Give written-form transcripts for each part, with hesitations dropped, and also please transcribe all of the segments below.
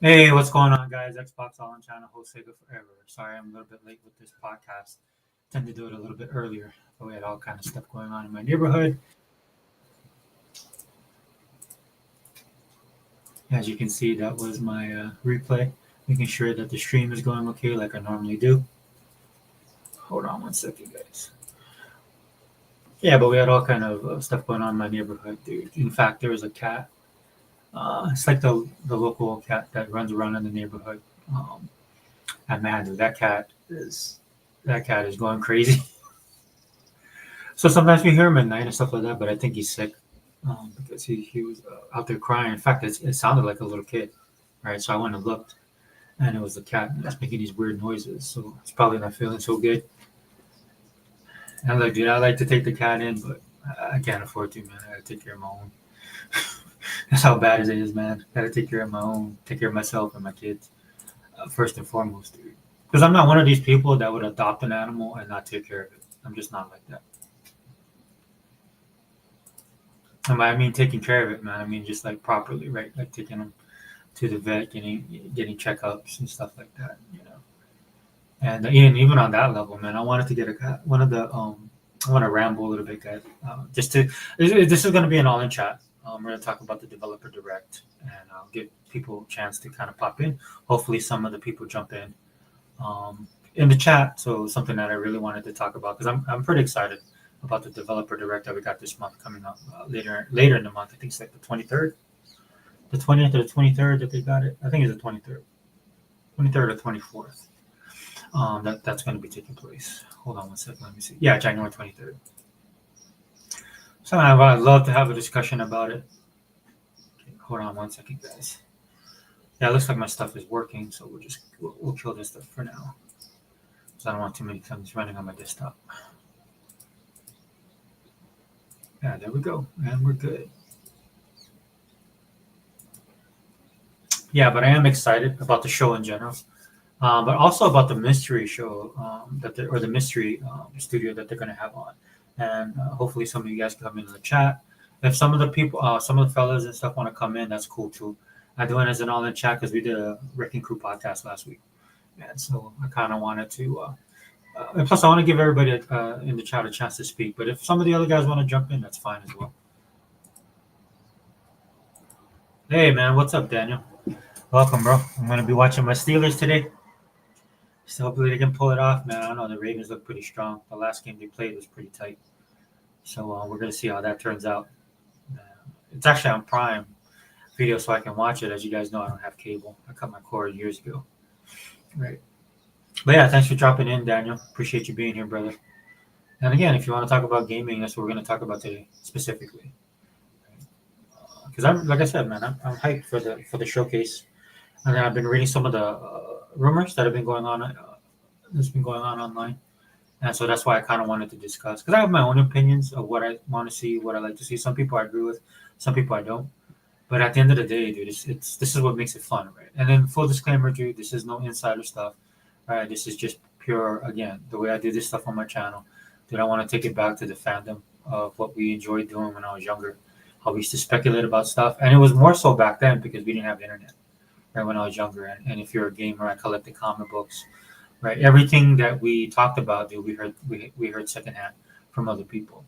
Hey, what's going on, guys? Xbox All in channel host Sega Forever. Sorry, I'm a little bit late with this podcast. Tend to do it a little bit earlier, but we had all kind of stuff going on in my neighborhood. As you can see, that was my replay, making sure that the stream is going okay, like I normally do. Hold on one second, guys. Yeah, but we had all kind of stuff going on in my neighborhood, dude. In fact, there was a cat. It's like the local cat that runs around in the neighborhood. Um, and man, dude, that cat is going crazy. So sometimes we hear him at night and stuff like that, but I think he's sick because he was out there crying. In fact, it sounded like a little kid, right? So I went and looked, and it was the cat that's making these weird noises. So it's probably not feeling so good. And I'm like, dude, I like to take the cat in, but I can't afford to, man. I gotta take care of my own. That's how bad it is, man. Gotta take care of my own, take care of myself and my kids first and foremost, dude. Because I'm not one of these people that would adopt an animal and not take care of it. I'm just not like that. And I mean taking care of it, man. I mean just like properly, right? Like taking them to the vet, getting checkups and stuff like that, you know. And even on that level, man, I wanted to get a cat. One of the I want to ramble a little bit, guys. Just to this is going to be an all-in chat. We're going to talk about the developer direct, and I'll give people a chance to kind of pop in. Hopefully, some of the people jump in the chat. So something that I really wanted to talk about because I'm pretty excited about the developer direct that we got this month coming up later in the month. I think it's like the 23rd, the 20th or the 23rd that they got it. I think it's the 23rd or 24th. That's going to be taking place. Hold on one second. Let me see. Yeah, January 23rd. So I'd love to have a discussion about it. Okay, hold on one second, guys. Yeah, it looks like my stuff is working, so we'll kill this stuff for now. Because I don't want too many things running on my desktop. Yeah, there we go, and we're good. Yeah, but I am excited about the show in general, but also about the mystery show or the mystery studio that they're going to have on, and hopefully some of you guys can come into the chat. If some of the people, some of the fellas and stuff want to come in, that's cool too. I do it as an all-in chat because we did a Wrecking Crew podcast last week, and so I kind of wanted to. And plus, I want to give everybody in the chat a chance to speak. But if some of the other guys want to jump in, that's fine as well. Hey, man, what's up, Daniel? Welcome, bro. I'm going to be watching my Steelers today. So hopefully they can pull it off, man. I don't know. The Ravens look pretty strong. The last game they played was pretty tight. So we're going to see how that turns out. It's actually on Prime Video, so I can watch it. As you guys know, I don't have cable. I cut my cord years ago. Right. But yeah, thanks for dropping in, Daniel. Appreciate you being here, brother. And again, if you want to talk about gaming, that's what we're going to talk about today specifically. Because I'm, like I said, man, I'm hyped for the showcase. And then I've been reading some of the rumors that have been going on. That's been going on online, and so that's why I kind of wanted to discuss. Because I have my own opinions of what I want to see, what I like to see. Some people I agree with, some people I don't. But at the end of the day, dude, it's this is what makes it fun, right? And then full disclaimer, dude, this is no insider stuff, right? This is just pure, again, the way I do this stuff on my channel. Dude, I want to take it back to the fandom of what we enjoyed doing when I was younger. How we used to speculate about stuff, and it was more so back then because we didn't have internet, right? When I was younger, and if you're a gamer, I collected comic books, right? Everything that we talked about, dude, we heard secondhand from other people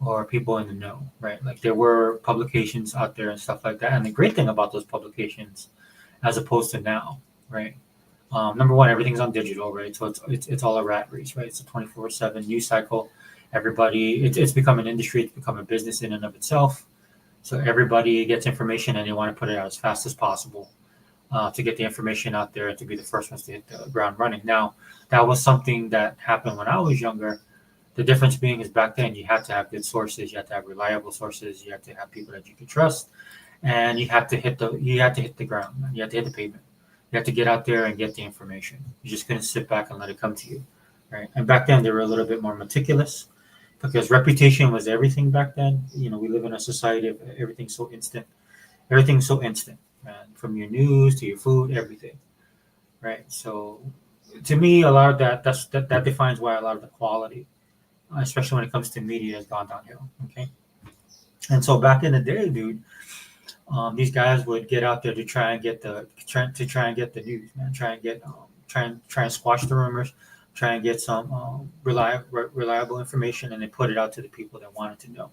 or people in the know, right? Like there were publications out there and stuff like that. And the great thing about those publications, as opposed to now, right? Number one, everything's on digital, right? So it's all a rat race, right? It's a 24/7 news cycle. Everybody, it's become an industry. It's become a business in and of itself. So everybody gets information and they want to put it out as fast as possible to get the information out there and to be the first ones to hit the ground running. Now, that was something that happened when I was younger. The difference being is back then you had to have good sources, you had to have reliable sources, you had to have people that you could trust, and you had to hit the ground, you had to hit the pavement. You had to get out there and get the information. You just couldn't sit back and let it come to you, right? And back then they were a little bit more meticulous because reputation was everything back then. You know, we live in a society of everything's so instant. Everything's so instant, man. From your news to your food, everything, right? So to me, a lot of that defines why a lot of the quality, especially when it comes to media, has gone downhill. Okay, and so back in the day, dude, these guys would get out there to try and get the news, man. Try and squash the rumors, try and get some reliable information, and they put it out to the people that wanted to know.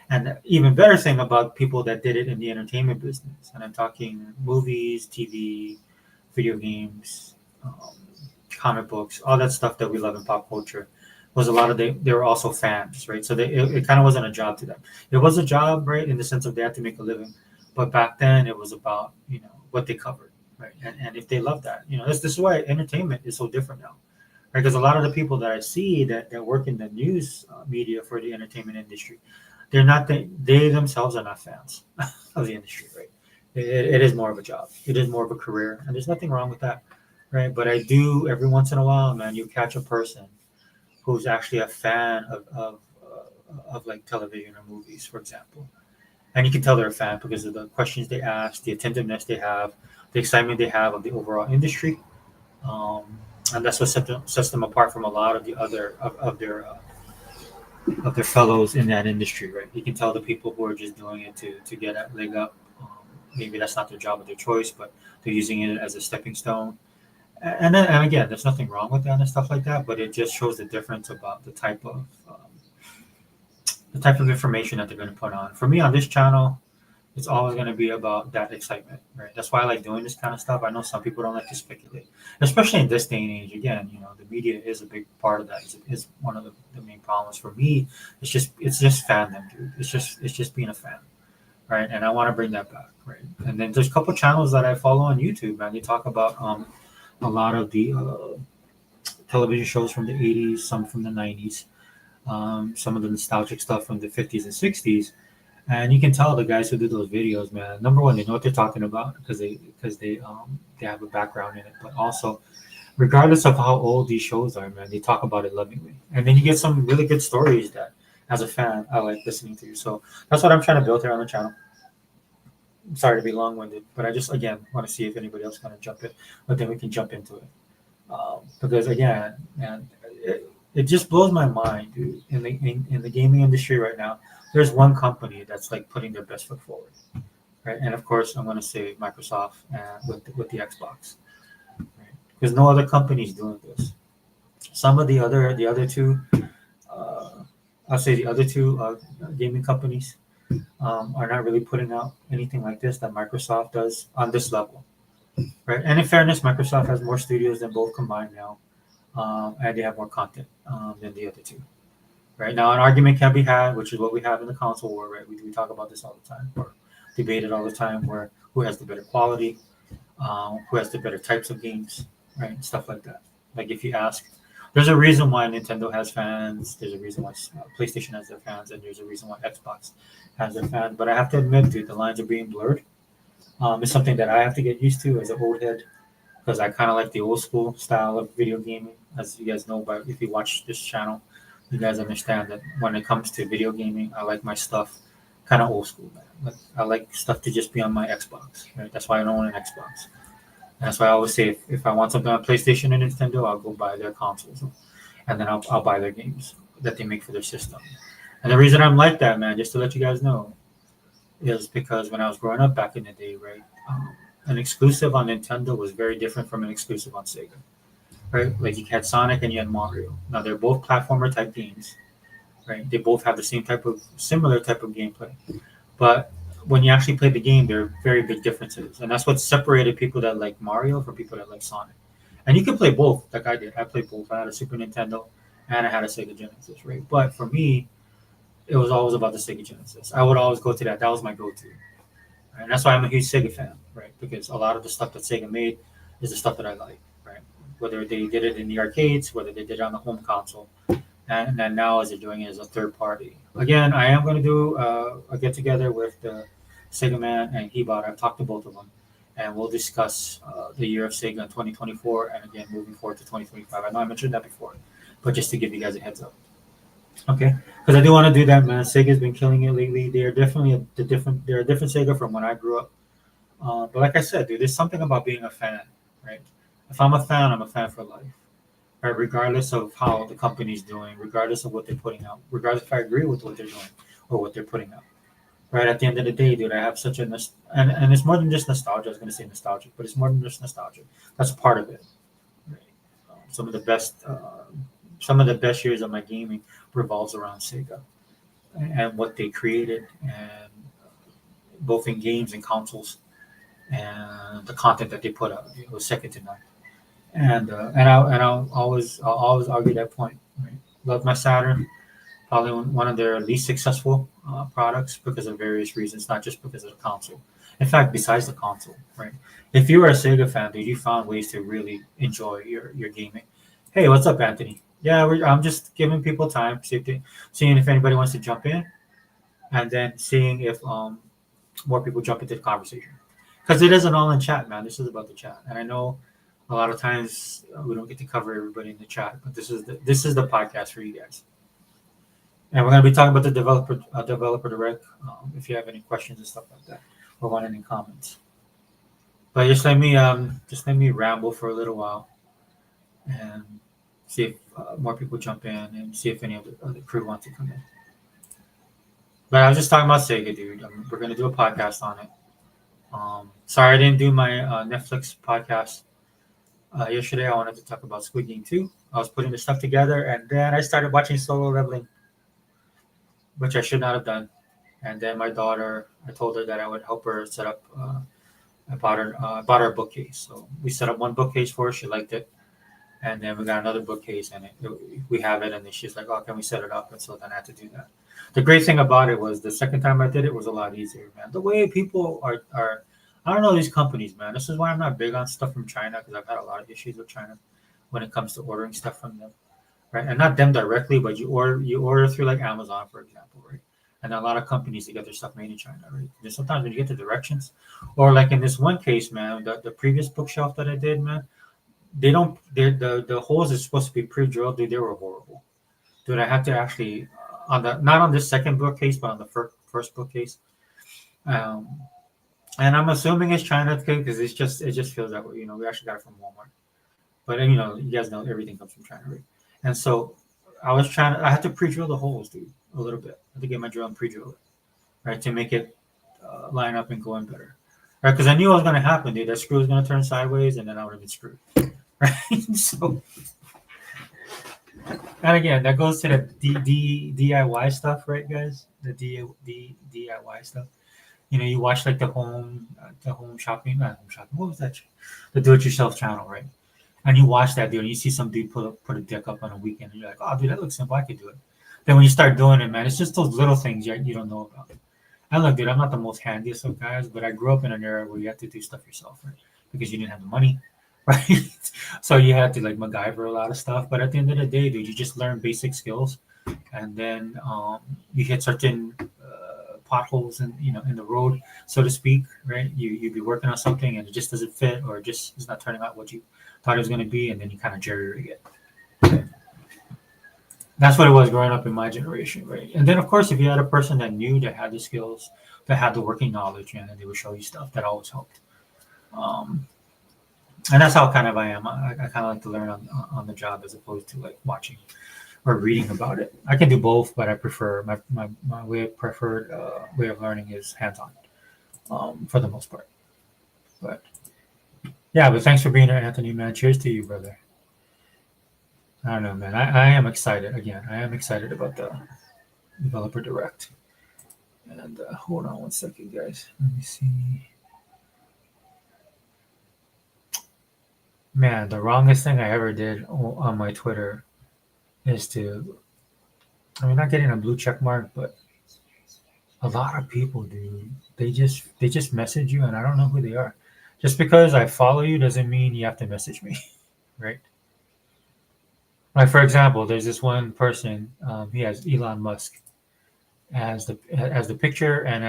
And the even better thing about people that did it in the entertainment business, and I'm talking movies, TV, video games, comic books, all that stuff that we love in pop culture, was a lot of they were also fans, right? So it kind of wasn't a job to them. It was a job, right, in the sense of they had to make a living, but back then it was about what they covered, right? And if they love that, this is why entertainment is so different now, right? Because a lot of the people that I see that work in the news media for the entertainment industry, they themselves are not fans of the industry, right? It is more of a job. It is more of a career, and there's nothing wrong with that, right? But I do every once in a while, man, you catch a person who's actually a fan of like television or movies, for example, and you can tell they're a fan because of the questions they ask, the attentiveness they have, the excitement they have of the overall industry, um, and that's what sets them apart from a lot of the other of their fellows in that industry, right? You can tell the people who are just doing it to get a leg up. Maybe that's not their job or their choice, but they're using it as a stepping stone. And again, there's nothing wrong with that and stuff like that, but it just shows the difference about the type of information that they're going to put on. For me on this channel, it's always going to be about that excitement, right? That's why I like doing this kind of stuff. I know some people don't like to speculate, especially in this day and age. Again, the media is a big part of that. Is one of the main problems for me. It's just fandom, dude. It's just being a fan, right? And I want to bring that back, right? And then there's a couple channels that I follow on YouTube, man. They talk about a lot of the television shows from the 80s, some from the 90s, some of the nostalgic stuff from the 50s and 60s. And you can tell the guys who do those videos, man. Number one, they know what they're talking about because they have a background in it. But also, regardless of how old these shows are, man, they talk about it lovingly. And then you get some really good stories that, as a fan, I like listening to. So that's what I'm trying to build here on the channel. I'm sorry to be long-winded, but I just again want to see if anybody else going to jump in, but then we can jump into it. Because again, man, it just blows my mind, dude. In the gaming industry right now, there's one company that's like putting their best foot forward, right? And of course, I'm going to say Microsoft with the Xbox, right? Because no other company is doing this. Some of the other two, uh, I'll say the other two gaming companies are not really putting out anything like this that Microsoft does on this level, right? And in fairness, Microsoft has more studios than both combined now, and they have more content than the other two. Right now, an argument can be had, which is what we have in the console war. Right, we talk about this all the time, or debate it all the time, where who has the better quality, who has the better types of games, right, stuff like that. Like if you ask, there's a reason why Nintendo has fans. There's a reason why PlayStation has their fans, and there's a reason why Xbox has their fans. But I have to admit, dude, the lines are being blurred. It's something that I have to get used to as an old head because I kind of like the old school style of video gaming. As you guys know, but if you watch this channel, you guys understand that when it comes to video gaming, I like my stuff kind of old school, man. Like I like stuff to just be on my Xbox, right? That's why I don't own an Xbox. And that's why I always say if I want something on PlayStation and Nintendo, I'll go buy their consoles, and then I'll buy their games that they make for their system. And the reason I'm like that, man, just to let you guys know, is because when I was growing up back in the day, right, an exclusive on Nintendo was very different from an exclusive on Sega, right? Like you had Sonic and you had Mario. Now they're both platformer type games, right? They both have the similar type of gameplay, but when you actually play the game, there are very big differences, and that's what separated people that like Mario from people that like Sonic. And you can play both, like I did. I played both. I had a Super Nintendo and I had a Sega Genesis, right? But for me, it was always about the Sega Genesis. I would always go to that. That was my go-to. Right? And that's why I'm a huge Sega fan, right? Because a lot of the stuff that Sega made is the stuff that I like, right? Whether they did it in the arcades, whether they did it on the home console, and then now as they're doing it as a third party. Again, I am going to do a get together with the Sega Man and Hebot. I've talked to both of them, and we'll discuss the year of Sega in 2024, and again moving forward to 2025. I know I mentioned that before, but just to give you guys a heads up. Okay, because I do want to do that, man. Sega's been killing it lately. They are definitely They're a different Sega from when I grew up. But like I said, dude, there's something about being a fan, right? If I'm a fan, I'm a fan for life, right? Regardless of how the company's doing, regardless of what they're putting out, regardless if I agree with what they're doing or what they're putting out, right? At the end of the day, dude, I have such a and it's more than just nostalgia. I was gonna say nostalgic, but it's more than just nostalgia. That's a part of it. Right? Some of the best years of my gaming revolves around Sega and what they created, and both in games and consoles, and the content that they put out. It was second to none. I'll always argue that point. Right? Love my Saturn. Probably one of their least successful products because of various reasons, not just because of the console. In fact, besides the console, right? If you were a Sega fan, dude, you found ways to really enjoy your gaming. Hey, what's up, Anthony? Yeah, I'm just giving people time, seeing if anybody wants to jump in, and then seeing if more people jump into the conversation. Because it isn't all in chat, man. This is about the chat, and I know a lot of times we don't get to cover everybody in the chat, but this is the podcast for you guys. And we're going to be talking about the developer direct. If you have any questions and stuff like that, or want any comments, but just let me ramble for a little while and see if more people jump in and see if any of the crew want to come in. But I was just talking about Sega, dude. We're going to do a podcast on it. Sorry I didn't do my Netflix podcast yesterday. I wanted to talk about Squid Game 2. I was putting the stuff together, and then I started watching Solo Leveling, which I should not have done. And then my daughter, I told her that I would help her set up. I bought her a bookcase, so we set up one bookcase for her. She liked it, and then we got another bookcase, and we have it. And then she's like, "Oh, can we set it up?" And so then I had to do that. The great thing about it was the second time I did it was a lot easier, man. The way people are I don't know these companies, man. This is why I'm not big on stuff from China because I've had a lot of issues with China when it comes to ordering stuff from them, right? And not them directly, but you order through like Amazon, for example, right? And a lot of companies they get their stuff made in China, right? And sometimes when you get the directions, or like in this one case, man, the previous bookshelf that I did, man, they don't the holes is supposed to be pre-drilled, dude. They were horrible, dude. I had to actually on the not on this second bookcase, but on the first bookcase. Um, and I'm assuming it's China because it just feels that way. We actually got it from Walmart. But you guys know everything comes from China, right? And so I had to pre-drill the holes, dude, a little bit. I had to get my drill and pre-drill it, right, to make it line up and go in better, right? Because I knew what was going to happen, dude. That screw was going to turn sideways, and then I would have been screwed, right? So, and again, that goes to the DIY stuff, right, guys? The DIY stuff. You watch like the home shopping, not home shopping. What was that? The do-it-yourself channel, right? And you watch that dude, and you see some dude put a deck up on a weekend, and you're like, "Oh, dude, that looks simple. I could do it." Then when you start doing it, man, it's just those little things you don't know about. And look, dude, I'm not the most handiest of guys, but I grew up in an era where you had to do stuff yourself, right? Because you didn't have the money, right? So you had to like MacGyver a lot of stuff. But at the end of the day, dude, you just learn basic skills, and then you hit certain potholes in the road, so to speak, right? You'd be working on something and it just doesn't fit, or just is not turning out what you thought it was going to be, and then you kind of jerry rig it. That's what it was growing up in my generation, right? And then of course, if you had a person that knew that had the skills, that had the working knowledge, and then they would show you stuff, that always helped. Um, and that's how kind of I am. I kind of like to learn on the job as opposed to like watching or reading about it. I can do both, but I prefer my preferred way of learning is hands on, for the most part. But yeah, but thanks for being here, Anthony. Man, cheers to you, brother. I don't know, man. I am excited again. I am excited about the developer direct. And hold on one second, guys. Let me see. Man, the wrongest thing I ever did on my Twitter is to, I mean, not getting a blue check mark, but a lot of people, dude, they just message you, and I don't know who they are. Just because I follow you doesn't mean you have to message me, right? Like for example, there's this one person. He has Elon Musk as the picture, and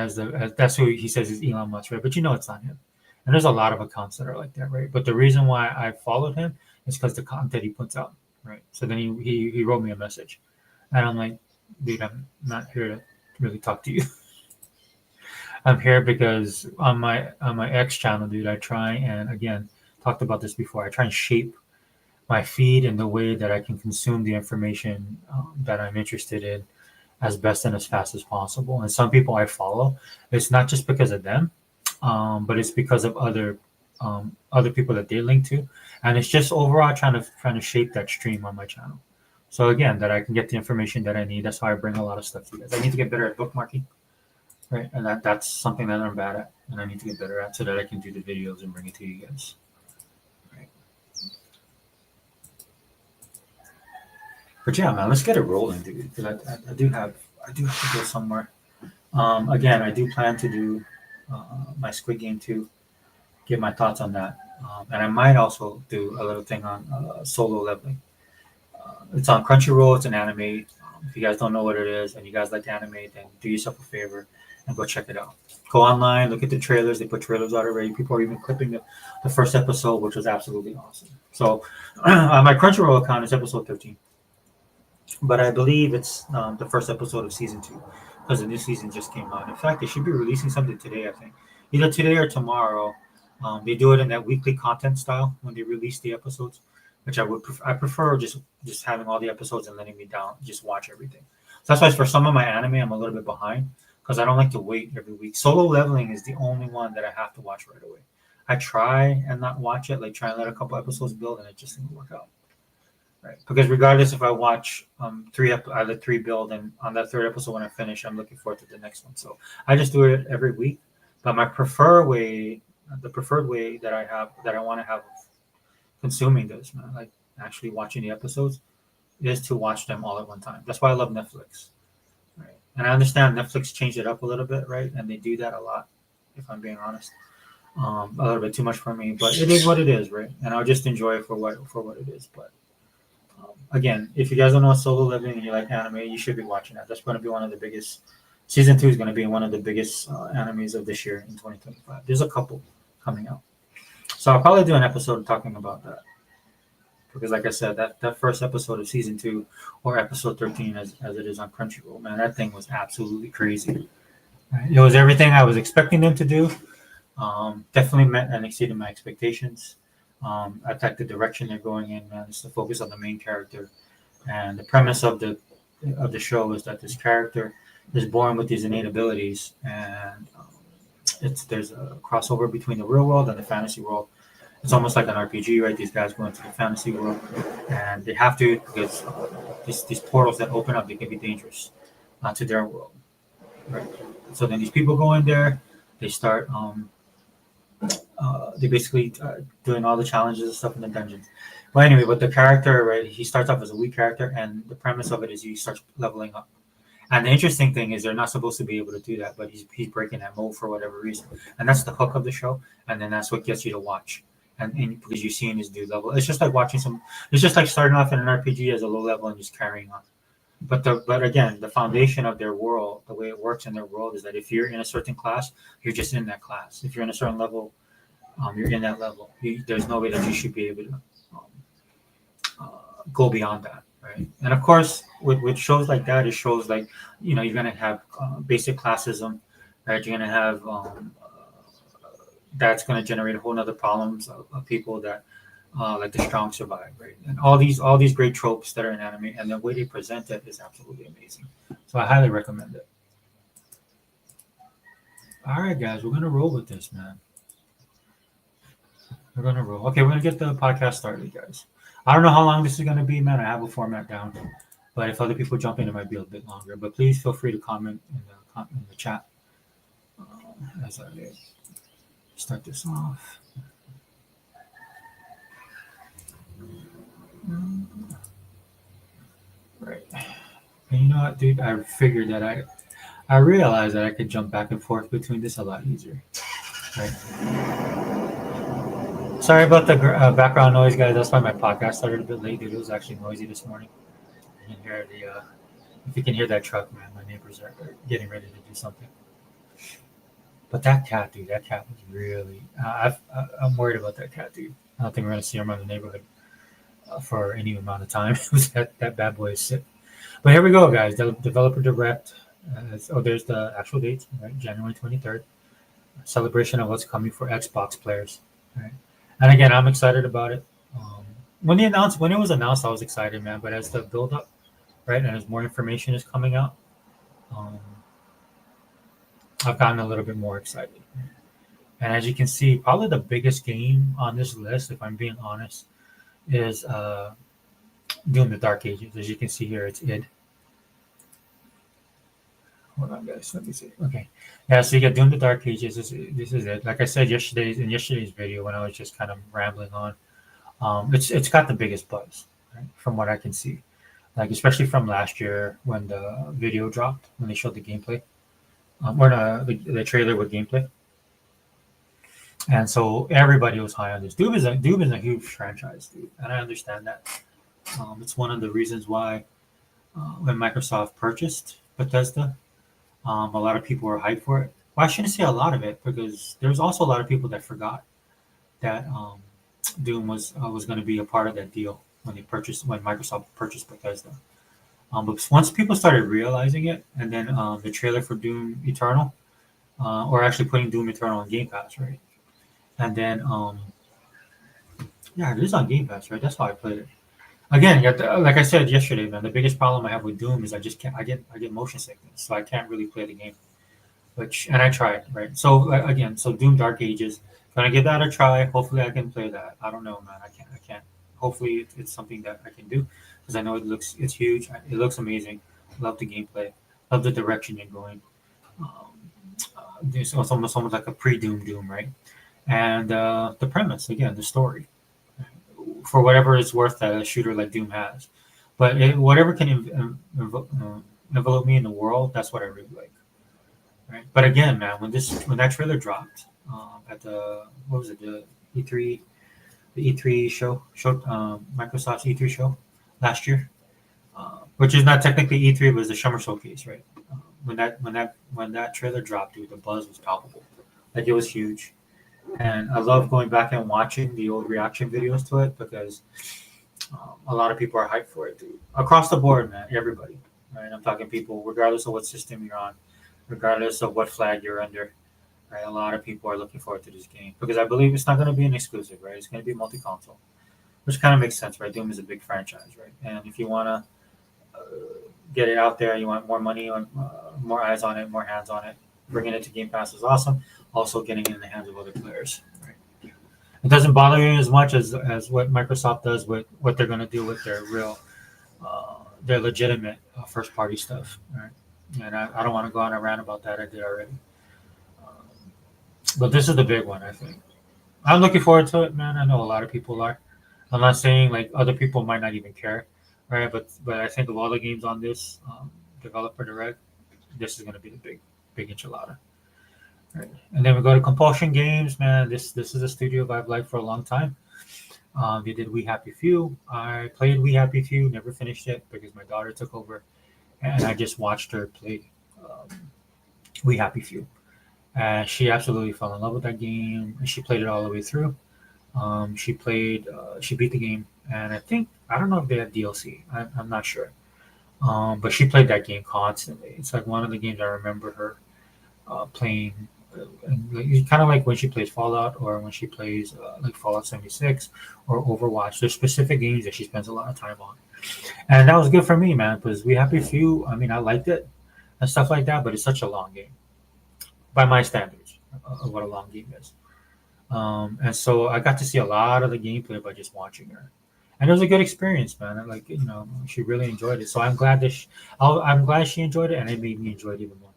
that's who he says is Elon Musk, right? But it's not him. And there's a lot of accounts that are like that, right? But the reason why I followed him is because the content he puts out, right? So then he wrote me a message, and I'm like, dude, I'm not here to really talk to you. I'm here because on my X channel, dude, I try and again talked about this before. I try and shape my feed in the way that I can consume the information that I'm interested in, as best and as fast as possible. And some people I follow, it's not just because of them, but it's because of other people that they link to, and it's just overall trying to shape that stream on my channel. So again, that I can get the information that I need. That's why I bring a lot of stuff to you guys. I need to get better at bookmarking, right? And that's something that I'm bad at, and I need to get better at so that I can do the videos and bring it to you guys. Right. But yeah, man, let's get it rolling, dude. Because I do have to go somewhere. Again, I do plan to do my Squid Game 2, give my thoughts on that. And I might also do a little thing on Solo Leveling. It's on Crunchyroll. It's an anime. If you guys don't know what it is and you guys like anime, then do yourself a favor and go check it out. Go online, look at the trailers. They put trailers out already. People are even clipping the first episode, which was absolutely awesome. So on my Crunchyroll account, it's episode 13. But I believe it's the first episode of season 2 because the new season just came out. In fact, they should be releasing something today, I think. Either today or tomorrow. They do it in that weekly content style when they release the episodes, which I prefer just having all the episodes and letting me down, just watch everything. So that's why for some of my anime, I'm a little bit behind because I don't like to wait every week. Solo Leveling is the only one that I have to watch right away. I try and not watch it, like try and let a couple episodes build, and it just didn't work out. Right, because regardless if I watch I let 3 build, and on that 3rd episode when I finish, I'm looking forward to the next one. So I just do it every week. But my preferred way that I want to have consuming this, man, like actually watching the episodes, is to watch them all at one time. That's why I love Netflix, right? And I understand Netflix changed it up a little bit, right? And they do that a lot, if I'm being honest. A little bit too much for me, but it is what it is, right? And I'll just enjoy it for what it is. But again, if you guys don't know Solo Leveling and you like anime, you should be watching that. That's going to be one of the biggest. Season 2 is going to be one of the biggest animes of this year in 2025. There's a couple coming out. So I'll probably do an episode talking about that. Because like I said, that first episode of season 2 or episode 13 as it is on Crunchyroll, man, that thing was absolutely crazy. Right? It was everything I was expecting them to do. Definitely met and exceeded my expectations. I like the direction they're going in, man. It's the focus on the main character. And the premise of the show is that this character is born with these innate abilities, and there's a crossover between the real world and the fantasy world. It's almost like an RPG, right? These guys go into the fantasy world, and they have to because these portals that open up, they can be dangerous to their world, right? So then these people go in there, they start they basically doing all the challenges and stuff in the dungeons. But anyway, but the character, right? He starts off as a weak character, and the premise of it is he starts leveling up. And the interesting thing is they're not supposed to be able to do that, but he's breaking that mold for whatever reason, and that's the hook of the show. And then that's what gets you to watch, and because you're seeing his dude level. It's just like watching some. It's just like starting off in an RPG as a low level and just carrying on. But again, the foundation of their world, the way it works in their world, is that if you're in a certain class, you're just in that class. If you're in a certain level, you're in that level. There's no way that you should be able to go beyond that. Right. And of course, with shows like that, it shows like, you're going to have basic classism, right? You're going to have that's going to generate a whole nother problems of people that like the strong survive, right? And all these great tropes that are in anime, and the way they present it is absolutely amazing. So I highly recommend it. All right, guys, we're going to roll with this, man. We're going to roll. Okay, we're going to get the podcast started, guys. I don't know how long this is going to be, man. I have a format down, but if other people jump in, it might be a bit longer. But please feel free to comment in the chat as I start this off. Right. And you know what, dude? I figured that I realized that I could jump back and forth between this a lot easier. Right. Sorry about the background noise, guys. That's why my podcast started a bit late, dude. It was actually noisy this morning. You can hear if you can hear that truck, man, my neighbors are getting ready to do something. But that cat, dude, that cat was really. I'm worried about that cat, dude. I don't think we're gonna see him around the neighborhood for any amount of time. that bad boy is sick. But here we go, guys. Developer Direct. There's the actual date, right? January 23rd. Celebration of what's coming for Xbox players, right? And again, I'm excited about it. When it was announced, I was excited, man. But as the build up, right, and as more information is coming out, um, I've gotten a little bit more excited. And as you can see, probably the biggest game on this list, if I'm being honest, is Doom: The Dark Ages. As you can see here, it's id. Hold on, guys. Let me see. Okay, yeah. So you get Doom: The Dark Ages. This is it. Like I said yesterday's video when I was just kind of rambling on. It's got the biggest buzz, right, from what I can see. Like especially from last year when the video dropped when they showed the gameplay, or the trailer with gameplay, and so everybody was high on this. Doom is a huge franchise, dude, and I understand that. It's one of the reasons why when Microsoft purchased Bethesda, a lot of people were hyped for it. Well, I shouldn't say a lot of it because there's also a lot of people that forgot that Doom was going to be a part of that deal when Microsoft purchased Bethesda. But once people started realizing it, and then the trailer for Doom Eternal, or actually putting Doom Eternal on Game Pass, right? And then yeah, it is on Game Pass, right? That's how I played it. Again, like I said yesterday, man, the biggest problem I have with Doom is I just can't. I get motion sickness, so I can't really play the game. And I tried, right? So again, so Doom Dark Ages, gonna give that a try. Hopefully, I can play that. I don't know, man. I can't. Hopefully, it's something that I can do because I know it's huge. It looks amazing. Love the gameplay. Love the direction you're going. Um, it's almost like a pre-Doom, right? And the premise again, the story, for whatever it's worth that a shooter like Doom has. But whatever can envelop me in the world, that's what I really like. Right. But again, man, when that trailer dropped at the what was it the E3 Microsoft's E3 show last year, which is not technically E3, but it was the Summer Showcase, right? When that trailer dropped, dude, the buzz was palpable. Like it was huge. And I love going back and watching the old reaction videos to it because a lot of people are hyped for it, dude. Across the board, man, everybody. Right? I'm talking people, regardless of what system you're on, regardless of what flag you're under. Right? A lot of people are looking forward to this game because I believe it's not going to be an exclusive, right? It's going to be multi-console, which kind of makes sense, right? Doom is a big franchise, right? And if you want to get it out there, you want more money, more eyes on it, more hands on it, bringing it to Game Pass is awesome. Also, getting it in the hands of other players. Right? It doesn't bother me as much as what Microsoft does with what they're going to do with their legitimate first party stuff. Right? And I don't want to go on a rant about that. I did already. Um, but this is the big one, I think. I'm looking forward to it, man. I know a lot of people are. I'm not saying like other people might not even care, right? But I think of all the games on this developer direct, this is going to be the big enchilada. Right. And then we go to Compulsion Games, man. This is a studio I've liked for a long time. They did We Happy Few. I played We Happy Few, never finished it because my daughter took over, and I just watched her play We Happy Few. And she absolutely fell in love with that game. And she played it all the way through. She beat the game, and I don't know if they had DLC. I'm not sure. But she played that game constantly. It's like one of the games I remember her playing. Kind of like when she plays Fallout or when she plays like Fallout 76 or Overwatch. There's specific games that she spends a lot of time on, and that was good for me, man. Because We Happy Few, I mean, I liked it and stuff like that, but it's such a long game by my standards of what a long game is. And so I got to see a lot of the gameplay by just watching her, and it was a good experience, man. Like she really enjoyed it. So I'm glad I'm glad she enjoyed it, and it made me enjoy it even more.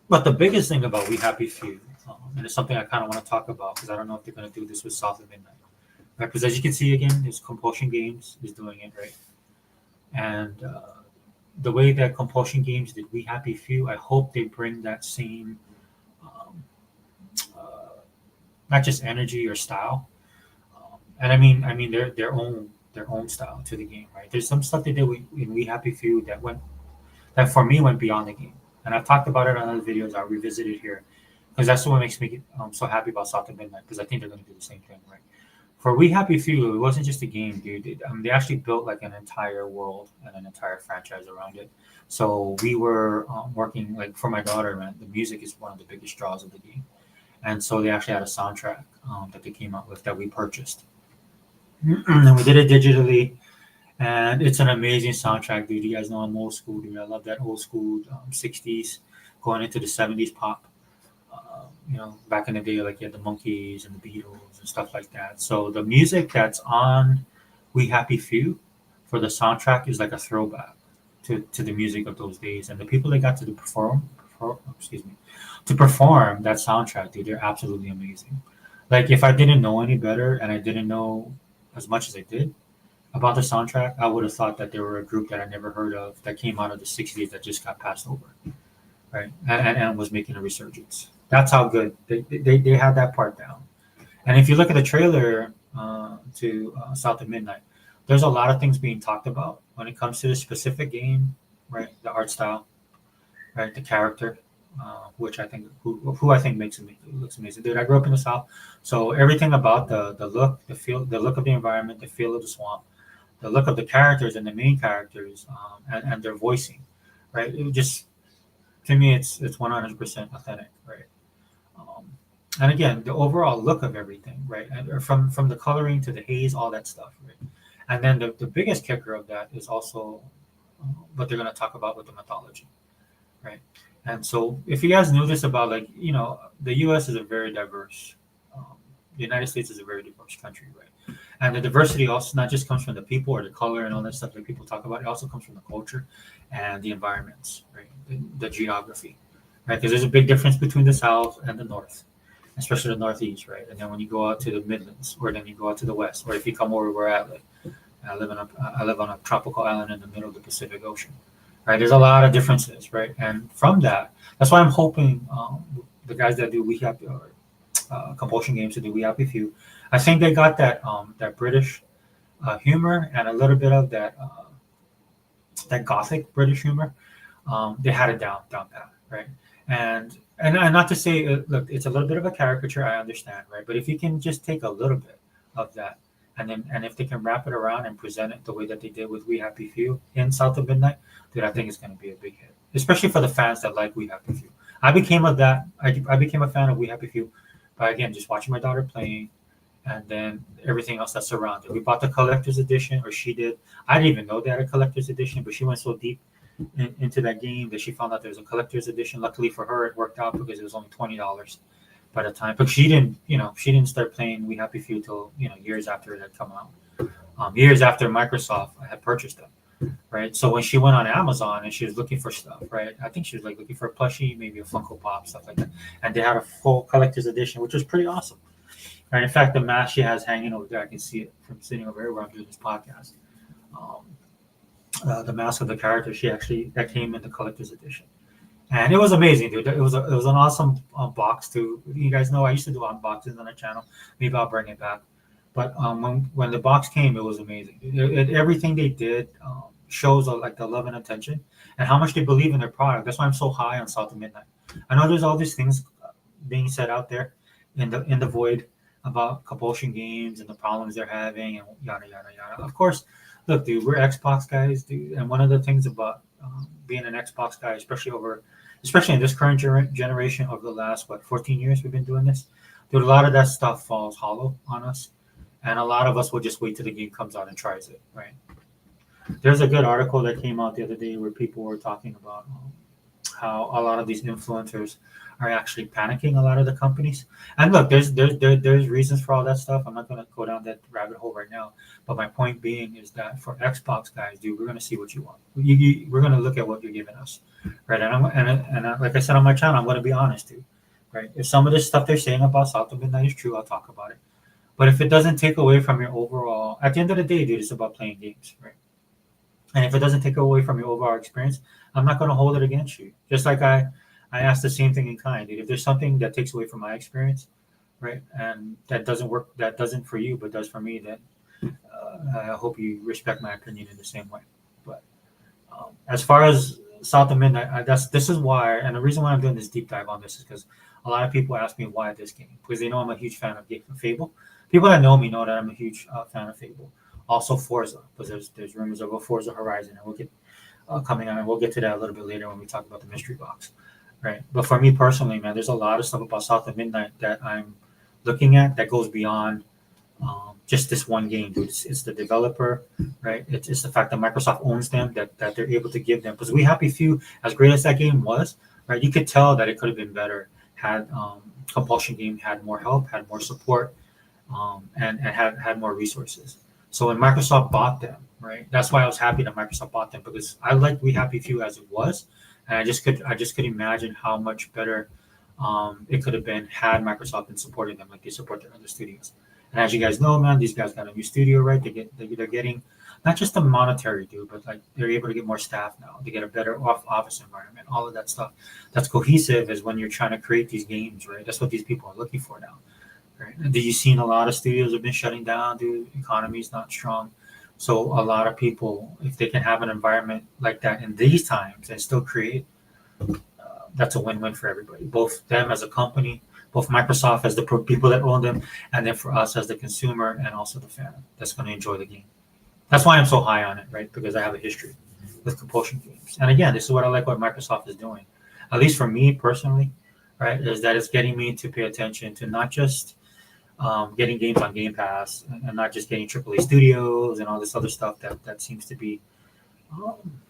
But the biggest thing about We Happy Few, and it's something I kind of want to talk about because I don't know if they're going to do this with South of Midnight, right? Because as you can see again, it's Compulsion Games is doing it, right? And the way that Compulsion Games did We Happy Few, I hope they bring that same, um, uh, not just energy or style, and I mean their own style to the game, right? There's some stuff they did in We Happy Few that for me went beyond the game. And I've talked about it on other videos. I'll revisit it here because that's what makes me so happy about South of Midnight because I think they're going to do the same thing, right? For We Happy Few, it wasn't just a game, dude. They actually built like an entire world and an entire franchise around it. So we were working like for my daughter, man. The music is one of the biggest draws of the game, and so they actually had a soundtrack that they came out with that we purchased, and we did it digitally And it's an amazing soundtrack, dude. You guys know I'm old school, dude. I love that old school 60s going into the 70s pop. Back in the day, like you had the Monkees and the Beatles and stuff like that. So the music that's on We Happy Few for the soundtrack is like a throwback to the music of those days. And the people that got to excuse me, to perform that soundtrack, dude, they're absolutely amazing. Like if I didn't know any better and I didn't know as much as I did about the soundtrack, I would have thought that they were a group that I never heard of that came out of the 60s that just got passed over, right? And was making a resurgence. That's how good they had that part down. And if you look at the trailer to South of Midnight, there's a lot of things being talked about when it comes to the specific game, right? The art style, right? The character, which I think who I think makes it looks amazing. Dude, I grew up in the South, so everything about the look, the feel, the look of the environment, the feel of the swamp, the look of the characters and the main characters, and their voicing, right? It just to me, it's 100% authentic, right? Um, and again, the overall look of everything, right? And from the coloring to the haze, all that stuff, right? And then the biggest kicker of that is also what they're going to talk about with the mythology, right? And so, if you guys knew this about like the U.S. is a very diverse, the United States is a very diverse country, right? And the diversity also not just comes from the people or the color and all that stuff that people talk about. It also comes from the culture and the environments, right? The geography, right? Because there's a big difference between the South and the North, especially the Northeast, right? And then when you go out to the Midlands, or then you go out to the West, or if you come over where I live, I live on a tropical island in the middle of the Pacific Ocean, right? There's a lot of differences, right? And from that, that's why I'm hoping the guys that do We Happy or compulsion games to do We Happy Few, I think they got that British humor and a little bit of that gothic British humor. They had it down pat, right? And not to say look, it's a little bit of a caricature, I understand, right? But if you can just take a little bit of that and if they can wrap it around and present it the way that they did with We Happy Few in South of Midnight, dude, I think it's going to be a big hit, especially for the fans that like We Happy Few. I became a fan of We Happy Few by again just watching my daughter playing, and then everything else that surrounded. We bought the collector's edition, or she did. I didn't even know they had a collector's edition, but she went so deep into that game that she found out there was a collector's edition. Luckily for her, it worked out because it was only $20 by the time. But she didn't start playing We Happy Few till years after it had come out. Years after Microsoft had purchased them, right? So when she went on Amazon and she was looking for stuff, right? I think she was like looking for a plushie, maybe a Funko Pop, stuff like that. And they had a full collector's edition, which was pretty awesome. Right. In fact, the mask she has hanging over there, I can see it from sitting over here where I'm doing this podcast. Um, the mask of the character, that came in the collector's edition, and it was amazing, dude. It was an awesome box too. You guys know I used to do unboxings on the channel. Maybe I'll bring it back. But when the box came, it was amazing. Everything they did shows like the love and attention and how much they believe in their product. That's why I'm so high on South of Midnight. I know there's all these things being said out there in the void about compulsion games and the problems they're having and yada yada yada. Of course, look, dude, we're Xbox guys, dude, and one of the things about being an Xbox guy, especially in this current generation of the last 14 years we've been doing this, dude, a lot of that stuff falls hollow on us, and a lot of us will just wait till the game comes out and tries it, right? There's a good article that came out the other day where people were talking about how a lot of these influencers are actually panicking a lot of the companies. And look, there's reasons for all that stuff. I'm not going to go down that rabbit hole right now. But my point being is that for Xbox guys, dude, we're going to see what you want. We're going to look at what you're giving us, right? Like I said on my channel, I'm going to be honest, dude, right? If some of this stuff they're saying about South of Midnight is true, I'll talk about it. But if it doesn't take away from your overall, at the end of the day, dude, it's about playing games, right? And if it doesn't take away from your overall experience, I'm not going to hold it against you. Just like I asked the same thing in kind. Dude. If there's something that takes away from my experience, right, and that doesn't work, that doesn't for you, but does for me, then I hope you respect my opinion in the same way. But as far as South of Midnight, this is why, and the reason why I'm doing this deep dive on this is because a lot of people ask me why this game, because they know I'm a huge fan of Fable. People that know me know that I'm a huge fan of Fable. Also Forza, because there's rumors of a Forza Horizon, and we'll get coming on, and we'll get to that a little bit later when we talk about the mystery box, right? But for me personally, man, there's a lot of stuff about South of Midnight that I'm looking at that goes beyond just this one game, dude. It's the developer, right? It's the fact that Microsoft owns them, that they're able to give them. Because We Happy Few, as great as that game was, right? You could tell that it could have been better had Compulsion Game had more help, had more support, and had more resources. So when Microsoft bought them, right? That's why I was happy that Microsoft bought them, because I liked We Happy Few as it was, and I just could imagine how much better it could have been had Microsoft been supporting them like they support their other studios. And as you guys know, man, these guys got a new studio, right? They're getting not just the monetary due, but like they're able to get more staff now. They get a better office environment, all of that stuff. That's cohesive is when you're trying to create these games, right? That's what these people are looking for now, right? And you've seen a lot of studios have been shutting down, dude. Economy's not strong. So a lot of people, if they can have an environment like that in these times and still create, that's a win-win for everybody. Both them as a company, both Microsoft as the people that own them, and then for us as the consumer and also the fan that's going to enjoy the game. That's why I'm so high on it, right? Because I have a history with Compulsion Games. And again, this is what I like what Microsoft is doing. At least for me personally, right? Is that it's getting me to pay attention to not just getting games on Game Pass and not just getting AAA studios and all this other stuff that seems to be um,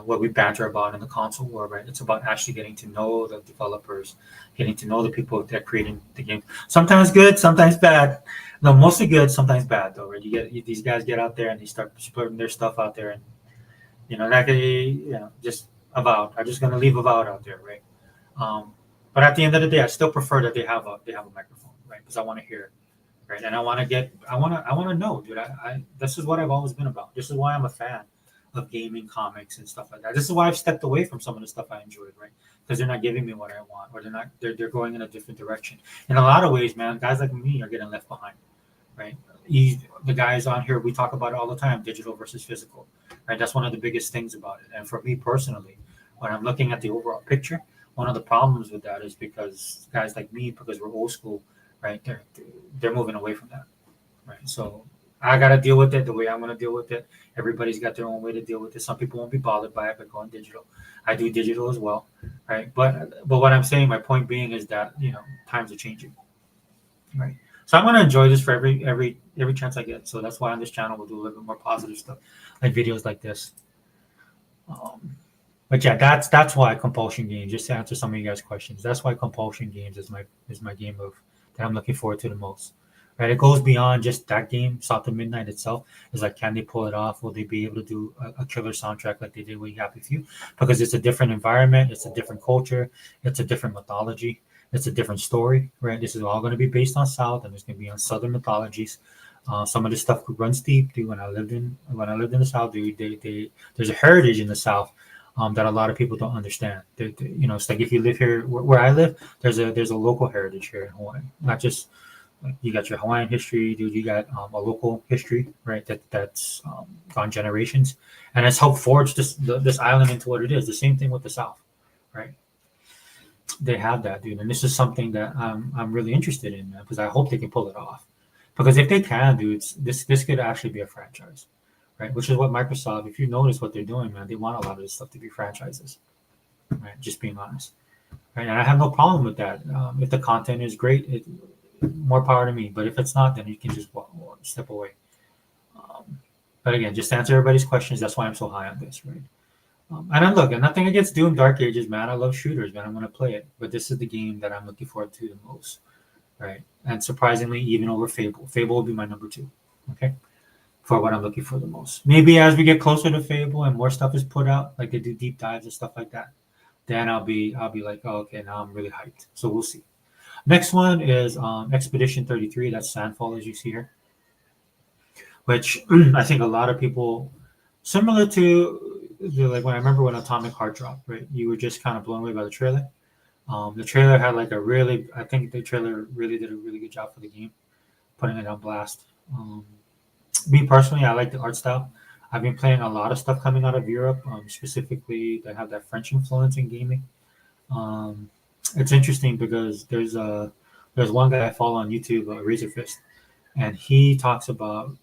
what we banter about in the console war, right? It's about actually getting to know the developers, getting to know the people that are creating the game. Sometimes good, sometimes bad. No, mostly good, sometimes bad though, right? These guys get out there and they start splitting their stuff out there, and that could just Avowed. I'm just gonna leave Avowed out there, right? But at the end of the day, I still prefer that they have a microphone, right? Because I want to hear, right? And I want to know, dude. I This is what I've always been about. This is why I'm a fan of gaming, comics, and stuff like that. This is why I've stepped away from some of the stuff I enjoyed, right? Because they're not giving me what I want, or they're going in a different direction. In a lot of ways, man, guys like me are getting left behind, right? The guys on here, we talk about it all the time, digital versus physical, right? That's one of the biggest things about it. And for me personally, when I'm looking at the overall picture, one of the problems with that is because guys like me, because we're old school, right? They're moving away from that, right? So I got to deal with it the way I'm going to deal with it. Everybody's got their own way to deal with it. Some people won't be bothered by it, but going digital. I do digital as well, right? But what I'm saying, my point being, is that times are changing, right? So I'm going to enjoy this for every chance I get. So that's why on this channel we'll do a little bit more positive stuff, like videos like this. But yeah, that's why Compulsion Games. Just to answer some of you guys' questions, that's why Compulsion Games is my game of that I'm looking forward to the most. Right, it goes beyond just that game. South of Midnight itself is like, can they pull it off? Will they be able to do a killer soundtrack like they did with Happy Few? Because it's a different environment, it's a different culture, it's a different mythology, it's a different story. Right, this is all going to be based on South, and it's going to be on Southern mythologies. Some of this stuff runs deep. Dude, when I lived in the South, dude, there's a heritage in the South that a lot of people don't understand. It's like if you live here where I live, there's a local heritage here in Hawaii, not just you got your Hawaiian history, dude. You got a local history, right? That's gone generations, and it's helped forge this island into what it is. The same thing with the South, right? They have that, dude, and this is something that I'm really interested in, because I hope they can pull it off. Because if they can, dude, this could actually be a franchise, right? Which is what Microsoft, if you notice what they're doing, man, they want a lot of this stuff to be franchises, right? Just being honest, right? And I have no problem with that. If the content is great, more power to me. But if it's not, then you can just step away. But again, just to answer everybody's questions, that's why I'm so high on this, right? And nothing against Doom Dark Ages, man. I love shooters, man. I'm gonna play it, but this is the game that I'm looking forward to the most, right? And surprisingly, even over Fable. Fable will be my number 2, okay, for what I'm looking for the most. Maybe as we get closer to Fable and more stuff is put out, like they do deep dives and stuff like that, then I'll be like, oh, okay, now I'm really hyped. So we'll see. Next one is Expedition 33. That's Sandfall, as you see here, which I think a lot of people, similar to like when I remember when Atomic Heart dropped, right? You were just kind of blown away by the trailer. The trailer had like I think the trailer really did a really good job for the game, putting it on blast. Me personally, I like the art style. I've been playing a lot of stuff coming out of Europe, specifically they have that French influence in gaming. It's interesting because there's one guy I follow on YouTube, Razor Fist, and he talks about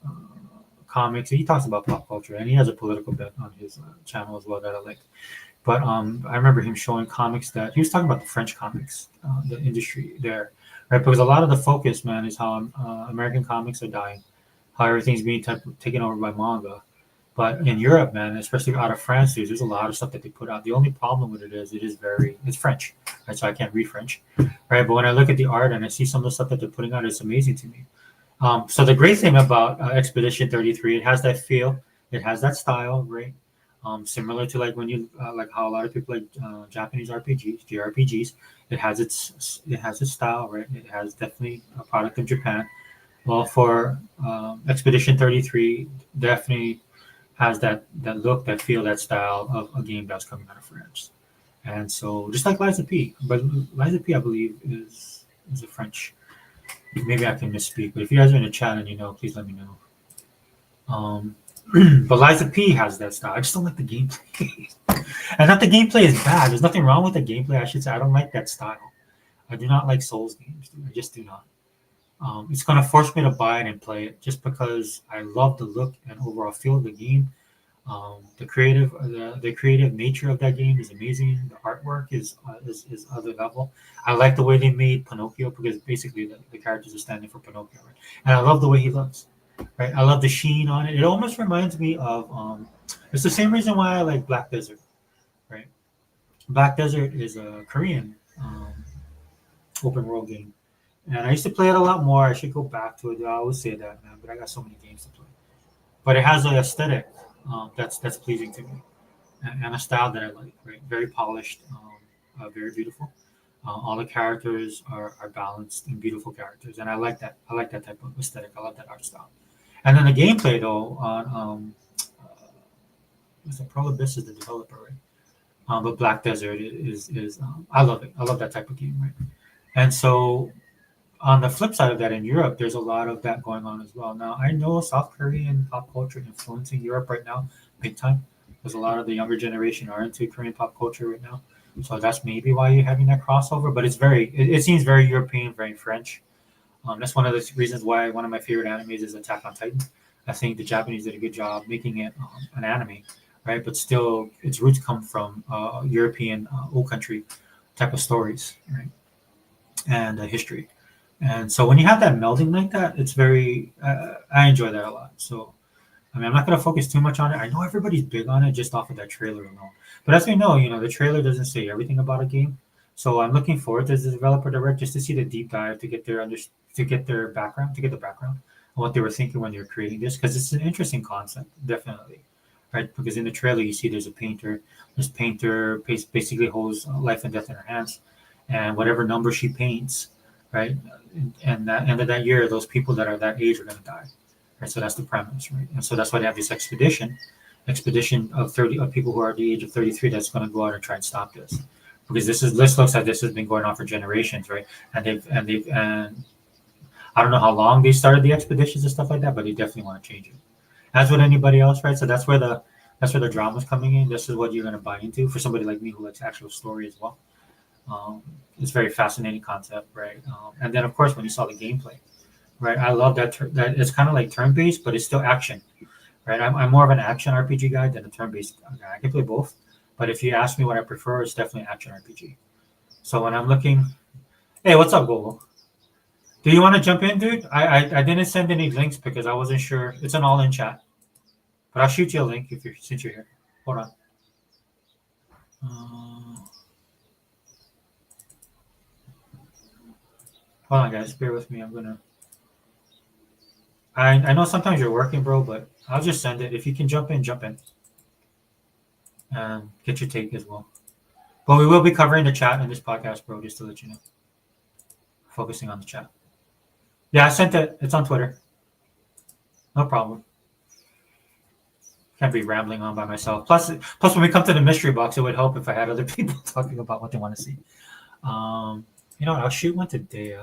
comics. He talks about pop culture, and he has a political bent on his channel as well that I like. But I remember him showing comics that he was talking about the French comics, the industry there, right? Because a lot of the focus, man, is how American comics are dying, how everything's being taken over by manga. But in Europe, man, especially out of France, there's a lot of stuff that they put out. The only problem with it is it's French, right? So I can't read French, right? But when I look at the art and I see some of the stuff that they're putting out, it's amazing to me. So the great thing about Expedition 33, it has that feel, it has that style, right? Similar to like when you like how a lot of people like Japanese RPGs, JRPGs. It has its style, right? It has definitely a product of Japan. Well, for Expedition 33, definitely has that look, that feel, that style of a game that's coming out of France. And so just like Liza P, but Liza P, I believe is a French. Maybe I can misspeak, but if you guys are in the chat and you know, please let me know. But Liza P has that style. I just don't like the gameplay. And not the gameplay is bad. There's nothing wrong with the gameplay. I should say I don't like that style. I do not like Souls games. Dude. I just do not. It's gonna force me to buy it and play it just because I love the look and overall feel of the game. The creative nature of that game is amazing. The artwork is other level. I like the way they made Pinocchio because basically the characters are standing for Pinocchio, right? And I love the way he looks, right? I love the sheen on it. It almost reminds me of it's the same reason why I like Black Desert, right? Black Desert is a Korean open world game, and I used to play it a lot more. I should go back to it. I always say that, man, but I got so many games to play. But it has an aesthetic that's pleasing to me, and a style that I like. Right, very polished, very beautiful. All the characters are balanced and beautiful characters, and I like that. I like that type of aesthetic. I love that art style. And then the gameplay though on was it Prolibis is the developer, right? But Black Desert is I love it. I love that type of game, right? And so on the flip side of that, in Europe, there's a lot of that going on as well. Now, I know South Korean pop culture influencing Europe right now, big time, because a lot of the younger generation are into Korean pop culture right now. So that's maybe why you're having that crossover. But it seems very European, very French. That's one of the reasons why one of my favorite animes is Attack on Titan. I think the Japanese did a good job making it an anime, right? But still, its roots come from European old country type of stories, right? And history. And so when you have that melding like that, it's very, I enjoy that a lot. So, I mean, I'm not going to focus too much on it. I know everybody's big on it just off of that trailer alone. But as we know, the trailer doesn't say everything about a game. So I'm looking forward to the developer direct just to see the deep dive to get their background, to get the background on what they were thinking when they were creating this, because it's an interesting concept, definitely, right? Because in the trailer you see there's a painter. This painter basically holds life and death in her hands, and whatever number she paints, right? And that end of that year, those people that are that age are going to die, right? So that's the premise, right? And so that's why they have this expedition of 30 of people who are at the age of 33 that's going to go out and try and stop this, because this looks like this has been going on for generations, right? And I don't know how long they started the expeditions and stuff like that, but they definitely want to change it. As with anybody else, right? So that's where the drama's coming in. This is what you're going to buy into for somebody like me who likes actual story as well. It's a very fascinating concept, right? And then of course when you saw the gameplay, right? I love that it's kind of like turn based, but it's still action, right? I'm more of an action RPG guy than a turn based guy. I can play both, but if you ask me what I prefer, it's definitely action RPG. So when I'm looking, hey, what's up, Google? Do you want to jump in, dude? I didn't send any links because I wasn't sure. It's an all in chat, but I'll shoot you a link if you're since you're here. Hold on. Uh, Hold on, guys. Bear with me. I'm gonna. I know sometimes you're working, bro, but I'll just send it. If you can jump in, jump in, and get your take as well. But we will be covering the chat in this podcast, bro, just to let you know. Focusing on the chat. Yeah, I sent it. It's on Twitter. No problem. Can't be rambling on by myself. Plus, when we come to the mystery box, it would help if I had other people talking about what they want to see. You know what? I'll shoot one today.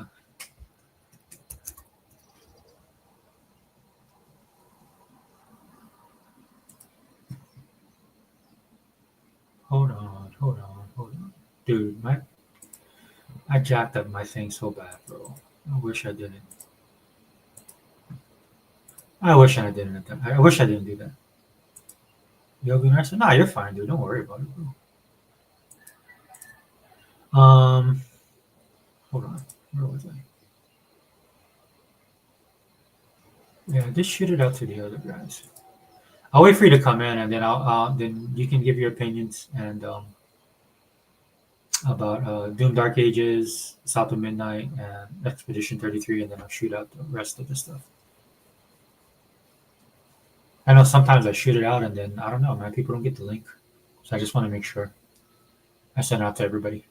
Hold on, hold on, hold on, dude. I jacked up my thing so bad, bro. I wish I didn't. I wish I didn't. I wish I didn't do that. You'll be nice. Nah, you're fine, dude. Don't worry about it, bro. Hold on. Where was I? Yeah, just shoot it out to the other guys. I'll wait for you to come in, and then then you can give your opinions and about Doom Dark Ages, South of Midnight, and Expedition 33, and then I'll shoot out the rest of the stuff. I know sometimes I shoot it out, and then I don't know, man. People don't get the link, so I just want to make sure I send it out to everybody.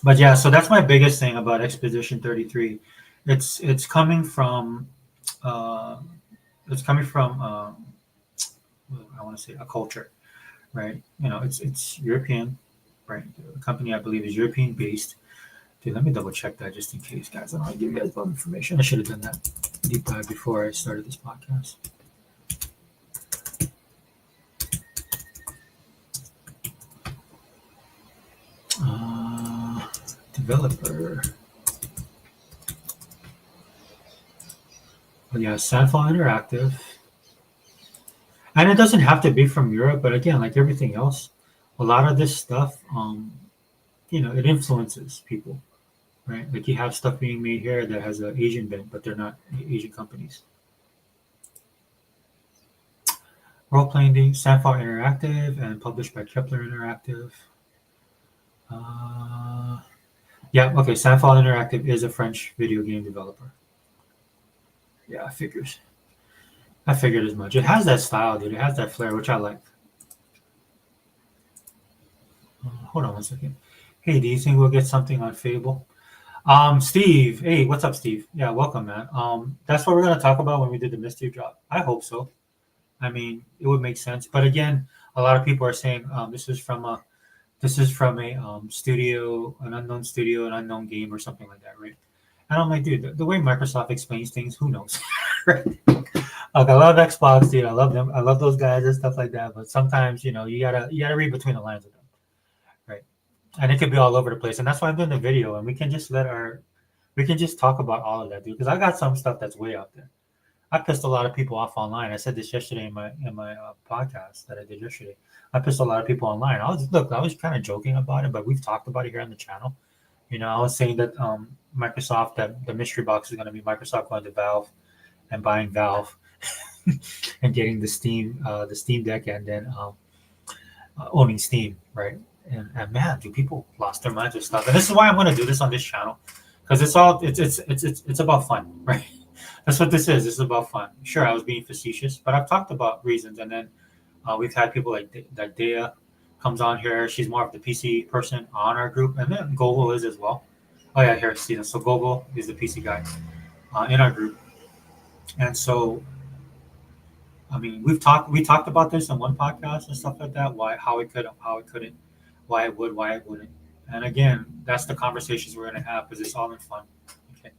But yeah, so that's my biggest thing about Expedition 33. It's coming from uh, it's coming from I want to say a culture, right? It's European, right? The company I believe is European based. Dude, let me double check that just in case, guys. I don't want to give you guys bad information. I should have done that deep dive before I started this podcast. Developer. But yeah, Sandfall Interactive. And it doesn't have to be from Europe, but again, like everything else, a lot of this stuff, it influences people, right? Like you have stuff being made here that has an Asian bent, but they're not Asian companies. Role playing game, Sandfall Interactive, and published by Kepler Interactive. Yeah, okay. Sandfall Interactive is a French video game developer. Yeah, I figured as much. It has that style, dude. It has that flair, which I like. Hold on one second. Hey, do you think we'll get something on Fable? Steve. Hey, what's up, Steve? Yeah, welcome, man. That's what we're gonna talk about when we did the mystery drop. I hope so. I mean, it would make sense. But again, a lot of people are saying this is from a studio, an unknown studio, an unknown game, or something like that, right? And I'm like, dude, the way Microsoft explains things, who knows, right? Like I love Xbox, dude. I love them. I love those guys and stuff like that. But sometimes, you gotta read between the lines of them, right? And it could be all over the place. And that's why I'm doing the video, and we can just talk about all of that, dude. Because I got some stuff that's way out there. I pissed a lot of people off online. I said this yesterday in my podcast that I did yesterday. I pissed a lot of people online. I was kind of joking about it, but we've talked about it here on the channel. I was saying that Microsoft, that the mystery box is going to be Microsoft going to Valve and buying Valve and getting the Steam Deck, and then owning Steam, right? And man, do people lost their minds with stuff? And this is why I'm going to do this on this channel, because it's about fun, right? That's what this is. This is about fun. Sure, I was being facetious, but I've talked about reasons, and then we've had people like Dea comes on here. She's more of the PC person on our group, and then Gogo is as well. Oh yeah, here, Steven. So Gogo is the PC guy in our group, and so I mean, we talked about this in one podcast and stuff like that. Why, how it couldn't, why it would, why it wouldn't. And again, that's the conversations we're gonna have because it's all in fun. Okay,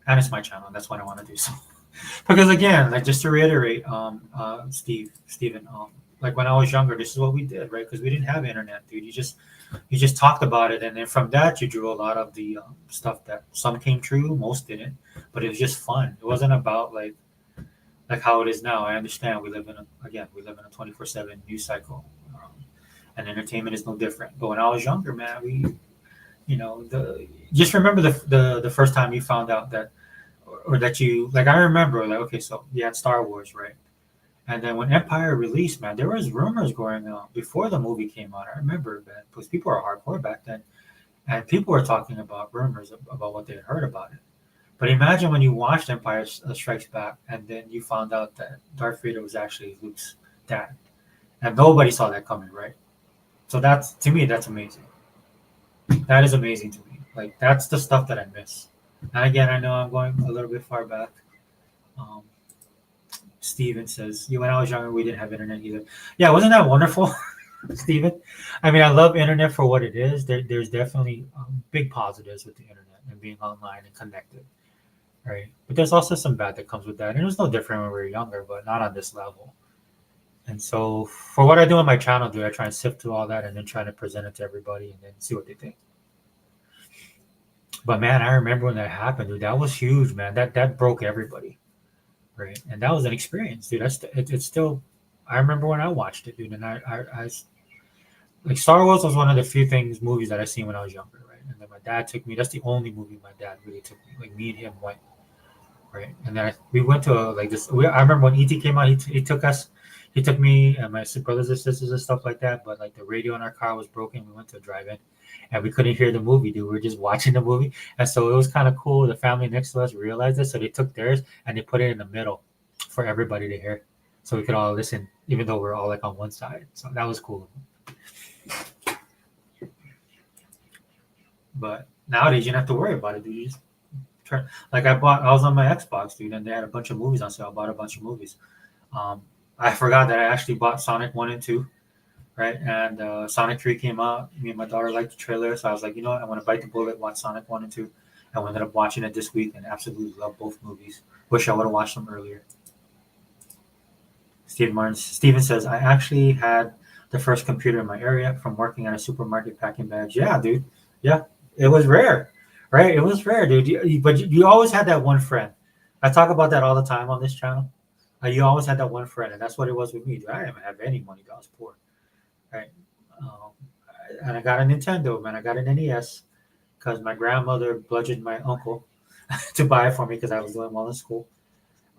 and it's my channel, and that's what I want to do. So, because again, like just to reiterate, Steven, like when I was younger, this is what we did, right? Because we didn't have internet, dude. You just talked about it, and then from that, you drew a lot of the stuff that some came true, most didn't, but it was just fun. It wasn't about like how it is now. I understand we live in a 24/7 news cycle, and entertainment is no different. But when I was younger, man, the just remember the first time you found out that, or that you like. I remember like, okay, so you had Star Wars, right? And then when Empire released, man, there was rumors going on before the movie came out. I remember, man, because people were hardcore back then, and people were talking about rumors about what they had heard about it. But imagine when you watched Empire Strikes Back, and then you found out that Darth Vader was actually Luke's dad, and nobody saw that coming, right? So that's, to me, that's amazing. That is amazing to me. Like that's the stuff that I miss. And again, I know I'm going a little bit far back. Um, Steven says, "You when I was younger, we didn't have internet either." Yeah, wasn't that wonderful, Steven? I mean, I love internet for what it is. There's definitely big positives with the internet and being online and connected, right? But there's also some bad that comes with that. And it was no different when we were younger, but not on this level. And so, for what I do on my channel, I try and sift through all that and then try to present it to everybody and then see what they think. But man, I remember when that happened, dude. That was huge, man. That broke everybody, right? And that was an experience, dude. It's still. I remember when I watched it, dude, and like Star Wars was one of the few movies that I seen when I was younger, right? And then my dad took me. That's the only movie my dad really took me. Like me and him went, right? And then we went to like this. I remember when ET came out, he took us. He took me and my brothers and sisters and stuff like that. But like the radio in our car was broken. We went to a drive-in, and we couldn't hear the movie, dude. We were just watching the movie, and so it was kind of cool. The family next to us realized it, so they took theirs and they put it in the middle for everybody to hear, so we could all listen, even though we're all like on one side. So that was cool. But nowadays you don't have to worry about it, dude. You just turn like I was on my Xbox, dude, and they had a bunch of movies on sale. I bought a bunch of movies. Um, I forgot that I actually bought Sonic 1 and 2, right? And Sonic 3 came out. Me and my daughter liked the trailer, so I was like, you know what? I want to bite the bullet, watch Sonic 1 and 2. And we ended up watching it this week and absolutely love both movies. Wish I would have watched them earlier. Steven says, I actually had the first computer in my area from working at a supermarket packing bags. Yeah, dude. Yeah, it was rare, right? It was rare, dude. But you always had that one friend. I talk about that all the time on this channel. You always had that one friend, and that's what it was with me. Dude. I didn't have any money. I was poor, right? Um, and I got a Nintendo, man. I got an NES because my grandmother bludgeoned my uncle to buy it for me because I was doing well in school.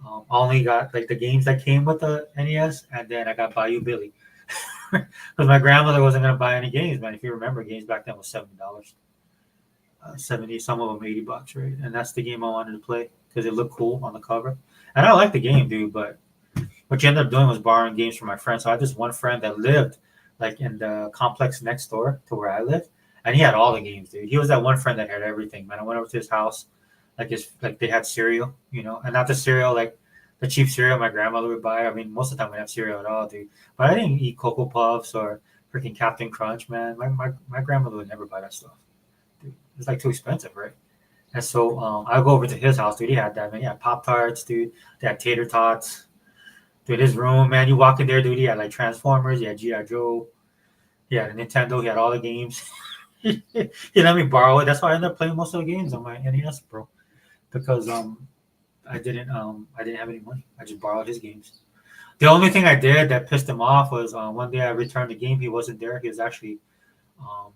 I only got like the games that came with the NES, and then I got Bayou Billy because my grandmother wasn't gonna buy any games, man. If you remember, games back then was $70, 70, some of them $80, right? And that's the game I wanted to play because it looked cool on the cover, and I like the game, dude. But what you ended up doing was borrowing games from my friends. So I had this one friend that lived like in the complex next door to where I lived, and he had all the games, dude. He was that one friend that had everything, man. I went over to his house, like they had cereal, and not the cereal like the cheap cereal my grandmother would buy. I mean, most of the time we have cereal at all, dude. But I didn't eat Cocoa Puffs or freaking Captain Crunch, man. My grandmother would never buy that stuff, dude. It's like too expensive, right? And so I go over to his house, dude. He had that, man. He had Pop Tarts, dude. They had tater tots. Dude, his room, man. You walk in there, dude. He had like Transformers. He had G.I. Joe. He had a Nintendo. He had all the games. He let me borrow it. That's why I ended up playing most of the games on my NES, bro. Because I didn't have any money. I just borrowed his games. The only thing I did that pissed him off was one day I returned the game. He wasn't there. He was actually um,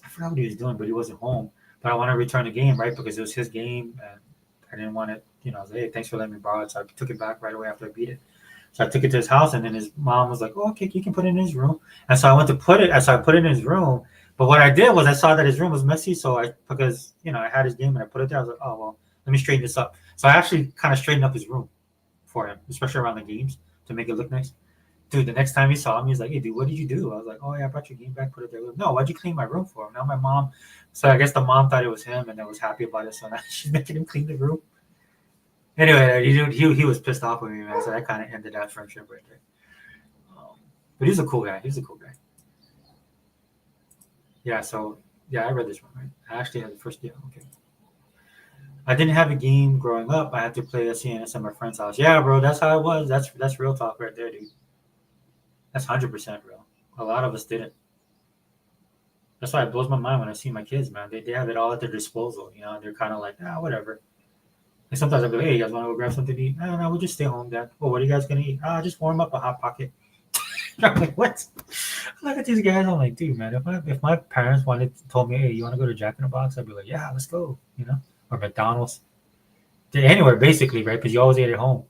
I forgot what he was doing, but he wasn't home. But I want to return the game, right? Because it was his game, and I didn't want it. I was like, hey, thanks for letting me borrow it. So I took it back right away after I beat it. So I took it to his house, and then his mom was like, "Oh, okay, you can put it in his room." And so I went to put it. So I put it in his room. But what I did was I saw that his room was messy. So because I had his game and I put it there. I was like, "Oh well, let me straighten this up." So I actually kind of straightened up his room for him, especially around the games to make it look nice. Dude, the next time he saw me, he's like, "Hey, dude, what did you do?" I was like, "Oh yeah, I brought your game back, put it there." No, why'd you clean my room for? Now my mom. So I guess the mom thought it was him and I was happy about it. So now she's making him clean the room. Anyway, he was pissed off with me, man. So that kind of ended that friendship right there. But he's a cool guy. He's a cool guy. Yeah. So yeah, I read this one right. I actually had the first. Yeah. Okay. I didn't have a game growing up. I had to play SCNS at my friend's house. Yeah, bro. That's how it was. That's real talk right there, dude. That's 100% real. A lot of us didn't. That's why it blows my mind when I see my kids, man. They have it all at their disposal, and they're kind of like, whatever. And sometimes I'll be like, hey, you guys want to go grab something to eat? No, we'll just stay home, Dad. Well, what are you guys going to eat? Just warm up a Hot Pocket. I'm like, what? I look at these guys. I'm like, dude, man, if my parents told me, hey, you want to go to Jack in the Box? I'd be like, yeah, let's go, or McDonald's. Anywhere, basically, right? Because you always ate at home.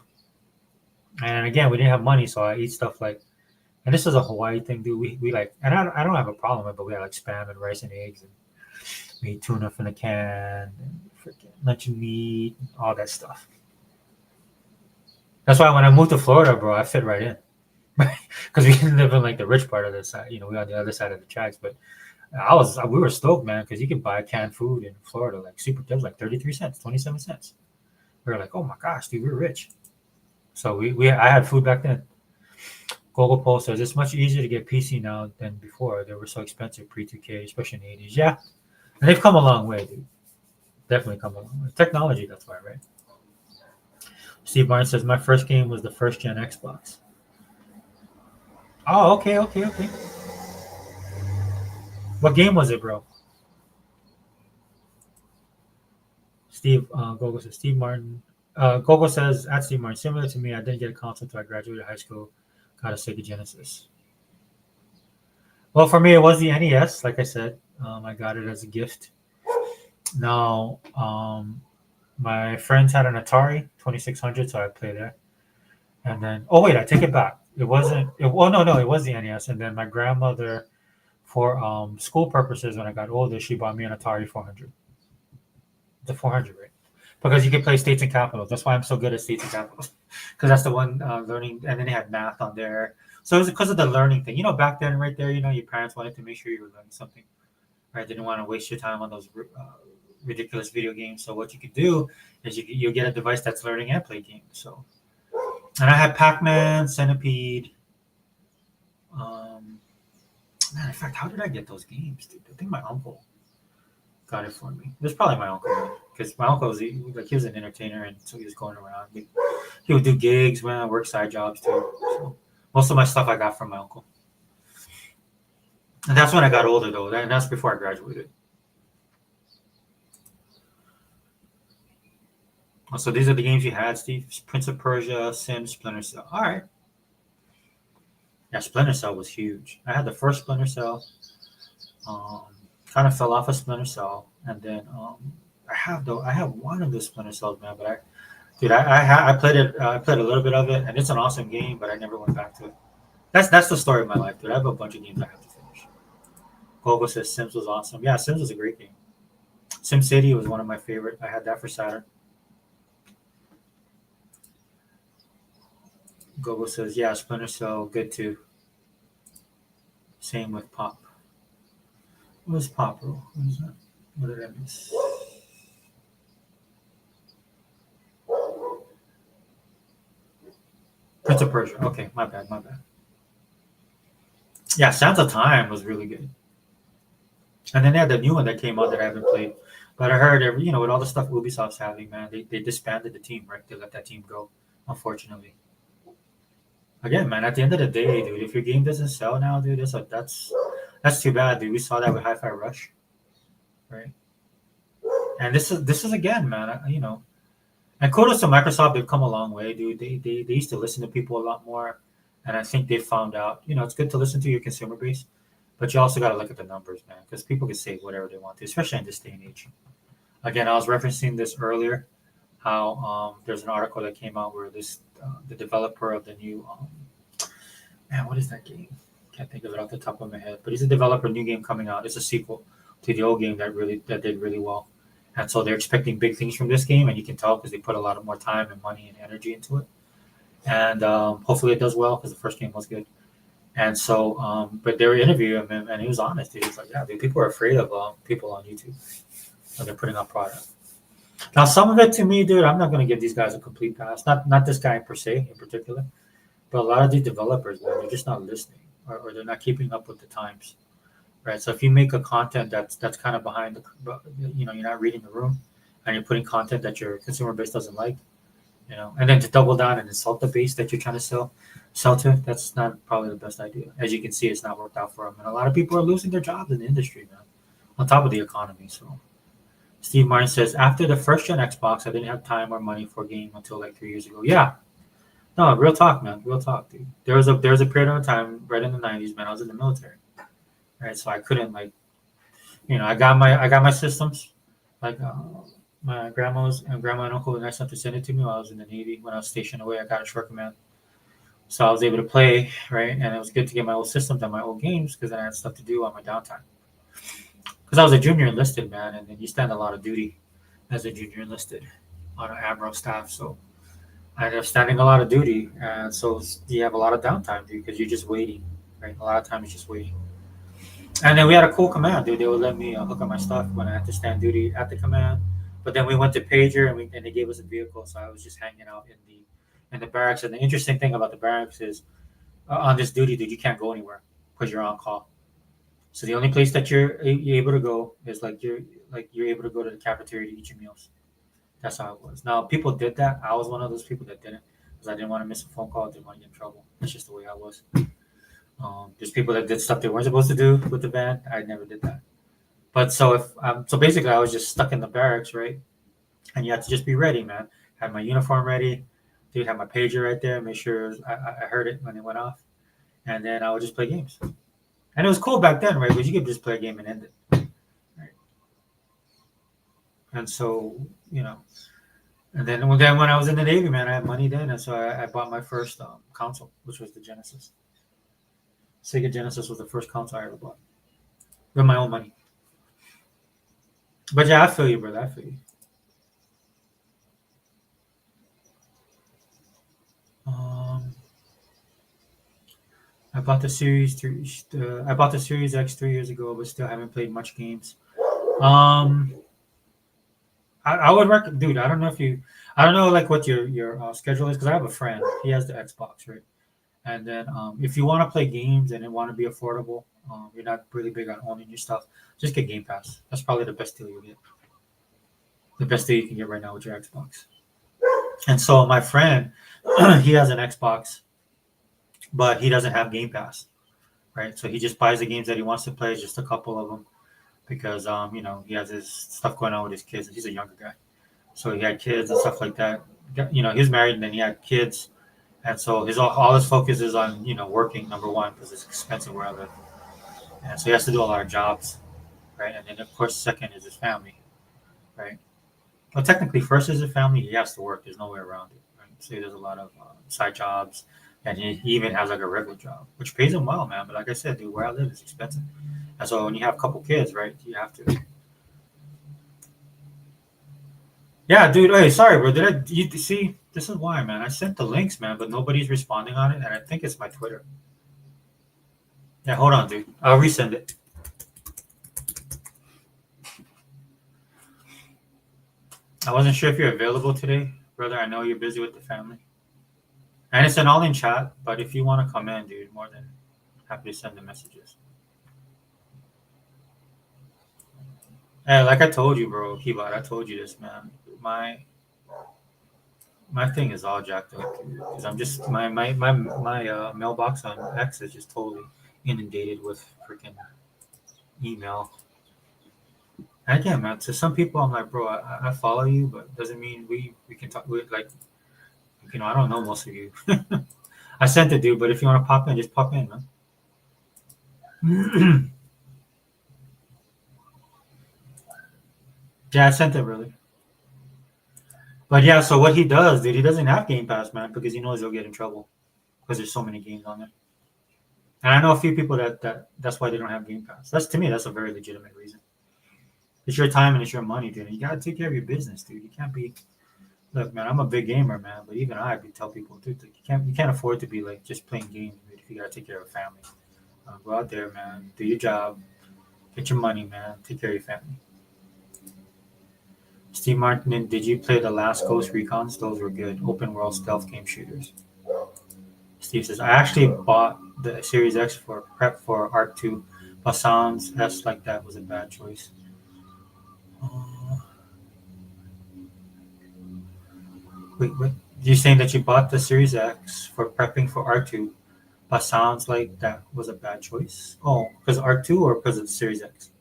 And again, we didn't have money, so I eat stuff like, and this is a Hawaii thing, dude. We like, and I don't have a problem with it, but we had like spam and rice and eggs, and we eat tuna from the can, and freaking luncheon meat, all that stuff. That's why when I moved to Florida, bro, I fit right in. Because we didn't live in like the rich part of the side, we on the other side of the tracks. But we were stoked, man, because you could buy canned food in Florida, like that was like 33 cents, 27 cents. We were like, oh my gosh, dude, we're rich. So I had food back then. Google Post says it's much easier to get PC now than before. They were so expensive pre-2K, especially in the 80s. Yeah, and they've come a long way, dude. Definitely come a long way. Technology, that's why, right? Steve Barnes says my first game was the first gen Xbox. Oh, okay. What game was it, bro? Gogo says Steve Martin. Gogo says at Steve Martin, similar to me, I didn't get a console until I graduated high school. Got a Sega Genesis. Well, for me, it was the NES. Like I said, I got it as a gift. Now, my friends had an Atari 2600, so I played there. And then, oh wait, I take it back. It wasn't. No, it was the NES. And then my grandmother, for school purposes, when I got older, she bought me an Atari 400. The 400, right? Because you can play States and Capitals. That's why I'm so good at States and Capitals, because that's the one learning. And then they had math on there, so it was because of the learning thing. Back then, right there, your parents wanted to make sure you were learning something, right? They didn't want to waste your time on those ridiculous video games. So what you could do is you get a device that's learning and play games. So, and I had Pac-Man, Centipede. Um, Man, in fact, how did I get those games, dude? I think my uncle got it for me. It was probably my uncle, because my uncle was like, he was an entertainer, and so he was going around. He would do gigs, man, work side jobs too. So most of my stuff I got from my uncle, and that's when I got older though. And that's before I graduated. So these are the games you had, Steve: Prince of Persia, Sims, Splinter Cell. All right, yeah, Splinter Cell was huge. I had the first Splinter Cell. Um, Kind of fell off of Splinter Cell, and then I have one of the Splinter Cells, man. But dude, I played it. I played a little bit of it, and it's an awesome game. But I never went back to it. That's the story of my life, dude. I have a bunch of games I have to finish. Gogo says Sims was awesome. Yeah, Sims was a great game. Sim City was one of my favorite. I had that for Saturn. Gogo says, yeah, Splinter Cell, good too. Same with Pop. What was Pop, bro? What is that? What did I miss? Prince of Persia. Okay, my bad, my bad. Yeah, Sands of Time was really good. And then they had the new one that came out that I haven't played. But I heard, with all the stuff Ubisoft's having, man, they disbanded the team, right? They let that team go, unfortunately. Again, man, at the end of the day, dude, if your game doesn't sell now, dude, that's too bad, dude. We saw that with Hi-Fi Rush, right? And this is again, man. And kudos to Microsoft. They've come a long way, dude. They used to listen to people a lot more, and I think they found out. It's good to listen to your consumer base, but you also got to look at the numbers, man, because people can say whatever they want to, especially in this day and age. Again, I was referencing this earlier, how there's an article that came out where the developer of the new man, what is that game? Can't think of it off the top of my head, but he's a developer, new game coming out. It's a sequel to the old game that did really well, and so they're expecting big things from this game, and you can tell because they put a lot of more time and money and energy into it, and hopefully it does well because the first game was good. And so, but they were interviewing him, and he was honest. He was like, "Yeah, dude, people are afraid of people on YouTube when they're putting out product." Now, some of it to me, dude, I'm not going to give these guys a complete pass. Not this guy per se in particular, but a lot of these developers, man, they're just not listening, or they're not keeping up with the times, right? So if you make a content that's kind of behind you're not reading the room, and you're putting content that your consumer base doesn't like, and then to double down and insult the base that you're trying to sell to, that's not probably the best idea. As you can see, it's not worked out for them, and a lot of people are losing their jobs in the industry, man. On top of the economy, so. Steve Martin says, after the first gen Xbox, I didn't have time or money for a game until like 3 years ago. Yeah. No, real talk, man. Real talk, dude. There was a period of time right in the 90s, man. I was in the military. Right. So I couldn't I got my systems. Like my grandma and uncle were nice enough to send it to me while I was in the Navy. When I was stationed away, I got a short command. So I was able to play, right? And it was good to get my old systems and my old games because then I had stuff to do on my downtime. Because I was a junior enlisted, man, and then you stand a lot of duty as a junior enlisted on an admiral staff. So I ended up standing a lot of duty, and so you have a lot of downtime, dude, because you're just waiting, right? A lot of times you're just waiting. And then we had a cool command, dude. They would let me hook up my stuff when I had to stand duty at the command. But then we went to pager, and they gave us a vehicle, so I was just hanging out in the barracks. And the interesting thing about the barracks is, on this duty, dude, you can't go anywhere because you're on call. So the only place that you're able to go is you're able to go to the cafeteria to eat your meals. That's how it was. Now people did that. I was one of those people that didn't because I didn't want to miss a phone call. I didn't want to get in trouble. That's just the way I was. There's people that did stuff they weren't supposed to do with the band. I never did that. But so basically I was just stuck in the barracks, right? And you had to just be ready, man. Had my uniform ready. Dude, had my pager right there. Make sure I heard it when it went off, and then I would just play games. And it was cool back then, right? Because you could just play a game and end it. Right? And so, you know, and then when I was in the Navy, man, I had money then, and so I bought my first console, which was the Genesis. Sega Genesis was the first console I ever bought with my own money. But yeah, I feel you, brother. I feel you. Um, I bought the Series Three. I bought the Series X 3 years ago, but still haven't played much games. Um, I would recommend, dude. I don't know like what your schedule is because I have a friend. He has the Xbox, right? And then if you want to play games and it want to be affordable, you're not really big on owning your stuff, just get Game Pass. That's probably the best deal you get. The best deal you can get right now with your Xbox. And so my friend, he has an Xbox, but he doesn't have Game Pass, right? So he just buys the games that he wants to play, just a couple of them, because he has his stuff going on with his kids. He's a younger guy, so he had kids and stuff like that. He was married and then he had kids, and so his all his focus is on working, number one, because it's expensive where I live, and so he has to do a lot of jobs, right? And then of course second is his family, right? Well, technically first is his family. He has to work. There's no way around it, right? So he does a lot of side jobs, and he even has like a regular job, which pays him well, man. But like I said, dude, where I live is expensive, and so when you have a couple kids, right, you have to. Yeah, dude. Hey, sorry, bro. Did you see? This is why, man. I sent the links, man, but nobody's responding on it, and I think it's my Twitter. Yeah, hold on, dude. I'll resend it. I wasn't sure if you're available today, brother. I know you're busy with the family, and it's an all-in chat. But if you want to come in, dude, more than happy to send the messages. Hey, like I told you, bro, Keyboard. I told you this, man. My thing is all jacked up because I'm just my mailbox on X is just totally inundated with freaking email. And again, man, to some people, I'm like, bro, I follow you, but doesn't mean we can talk. Like, I don't know most of you. I sent it, dude, but if you want to pop in, just pop in, man. Yeah, I sent it, really. But yeah, so what he does, dude, he doesn't have Game Pass, man, because he knows he'll get in trouble because there's so many games on there. And I know a few people that's why they don't have Game Pass. That's to me, that's a very legitimate reason. It's your time and it's your money, dude. And you gotta take care of your business, dude. You can't be look, man. I'm a big gamer, man, but even I would tell people, dude, like, you can't afford to be like just playing games, dude, if you gotta take care of a family. Go out there, man. Do your job. Get your money, man. Take care of your family. Steve Martin, did you play the last Ghost Recons? Those were good. Open world stealth game shooters. Steve says, I actually bought the Series X for prep for Arc 2, but sounds S like that was a bad choice. Uh, wait. You're saying that you bought the Series X for prepping for R2, but sounds like that was a bad choice? Oh, because R2 or because of the Series X?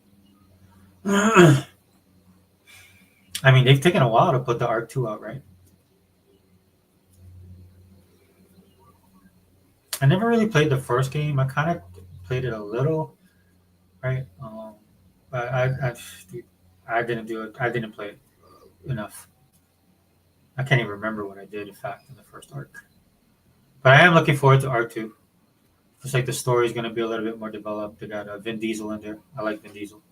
I mean, they've taken a while to put the R2 out, right? I never really played the first game. I kind of played it a little, right? But I didn't do it. I didn't play it enough. I can't even remember what I did, in fact, in the first arc. But I am looking forward to R2. Looks like the story is going to be a little bit more developed. They got Vin Diesel in there. I like Vin Diesel.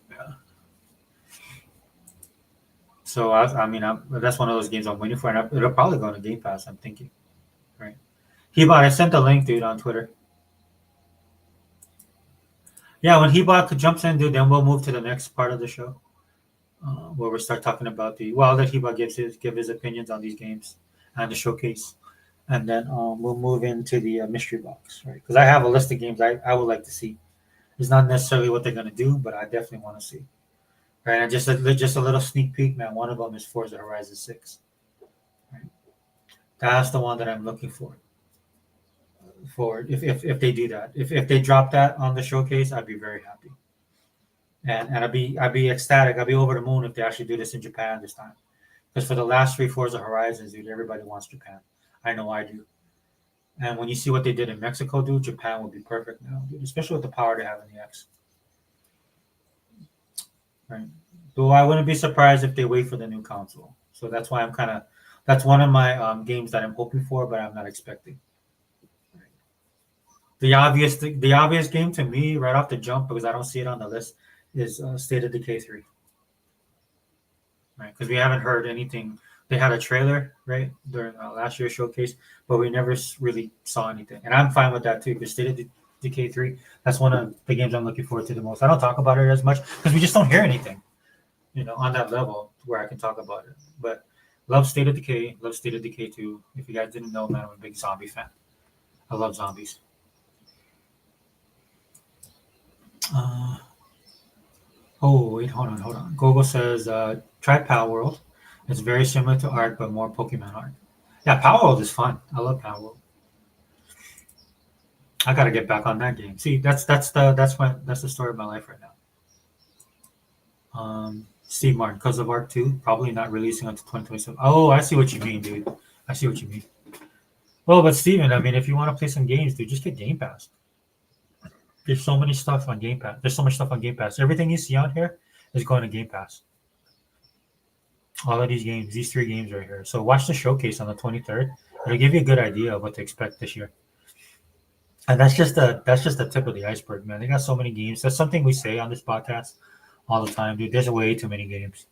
Yeah. So that's one of those games I'm waiting for, and it'll probably go on a Game Pass. I'm thinking, right? Hebot, I sent the link, dude, on Twitter. Yeah, when Hebot jumps in, dude, then we'll move to the next part of the show, where we start talking about I'll let Hebot give his opinions on these games and the showcase, and then we'll move into the mystery box, right? Because I have a list of games I would like to see. It's not necessarily what they're gonna do, but I definitely want to see. Right, and just a little sneak peek, man. One of them is Forza Horizon 6. Right? That's the one that I'm looking for if they do that. If they drop that on the showcase, I'd be very happy. And I'd be ecstatic. I'd be over the moon if they actually do this in Japan this time. Because for the last three Forza Horizons, dude, everybody wants Japan. I know I do. And when you see what they did in Mexico, dude, Japan would be perfect now, dude, especially with the power they have in the X. Right. Though I wouldn't be surprised if they wait for the new console. So that's why that's one of my games that I'm hoping for, but I'm not expecting. The obvious game to me right off the jump, because I don't see it on the list, is State of Decay 3. Right, because we haven't heard anything. They had a trailer right during last year's showcase, but we never really saw anything. And I'm fine with that too, because State of Decay 3, that's one of the games I'm looking forward to the most. I don't talk about it as much because we just don't hear anything, on that level where I can talk about it. But love State of Decay, love State of Decay 2. If you guys didn't know, man, I'm a big zombie fan. I love zombies. Oh, wait, hold on. Gogo says, try Power World. It's very similar to Ark, but more Pokemon Ark. Yeah, Power World is fun. I love Power World. I gotta get back on that game. See, that's the story of my life right now. Steve Martin, because of Ark 2, probably not releasing until 2027. Oh, I see what you mean, dude. I see what you mean. Well, but Steven, I mean, if you want to play some games, dude, just get Game Pass. There's so many stuff on Game Pass. There's so much stuff on Game Pass. Everything you see on here is going to Game Pass. All of these games, these 3 games right here. So watch the showcase on the 23rd. It'll give you a good idea of what to expect this year. And that's just the tip of the iceberg, man. They got so many games. That's something we say on this podcast all the time, dude. There's way too many games.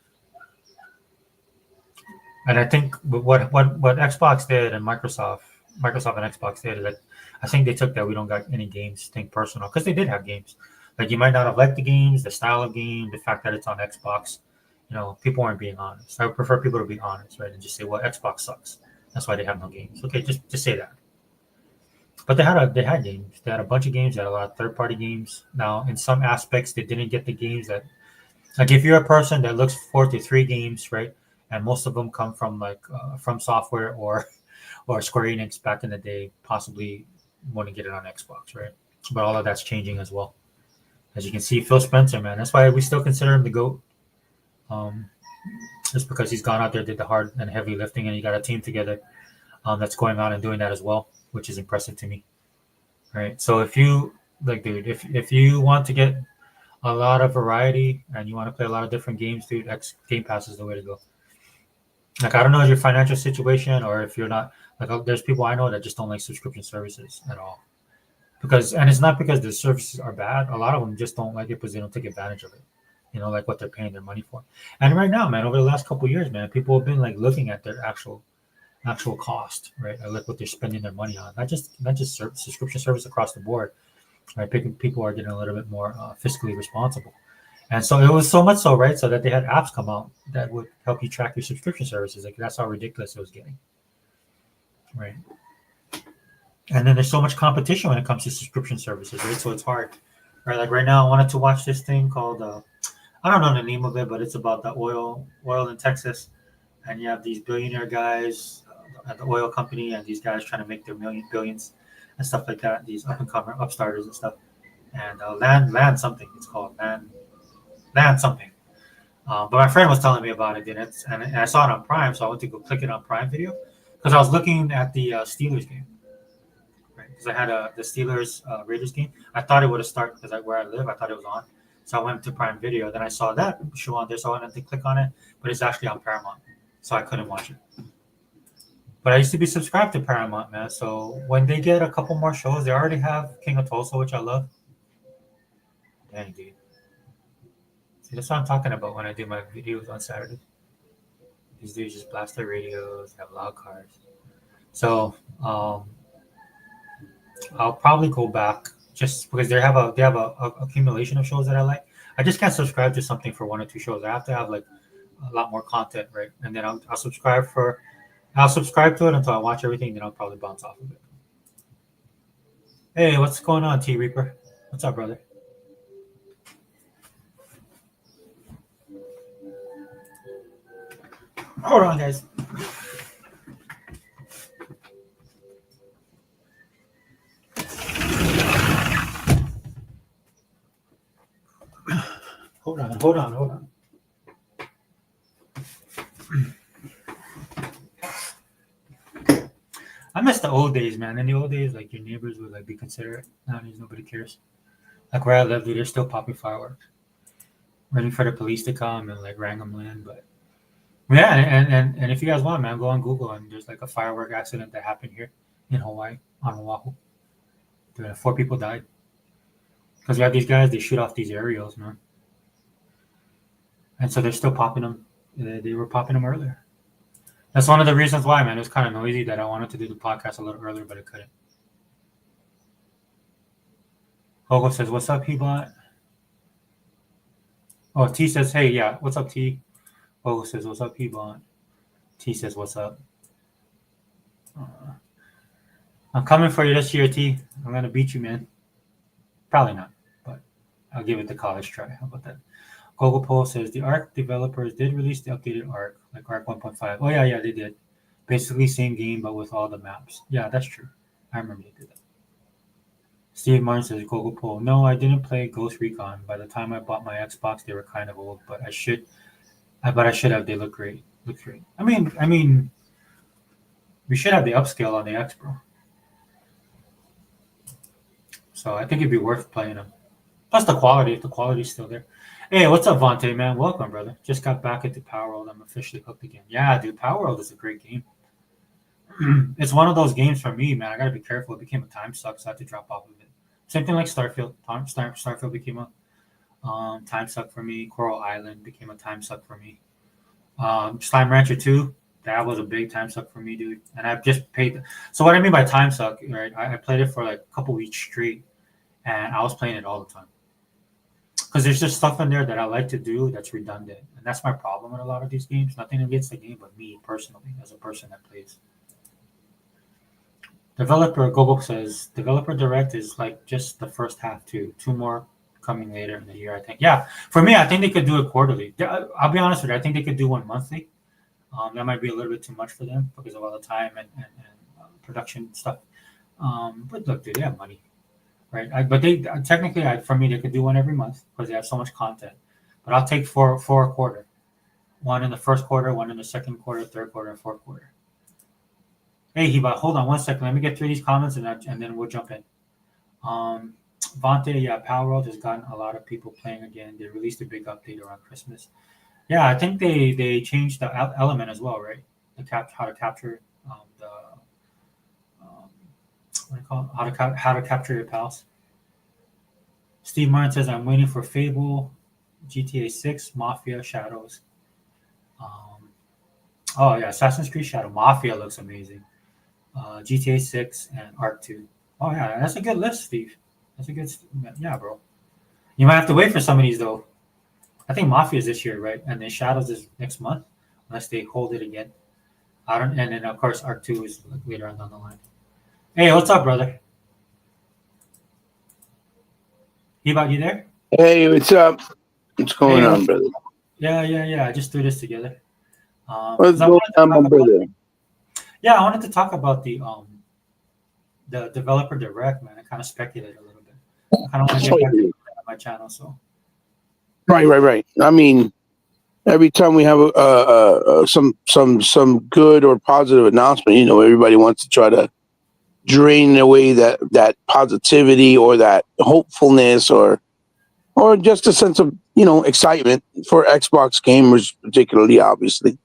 And I think what Xbox did and Microsoft and Xbox did is that I think they took that we don't got any games thing personal, because they did have games. Like, you might not have liked the games, the style of game, the fact that it's on Xbox. People aren't being honest. I would prefer people to be honest, right, and just say, "Well, Xbox sucks. That's why they have no games." Okay, just say that. But they had games. They had a bunch of games. They had a lot of third-party games. Now, in some aspects, they didn't get the games that, like, if you're a person that looks forward to 3 games, right, and most of them come from From Software or Square Enix back in the day, possibly want to get it on Xbox, right? But all of that's changing as well. As you can see, Phil Spencer, man, that's why we still consider him the GOAT. Just because he's gone out there, did the hard and heavy lifting, and he got a team together that's going on and doing that as well, which is impressive to me. Right. So if you dude, if you want to get a lot of variety and you want to play a lot of different games, dude, Game Pass is the way to go. Like, I don't know your financial situation, or if you're not, like, there's people I know that just don't like subscription services at all. And it's not because the services are bad. A lot of them just don't like it because they don't take advantage of it. Like what they're paying their money for. And right now, man, over the last couple of years, man, people have been like looking at their actual cost, right? I look what they're spending their money on. Not just subscription service across the board, right? People are getting a little bit more fiscally responsible. And so it was so much so, right? So that they had apps come out that would help you track your subscription services. Like, that's how ridiculous it was getting, right? And then there's so much competition when it comes to subscription services, right? So it's hard, right? Like right now, I wanted to watch this thing called I don't know the name of it, but it's about the oil in Texas, and you have these billionaire guys at the oil company, and these guys trying to make their billions and stuff like that. These up and coming upstarters and stuff, and land something. It's called land something. But my friend was telling me about it, and I saw it on Prime, so I went to go click it on Prime Video because I was looking at the Steelers game, right? Because I had the Steelers Raiders game. I thought it would have started because where I live, I thought it was on. So I went to Prime Video. Then I saw that show on there, so I wanted to click on it, but it's actually on Paramount, so I couldn't watch it. But I used to be subscribed to Paramount, man. So when they get a couple more shows, they already have King of Tulsa, which I love. Dang, dude. See, that's what I'm talking about when I do my videos on Saturday. These dudes just blast their radios, have loud cars. So I'll probably go back just because they have a accumulation of shows that I like. I just can't subscribe to something for 1 or 2 shows. I have to have like a lot more content, right? And then I'll subscribe to it until I watch everything. Then I'll probably bounce off of it. Hey, what's going on, T Reaper? What's up, brother? Hold on, guys. Hold on. I'm miss the old days, man. In the old days, like your neighbors would like be considerate. Nowadays, nobody cares. Like where I live, dude, they're still popping fireworks, waiting for the police to come and like rang them in. But yeah, and if you guys want, man, go on Google and there's like a firework accident that happened here in Hawaii on Oahu. Dude, 4 people died because we have these guys. They shoot off these aerials, man, and so they're still popping them. They were popping them earlier. That's one of the reasons why, man. It was kind of noisy that I wanted to do the podcast a little earlier, but I couldn't. Hogo says, "What's up, Hebot?" Oh, T says, "Hey, yeah, what's up, T?" Hogo says, "What's up, Hebot?" T says, "What's up?" I'm coming for you this year, T. I'm gonna beat you, man. Probably not, but I'll give it the college try. How about that? Google Poll says the Arc developers did release the updated Arc, like Arc 1.5. Oh yeah, they did. Basically same game, but with all the maps. Yeah, that's true. I remember they did that. Steve Martin says Google Poll. No, I didn't play Ghost Recon. By the time I bought my Xbox, they were kind of old, but I should have. They look great. I mean, we should have the upscale on the X, bro. So I think it'd be worth playing them. Plus the quality, if the quality's still there. Hey, what's up, Vontae, man? Welcome, brother. Just got back into Power World. I'm officially hooked again. Yeah, dude, Power World is a great game. It's one of those games for me, man. I gotta be careful. It became a time suck, so I had to drop off of it. Same thing like Starfield. Starfield became a time suck for me. Coral Island became a time suck for me. Slime Rancher 2, that was a big time suck for me, dude. And I've just paid. So what I mean by time suck, right? I played it for like a couple weeks straight, and I was playing it all the time. Because there's just stuff in there that I like to do that's redundant. And that's my problem with a lot of these games. Nothing against the game, but me personally, as a person that plays. Developer Gobo says Developer Direct is like just the first half too. 2 more coming later in the year, I think. Yeah, for me, I think they could do it quarterly. I'll be honest with you. I think they could do one monthly. That might be a little bit too much for them because of all the time and production stuff. But look, dude, they have money, right? But they technically, for me, they could do one every month because they have so much content. But I'll take four a quarter. One in the first quarter, one in the second quarter, third quarter, and fourth quarter. Hey, Hiba, hold on 1 second. Let me get through these comments and then we'll jump in. Vontae, yeah, Power World has gotten a lot of people playing again. They released a big update around Christmas. Yeah, I think they changed the element as well, right? How to capture what do you call it? How to capture your pals. Steve Martin says, I'm waiting for Fable, GTA 6, Mafia, Shadows. Oh yeah, Assassin's Creed Shadow. Mafia looks amazing. GTA 6 and Arc 2. Oh yeah, that's a good list, Steve. That's a good, yeah, bro. You might have to wait for some of these though. I think Mafia is this year, right? And then Shadows is next month, unless they hold it again. And then of course Arc 2 is later on down the line. Hey, what's up, brother? Hebot, you there? Hey, what's up? What's going on, brother? Yeah. I just threw this together. What's going on, my brother? Yeah, I wanted to talk about the developer direct, man. I kind of speculated a little bit. I kind of want to get back to my channel, so. Right. I mean, every time we have some good or positive announcement, everybody wants to try to drain away that positivity or that hopefulness or just a sense of excitement for Xbox gamers, particularly, obviously.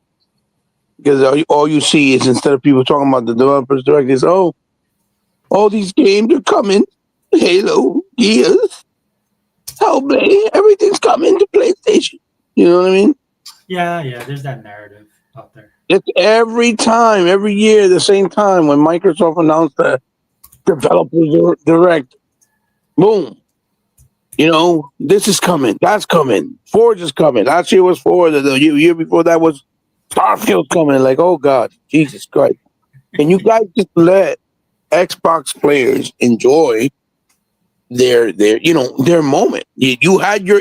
Because all you see is, instead of people talking about the developers direct, is all these games are coming. Halo, Gears, Hellblade, everything's coming to PlayStation. You know what I mean? Yeah. There's that narrative out there. It's every year, the same time when Microsoft announced the developer direct. Boom. This is coming. That's coming. Forge is coming. Last year was Forge. The year before that was Starfield coming. Like, oh God, Jesus Christ! Can you guys just let Xbox players enjoy their moment? You had your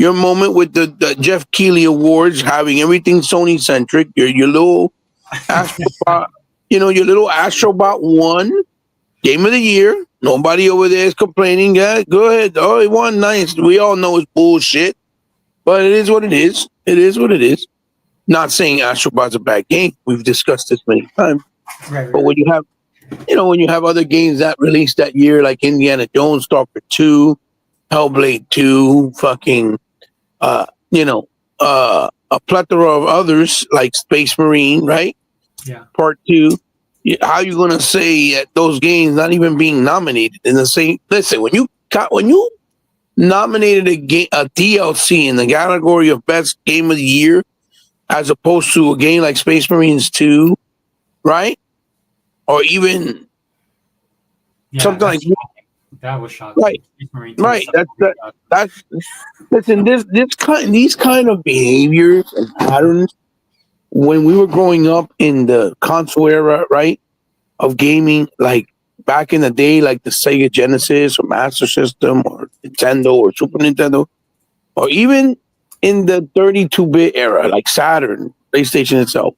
moment with the Jeff Keighley Awards, having everything Sony centric. Your little Astrobot, your little Astrobot won Game of the Year. Nobody over there is complaining. Yeah, go ahead. Oh, it won. Nice. We all know it's bullshit, but it is what it is. It is what it is. Not saying Astrobot's a bad game. We've discussed this many times. Right, But right. when you have, when you have other games that released that year, like Indiana Jones, Stalker 2, Hellblade 2, fucking, uh, you know, a plethora of others like Space Marine, right? Yeah. Part 2. How you gonna say that those games not even being nominated in the same? Listen, when you nominated a DLC in the category of best game of the year, as opposed to a game like Space Marines 2, right? Or even Yeah, something like that's shocking. That was right, shocking. Space Marine 2 right. sucked. That's listen. These kind of behaviors and patterns when we were growing up in the console era, right, of gaming, like back in the day, like the Sega Genesis or Master System or Nintendo or Super Nintendo, or even in the 32-bit era, like Saturn, PlayStation itself.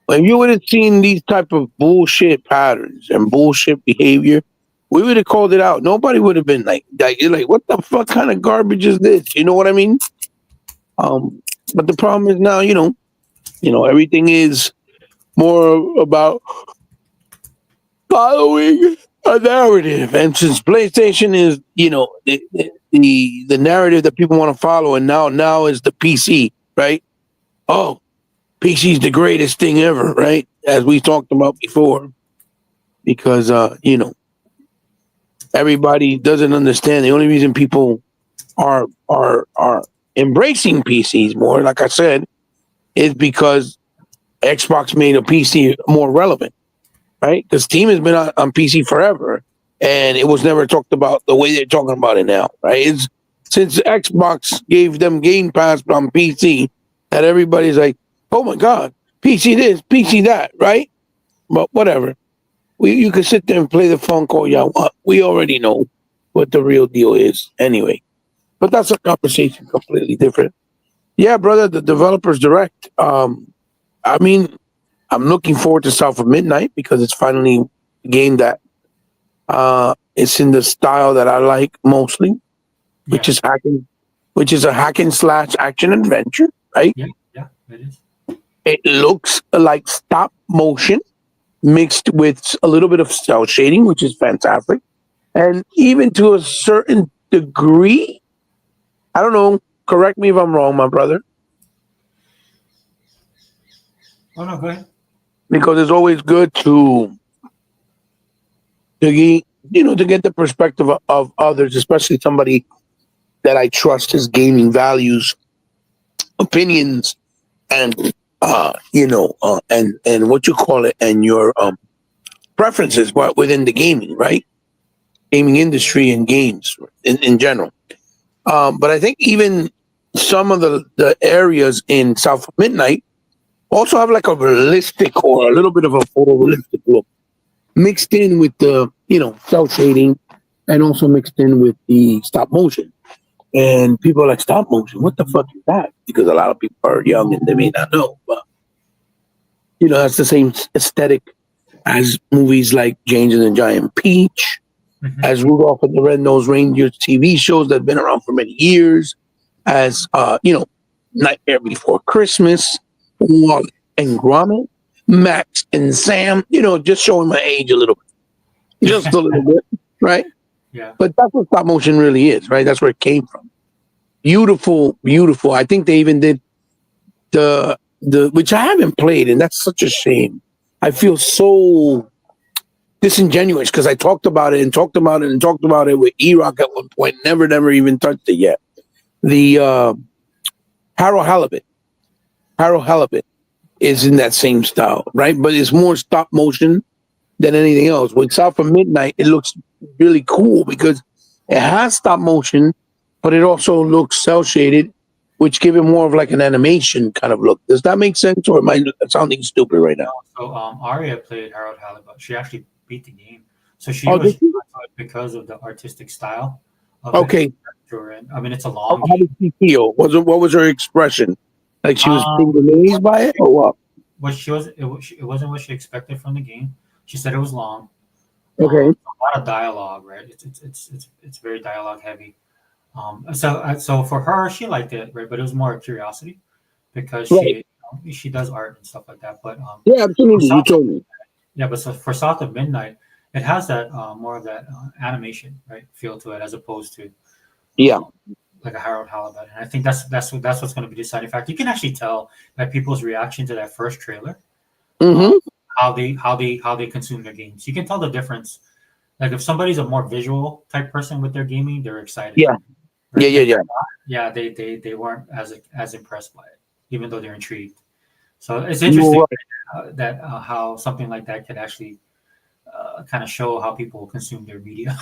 When you would have seen these type of bullshit patterns and bullshit behavior, we would have called it out. Nobody would have been like, you're like, what the fuck kind of garbage is this? You know what I mean? Um, but the problem is now, everything is more about following a narrative, and since PlayStation is, the narrative that people want to follow, and now is the PC, right? Oh, PC is the greatest thing ever, right? As we talked about before, because everybody doesn't understand. The only reason people are embracing PCs more, like I said, is because Xbox made a PC more relevant, right? Because Steam has been on PC forever, and it was never talked about the way they're talking about it now, right? It's since Xbox gave them Game Pass on PC that everybody's like, oh my god, PC this, PC that, right? But whatever. You can sit there and play the phone call y'all want. We already know what the real deal is anyway. But that's a conversation completely different. Yeah, brother, the developers direct. I mean, I'm looking forward to South of Midnight because it's finally a game that it's in the style that I like mostly, which Yeah, is a hack and slash action adventure, right? yeah, yeah, it is. It looks like stop motion mixed with a little bit of cell shading, which is fantastic. And even to a certain degree, I don't know, correct me if I'm wrong, my brother, Oh no, go ahead. because it's always good to get the perspective of others, especially somebody that I trust his gaming values, opinions, and and what you call it, and your preferences, but within the gaming, right? Gaming industry and games in general. But I think even some of the areas in South of Midnight also have like a realistic or a little bit of a photorealistic look mixed in with the cell shading, and also mixed in with the stop motion. And people are like, stop motion, what the fuck is that? Because a lot of people are young and they may not know, but that's the same aesthetic as movies like James and the Giant Peach, Hmm. as Rudolph and the Red-Nosed Reindeer TV shows that have been around for many years, as Nightmare Before Christmas, Wallace and Gromit, Max and Sam. Just showing my age a little bit, just a little bit, right? Yeah, But that's what stop motion really is, right? That's where it came from. Beautiful, beautiful. I think they even did the which I haven't played, and that's such a shame. I feel so disingenuous because I talked about it and talked about it and talked about it with E-Rock at one point. Never even touched it yet. The Harold Halibut. Harold Halibut is in that same style, right? But it's more stop motion than anything else. With South of Midnight, it looks really cool because it has stop motion, but it also looks cell shaded, which give it more of like an animation kind of look. Does that make sense, or am I sounding stupid right now? so Arya played Harold Halibut. She actually beat the game, so she Oh, was this is, drawn to it because of the artistic style of it. okay. And I mean, it's a How, long how game. did she feel? What was her expression? Like she was Um, pretty amazed by it, or what? what she was it wasn't what she expected from the game. She said it was long. Okay, A lot of dialogue, right? It's very dialogue heavy. So for her, she liked it, right? But it was more curiosity because right. she does art and stuff like that. But Yeah, for absolutely. You South, told me. Yeah, but so for South of Midnight, it has that more of that animation, right, feel to it, as opposed to Yeah. um, like a Harold Halibut. And I think that's what's going to be the deciding factor. You can actually tell by people's reaction to that first trailer, uh, Mm-hmm. how they consume their games. You can tell the difference. Like if somebody's a more visual type person with their gaming, they're excited, Yeah. Yeah. right? Yeah. And Yeah. yeah, they weren't as impressed by it, even though they're intrigued. So it's You're interesting right. that how something like that could actually kind of show how people consume their media.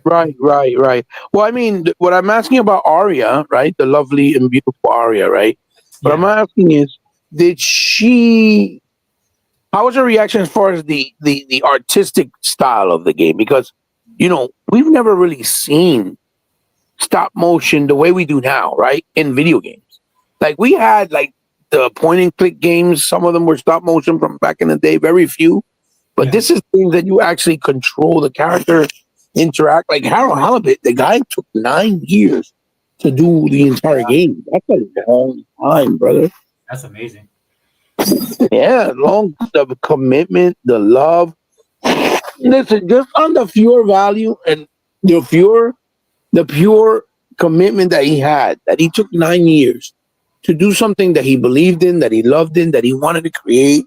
Right. Right. Right. Well, I mean, what I'm asking about Arya, right? The lovely and beautiful Arya, right? What I'm Yeah. asking is, did she? How was her reaction as far as the artistic style of the game? Because we've never really seen stop motion the way we do now, right? In video games. Like we had like the point and click games, some of them were stop motion from back in the day, very few. But Yeah. this is things that you actually control the character, interact. Like Harold Halibut, the guy took 9 years to do the entire game. That's a long time, brother. That's amazing. Yeah, long the commitment, the love. Listen, just on the pure value and the pure commitment that he had, that he took 9 years to do something that he believed in, that he loved in, that he wanted to create,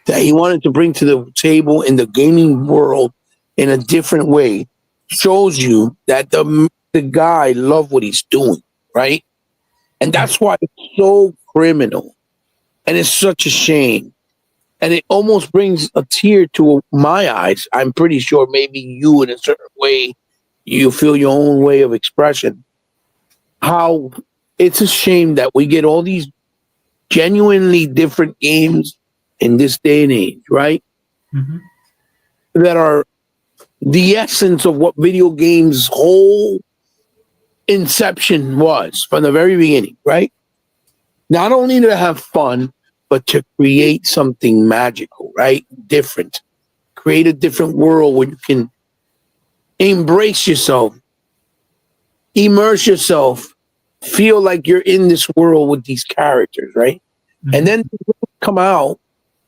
that he wanted to bring to the table in the gaming world in a different way, shows you that the guy loved what he's doing, right? And Yeah. that's why it's so criminal, and it's such a shame, and it almost brings a tear to my eyes. I'm pretty sure maybe you, in a certain way, you feel your own way of expression. How it's a shame that we get all these genuinely different games in this day and age, right? Hmm. That are the essence of what video games' whole inception was from the very beginning, right? Not only to have fun, but to create something magical, right? Different. Create a different world where you can embrace yourself, immerse yourself, feel like you're in this world with these characters, right? And Hmm. then come out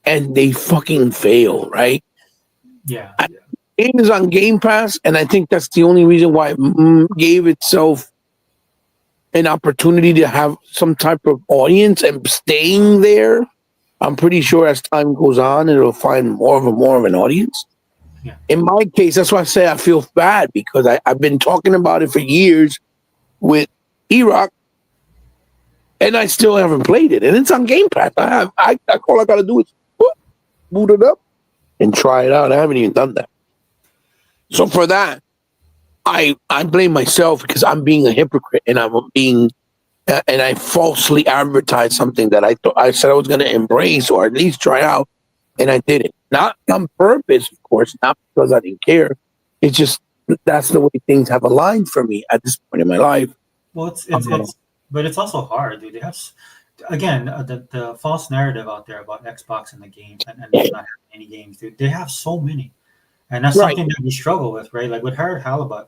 and they fucking fail, right? Yeah. I- Game is on Game Pass, and I think that's the only reason why it gave itself an opportunity to have some type of audience and staying there. I'm pretty sure as time goes on, it'll find more of an audience. Yeah. In my case, that's why I say I feel bad because I've been talking about it for years with E-Rock, and I still haven't played it. And it's on Game Pass. All I gotta do is boot it up and try it out. I haven't even done that. So for that, I blame myself because I'm being a hypocrite and and I falsely advertised something that I thought I said I was going to embrace or at least try out, and I didn't. Not on purpose, of course, not because I didn't care. It's just that's the way things have aligned for me at this point in my life. Well, but it's also hard, dude. They have, again, the false narrative out there about Xbox and the game and them not having any games, dude. They have so many, and that's Right. something that we struggle with, right? Like with Harold Halibut,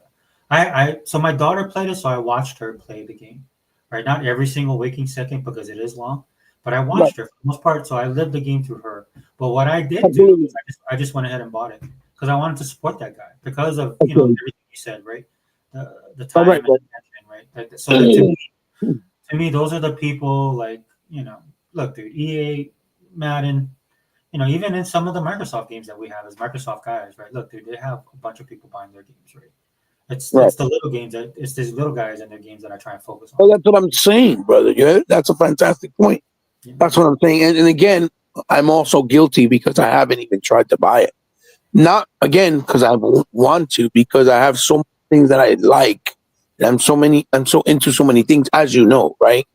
so my daughter played it, so I watched her play the game, right? Not every single waking second because it is long, but I Right. watched her for the most part, so I lived the game through her. But what I did do Absolutely. is I just went ahead and bought it because I wanted to support that guy because of Okay. everything you said, right? The All time right. and attention, right? So that to me, those are the people like look, dude, EA, Madden, even in some of the Microsoft games that we have as Microsoft guys, right? Look, dude, they have a bunch of people buying their games, right? It's Right. it's the little games that it's these little guys and their games that I try and focus on. Well, that's what I'm saying, brother. Yeah, that's a fantastic point. Yeah. That's what I'm saying. And again, I'm also guilty because I haven't even tried to buy it. Not again because I want to, because I have so many things that I like. And I'm so into so many things, as you know, right?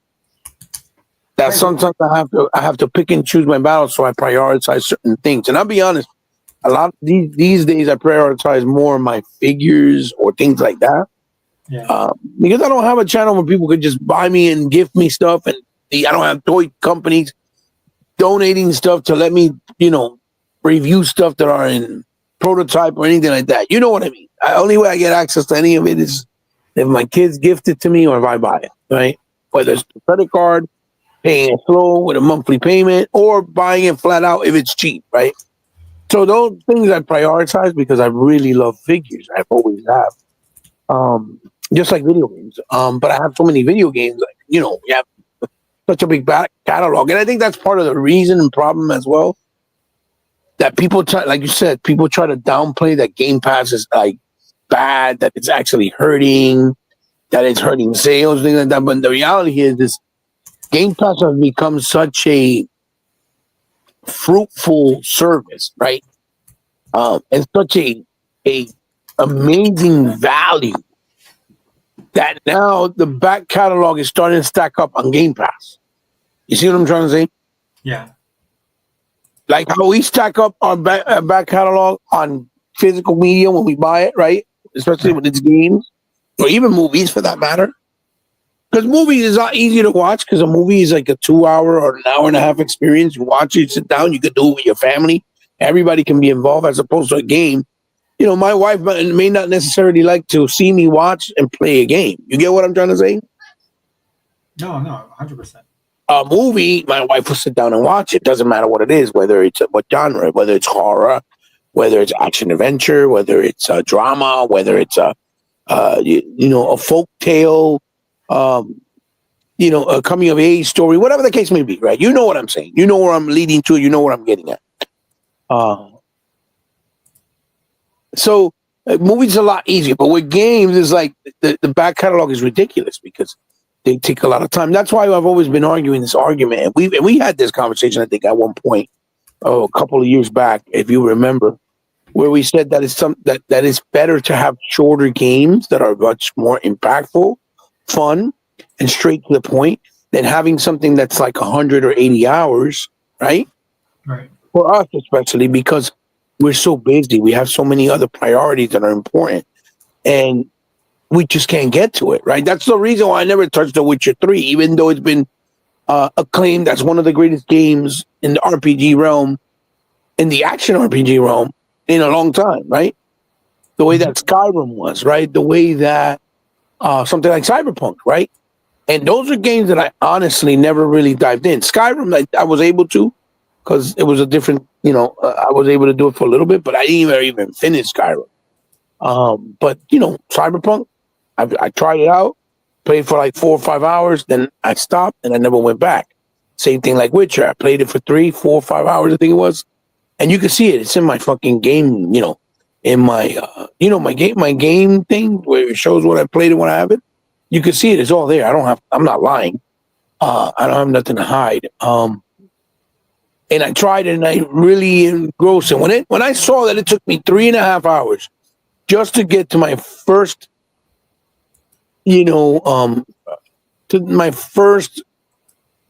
That Right. sometimes I have to pick and choose my battles, so I prioritize certain things. And I'll be honest, a lot of these days I prioritize more my figures or things like that. Yeah. Because I don't have a channel where people could just buy me and gift me stuff, and I don't have toy companies donating stuff to let me, review stuff that are in prototype or anything like that. You know what I mean? The only way I get access to any of it is if my kids gift it to me or if I buy it, right? Whether it's a credit card, paying it slow with a monthly payment, or buying it flat out if it's cheap, right? So those things I prioritize because I really love figures. I've always have. Just like video games. But I have so many video games, like, we have such a big back catalog. And I think that's part of the reason and problem as well. That people try, like you said, people try to downplay that Game Pass is like bad, that it's actually hurting, that it's hurting sales, things like that. But the reality is this Game Pass has become such a fruitful service, right? And such a amazing value that now the back catalog is starting to stack up on Game Pass. You see what I'm trying to say? Yeah. Like how we stack up our back catalog on physical media when we buy it, right? Especially when it's games or even movies for that matter. Because movies is not easy to watch because a movie is like a 2 hour or an hour and a half experience. You watch it, sit down, you can do it with your family. Everybody can be involved as opposed to a game. My wife may not necessarily like to see me watch and play a game. You get what I'm trying to say? No, 100%. A movie, my wife will sit down and watch it. Doesn't matter what it is, whether it's what genre, whether it's horror, whether it's action adventure, whether it's a drama, whether it's a folk tale, a coming of age story, whatever the case may be, right? You know what I'm saying. You know where I'm leading to. You know what I'm getting at. So movies are a lot easier, but with games, it's like the back catalog is ridiculous because they take a lot of time. That's why I've always been arguing this argument, and we had this conversation, I think, at one point, a couple of years back, if you remember, where we said that that it's better to have shorter games that are much more impactful, fun, and straight to the point than having something that's like 100 or 80 hours, right? Right. For us, especially because we're so busy. We have so many other priorities that are important. And we just can't get to it, right? That's the reason why I never touched The Witcher 3, even though it's been acclaimed as one of the greatest games in the RPG realm, in the action RPG realm, in a long time, right? The way that Skyrim was, right? The way that something like Cyberpunk, right? And those are games that I honestly never really dived in. Skyrim, I was able to, because it was a different, I was able to do it for a little bit, but I didn't even finish Skyrim. But Cyberpunk, I tried it out, played for like 4 or 5 hours, then I stopped and I never went back. Same thing like Witcher. I played it for 3, 4, 5 hours, I think it was. And you can see it. It's in my fucking game, in my, my game thing where it shows what I played and when I have it. You can see it. It's all there. I'm not lying. I don't have nothing to hide. And I tried it and I really engrossed it. When I saw that it took me 3.5 hours just to get to my first, to my first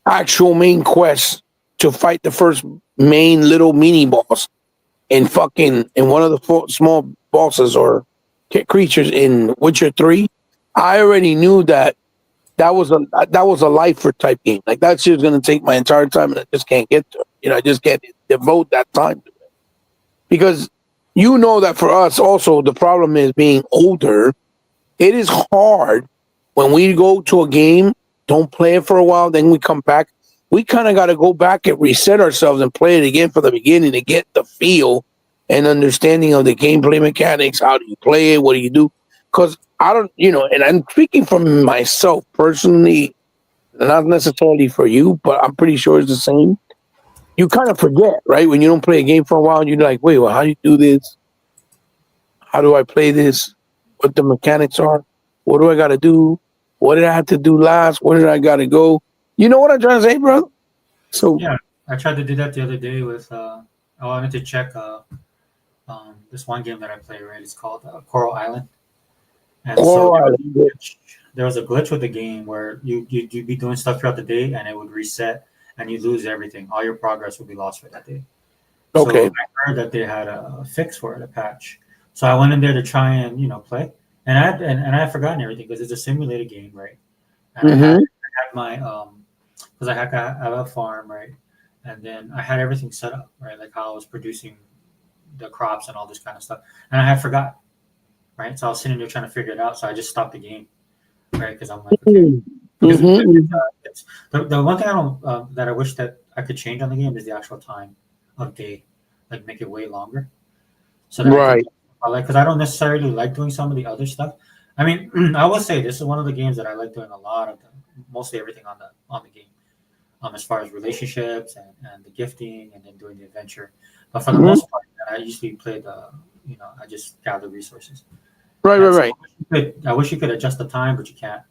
actual main quest to fight the first main little mini boss in one of the small bosses or creatures in Witcher 3, I already knew that was a lifer type game. Like that shit's gonna take my entire time and I just can't get to it. I just can't devote that time to it. Because that for us also the problem is being older. It is hard when we go to a game, don't play it for a while, then we come back. We kind of got to go back and reset ourselves and play it again from the beginning to get the feel and understanding of the gameplay mechanics. How do you play it? What do you do? Because I don't, and I'm speaking from myself personally, not necessarily for you, but I'm pretty sure it's the same. You kind of forget, right? When you don't play a game for a while, you're like, wait, well, how do you do this? How do I play this? What the mechanics are? What do I got to do? What did I have to do last? Where did I got to go? You know what I'm trying to say, bro? So yeah, I tried to do that the other day with. I wanted to check this one game that I play. Right, it's called Coral Island. And there was a glitch with the game where you'd be doing stuff throughout the day and it would reset and you lose everything. All your progress would be lost for that day. Okay. So I heard that they had a fix for it, a patch. So I went in there to try and play, and I had forgotten everything because it's a simulated game, right? And I had my because I have a farm, right? And then I had everything set up, right? Like how I was producing the crops and all this kind of stuff, and I had forgot, right? So I was sitting there trying to figure it out. So I just stopped the game, right? Because I'm like, okay. Because it's, the one thing I don't that I wish that I could change on the game is the actual time of day. like make it way longer, so that I can Right. I like because I don't necessarily like doing some of the other stuff. I mean, I will say this is one of the games that I like doing a lot of mostly everything on the game. As far as relationships and the gifting and then doing the adventure. But for the Mhm. most part, I usually play I just gather resources. Right, right, And so right. I wish you could adjust the time, but you can't.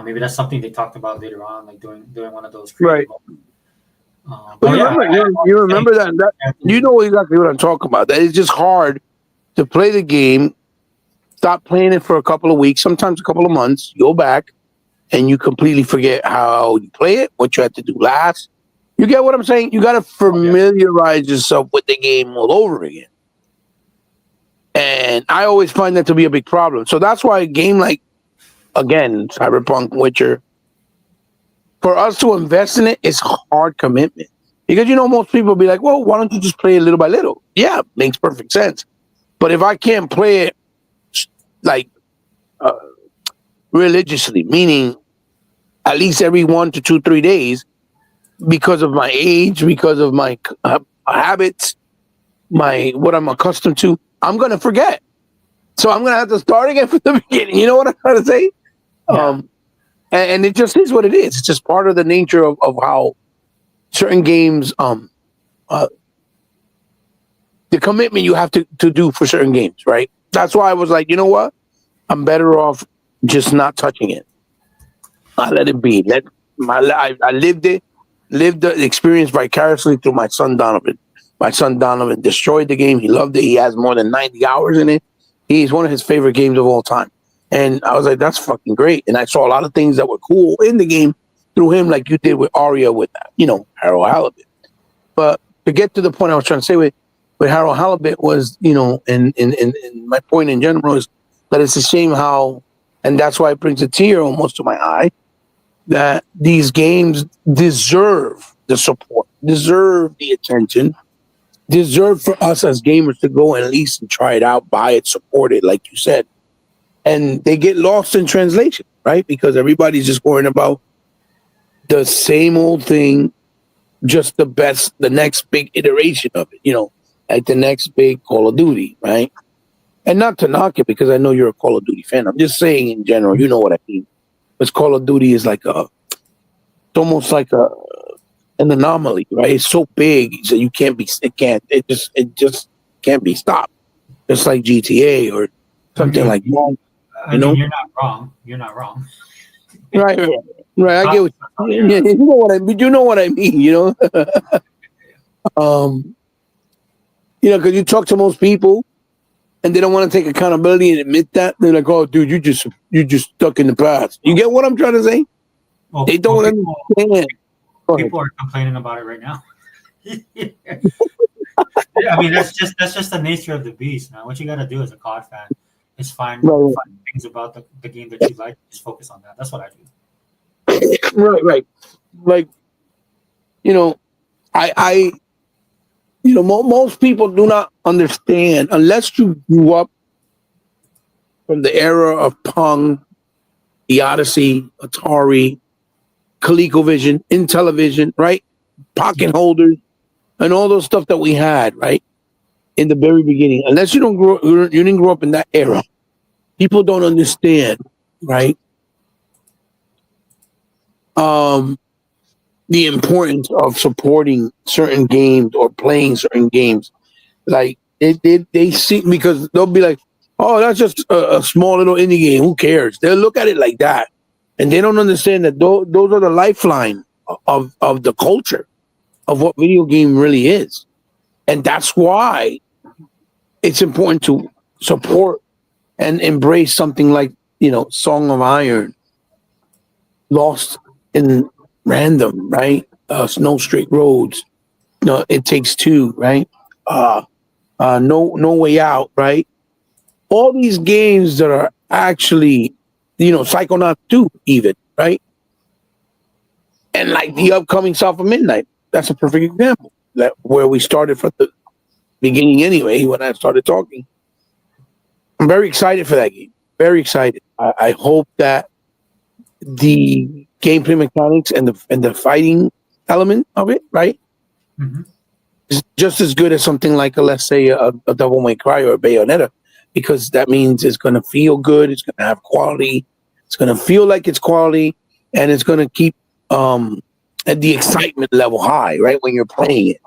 Maybe that's something they talked about later on, like doing one of those creative. Right. But But you yeah, remember, you remember that you know exactly what I'm talking about. That it's just hard to play the game, stop playing it for a couple of weeks, sometimes a couple of months, go back, and you completely forget how you play it, what you had to do last. You get what I'm saying? You got to oh, yeah, familiarize yourself with the game all over again. And I always find that to be a big problem. So that's why a game like, again, Cyberpunk, Witcher, for us to invest in it is hard commitment. Because, most people be like, well, why don't you just play it little by little? Yeah, makes perfect sense. But if I can't play it like uh, religiously, meaning at least every 1 to 2, 3 days, because of my age, because of my habits, my what I'm accustomed to, I'm gonna forget. So I'm gonna have to start again from the beginning. You know what I'm trying to say? yeah, And it just is what it is. It's just part of the nature of how certain games, uh, the commitment you have to do for certain games, right? That's why I was like, you know what? I'm better off just not touching it. I let it be. I lived it, lived the experience vicariously through my son Donovan. My son Donovan destroyed the game. He loved it. He has more than 90 hours in it. He's one of his favorite games of all time. And I was like, that's fucking great. And I saw a lot of things that were cool in the game through him, like you did with Aria with that, Harold Halibut. But to get to the point I was trying to say with Harold Halibut was, and my point in general is that it's a shame how, and that's why it brings a tear almost to my eye, that these games deserve the support, deserve the attention, deserve for us as gamers to go and at least try it out, buy it, support it, like you said. And they get lost in translation, right? Because everybody's just worrying about the same old thing, just the next big iteration of it, like the next big Call of Duty, right? And not to knock it because I know you're a Call of Duty fan. I'm just saying in general, you know what I mean. Because Call of Duty is it's almost like an anomaly, right? It's so big so it just can't be stopped. Just like GTA or I something mean, like that, I you mean, know? you're not wrong. You're not wrong. Right, right, right. I get what Yeah. you know what I mean, um, because you talk to most people and they don't want to take accountability and admit that. They're like, "Oh, dude, you just stuck in the past." You get what I'm trying to say? They Well, don't understand. Go ahead. people are complaining about it right now. I mean, that's just the nature of the beast, man. What you got to do as a COD fan is Right, find things about the game that you like. Just focus on that. That's what I do. right, right. Like, you know, I most people do not understand unless you grew up from the era of Pong, the Odyssey, Atari, ColecoVision, Intellivision, right? Yeah. Pocket holders, and all those stuff that we had, right? In the very beginning. Unless you didn't grow up in that era, people don't understand, right? Um, the importance of supporting certain games or playing certain games. Like they see because they'll be like, "Oh, that's just a small little indie game. Who cares?" They'll look at it like that, and they don't understand that those are the lifeline of the culture of what video game really is, and that's why it's important to support and embrace something like Song of Iron, Lost in Random, right? Snow Straight Roads, no, It Takes Two, right? Uh, no Way Out, right? All these games that are actually, Psychonauts 2, even, right? And like the upcoming South of Midnight, that's a perfect example. That where we started from the beginning anyway, when I started talking. I'm very excited for that game. Very excited. I hope that the gameplay mechanics and the fighting element of it, right? Hmm. is just as good as something like let's say a Devil May Cry or a Bayonetta, because that means it's going to feel good, it's going to have quality, it's going to feel like it's quality, and it's going to keep at the excitement level high, right, when you're playing it.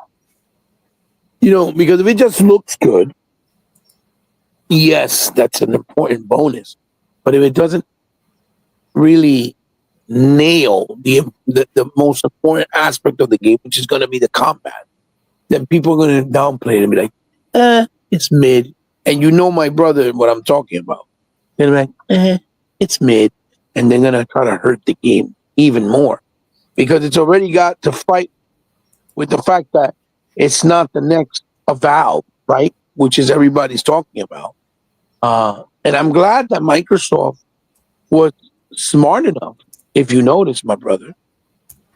Because if it just looks good, yes, that's an important bonus. But if it doesn't really nail the most important aspect of the game, which is going to be the combat, then people are going to downplay it and be like, it's mid. And my brother, what I'm talking about. They're like, it's mid. And they're going to try to hurt the game even more because it's already got to fight with the fact that it's not the next Avowed, right? Which is everybody's talking about. And I'm glad that Microsoft was smart enough, if you notice, my brother,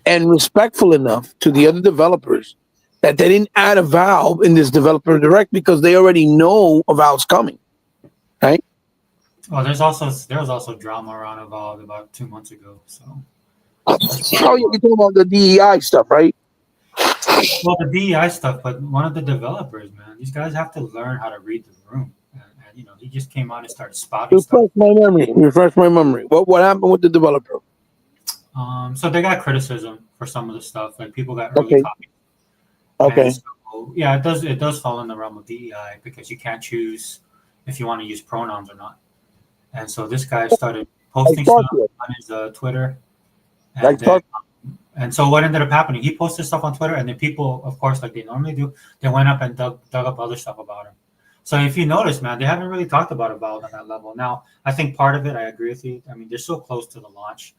and respectful enough to the other developers that they didn't add Avowed in this developer direct because they already know Avowed's coming, right? Well, there was also drama around about 2 months ago. So. Oh, you're talking about the DEI stuff, right? Well, the DEI stuff, but one of the developers, man, these guys have to learn how to read the room. And he just came out and started spouting stuff. Refresh my memory. What happened with the developer? So they got criticism for some of the stuff. Like people got early copies. Okay. So, yeah, it does fall in the realm of DEI because you can't choose if you want to use pronouns or not. And so this guy started posting stuff on his Twitter. And so what ended up happening, he posted stuff on Twitter, and then people, of course, like they normally do, they went up and dug up other stuff about him. So if you notice, man, they haven't really talked about Avowed on that level. Now, I think part of it, I agree with you. I mean, they're so close to the launch,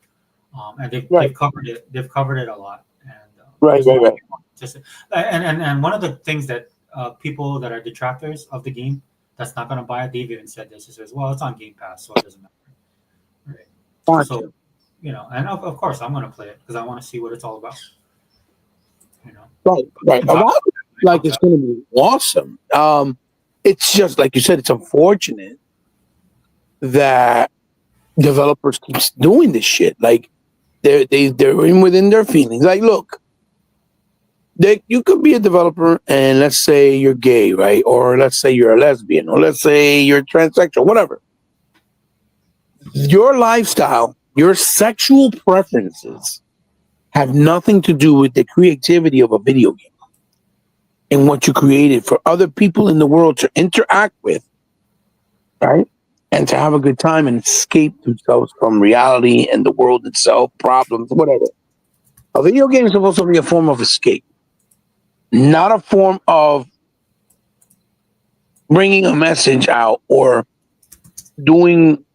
and they've covered it. They've covered it a lot. And right. And one of the things that people that are detractors of the game that's not going to buy it, they've even said this. He says, "Well, it's on Game Pass, so it doesn't matter." Right. So. And of course, I'm going to play it because I want to see what it's all about. Right. Like it's going to be awesome. It's just like you said. It's unfortunate that developers keep doing this shit. Like they're in within their feelings. Like, look, you could be a developer, and let's say you're gay, right? Or let's say you're a lesbian, or let's say you're transsexual, whatever. Your lifestyle. Your sexual preferences have nothing to do with the creativity of a video game and what you created for other people in the world to interact with, right? And to have a good time and escape themselves from reality and the world itself, problems, whatever. A video game is supposed to be a form of escape, not a form of bringing a message out or doing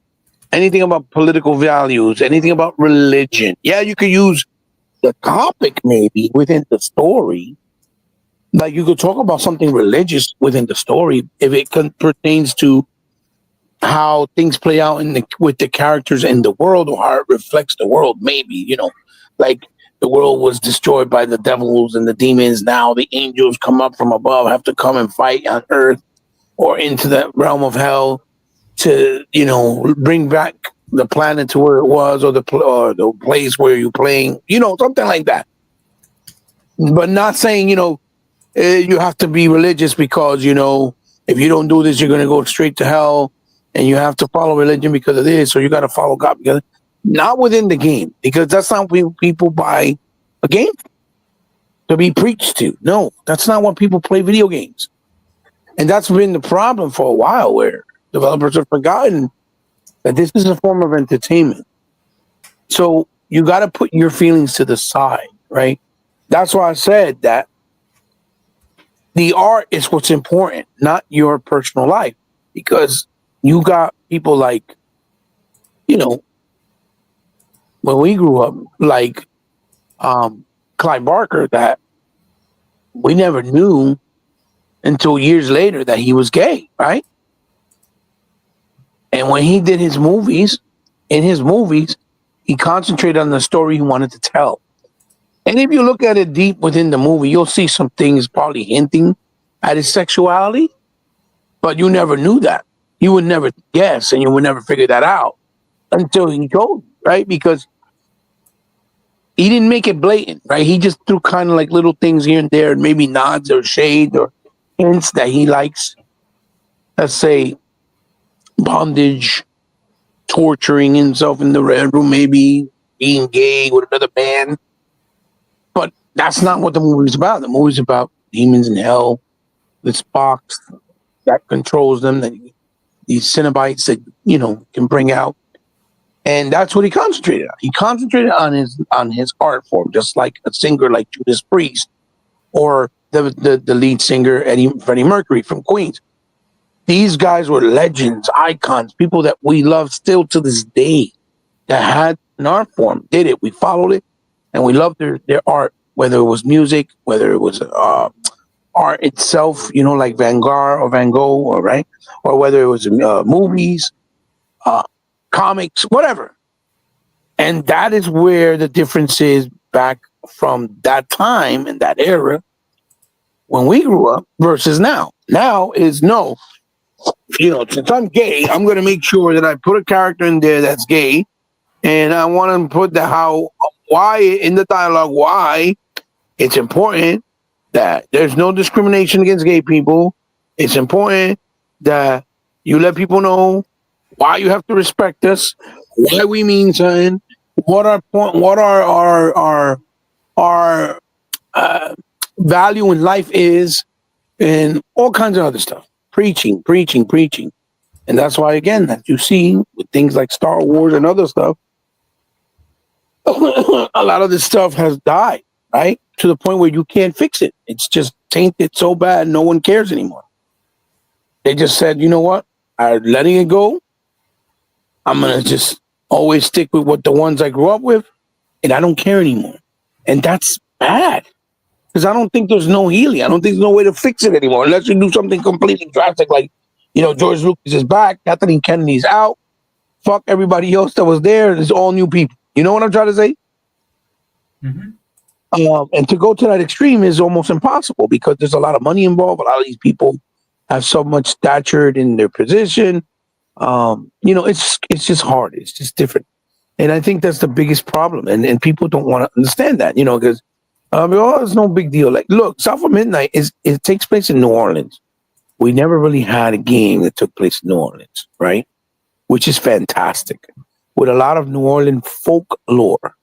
anything about political values, anything about religion. Yeah, you could use the topic maybe within the story. Like you could talk about something religious within the story if it pertains to how things play out with the characters in the world or how it reflects the world. Maybe, like the world was destroyed by the devils and the demons. Now the angels come up from above, have to come and fight on earth or into the realm of hell to bring back the planet to where it was, or the place where you're playing, something like that. But not saying you have to be religious because if you don't do this, you're going to go straight to hell, and you have to follow religion because of this, or you got to follow God because not within the game, because that's not what people buy a game to be preached to. No, that's not what people play video games, and that's been the problem for a while where developers have forgotten that this is a form of entertainment. So you got to put your feelings to the side, right? That's why I said that the art is what's important, not your personal life. Because you got people like, when we grew up, like Clive Barker, that we never knew until years later that he was gay, right? And when he did his movies, he concentrated on the story he wanted to tell. And if you look at it deep within the movie, you'll see some things probably hinting at his sexuality, but you never knew that. You would never guess, and you would never figure that out until he told you, right? Because he didn't make it blatant, right? He just threw kind of like little things here and there, and maybe nods or shade or hints that he likes. Let's say bondage, torturing himself in the red room, maybe being gay with another man. But that's not what the movie's about. The movie's about demons in hell, this box that controls them, that these Cenobites that can bring out, and that's what he concentrated on. He concentrated on his art form, just like a singer like Judas Priest or the lead singer Freddie Mercury from Queens. These guys were legends, icons, people that we love still to this day, that had an art form, did it. We followed it, and we loved their art, whether it was music, whether it was art itself, like Van Gogh or Van Gogh, or right, or whether it was movies, comics, whatever. And that is where the difference is back from that time and that era when we grew up versus now. Now is no, since I'm gay, I'm going to make sure that I put a character in there that's gay, and I want to put why in the dialogue, why it's important that there's no discrimination against gay people. It's important that you let people know why you have to respect us, why we mean something, what our value in life is, and all kinds of other stuff. Preaching. And that's why, again, that you see with things like Star Wars and other stuff, a lot of this stuff has died, right? To the point where you can't fix it. It's just tainted so bad, no one cares anymore. They just said, you know what? I'm letting it go. I'm going to just always stick with the ones I grew up with, and I don't care anymore. And that's bad, because I don't think there's no healing. I don't think there's no way to fix it anymore, unless you do something completely drastic, like, George Lucas is back, Kathleen Kennedy's out, fuck everybody else that was there, there's all new people. You know what I'm trying to say? Mm-hmm. And to go to that extreme is almost impossible, because there's a lot of money involved. A lot of these people have so much stature in their position. It's just hard. It's just different. And I think that's the biggest problem. And people don't want to understand that, because it's no big deal. Like, look, South of Midnight it takes place in New Orleans. We never really had a game that took place in New Orleans, right? Which is fantastic, with a lot of New Orleans folklore,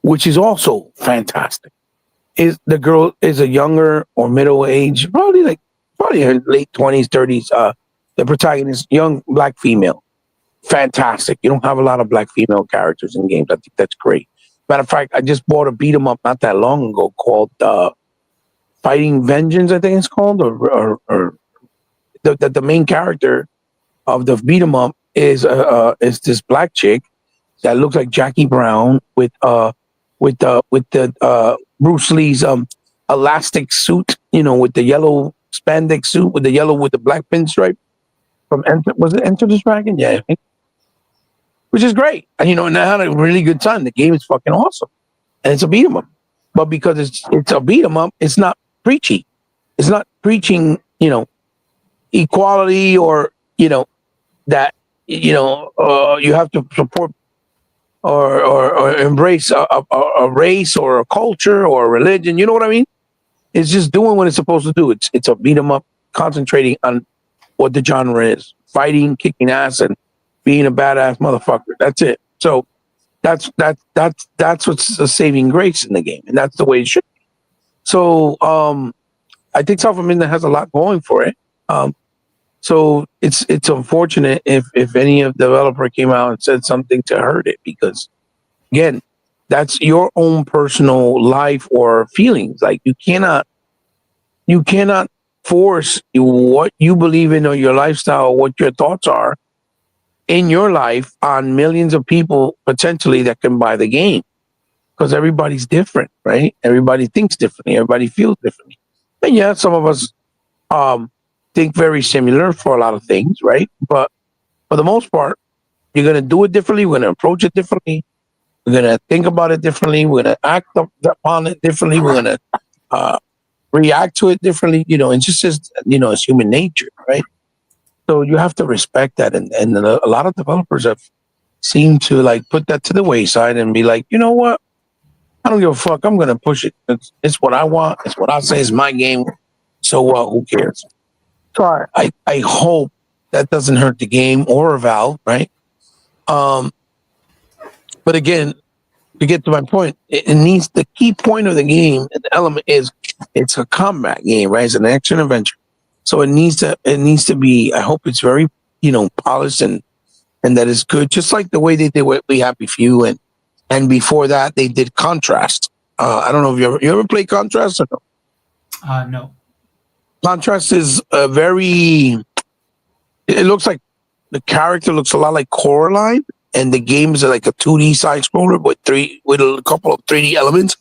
which is also fantastic. The girl is a younger or middle age, probably her late 20s, 30s. The protagonist, young black female, fantastic. You don't have a lot of black female characters in games. I think that's great. Matter of fact, I just bought a beat 'em up not that long ago called Fighting Vengeance, I think it's called, or the main character of the beat 'em up is this black chick that looks like Jackie Brown with the Bruce Lee's elastic suit, with the yellow spandex suit with the black pinstripe from was it Enter the Dragon? Yeah, I think. Which is great. And and I had a really good time. The game is fucking awesome. And it's a beat 'em up. But because it's a beat 'em up, it's not preachy. It's not preaching, equality, or that you have to support or embrace a race or a culture or a religion. You know what I mean? It's just doing what it's supposed to do. It's a beat 'em up, concentrating on what the genre is: fighting, kicking ass, and being a badass motherfucker. That's it. So that's what's a saving grace in the game, and that's the way it should be. So I think South of Midnight has a lot going for it. So it's unfortunate if any of the developer came out and said something to hurt it, because again, that's your own personal life or feelings. Like, you cannot force what you believe in, or your lifestyle, or what your thoughts are in your life on millions of people potentially that can buy the game, because everybody's different, right? Everybody thinks differently. Everybody feels differently. And yeah, some of us think very similar for a lot of things, right? But for the most part, you're going to do it differently. We're going to approach it differently. We're going to think about it differently. We're going to act upon it differently. We're going to react to it differently. It's just it's human nature, right? So you have to respect that. And a lot of developers have seemed to put that to the wayside and be like, you know what? I don't give a fuck. I'm gonna push it. It's what I want. It's what I say is my game. So what? Who cares? So I hope that doesn't hurt the game or Valve, right? Um, but again, to get to my point, it needs the key point of the game. The element is it's a combat game, right? It's an action adventure, so it needs to be. I hope it's very polished and that is good, just like the way they did with We Happy Few and before that they did Contrast. I don't know if you ever played Contrast or no. No. Contrast is a very. It looks like the character looks a lot like Coraline, and the games are like a 2D side scroller with a couple of 3D elements.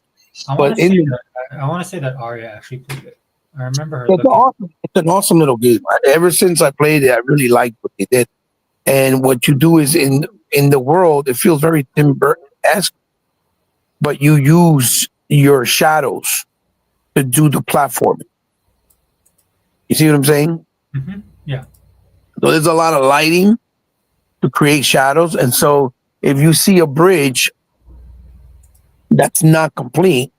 I But want to say that I want to say that Arya actually played it. I remember her it's looking. awesome. It's an awesome little game. Ever since I played it, I really liked what they did. And what you do is in the world, it feels very Tim Burton-esque, but you use your shadows to do the platforming. You see what I'm saying? Yeah. So there's a lot of lighting to create shadows. And so if you see a bridge that's not complete,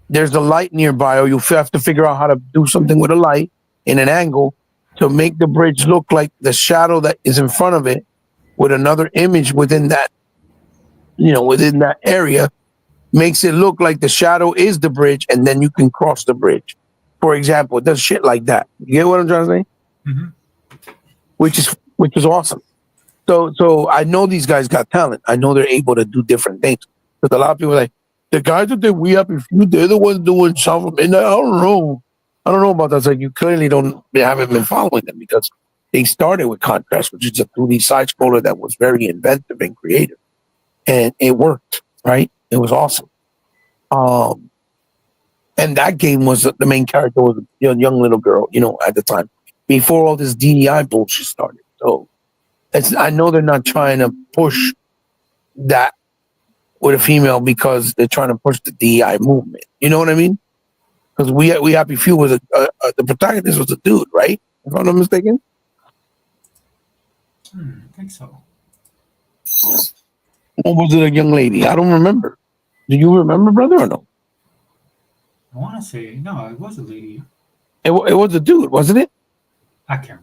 there's a light nearby, or you have to figure out how to do something with a light in an angle to make the bridge look like the shadow that is in front of it with another image within that, within that area, makes it look like the shadow is the bridge, and then you can cross the bridge. For example, it does shit like that. You get what I'm trying to say? Mm-hmm. Which is awesome. So I know these guys got talent. I know they're able to do different things. Because a lot of people are like, the guys that did We Happy Few, they're the ones doing something. And I don't know. I don't know about that. It's like you clearly haven't been following them, because they started with Contrast, which is a 2D side scroller that was very inventive and creative. And it worked, right? It was awesome. And that game was the main character was a young little girl, at the time, before all this DEI bullshit started. So I know they're not trying to push that with a female because they're trying to push the DEI movement. You know what I mean? Because We Happy Few was the protagonist was a dude, right? If I'm not mistaken. I think so. Or was it a young lady? I don't remember. Do you remember, brother, or no? I want to say no. It was a lady. It was a dude, wasn't it? I can't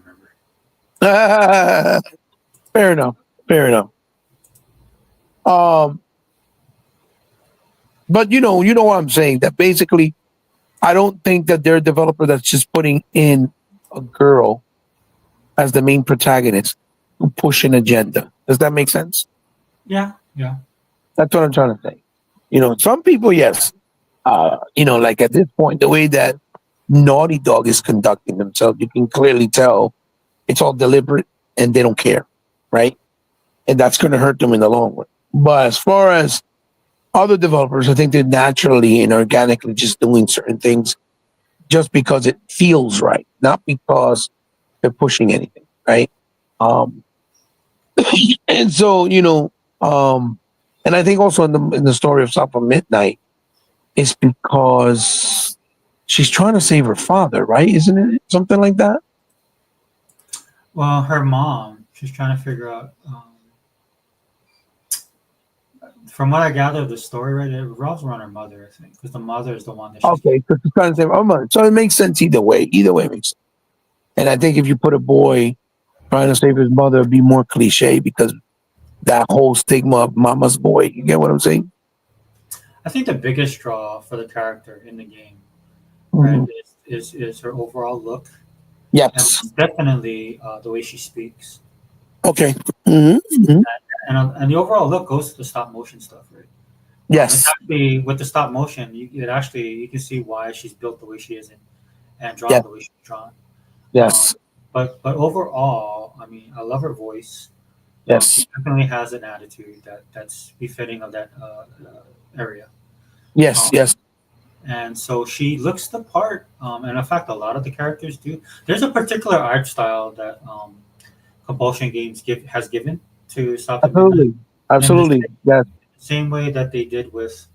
remember. Fair enough. Fair enough. But you know what I'm saying. That basically, I don't think that they're a developer that's just putting in a girl as the main protagonist to push an agenda. Does that make sense? Yeah. Yeah. That's what I'm trying to say. Some people, yes. Like at this point, the way that Naughty Dog is conducting themselves, you can clearly tell it's all deliberate and they don't care, right? And that's going to hurt them in the long run. But as far as other developers, I think they're naturally and organically just doing certain things just because it feels right, not because they're pushing anything, right? And so, and I think also in the story of South of Midnight, it's because she's trying to save her father, right? Isn't it something like that? Well, her mom. She's trying to figure out. From what I gather of the story, right, it revolves around her mother, I think, because the mother is the one that she's. Okay, so she's trying to save her mother. So it makes sense either way. Either way makes sense. And I think if you put a boy trying to save his mother, it'd be more cliche because that whole stigma of mama's boy. You get what I'm saying? I think the biggest draw for the character in the game, Mm-hmm. right, is her overall look. Yes. And definitely the way she speaks. Okay. Mm-hmm. Mm-hmm. And the overall look goes to the stop motion stuff, right? Yes. Actually, with the stop motion, you can see why she's built the way she is and drawn Yes. the way she's drawn. Yes. But overall, I mean, I love her voice. Yes. She definitely has an attitude that's befitting of that area. Yes. Yes. And so she looks the part. And in fact, a lot of the characters do. There's a particular art style that Compulsion Games has given to South of Midnight. Absolutely. Yes. Same way that they did with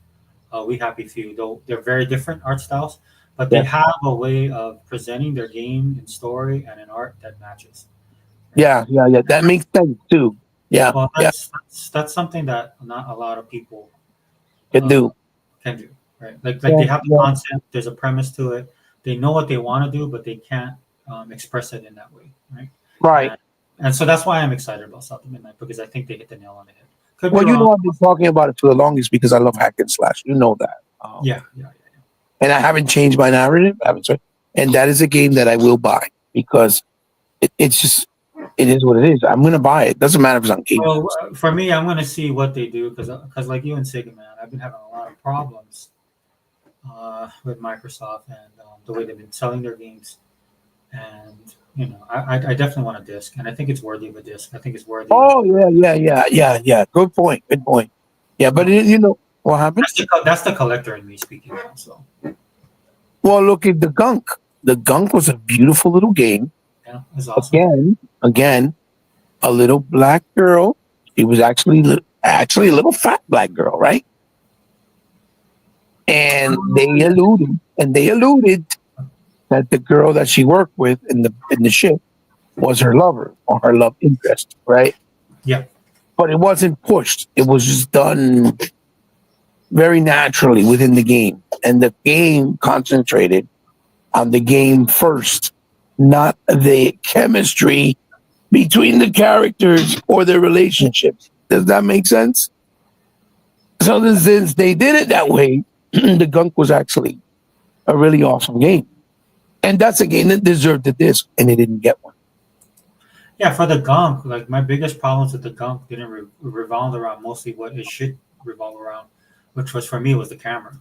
We Happy Few. Though they're very different art styles, but they have a way of presenting their game in story and in art that matches. Yeah. That makes sense too. Yeah. Well, that's something that not a lot of people Can do. can do, right? Like Yeah, they have the yeah. concept. There's a premise to it. They know what they want to do, but they can't express it in that way, right? Right. And so that's why I'm excited about South of Midnight because I think they hit the nail on the head. Could be Well, wrong. I've been talking about it for the longest because I love hack and slash. You know that. Yeah. And I haven't changed my narrative. I haven't, and that is a game that I will buy because it's just it is what it is. I'm gonna buy it. Doesn't matter if it's on Game Well, Pass. for me, I'm going to see what they do because like you and Sega, man, I've been having a lot of problems with Microsoft and the way they've been selling their games. And I definitely want a disc, and I think it's worthy of a disc. I think it's worthy. Oh yeah. Good point. Good point. Yeah, but what happened? That's the collector in me speaking now. So Well, look at the Gunk. The Gunk was a beautiful little game. yeah, it's awesome. Again, a little black girl. She was actually a little fat black girl, right? And they alluded that the girl that she worked with in the ship was her lover or her love interest, right? Yeah. But it wasn't pushed. It was just done very naturally within the game. And the game concentrated on the game first, not the chemistry between the characters or their relationships. Does that make sense? So since they did it that way, the Gunk was actually a really awesome game. And that's a game that deserved the disc, and they didn't get one. Yeah, for the Gunk, like my biggest problems with the Gunk didn't revolve around mostly what it should revolve around, which was for me was the camera.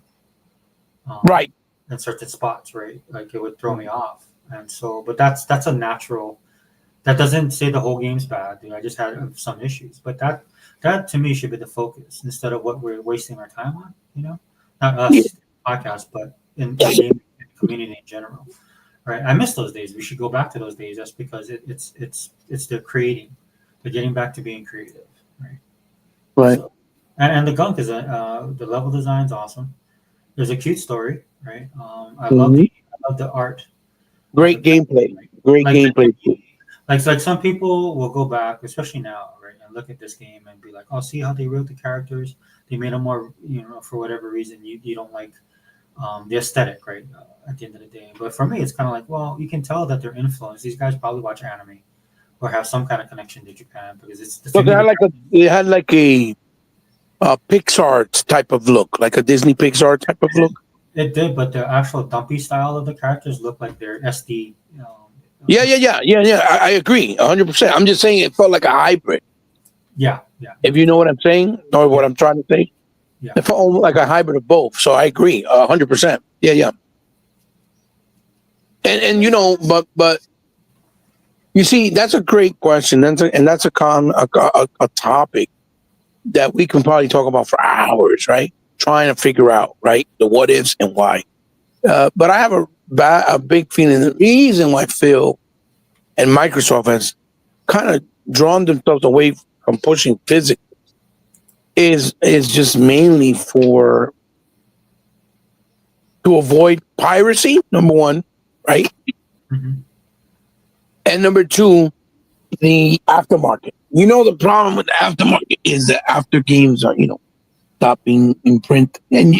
Right. In certain spots, right? Like it would throw me off. And so, but that's a natural. That doesn't say the whole game's bad. I just had some issues, but that to me should be the focus instead of what we're wasting our time on. Not us podcast, but in the game community in general. Right, I miss those days. We should go back to those days. Just because it's they're creating, they're getting back to being creative, right? Right. So, and the Gunk is the level design's awesome. There's a cute story, right? I love the art. Great gameplay. Great gameplay. Like some people will go back, especially now, right, and look at this game and be like, "Oh, see how they wrote the characters? They made them more, for whatever reason you don't like the aesthetic, right?" At the end of the day, but for me, it's kind of like, well, you can tell that they're influenced. These guys probably watch anime or have some kind of connection to Japan because it's. So they had like a Pixar type of look, like a Disney Pixar type of look. It did, but the actual dumpy style of the characters look like they're SD. Yeah. I agree, 100%. I'm just saying it felt like a hybrid. Yeah. If you know what I'm saying or what I'm trying to say, yeah. It felt almost like a hybrid of both. So I agree, 100%. Yeah. And but you see, that's a great question. That's a topic that we can probably talk about for hours, right? Trying to figure out, right, the what ifs and why. But I have a big feeling the reason why Phil and Microsoft has kind of drawn themselves away from pushing physics is just mainly to avoid piracy, number one, right? Mm-hmm. And number two, the aftermarket. The problem with the aftermarket is that after games are, stopping in print, and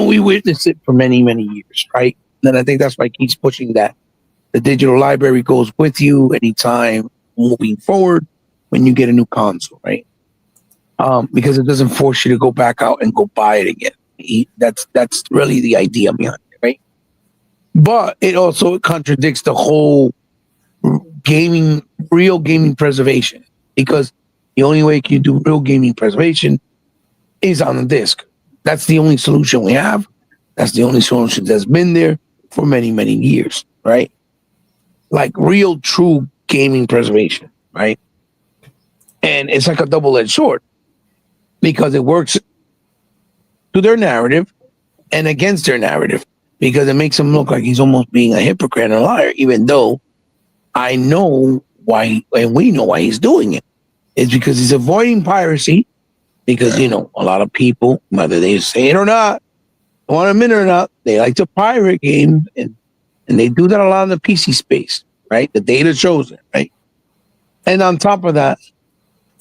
we witnessed it for many, many years, right? And I think that's why he keeps pushing that. The digital library goes with you anytime moving forward when you get a new console, right? Because it doesn't force you to go back out and go buy it again. That's really the idea behind it, right? But it also contradicts the whole real gaming preservation, because the only way you do real gaming preservation is on the disc. That's the only solution we have. That's the only solution that's been there for many, many years, right? Like real, true gaming preservation, right? And it's like a double-edged sword because it works to their narrative and against their narrative, because it makes him look like he's almost being a hypocrite and a liar, even though I know why, and we know why he's doing it. It's because he's avoiding piracy, because, a lot of people, whether they say it or not, want to admit it or not, they like to pirate games, and they do that a lot in the PC space, right? The data shows it, right? And on top of that,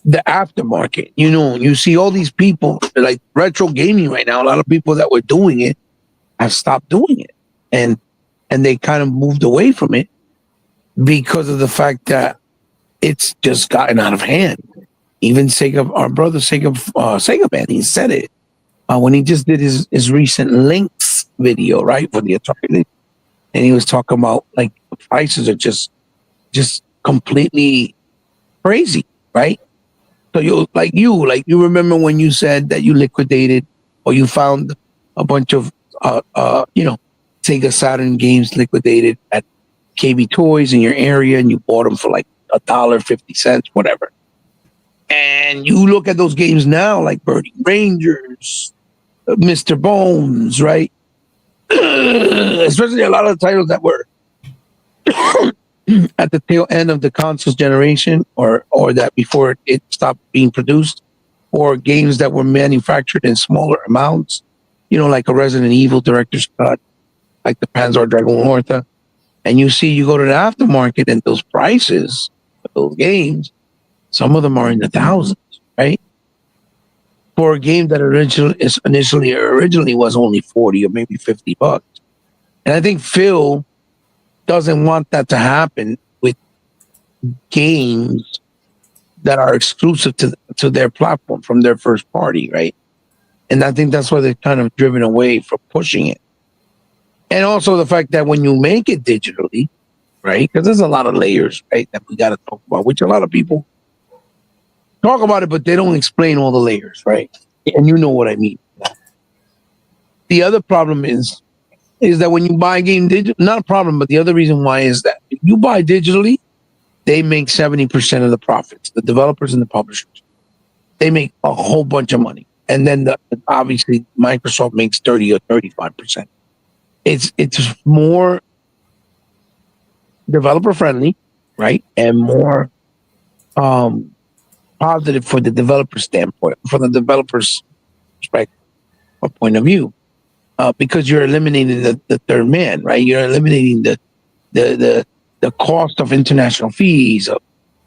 the aftermarket. You know, you see all these people like retro gaming right now. A lot of people that were doing it have stopped doing it, and they kind of moved away from it because of the fact that it's just gotten out of hand. Even Sega, our brother Sega Man, he said it when he just did his recent Links video, right, for the Atari, and he was talking about like the prices are just completely crazy, right? So you remember when you said that you liquidated or you found a bunch of Sega Saturn games liquidated at KB Toys in your area, and you bought them for like $1.50, whatever. And you look at those games now, like Burning Rangers, Mr. Bones, right? Especially a lot of the titles that were at the tail end of the consoles generation, or that before it stopped being produced, or games that were manufactured in smaller amounts, like a Resident Evil Director's Cut, like the Panzer Dragon Horta. And you go to the aftermarket, and those prices of those games, some of them are in the thousands, right? For a game that originally was only 40 or maybe $50. And I think Phil doesn't want that to happen with games that are exclusive to their platform from their first party, right? And I think that's why they're kind of driven away from pushing it. And also the fact that when you make it digitally, right? Because there's a lot of layers, right, that we got to talk about, which a lot of people talk about it, but they don't explain all the layers, right? And you know what I mean. The other problem is that when you buy a game digital, not a problem, but the other reason why is that if you buy digitally, they make 70% of the profits. The developers and the publishers, they make a whole bunch of money, and then obviously Microsoft makes 30 or 35%. It's more developer friendly, right, and more positive for the developer standpoint, from the developer's perspective or point of view, because you're eliminating the third man, right? You're eliminating the cost of international fees,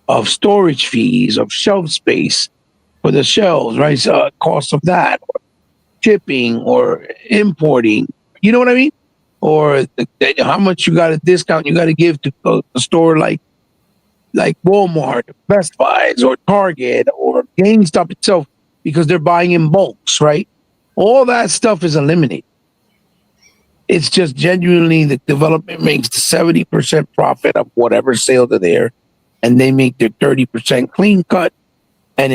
of storage fees, of shelf space for the shelves, right? So, cost of that, or shipping, or importing. You know what I mean? Or how much you got a discount you got to give to a store like Walmart, Best Buys, or Target, or GameStop itself, because they're buying in bulks, right? All that stuff is eliminated. It's just genuinely the development makes the 70% profit of whatever sales are there, and they make their 30% clean cut, and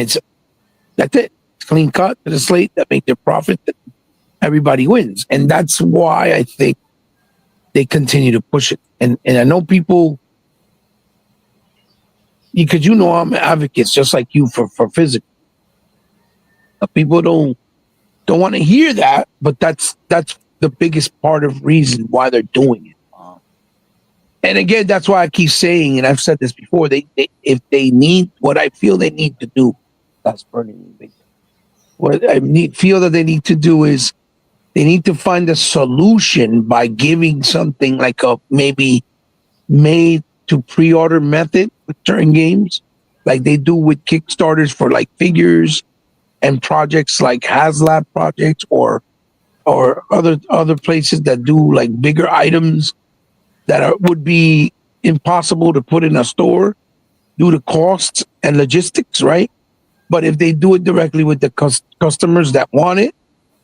that's it. It's clean cut to the slate that make their profit. That everybody wins, and that's why I think they continue to push it. And I know people, because I'm advocates just like you for physical. People don't want to hear that, but that's the biggest part of reason why they're doing it. And again, that's why I keep saying, and I've said this before, if they need what I feel they need to do, that's burning me. What I feel that they need to do is they need to find a solution by giving something like a maybe made to pre-order method with certain games, like they do with Kickstarters for like figures and projects like HasLab projects, or other places that do like bigger items that would be impossible to put in a store due to costs and logistics, right? But if they do it directly with the customers that want it,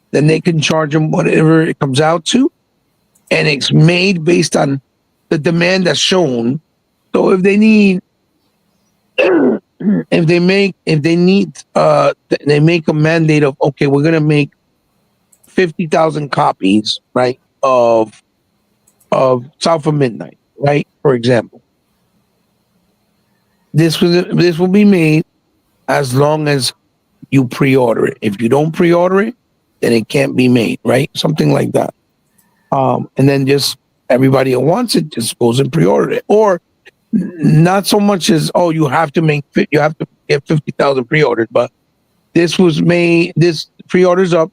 then they can charge them whatever it comes out to, and it's made based on the demand that's shown. So if they need, they make a mandate of, okay, we're gonna make 50,000 copies, right, of South of Midnight, right, for example. This will be made as long as you pre-order it. If you don't pre-order it, then it can't be made, right? Something like that. And then just everybody who wants it just goes and pre-order it. Or not so much as, you have to get 50,000 pre-orders, but this pre-orders up.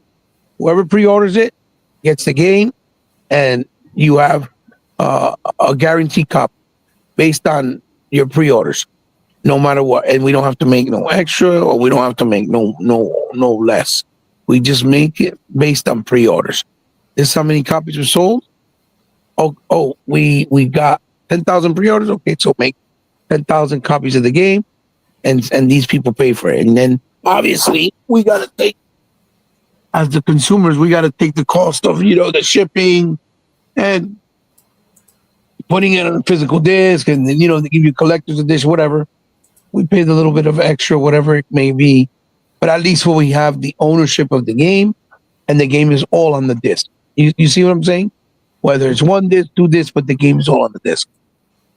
Whoever pre-orders it gets the game, and you have a guaranteed copy based on your pre-orders. no matter what, and we don't have to make no extra, or we don't have to make no less. We just make it based on pre-orders. This is how many copies were sold. We got 10,000 pre-orders. Okay, so make 10,000 copies of the game, and these people pay for it. And then obviously we gotta take, as the consumers, we gotta take the cost of the shipping and putting it on a physical disc, and then they give you collector's edition, whatever. We pay the little bit of extra, whatever it may be, but at least when we have the ownership of the game, and the game is all on the disc. You see what I'm saying? Whether it's one disc, two discs, but the game is all on the disc.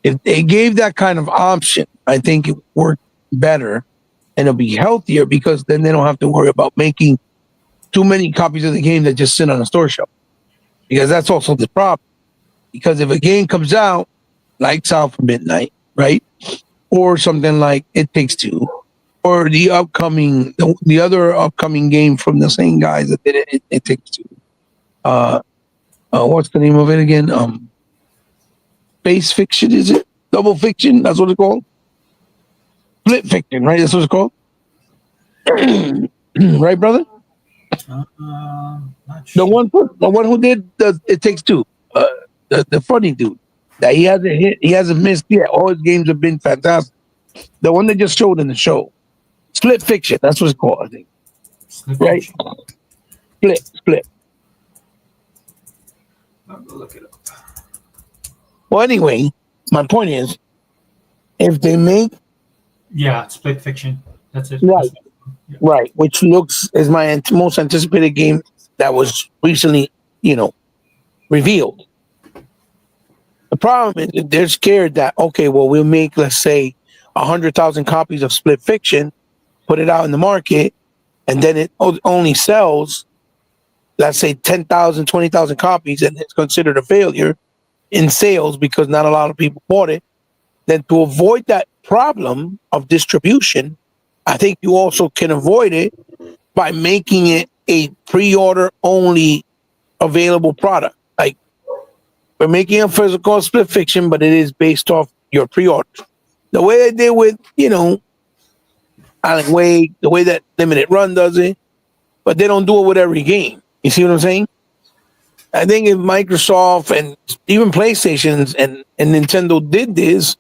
If they gave that kind of option, I think it worked better, and it'll be healthier, because then they don't have to worry about making too many copies of the game that just sit on a store shelf. Because that's also the problem. Because if a game comes out, like South of Midnight, right? Or something like It Takes Two, or the other upcoming game from the same guys that did It Takes Two. What's the name of it again? Space Fiction, is it? Double Fiction, that's what it's called. Split Fiction, right? That's what it's called. Right, brother? Not sure. The one who did It Takes Two, the funny dude. That he hasn't missed yet. All his games have been fantastic. The one they just showed in the show, Split Fiction, that's what it's called, I think. Right? Split. I'll go look it up. Well, anyway, my point is, if they make Split Fiction. That's it. right, right, which is my most anticipated game that was recently, revealed. The problem is they're scared that, okay, well, we'll make, let's say, 100,000 copies of Split Fiction, put it out in the market, and then it only sells, let's say, 10,000, 20,000 copies, and it's considered a failure in sales because not a lot of people bought it. Then to avoid that problem of distribution, I think you also can avoid it by making it a pre-order only available product. Like, we're making a physical Split Fiction, but it is based off your pre-order. The way they did with, Alan Wake, the way that Limited Run does it, but they don't do it with every game. You see what I'm saying? I think if Microsoft and even PlayStation and Nintendo did this,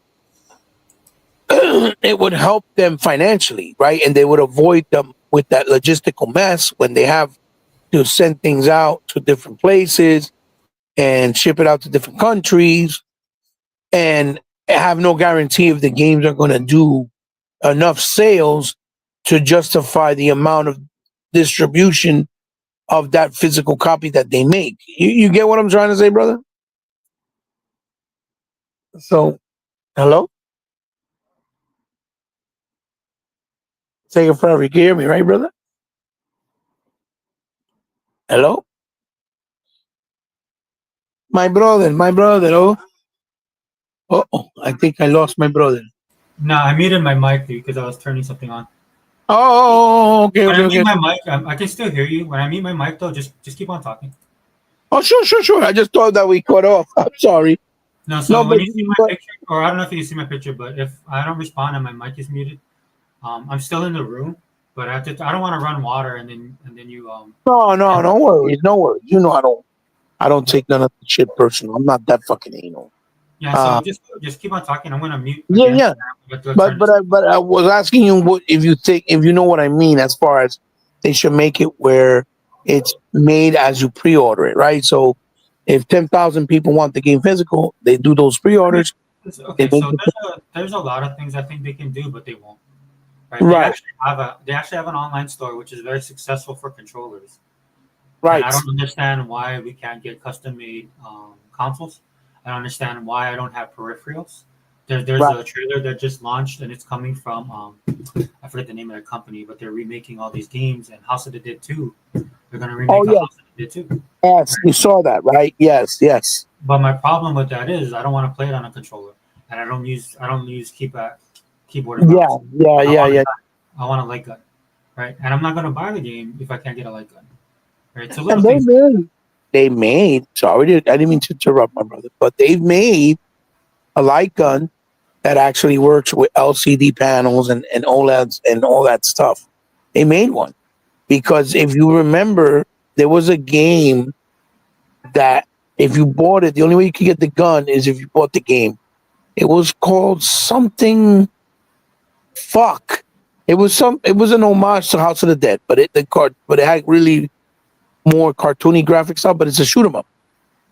it would help them financially, right? And they would avoid them with that logistical mess when they have to send things out to different places and ship it out to different countries and have no guarantee if the games are going to do enough sales to justify the amount of distribution of that physical copy that they make. You get what I'm trying to say, brother? So, hello? Take it forever. You can hear me, right, brother? Hello? My brother. Oh, I think I lost my brother. No, I muted my mic because I was turning something on. Oh, okay, When I okay. mute my mic, I can still hear you. When I mute my mic, though, just keep on talking. Oh, sure. I just thought that we cut off. I'm sorry. No, so No, when but- you see my picture, or I don't know if you see my picture, but if I don't respond and my mic is muted, I'm still in the room, but I don't want to run water and then you No, worries. I don't take none of the shit personal. I'm not that fucking anal. so just keep on talking. I'm gonna mute. Yeah, again. yeah. But I was asking you what if you know what I mean as far as they should make it where it's made as you pre-order it, right? So if 10,000 people want the game physical, they do those pre-orders. Okay, so there's a lot of things I think they can do, but they won't. Right? Right. They actually have an online store which is very successful for controllers. Right. And I don't understand why we can't get custom made consoles. I don't understand why I don't have peripherals. There's a trailer that just launched and it's coming from I forget the name of the company, but they're remaking all these games and House of the Dead 2. They're gonna remake House of the Dead 2. Yes, you saw that, right? Yes. But my problem with that is I don't want to play it on a controller, and I don't use keyboard. And mouse. Yeah. I want a light gun, right? And I'm not gonna buy the game if I can't get a light gun, right? So And they made. Sorry, I didn't mean to interrupt my brother, but they've made a light gun that actually works with LCD panels and OLEDs and all that stuff. They made one because if you remember, there was a game that if you bought it, the only way you could get the gun is if you bought the game. It was called something. Fuck. It was some. It was an homage to House of the Dead, but it had really more cartoony graphics stuff. But it's a shoot 'em up,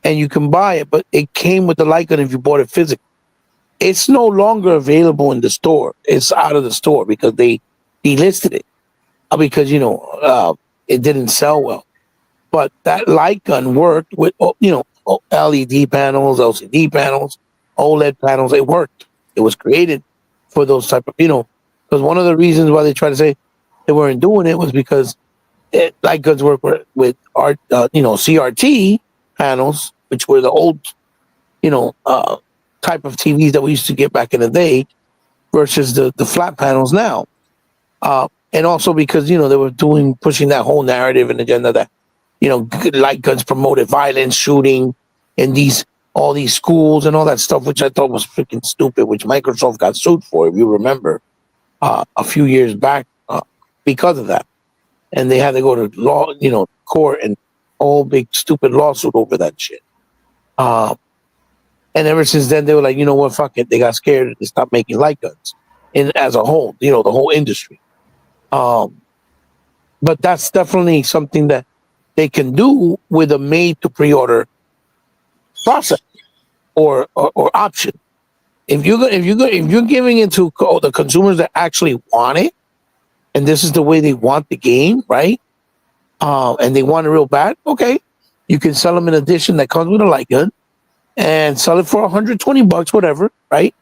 and you can buy it. But it came with the light gun if you bought it physically. It's no longer available in the store. It's out of the store because they delisted it because it didn't sell well. But that light gun worked with LED panels, LCD panels, OLED panels. It worked. It was created for those type of because one of the reasons why they tried to say they weren't doing it was because light guns work with CRT panels, which were the old type of TVs that we used to get back in the day, versus the flat panels now. And also because they were pushing that whole narrative and agenda that light guns promoted violence, shooting, and all these schools and all that stuff, which I thought was freaking stupid, which Microsoft got sued for, if you remember, a few years back because of that. And they had to go to law, court, and all big stupid lawsuit over that shit. And ever since then, they were like, you know what, fuck it. They got scared and they stopped making light guns, as a whole, the whole industry. But that's definitely something that they can do with a made to pre-order process or option. If you're giving it to the consumers that actually want it, and this is the way they want the game, right? And they want it real bad, okay, you can sell them an edition that comes with a light gun and sell it for $120, whatever, right?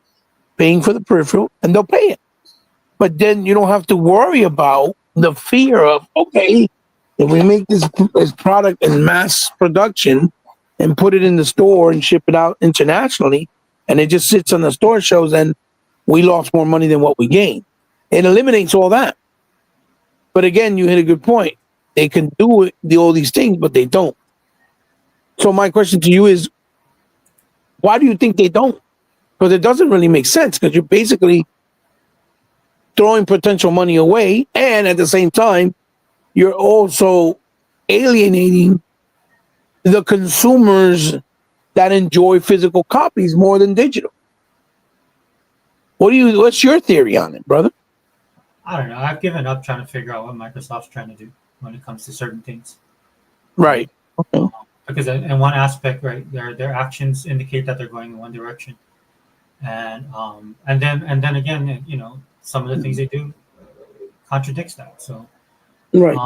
Paying for the peripheral, and they'll pay it. But then you don't have to worry about the fear of, okay, if we make this product in mass production and put it in the store and ship it out internationally, and it just sits on the store shelves, and we lost more money than what we gained. It eliminates all that. But again, you hit a good point. They can do all these things, but they don't. So my question to you is, why do you think they don't? Because it doesn't really make sense, because you're basically throwing potential money away, and at the same time, you're also alienating the consumers that enjoy physical copies more than digital. What's your theory on it, brother? I don't know. I've given up trying to figure out what Microsoft's trying to do when it comes to certain things. Right. Okay. Because in one aspect, right, their actions indicate that they're going in one direction, and then again, some of the things they do contradicts that. So, right.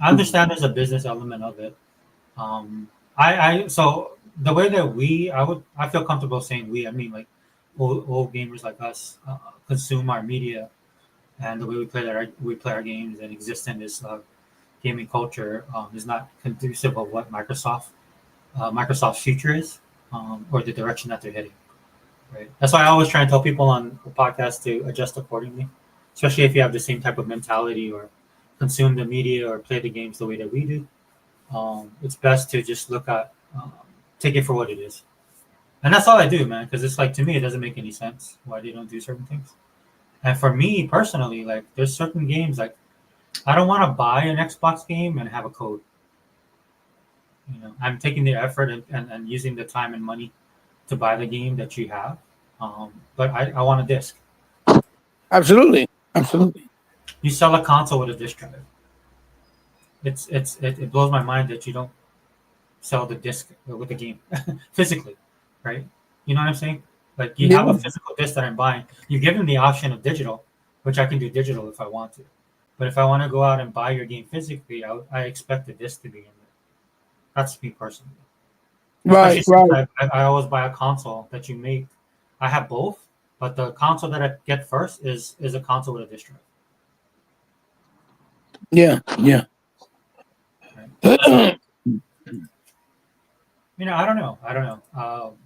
I understand there's a business element of it. So the way that I feel comfortable saying we. I mean, like old gamers like us consume our media, and the way we play our games and exist in this gaming culture is not conducive of what Microsoft's future is, or the direction that they're heading. Right. That's why I always try and tell people on the podcast to adjust accordingly, especially if you have the same type of mentality or consume the media or play the games the way that we do. It's best to just take it for what it is. And that's all I do, man, because it's like, to me, it doesn't make any sense why they don't do certain things. And for me personally, like, there's certain games, like, I don't want to buy an Xbox game and have a code. I'm taking the effort and using the time and money to buy the game that you have. But I want a disc. Absolutely. You sell a console with a disc drive. It blows my mind that you don't sell the disc with the game physically, right? You know what I'm saying? Like, you have a physical disc that I'm buying. You give them the option of digital, which I can do digital if I want to. But if I want to go out and buy your game physically, I expect the disc to be in there. That's me personally. Right. I always buy a console that you make. I have both, but the console that I get first is a console with a disc drive. Yeah. Right. I don't know.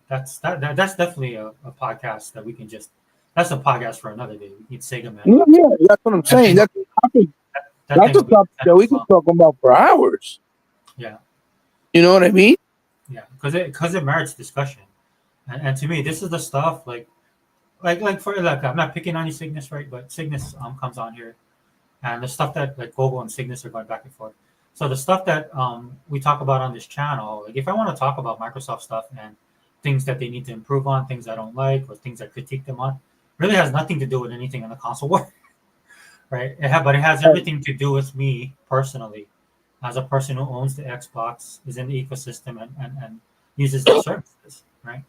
That's definitely a podcast that we can just. That's a podcast for another day. We need Sega Man. Yeah, that's what I'm saying. That's a topic. That's a topic that we can talk about for hours. Yeah. You know what I mean? Yeah, because it merits discussion, and to me, this is the stuff, like, like I'm not picking on you, Cygnus, right? But Cygnus comes on here, and the stuff that like Gogo and Cygnus are going back and forth. So the stuff that we talk about on this channel, like if I want to talk about Microsoft stuff and things that they need to improve on, things I don't like, or things I critique them on, really has nothing to do with anything in the console war, right? But it has everything to do with me personally, as a person who owns the Xbox, is in the ecosystem, and uses the services, right?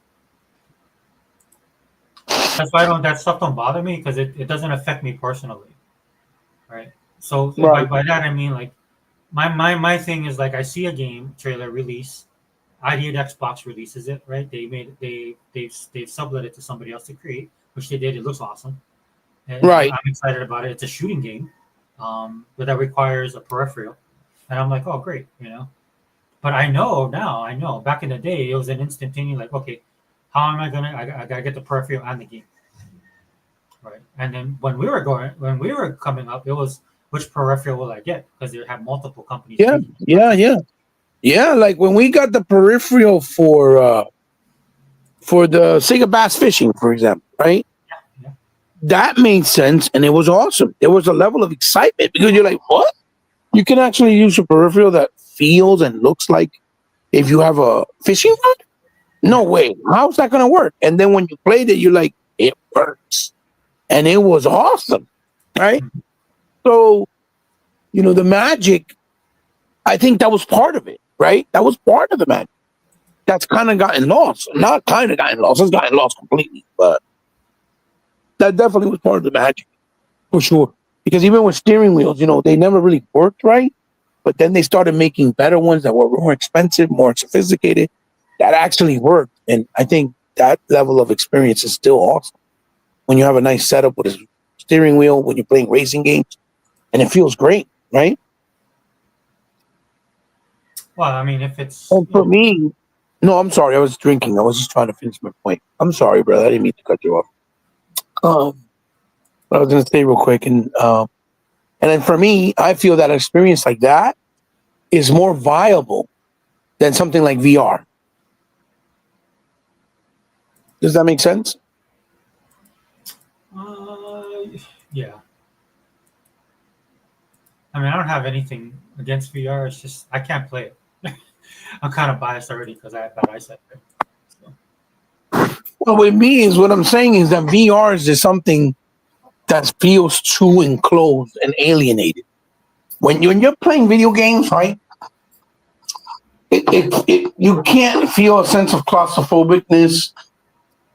That's why that stuff don't bother me because it doesn't affect me personally, right? So Right. by that I mean like my thing is like I see a game trailer release, ID at Xbox releases it, right? They've sublet it to somebody else to create, which they did. It looks awesome, and Right. I'm excited about it. It's a shooting game, but that requires a peripheral, and I'm like, oh great, you know. But I know now, I know back in the day it was an instantaneous like, okay, how am I gonna? I gotta get the peripheral and the game, right? And then when we were coming up, it was which peripheral will I get because they have multiple companies Yeah. making it. Yeah. Yeah. Yeah. Like when we got the peripheral for the Sega Bass Fishing, for example, right? Yeah. That made sense and it was awesome. There was a level of excitement because you're like, what? You can actually use a peripheral that feels and looks like if you have a fishing rod? No way. How's that going to work? And then when you played it, you're like, it works. And it was awesome, right? Mhm. So, the magic, I think that was part of it, right? That was part of the magic. That's kind of gotten lost. Not kind of gotten lost. It's gotten lost completely. But that definitely was part of the magic, for sure. Because even with steering wheels, they never really worked right. But then they started making better ones that were more expensive, more sophisticated, that actually worked. And I think that level of experience is still awesome. When you have a nice setup with a steering wheel, when you're playing racing games, and it feels great, right? Well, I mean, if it's And for me, no, I'm sorry, I was drinking. I was just trying to finish my point. I'm sorry, brother. I didn't mean to cut you off. But I was going to say real quick, and then for me, I feel that an experience like that is more viable than something like VR. Does that make sense? uh, yeah. I mean, I don't have anything against VR. It's just I can't play it. I'm kind of biased already because I have bad eyesight. Right? So, Well, with me is what I'm saying is that VR is just something that feels too enclosed and alienated. When you're playing video games, right? You can't feel a sense of claustrophobicness,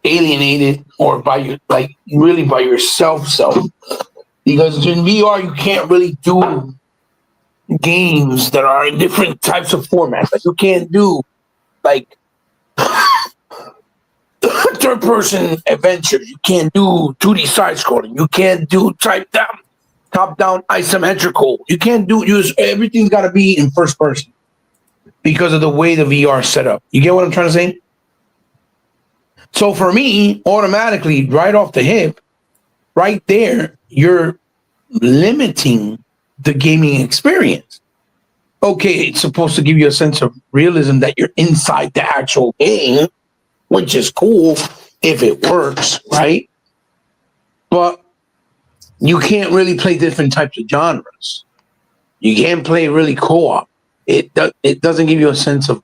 alienated, or really by yourself. Because in VR you can't really do games that are in different types of formats. Like you can't do like third person adventures. You can't do 2D side scrolling. You can't do top down isometrical. You can't use everything's got to be in first person because of the way the VR is set up. You get what I'm trying to say? So for me, automatically, right off the hip, right there, you're limiting the gaming experience. Okay, it's supposed to give you a sense of realism that you're inside the actual game, which is cool if it works, right? But you can't really play different types of genres. You can't play really co-op. It doesn't give you a sense of,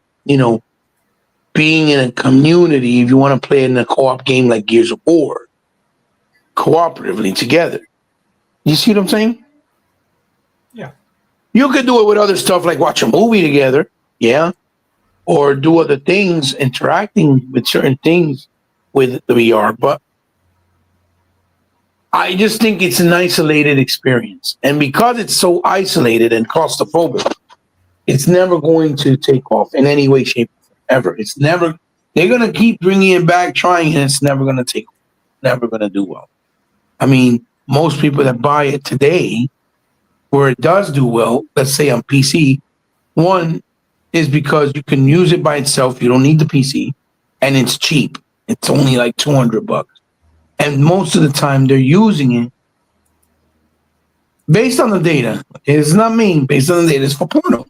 being in a community if you want to play in a co-op game like Gears of War, cooperatively together. You see what I'm saying? yeah. You could do it with other stuff like watch a movie together, yeah, or do other things, interacting with certain things with the VR. But I just think it's an isolated experience. And because it's so isolated and claustrophobic, it's never going to take off in any way, shape, or form, ever. It's never, they're going to keep bringing it back, trying, and it's never going to take off, never going to do well. I mean, most people that buy it today, where it does do well, let's say on PC, one is because you can use it by itself. You don't need the PC, and it's cheap. It's only like $200. And most of the time they're using it based on the data. It's not me. Based on the data, it's for porno.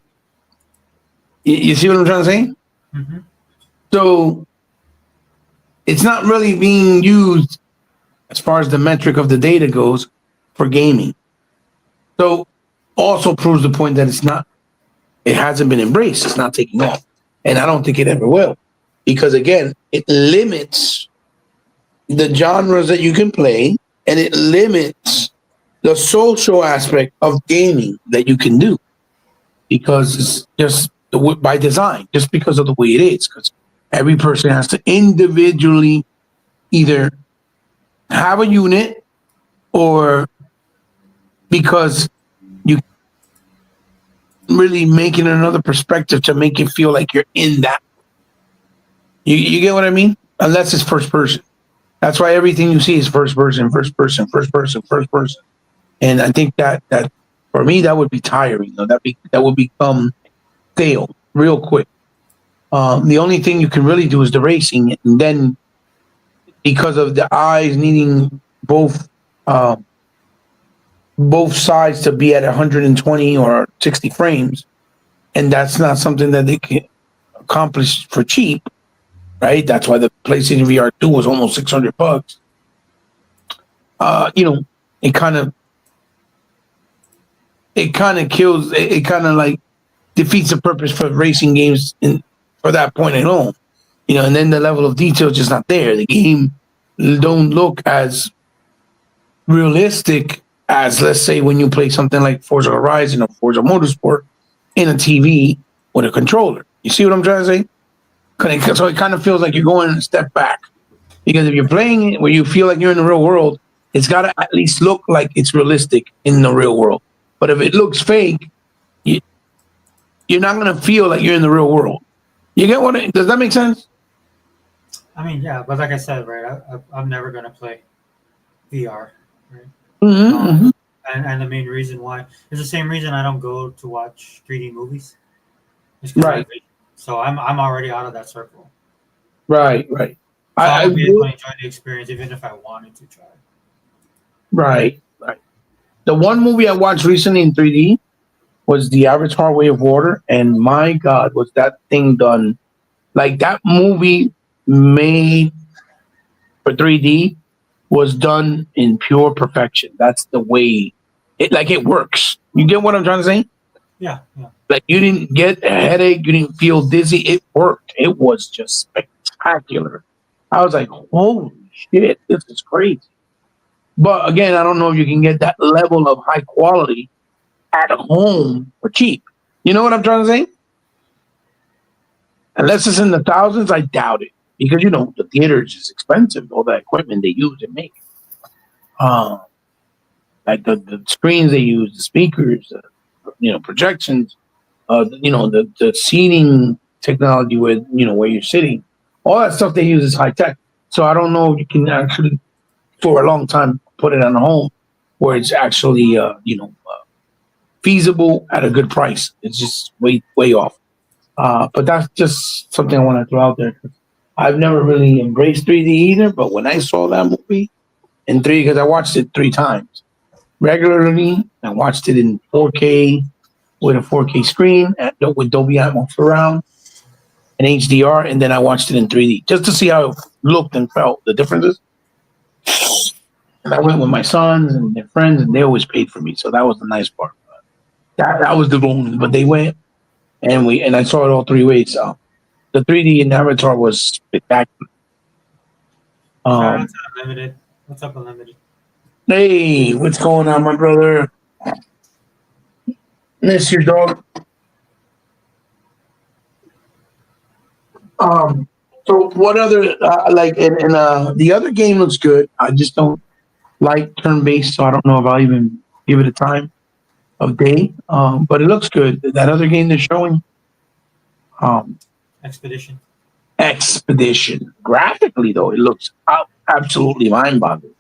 You see what I'm trying to say? Mm-hmm. So it's not really being used as far as the metric of the data goes for gaming. So also proves the point that it hasn't been embraced. It's not taking off. And I don't think it ever will. Because again, it limits the genres that you can play, and it limits the social aspect of gaming that you can do. Because it's just by design, just because of the way it is. Because every person has to individually either have a unit, or because you really making another perspective to make you feel like you're in that. You get what I mean? Unless it's first person. That's why everything you see is first person, first person, first person, first person. And I think that for me that would be tiring. That would become stale real quick. The only thing you can really do is the racing, and then because of the eyes needing both sides to be at 120 or 60 frames, and that's not something that they can accomplish for cheap, right? That's why the PlayStation VR 2 was almost $600. It kind of kills. It kind of like defeats the purpose for racing games for that point alone. And then the level of detail is just not there. The game don't look as realistic as, let's say, when you play something like Forza Horizon or Forza Motorsport in a TV with a controller. You see what I'm trying to say? So it kind of feels like you're going a step back. Because if you're playing it where you feel like you're in the real world, it's got to at least look like it's realistic in the real world. But if it looks fake, you're not going to feel like you're in the real world. You get does that make sense? I mean, yeah, but like I said, right, I'm never going to play VR, right? Mm-hmm. And the main reason why is the same reason I don't go to watch 3D movies. Right. So I'm already out of that circle. Right. So I would be able to enjoy the experience even if I wanted to try. Right. The one movie I watched recently in 3D was The Avatar: Way of Water, and my God, was that thing done? Like, that movie made for 3D was done in pure perfection. That's the way it works. You get what I'm trying to say? Yeah. Like, you didn't get a headache, you didn't feel dizzy. It worked. It was just spectacular. I was like, holy shit, this is crazy. But again, I don't know if you can get that level of high quality at home for cheap. You know what I'm trying to say? Unless it's in the thousands, I doubt it. Because, the theaters is expensive, all the equipment they use and make. Like the screens they use, the speakers, projections, the seating technology with, where you're sitting. All that stuff they use is high tech. So I don't know if you can actually, for a long time, put it on home where it's actually, feasible at a good price. It's just way off. But that's just something I want to throw out there. I've never really embraced 3D either, but when I saw that movie in 3D, because I watched it 3 times regularly, I watched it in 4K with a 4K screen with Dolby Atmos surround and HDR, and then I watched it in 3D just to see how it looked and felt, the differences. And I went with my sons and their friends, and they always paid for me, so that was the nice part. That was the bonus, but they went, and I saw it all 3 ways. So the 3D in Avatar was spectacular. Shout out to Unlimited. What's up, Unlimited? Hey, what's going on, my brother? Miss your dog. So what other the other game looks good. I just don't like turn-based, so I don't know if I'll even give it a time of day. But it looks good. That other game they're showing, Expedition. Graphically, though, it looks absolutely mind-boggling.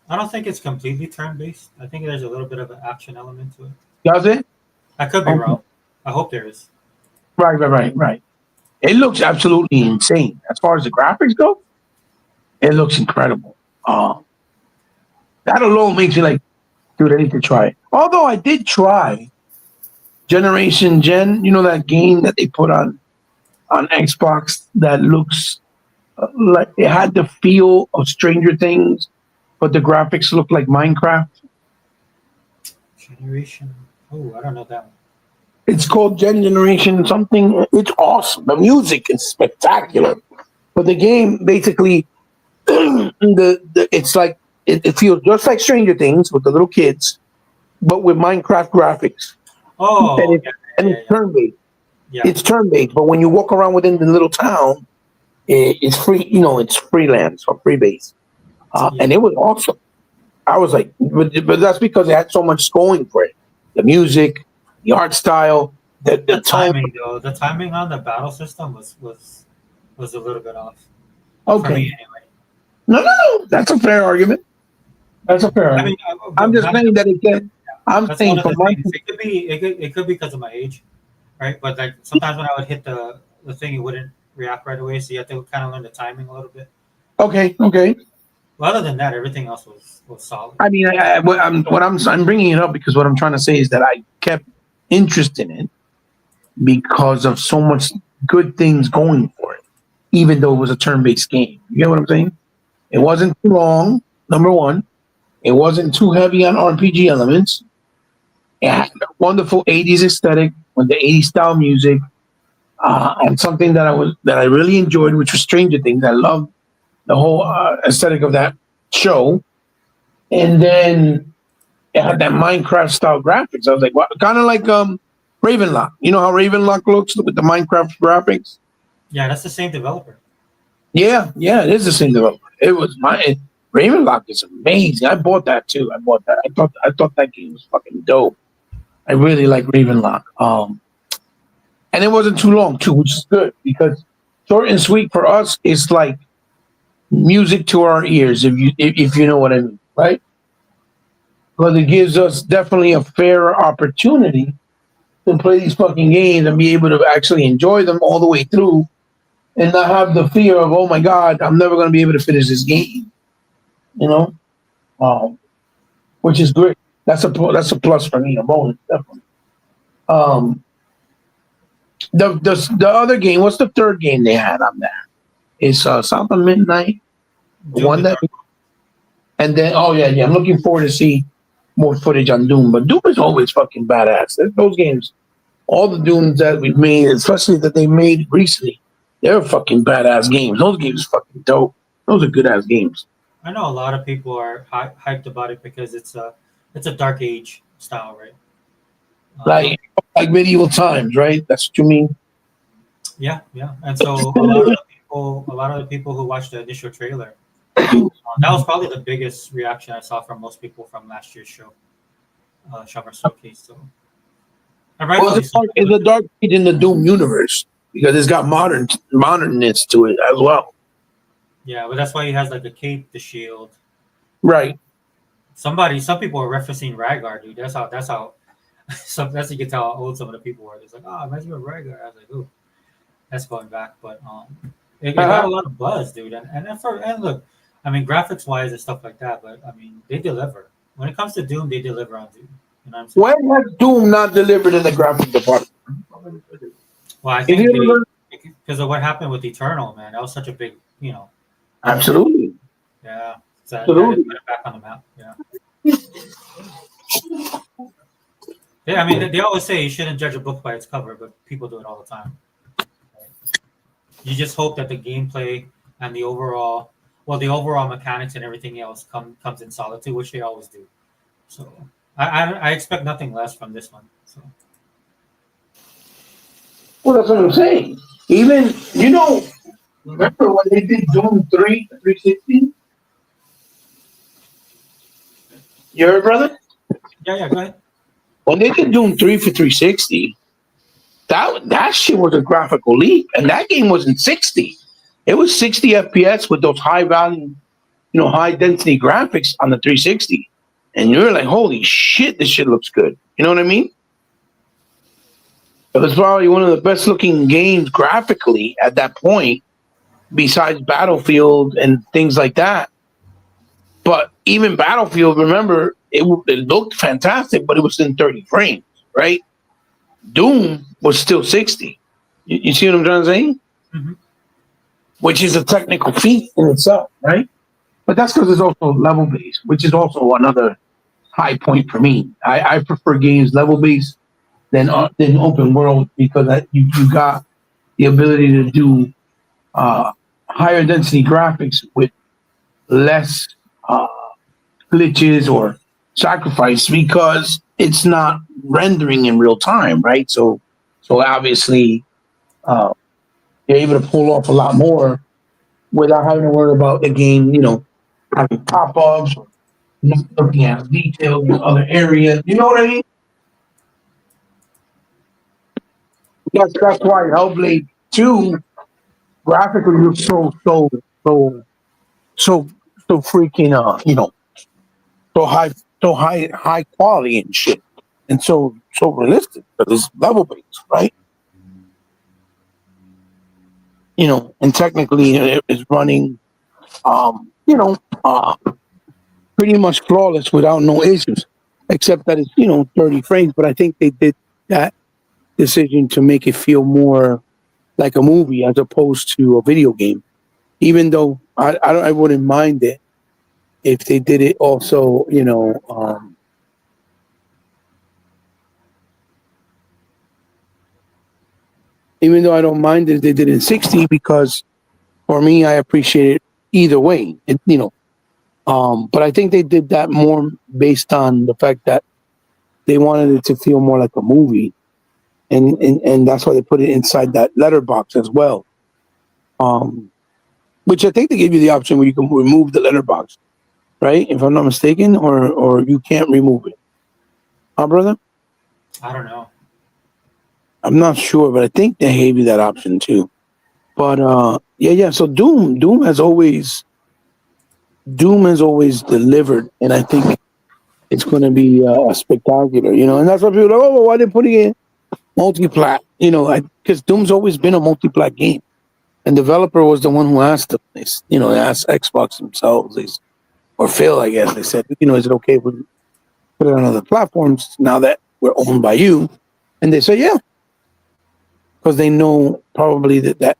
I don't think it's completely turn-based. I think there's a little bit of an action element to it. Does it? I could be wrong. I hope there is. Right. It looks absolutely insane. As far as the graphics go, it looks incredible. That alone makes me like, dude, I need to try it. Although I did try Generation Gen, that game that they put on Xbox that looks like it had the feel of Stranger Things but the graphics look like Minecraft? Generation. Oh, I don't know that one. It's called Gen Generation something. It's awesome. The music is spectacular, but the game basically, it's like it feels just like Stranger Things with the little kids, but with Minecraft graphics, Oh, and it, yeah, and yeah, it's yeah. turn based. Yeah. It's turn based, but when you walk around within the little town, it's free. It's freelance or free base, Yeah. and it was awesome. I was like, but that's because it had so much going for it. The music, the art style, the The tone. timing though, the timing on the battle system was a little bit off for me Okay, anyway. no. That's a fair argument. That's a fair I argument. mean, I'm but just saying that it can. I'm that's one saying of from the my things. It could be because of my age, right? But like sometimes when I would hit the thing, it wouldn't react right away, so you have to kind of learn the timing a little bit. okay. But other than that, everything else was solid. I mean, I'm bringing it up because what I'm trying to say is that I kept interest in it because of so much good things going for it, even though it was a turn-based game. You get what I'm saying? It wasn't too long. Number one, it wasn't too heavy on RPG elements. It had a wonderful '80s aesthetic with the '80s style music, and something that I really enjoyed, which was Stranger Things. I loved the whole aesthetic of that show, and then it had that Minecraft style graphics. I was like, what? Kind of like Ravenlock. You know how Ravenlock looks with the Minecraft graphics? Yeah, that's the same developer. Yeah, it is the same developer. It was Ravenlock is amazing. I bought that too. I bought that. I thought that game was fucking dope. I really like Ravenlock. And it wasn't too long too, which is good because short and sweet for us is like music to our ears, if you know what I mean, right? Because it gives us definitely a fair opportunity to play these fucking games and be able to actually enjoy them all the way through and not have the fear of, oh my God, I'm never going to be able to finish this game, you know? Um, which is great. That's a plus for me, a bonus, definitely. Um, the other game, what's the third game they had on that? It's South of Midnight, the Doom one that, Eternal. and then, oh yeah, I'm looking forward to see more footage on Doom, but Doom is always fucking badass. Those games, all the Dooms that we've made, especially that they made recently, they're fucking badass games. Those games are fucking dope. Those are good ass games. I know a lot of people are hyped about it because it's a dark age style, right? Um, Like medieval times, right? That's what you mean. yeah, yeah. And so a lot of the people who watched the initial trailer, that was probably the biggest reaction I saw from most people from last year's show, Summer Showcase. So, and Well, rightfully so. it's a dark age in the Doom universe because it's got modernness to it as well. Yeah, but that's why he has like the cape, the shield. Right. Some people are referencing Rhaegar, dude. That's how. That's you can tell how old some of the people were. It's like, oh, imagine with Rhaegar. I was like, ooh, that's going back, but it got a lot of buzz, dude. And look, I mean, graphics wise and stuff like that, but I mean, they deliver. When it comes to Doom, they deliver on Doom. You know what I'm saying? When has Doom not delivered in the graphic department? Well, I If think you ever, because of what happened with Eternal, man, that was such a big, absolutely, yeah. So that absolutely. put it back on the map. Yeah. Yeah, I mean, they always say you shouldn't judge a book by its cover, but people do it all the time. You just hope that the gameplay and the overall mechanics and everything else comes in solid too, which they always do. So I expect nothing less from this one. So Well, that's what I'm saying. Even remember when they did Doom 360? You heard, brother? yeah, go ahead. When they did Doom 3 for 360, that shit was a graphical leap, and that game wasn't 60. It was 60 FPS with those high value, high density graphics on the 360, and you're like, holy shit, this shit looks good. You know what I mean? It was probably one of the best looking games graphically at that point, besides Battlefield and things like that. But even Battlefield, remember, it looked fantastic, but it was in 30 frames, right? Doom was still 60. You see what I'm trying to say? Mm-hmm. Which is a technical feat in itself, right? but that's because it's also level based, which is also another high point for me. I prefer games level based than open world because you got the ability to do uh, higher density graphics with less uh, glitches or sacrifice because it's not rendering in real time, right? So obviously uh, you're able to pull off a lot more without having to worry about the game, having pop-ups or not looking at details in other areas. You know what I mean? That's why Hellblade 2 graphically looks so so so freaking so high quality and shit, and so realistic because it's level based, right? And technically it is running, um, you know, uh, pretty much flawless without no issues, except that it's 30 frames. But I think they did that decision to make it feel more like a movie as opposed to a video game. Even though I wouldn't mind it if they did it also, even though I don't mind that they did it in 60 because for me, I appreciate it either way. But I think they did that more based on the fact that they wanted it to feel more like a movie, and that's why they put it inside that letterbox as well. Um, which I think they gave you the option where you can remove the letterbox, right? If I'm not mistaken, or you can't remove it. Huh, brother? I don't know. I'm not sure, but I think they gave you that option too. But yeah. So Doom has always delivered, and I think it's going to be spectacular. And that's why people are like, oh, well, why they putting it multi-plat? Because Doom's always been a multi-plat game, and developer was the one who asked them. They asked Xbox themselves, or Phil, I guess. They said, is it okay if we put it on other platforms now that we're owned by you? And they say, yeah, because they know probably that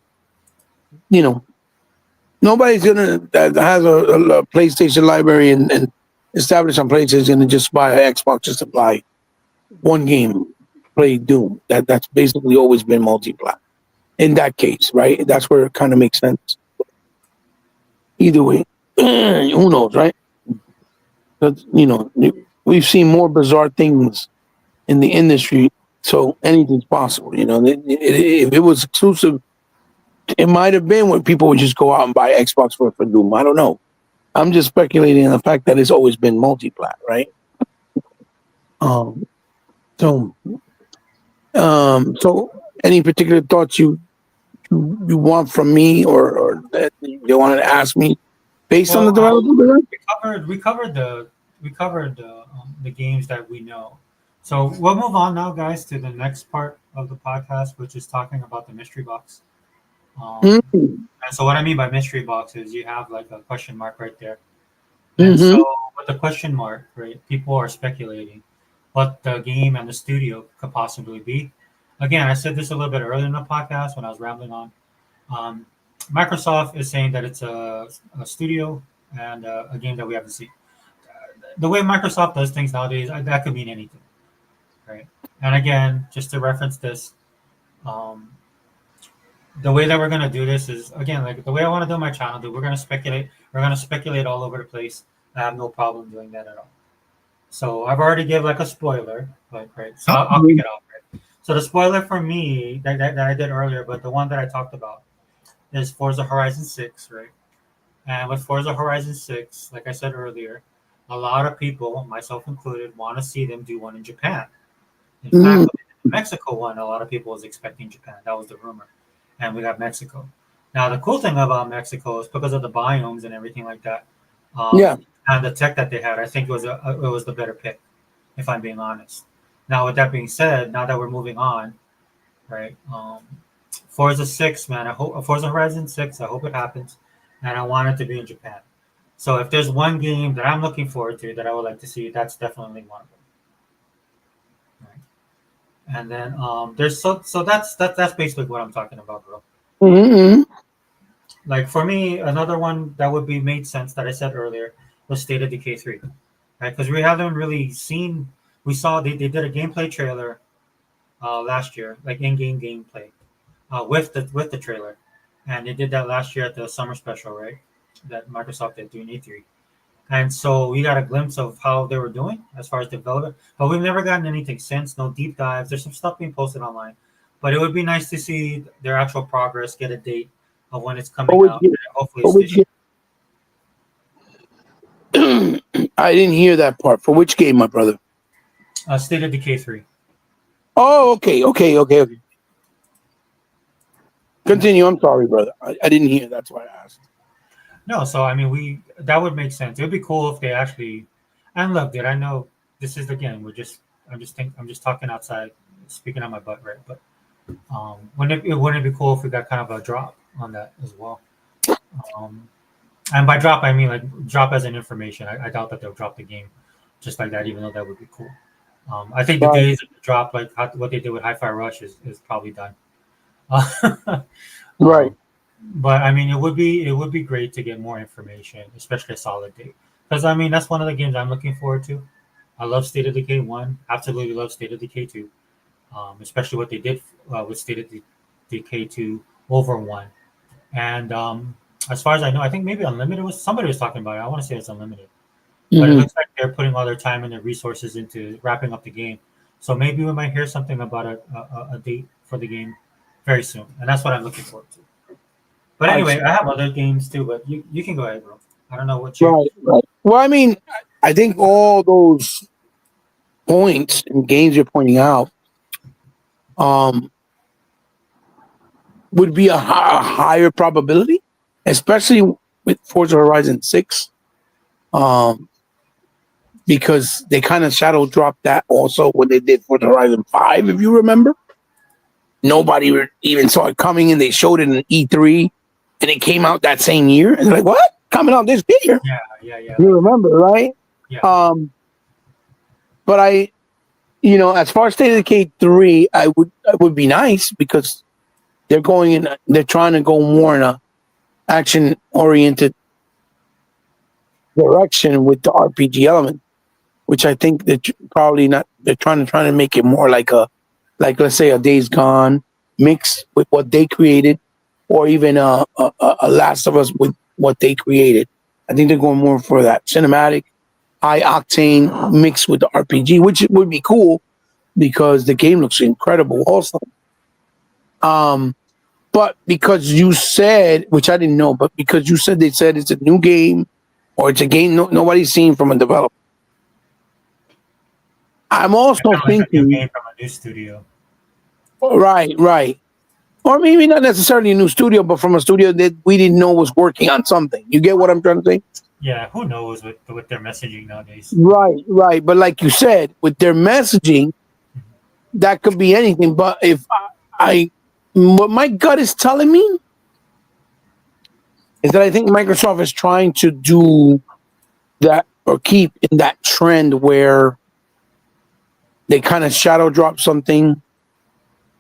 nobody's gonna that has a PlayStation library and established on PlayStation is gonna just buy an Xbox just to buy one game, play Doom. That's basically always been multi-plat. In that case, right? That's where it kind of makes sense. Either way, who knows, right? But we've seen more bizarre things in the industry, so anything's possible. If it was exclusive, it might have been when people would just go out and buy Xbox for Doom. I don't know. I'm just speculating on the fact that it's always been multi-plat, right? Um, so, so any particular thoughts you want from me, or that you wanted to ask me based on the Well, development? we covered the games that we know. So we'll move on now, guys, to the next part of the podcast, which is talking about the mystery box. Mm-hmm. And so what I mean by mystery box is you have like a question mark right there. And Mm-hmm. so with the question mark, right, people are speculating what the game and the studio could possibly be. Again, I said this a little bit earlier in the podcast when I was rambling on. Um, Microsoft is saying that it's a studio and a game that we haven't seen. The way Microsoft does things nowadays, that could mean anything, right? And again, just to reference this, um, the way that we're gonna do this is again like the way I want to do my channel. We're gonna speculate. We're gonna speculate all over the place. I have no problem doing that at all. So I've already give like a spoiler, like right. So I'll kick it off. Right? So the spoiler for me that I did earlier, but the one that I talked about is Forza Horizon 6, right? And with Forza Horizon 6, like I said earlier, a lot of people, myself included, want to see them do one in Japan. In fact, Mm-hmm. with the Mexico one, a lot of people was expecting Japan. That was the rumor. And we got Mexico. Now, the cool thing about Mexico is because of the biomes and everything like that, Yeah. and the tech that they had, I think it was the better pick, if I'm being honest. Now, with that being said, now that we're moving on, right? Forza 6, man. I hope Forza Horizon 6. I hope it happens, and I want it to be in Japan. So if there's one game that I'm looking forward to that I would like to see, that's definitely one of them. Right? And then there's so that's basically what I'm talking about, bro. Mm-hmm. Like for me, another one that would be made sense that I said earlier was State of Decay 3, right? Because we haven't really seen. We saw they did a gameplay trailer last year, like in-game gameplay, with the trailer, and they did that last year at the summer special, right? That Microsoft did doing E3, and so we got a glimpse of how they were doing as far as development. But we've never gotten anything since. No deep dives. There's some stuff being posted online, but it would be nice to see their actual progress, get a date of when it's For coming which out. game? Hopefully, For it's which this year. game? I didn't hear that part. For which game, my brother? State of Decay 3. Oh, okay. Continue. I'm sorry, brother. I didn't hear. That's why I asked. No, so I mean, we that would make sense. It would be cool if they actually. And look, dude, I know this is again. I'm just talking outside, speaking on my butt, right? But wouldn't it be cool if we got kind of a drop on that as well? Um, and by drop, I mean like drop as an information. I doubt that they'll drop the game just like that, even though that would be cool. I think the Right. days of the drop, like what they did with Hi-Fi Rush, is probably done. Right. um, but I mean, it would be great to get more information, especially a solid date. Because I mean, that's one of the games I'm looking forward to. I love State of Decay 1. Absolutely love State of Decay 2. Especially what they did with State of Decay 2 over 1. And as far as I know, I think maybe Unlimited was somebody was talking about it. I want to say it's Unlimited, but it Mhm. looks like they're putting all their time and their resources into wrapping up the game. So maybe we might hear something about a date for the game very soon, and that's what I'm looking forward to. But I anyway, see. I have other games too, but you can go ahead, bro. I don't know what you. Right. Well, I mean, I think all those points and games you're pointing out um, would be a higher probability, especially with Forza Horizon 6, um, because they kind of shadow dropped that also when they did Forza Horizon 5, if you remember. Nobody even saw it coming, and they showed it in E3, and it came out that same year. And they're like, what? Coming out this year? Yeah, You like remember, right? yeah, Um, but as far as State of Decay 3, it would be nice because they're trying to go more in a action oriented direction with the RPG element, which I think that probably not. They're trying to make it more like let's say a Days Gone mixed with what they created, or even a Last of Us with what they created. I think they're going more for that cinematic, high octane mixed with the RPG, which would be cool because the game looks incredible. Also, um, but because you said, which I didn't know, but because you said they said it's a new game or it's a game nobody's seen from a developer. I'm it's also kind of like a new thinking, game from a new studio. right, or maybe not necessarily a new studio, but from a studio that we didn't know was working on something. You get what I'm trying to say? Yeah, who knows with their messaging nowadays? Right. But like you said, with their messaging, that could be anything. But if what my gut is telling me is that I think Microsoft is trying to do that or keep in that trend where they kind of shadow drop something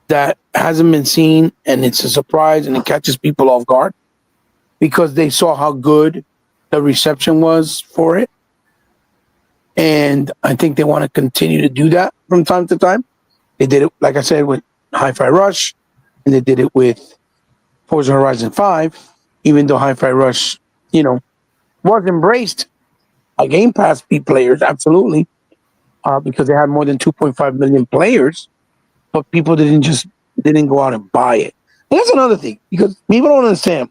that hasn't been seen and it's a surprise and it catches people off guard because they saw how good the reception was for it. And I think they want to continue to do that from time to time. They did it, like I said, with Hi-Fi Rush, and they did it with Forza Horizon 5, even though Hi-Fi Rush, was embraced by Game Pass players, absolutely, because they had more than 2.5 million players, but people didn't go out and buy it. And that's another thing, because people don't understand.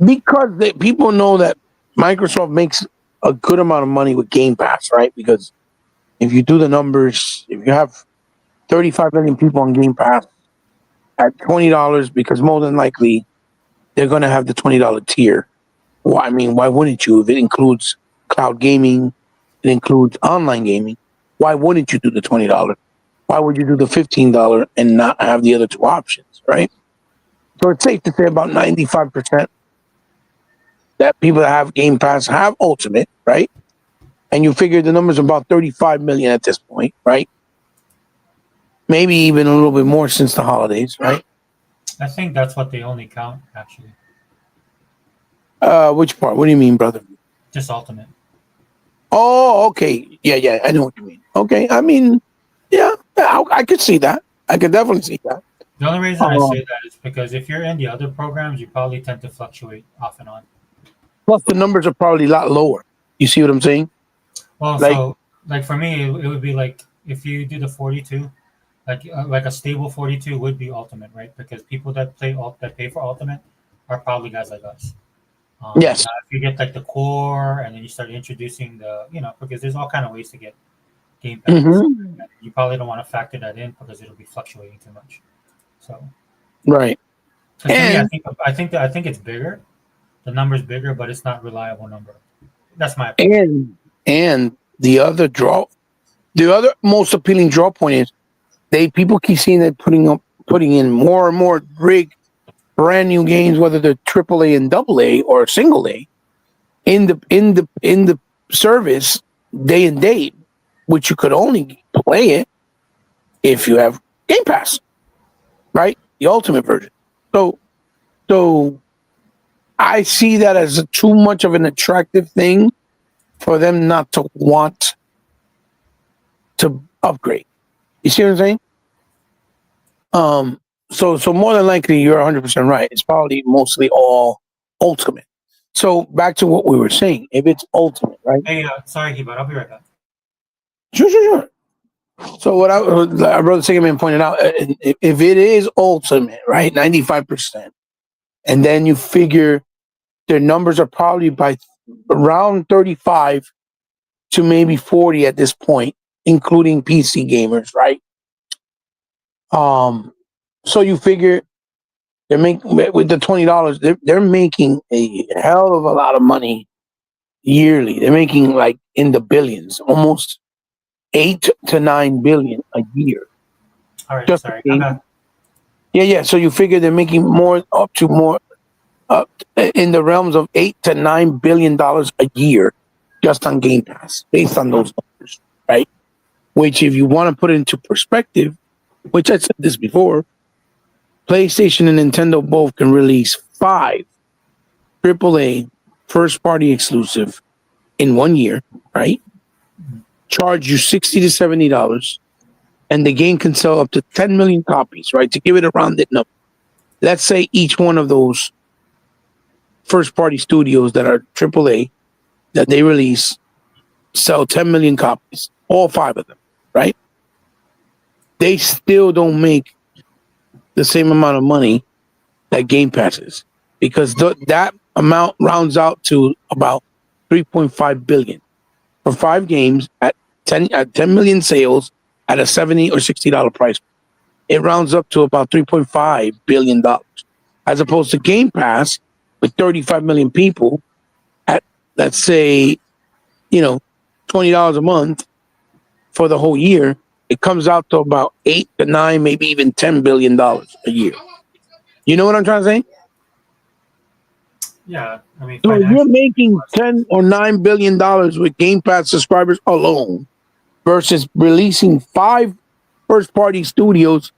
Because people know that Microsoft makes a good amount of money with Game Pass, right? Because if you do the numbers, if you have 35 million people on Game Pass at $20, because more than likely they're going to have the $20 tier. Well, I mean, why wouldn't you? If it includes cloud gaming, it includes online gaming. Why wouldn't you do the $20? Why would you do the $15 and not have the other two options, right? So it's safe to say about 95% that people that have Game Pass have Ultimate, right? And you figure the number's about 35 million at this point, right? maybe even a little bit more since the holidays, right? I think that's what they only count, actually. Which part? What do you mean, brother? Just Ultimate. Oh, okay. Yeah, I know what you mean. Okay, I mean, yeah, I could see that. I could definitely see that. The only reason I Um, say that is because if you're in the other programs, you probably tend to fluctuate off and on. Plus, the numbers are probably a lot lower. You see what I'm saying? Well, Like, so like for me, it would be like if you do the 42, like a stable 42 would be Ultimate, right? Because people that that pay for Ultimate are probably guys like us. yes. Now, if you get like the core, and then you start introducing because there's all kind of ways to get Game Pass. Hmm. You probably don't want to factor that in because it'll be fluctuating too much. So, Right. because to me, And I think it's bigger. The number's bigger, but it's not reliable number. That's my opinion. and the other most appealing draw point is people keep seeing that putting in more and more brand new games, whether they're AAA and AA or single A, in the service day and date, which you could only play it if you have Game Pass, right? The ultimate version. So I see that as too much of an attractive thing for them not to want to upgrade. You see what I'm saying? So more than likely, you're 100% right. It's probably mostly all ultimate. So back to what we were saying. If it's ultimate, right? Hey, sorry, Hibert, I'll be right back. Sure. So what our brother Sigaman pointed out, if it is ultimate, right, 95%, and then you figure their numbers are probably by around 35 to maybe 40 at this point, including PC gamers, right? So you figure they're making with the $20, they're making a hell of a lot of money yearly. They're making like in the billions, almost 8 to 9 billion a year. All right, Just sorry. I'm game. back. Yeah. So you figure they're making up in the realms of $8 to $9 billion a year just on Game Pass, based on those numbers, right? Which, if you want to put it into perspective, which I said this before, PlayStation and Nintendo both can release 5 AAA first-party exclusive in 1 year, right? Charge you $60 to $70, and the game can sell up to 10 million copies, right? To give it a rounded number. Let's say each one of those first-party studios that are AAA that they release sell 10 million copies, all 5 of them, right? They still don't make the same amount of money that Game Pass is, because that amount rounds out to about 3.5 billion for 5 games at 10 million sales at a $70 or $60 price. It rounds up to about $3.5 billion, as opposed to Game Pass with 35 million people at, let's say, $20 a month for the whole year. It comes out to about 8 to 9, maybe even $10 billion a year. You know what I'm trying to say? Yeah, I mean, So you're financially, making 10 or $9 billion with Game Pass subscribers alone, versus releasing 5 first-party studios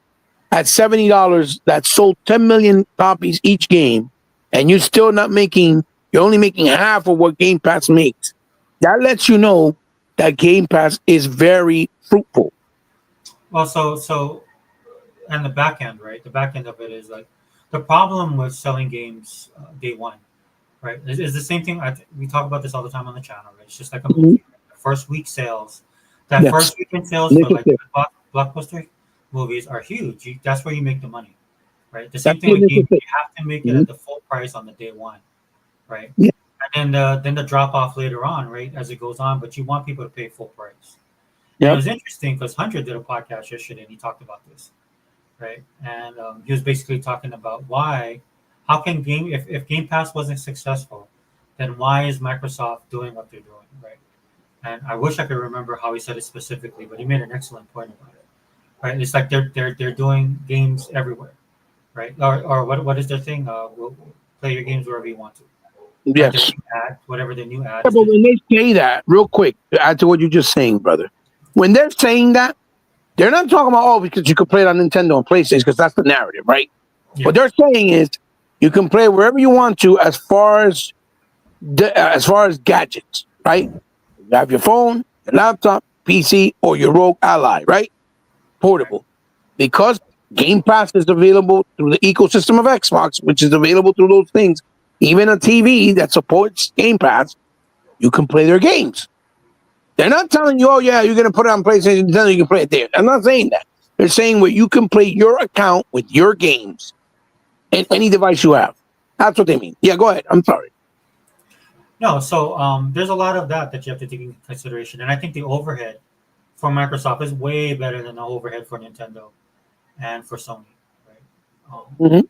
at $70 that sold 10 million copies each game, and you're still not making. You're only making half of what Game Pass makes. That lets you know that Game Pass is very fruitful. well, and the back end, right? The back end of it is like the problem with selling games day one, right? Is the same thing. We talk about this all the time on the channel, right? It's just like a Mhm. movie. The first week sales, that Yes. first weekend sales for like Initiative. blockbuster movies are huge. That's where you make the money, right? The same That's thing the with games. initiative. You have to make it Mhm. at the full price on the day one, right? Yeah. And then the drop off later on, right, as it goes on. But you want people to pay full price. And it Yep. was interesting because Hunter did a podcast yesterday and he talked about this, right? And he was basically talking about how can if Game Pass wasn't successful, then why is Microsoft doing what they're doing, right? And I wish I could remember how he said it specifically, but he made an excellent point about it, right? It's like they're doing games everywhere, right? Or what is their thing? We'll play your games wherever you want to. Like the Yes. new ad, whatever the new ad Yeah, is. but when they say that, real quick, to add to what you're just saying, brother, when they're saying that, They're not talking about, oh, because you can play it on Nintendo and PlayStation, because that's the narrative, right? Yeah. What they're saying is you can play wherever you want to as far as gadgets, right? You have your phone, your laptop, PC, or your Rogue Ally, right? Portable. Because Game Pass is available through the ecosystem of Xbox, which is available through those things, even a TV that supports Game Pass, you can play their games. They're not telling you, oh, yeah, you're going to put it on PlayStation, then you can play it there. I'm not saying that. They're saying where you can play your account with your games in any device you have. That's what they mean. Yeah, go ahead. I'm sorry. No, so there's a lot of that you have to take into consideration, and I think the overhead for Microsoft is way better than the overhead for Nintendo and for Sony, right?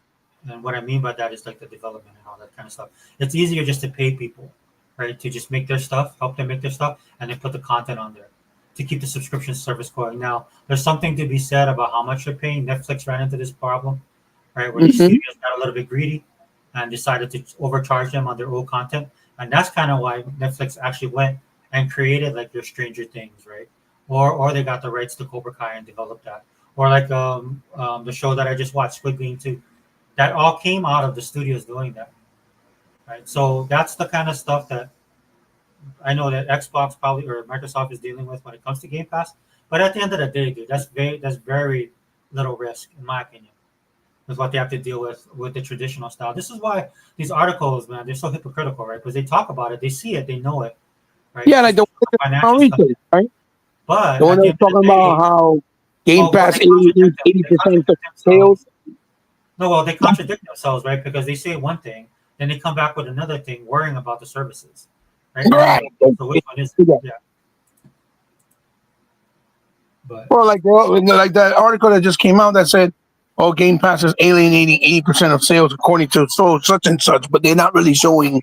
And what I mean by that is like the development and all that kind of stuff. It's easier just to pay people, right, to just make their stuff, help them make their stuff, and then put the content on there to keep the subscription service going. Now, there's something to be said about how much they're paying. Netflix ran into this problem, right, where the studios got a little bit greedy and decided to overcharge them on their old content. And that's kind of why Netflix actually went and created like their Stranger Things, right? Or they got the rights to Cobra Kai and developed that. Or like the show that I just watched, Squid Game 2. That all came out of the studios doing that, right? So that's the kind of stuff that I know that Xbox probably or Microsoft is dealing with when it comes to Game Pass. But at the end of the day, dude, that's very little risk, in my opinion, with what they have to deal with the traditional style. This is why these articles, man, they're so hypocritical, right? Because they talk about it, they see it, they know it, right? Yeah, like the one right? But the one they're talking about how Game Pass 80% of sales. No, well, they contradict themselves, right? Because they say one thing, then they come back with another thing, worrying about the services, right? Right. So which one is it? Yeah. But well, like that article that just came out that said, "Oh, Game Pass is alienating 80% of sales according to such and such," but they're not really showing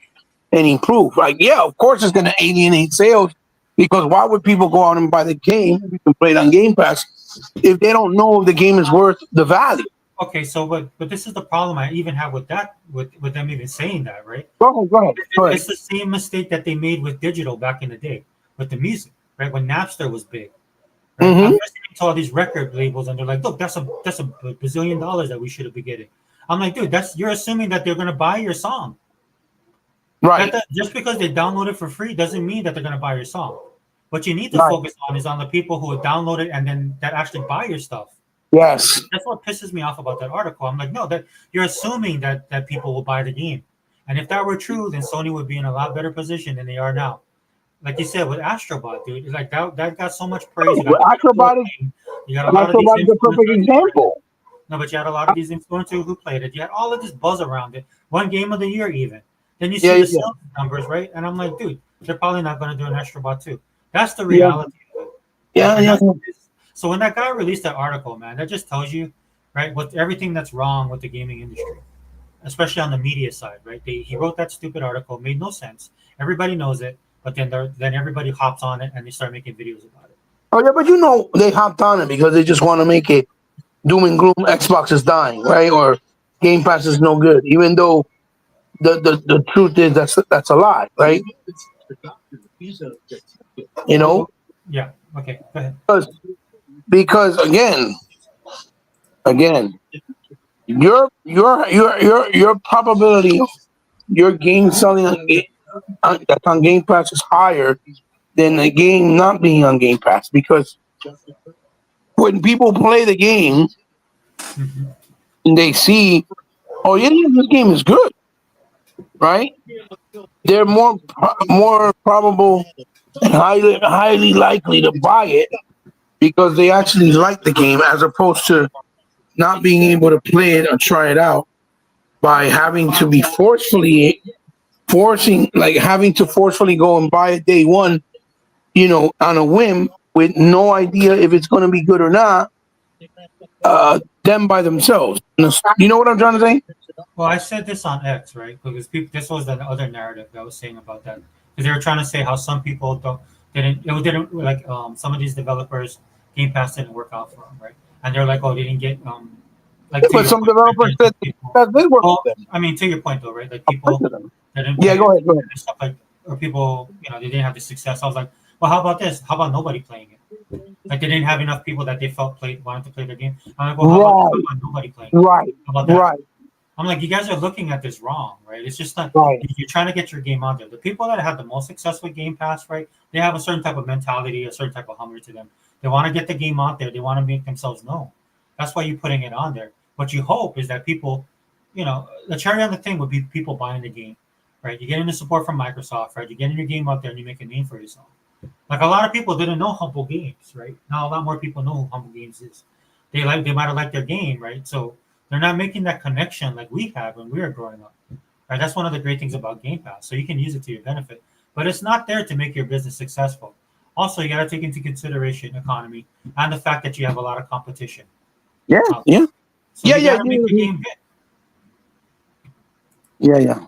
any proof. Like, yeah, of course it's going to alienate sales because why would people go out and buy the game if you can play it on Game Pass if they don't know if the game is worth the value? Okay, so but this is the problem I even have with that with them even saying that, right? Go ahead. It's the same mistake that they made with digital back in the day with the music, right? When Napster was big. Right? I'm listening to all these record labels and they're like, look, that's a bazillion dollars that we should have been getting. I'm like, dude, you're assuming that they're gonna buy your song. Right. Just because they download it for free doesn't mean that they're gonna buy your song. What you need to focus on is on the people who download it and then that actually buy your stuff. Yes. That's what pisses me off about that article. I'm like, no, that you're assuming that people will buy the game. And if that were true, then Sony would be in a lot better position than they are now. Like you said, with Astrobot, dude, like that got so much praise. You got a lot of these perfect example. No, but you had a lot of these influencers who played it. You had all of this buzz around it. One game of the year, even. Then you see the sales numbers, right? And I'm like, dude, they're probably not going to do an Astrobot too. That's the reality of it. Yeah. So when that guy released that article, man, that just tells you, right, with everything that's wrong with the gaming industry, especially on the media side, right? He wrote that stupid article, made no sense. Everybody knows it, but then everybody hops on it and they start making videos about it. Oh yeah, but they hopped on it because they just want to make it doom and gloom. Xbox is dying, right? Or Game Pass is no good, even though the truth is that's a lie, right? You know? Yeah. Okay. Go ahead. Because again, your probability of your game selling that's on Game Pass is higher than the game not being on Game Pass, because when people play the game and they see, oh yeah, this game is good, right? They're more probable and highly likely to buy it because they actually like the game, as opposed to not being able to play it or try it out by having to be forcefully go and buy it day one, on a whim with no idea if it's going to be good or not, them by themselves. You know what I'm trying to say? Well, I said this on X, right? Because this was the other narrative that I was saying about that. Because they were trying to say how some people didn't like some of these developers, Game Pass didn't work out for them, right? And they're like, oh, they didn't get but some developers said that did work. I mean, to your point though, right? Like people didn't. Yeah, go ahead. Stuff like, or people, they didn't have the success. I was like, well, how about this? How about nobody playing it? Like they didn't have enough people that they felt wanted to play their game. I'm like, well, how about nobody playing? Right. How about that? Right. I'm like, you guys are looking at this wrong, right? It's just not Right. you're trying to get your game out there. The people that have the most success with Game Pass, right? They have a certain type of mentality, a certain type of hunger to them. They want to get the game out there. They want to make themselves known. That's why you're putting it on there. What you hope is that people, the cherry on the thing would be people buying the game, right? You're getting the support from Microsoft, right? You're getting your game out there and you make a name for yourself. Like a lot of people didn't know Humble Games, right? Now a lot more people know who Humble Games is. They might have liked their game, right? So they're not making that connection like we have when we were growing up. Right? That's one of the great things about Game Pass. So you can use it to your benefit. But it's not there to make your business successful. Also, you gotta take into consideration economy and the fact that you have a lot of competition. Yeah. So Yeah. you Yeah. gotta make your game hit. Yeah. Yeah.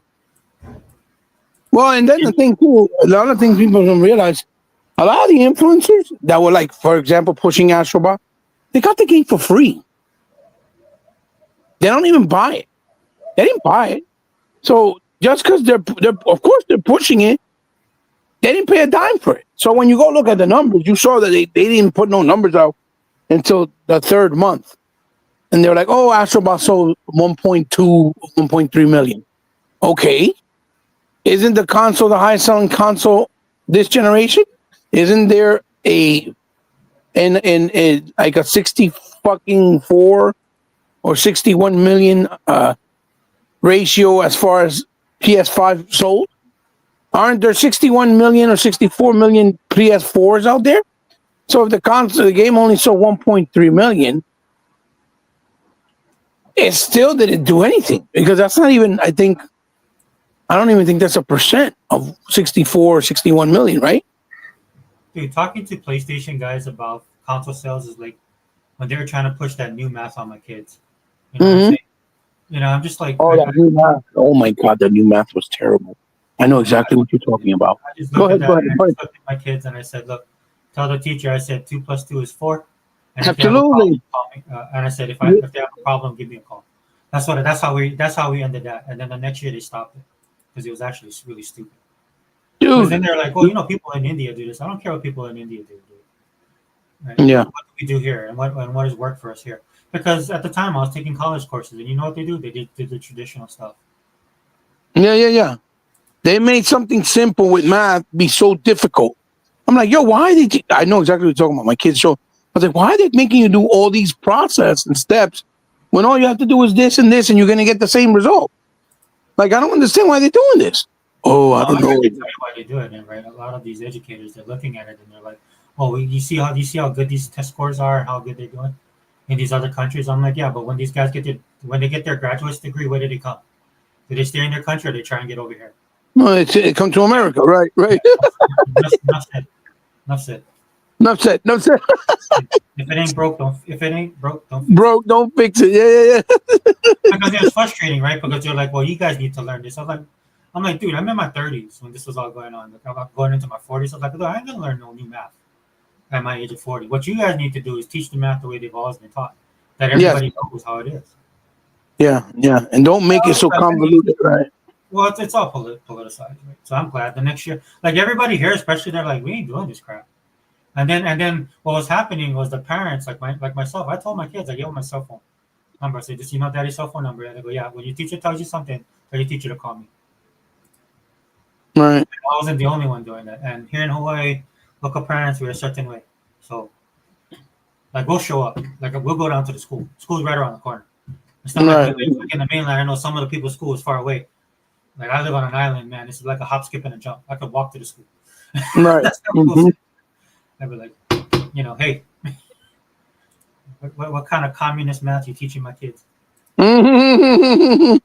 Well, and then the thing too, a lot of things people don't realize. A lot of the influencers that were like, for example, pushing Astrobot, they got the game for free. They don't even buy it. They didn't buy it. So just because they're of course they're pushing it, they didn't pay a dime for it. So when you go look at the numbers, you saw that they didn't put no numbers out until the third month. And they're like, oh, Astrobot sold 1.2, 1.3 million. Okay. Isn't the console the highest selling console this generation? Isn't there a like a 60 fucking 4 or 61 million ratio as far as PS5 sold? Aren't there 61 million or 64 million PS4s out there? So if the game only sold 1.3 million, it still didn't do anything because that's not even, I don't even think that's a percent of 64 or 61 million, right? Dude, talking to PlayStation guys about console sales is like when they were trying to push that new math on my kids. You know what I'm saying? I'm just like, that new math. Oh my god, that new math was terrible. I know exactly what you're talking about. I just Go looked ahead. at my kids and I said, look, tell the teacher I said 2 + 2 is 4. And if they have a Absolutely. problem, call me. And I said, if they have a problem, give me a call. That's how we ended that. And then the next year they stopped it because it was actually really stupid. Because then Dude. they're like, well, people in India do this. I don't care what people in India do. Right? Yeah. What do we do here, and what has worked for us here? Because at the time I was taking college courses, and you know what they do? They did the traditional stuff. Yeah. They made something simple with math be so difficult. I'm like, yo, why are they? I know exactly what you're talking about. My kids show. I was like, why are they making you do all these process and steps when all you have to do is this and this, and you're gonna get the same result? Like, I don't understand why they're doing this. Oh, I don't know. I can tell you why they do it, and right, a lot of these educators they're looking at it and they're like, oh, you see how good these test scores are, and how good they're doing in these other countries. I'm like, yeah, but when these guys when they get their graduate's degree, where did they come? Did they stay in their country or they try and get over here? No, it come to America, right? Enough said. Enough said. If it ain't broke, don't fix Broke, don't fix it. Yeah. Because it's frustrating, right? Because they're like, well, you guys need to learn this. I'm like, dude, I'm in my 30s when this was all going on. Like, I'm going into my 40s. I was like, I ain't gonna learn no new math at my age of 40. What you guys need to do is teach the math the way they've always been taught. That everybody knows how it is. Yeah. And don't make it so convoluted, right? Well, it's all politicized, right? So I'm glad the next year, like everybody here, especially, they're like, we ain't doing this crap. And then what was happening was the parents, like myself, I told my kids, I gave them my cell phone number. I said, just daddy's cell phone number. And they go, yeah, when your teacher tells you something, tell your teacher to call me. Right. I wasn't the only one doing that. And here in Hawaii, local parents were a certain way. So, like, we'll show up. Like, we'll go down to the school. School's right around the corner. It's not like in the mainland. I know some of the people's school is far away. Like, I live on an island, man. It's like a hop, skip, and a jump. I could walk to the school. Right. I'd be like, hey, what kind of communist math you teaching my kids? Right.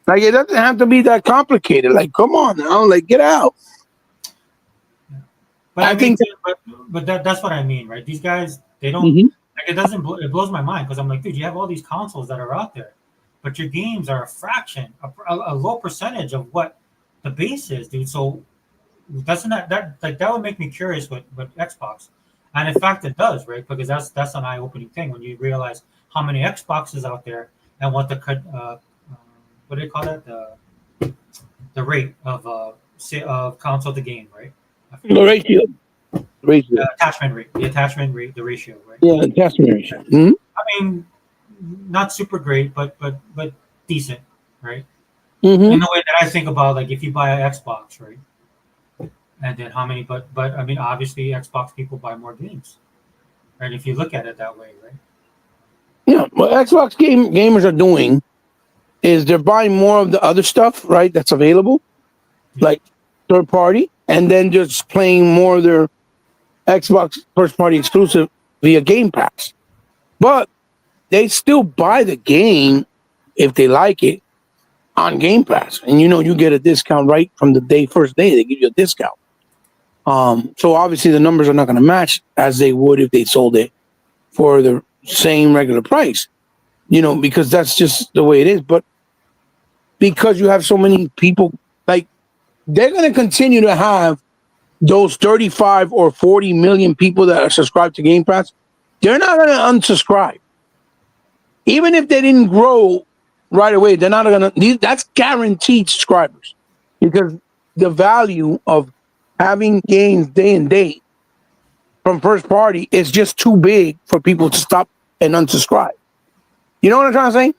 Like, it doesn't have to be that complicated. Like, come on now, like, get out. Yeah. But that's what I mean, right? These guys, they don't like it. It blows my mind because I'm like, dude, you have all these consoles that are out there, but your games are a fraction, a low percentage of what the base is, dude. So doesn't that would make me curious with Xbox, and in fact it does, right? Because that's an eye-opening thing when you realize how many Xboxes out there and what the what do they call that, the rate of console to game, right? The ratio. ratio. Attachment rate, the ratio, right? Yeah, attachment ratio. Mhm. I mean, not super great, but decent, right? Mhm. In the way that I think about, like if you buy an Xbox, right, and then how many? But I mean, obviously, Xbox people buy more games, right? If you look at it that way, right? Yeah, what Xbox gamers are doing is they're buying more of the other stuff, right? That's available, Yeah. like third party, and then just playing more of their Xbox first party exclusive via Game Pass. But they still buy the game if they like it on Game Pass, and you get a discount right from the first day. They give you a discount. So obviously the numbers are not going to match as they would if they sold it for the same regular price. Because that's just the way it is. But because you have so many people, like they're going to continue to have those 35 or 40 million people that are subscribed to Game Pass. They're not going to unsubscribe. Even if they didn't grow right away, they're not going to. That's guaranteed subscribers because the value of having games day and date from first party is just too big for people to stop and unsubscribe. You know what I'm trying to say?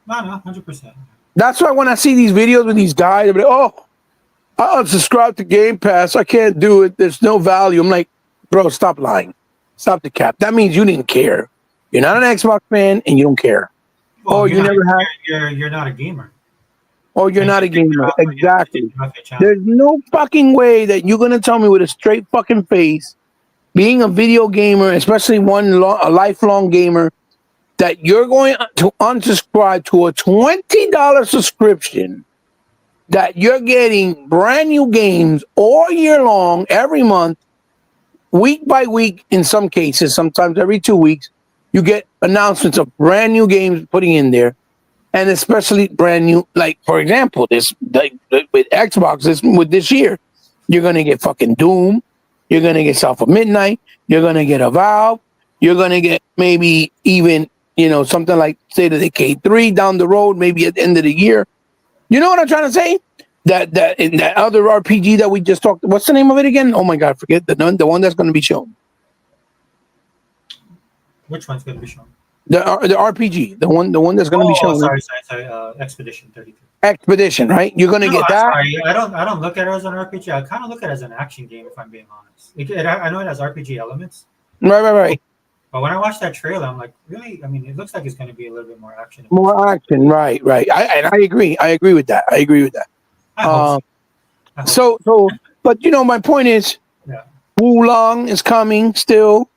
No, 100%. That's why when I see these videos with these guys, they're like, "Oh, I unsubscribe to Game Pass. I can't do it. There's no value." I'm like, "Bro, stop lying. Stop the cap. That means you didn't care. You're not an Xbox fan and you don't care. Well, Or you never had. you're not a gamer. Or you're not a gamer. Exactly. Off your channel. There's no fucking way that you're gonna tell me with a straight fucking face, being a video gamer, especially a lifelong gamer, that you're going to unsubscribe to a $20 subscription that you're getting brand new games all year long, every month, week by week, in some cases, sometimes every 2 weeks, you get announcements of brand new games putting in there. And especially brand new, like for example, with Xbox, with this year, you're gonna get fucking Doom, you're gonna get South of Midnight, you're gonna get Avowed, you're gonna get maybe even something like State of Decay 3 down the road, maybe at the end of the year. You know what I'm trying to say? That in that other RPG that we just talked. What's the name of it again? Oh my god, forget the one that's going to be shown. Which one's going to be shown? The RPG, the one that's going to be shown. Sorry. Expedition 33. Expedition, right? You're going to get that. Sorry, I don't look at it as an RPG. I kind of look at it as an action game, if I'm being honest. I know it has RPG elements. Right. But when I watched that trailer, I'm like, really? I mean, it looks like it's going to be a little bit more action. More action, right. I agree. I agree with that. But my point is, Wulong is coming still.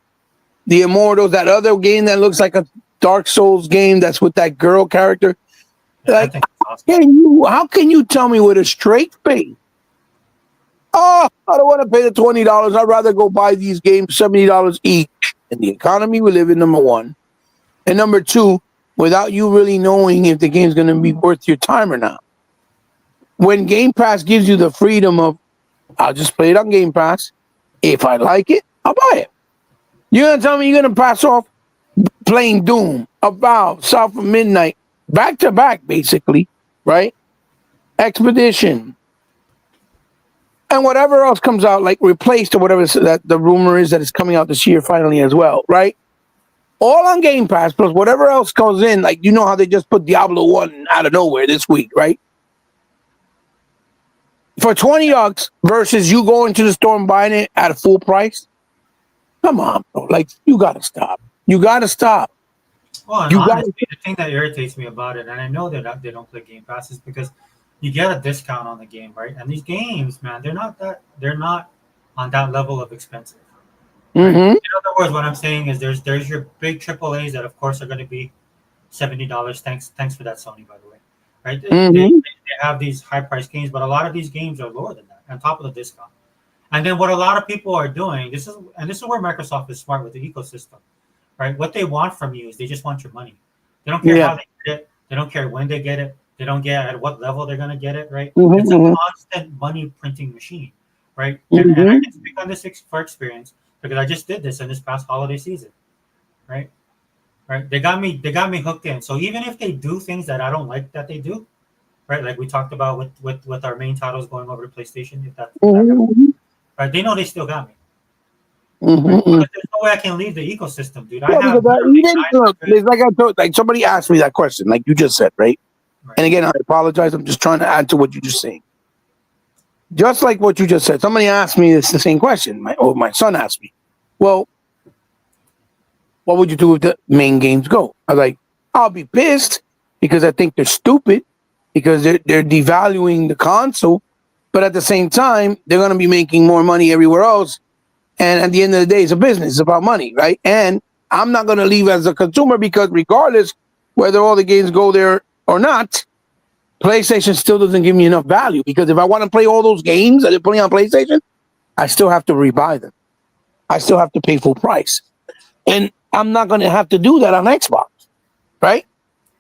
The Immortals, that other game that looks like a Dark Souls game that's with that girl character. Yeah, like, how can you tell me with a straight face? Oh, I don't want to pay the $20. I'd rather go buy these games $70 each. In the economy we live in, number one. And number two, without you really knowing if the game's going to be worth your time or not. When Game Pass gives you the freedom of, I'll just play it on Game Pass. If I like it, I'll buy it. You're going to tell me you're going to pass off playing Doom, Avowed, South of Midnight, back to back, basically, right? Expedition. And whatever else comes out, like Replaced or whatever that the rumor is that it's coming out this year finally as well, right? All on Game Pass, plus whatever else goes in, like you know how they just put Diablo 1 out of nowhere this week, right? For $20 versus you going to the store and buying it at a full price. Come on, bro. Like, you gotta stop. Well, and honestly, the thing that irritates me about it, and I know that they don't play Game Pass, is because you get a discount on the game, right? And these games, man, they're not on that level of expensive. Right? Mm-hmm. In other words, what I'm saying is there's your big AAAs that of course are going to be $70. Thanks for that, Sony, by the way. Right? Mm-hmm. They have these high price games, but a lot of these games are lower than that, on top of the discount. And then what a lot of people are doing, this is where Microsoft is smart with the ecosystem, right? What they want from you is they just want your money. They don't care how they get it. They don't care when they get it. They don't care at what level they're going to get it, right? Mm-hmm. It's a constant money printing machine, right? And I can speak on this for experience because I just did this in this past holiday season, right? Right? They got me hooked in. So even if they do things that I don't like that they do, right? Like we talked about with our main titles going over to PlayStation, if that right? They know they still got me, Mhm, But there's no way I can leave the ecosystem, dude. I Yeah, have because you literally didn't look. 900. It's like I told, like somebody asked me that question, like you just said, right? Right. And again, I apologize. I'm just trying to add to what you just saying. Just like what you just said, somebody asked me this the same question. My son asked me, "Well, what would you do if the main games go?" I was like, "I'll be pissed because I think they're stupid because they're devaluing the console, but at the same time, they're going to be making more money everywhere else. And at the end of the day, it's a business. It's about money, right? And I'm not going to leave as a consumer because regardless whether all the games go there or not, PlayStation still doesn't give me enough value because if I want to play all those games that they're putting on PlayStation, I still have to rebuy them. I still have to pay full price. And I'm not going to have to do that on Xbox, right?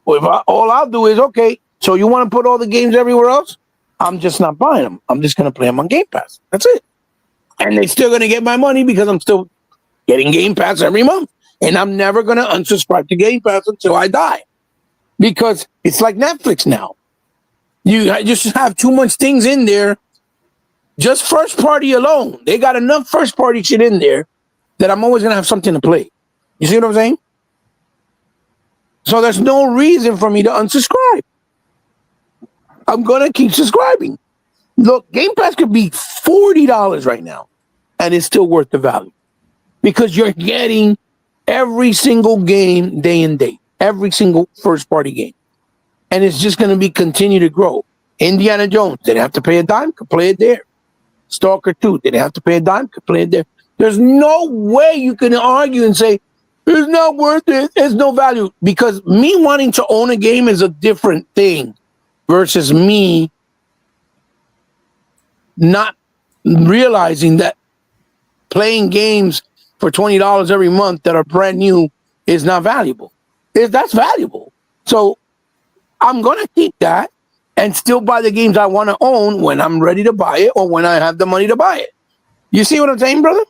Well, all I'll do is, okay, so you want to put all the games everywhere else? I'm just not buying them. I'm just going to play them on Game Pass. That's it. And they're still going to get my money because I'm still getting Game Pass every month. And I'm never going to unsubscribe to Game Pass until I die. Because it's like Netflix now. You just have too much things in there. Just first party alone. They got enough first party shit in there that I'm always going to have something to play. You see what I'm saying? So there's no reason for me to unsubscribe. I'm going to keep subscribing. Look, Game Pass could be $40 right now, and it's still worth the value because you're getting every single game day and date, every single first party game. And it's just going to be continue to grow. Indiana Jones, didn't have to pay a dime, could play it there. Stalker 2, didn't have to pay a dime, could play it there. There's no way you can argue and say, it's not worth it, there's no value. Because me wanting to own a game is a different thing versus me not realizing that playing games for $20 every month that are brand new is not valuable. That's valuable. So I'm going to keep that and still buy the games I want to own when I'm ready to buy it or when I have the money to buy it. You see what I'm saying, brother?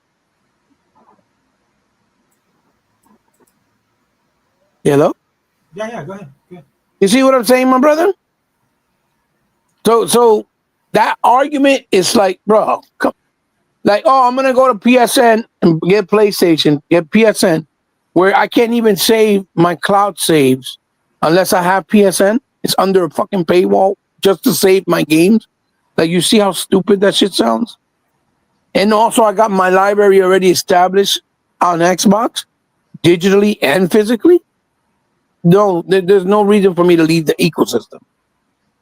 Hello? Yeah, go ahead. Go ahead. You see what I'm saying, my brother? So that argument is like, bro, come, like, oh, I'm going to go to PSN and get PlayStation, get PSN, where I can't even save my cloud saves unless I have PSN. It's under a fucking paywall just to save my games. Like, you see how stupid that shit sounds? And also, I got my library already established on Xbox, digitally and physically. No, there's no reason for me to leave the ecosystem.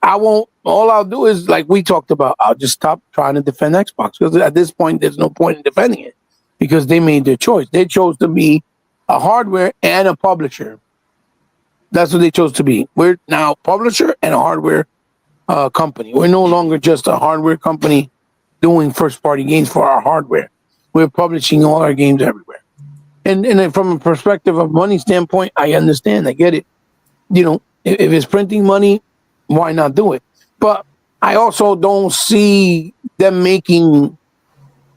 I won't. All I'll do is, like we talked about, I'll just stop trying to defend Xbox because at this point, there's no point in defending it because they made their choice. They chose to be a hardware and a publisher. That's what they chose to be. We're now publisher and a hardware company. We're no longer just a hardware company doing first-party games for our hardware. We're publishing all our games everywhere. And then from a perspective of money standpoint, I understand. I get it. You know, if it's printing money, why not do it? But I also don't see them making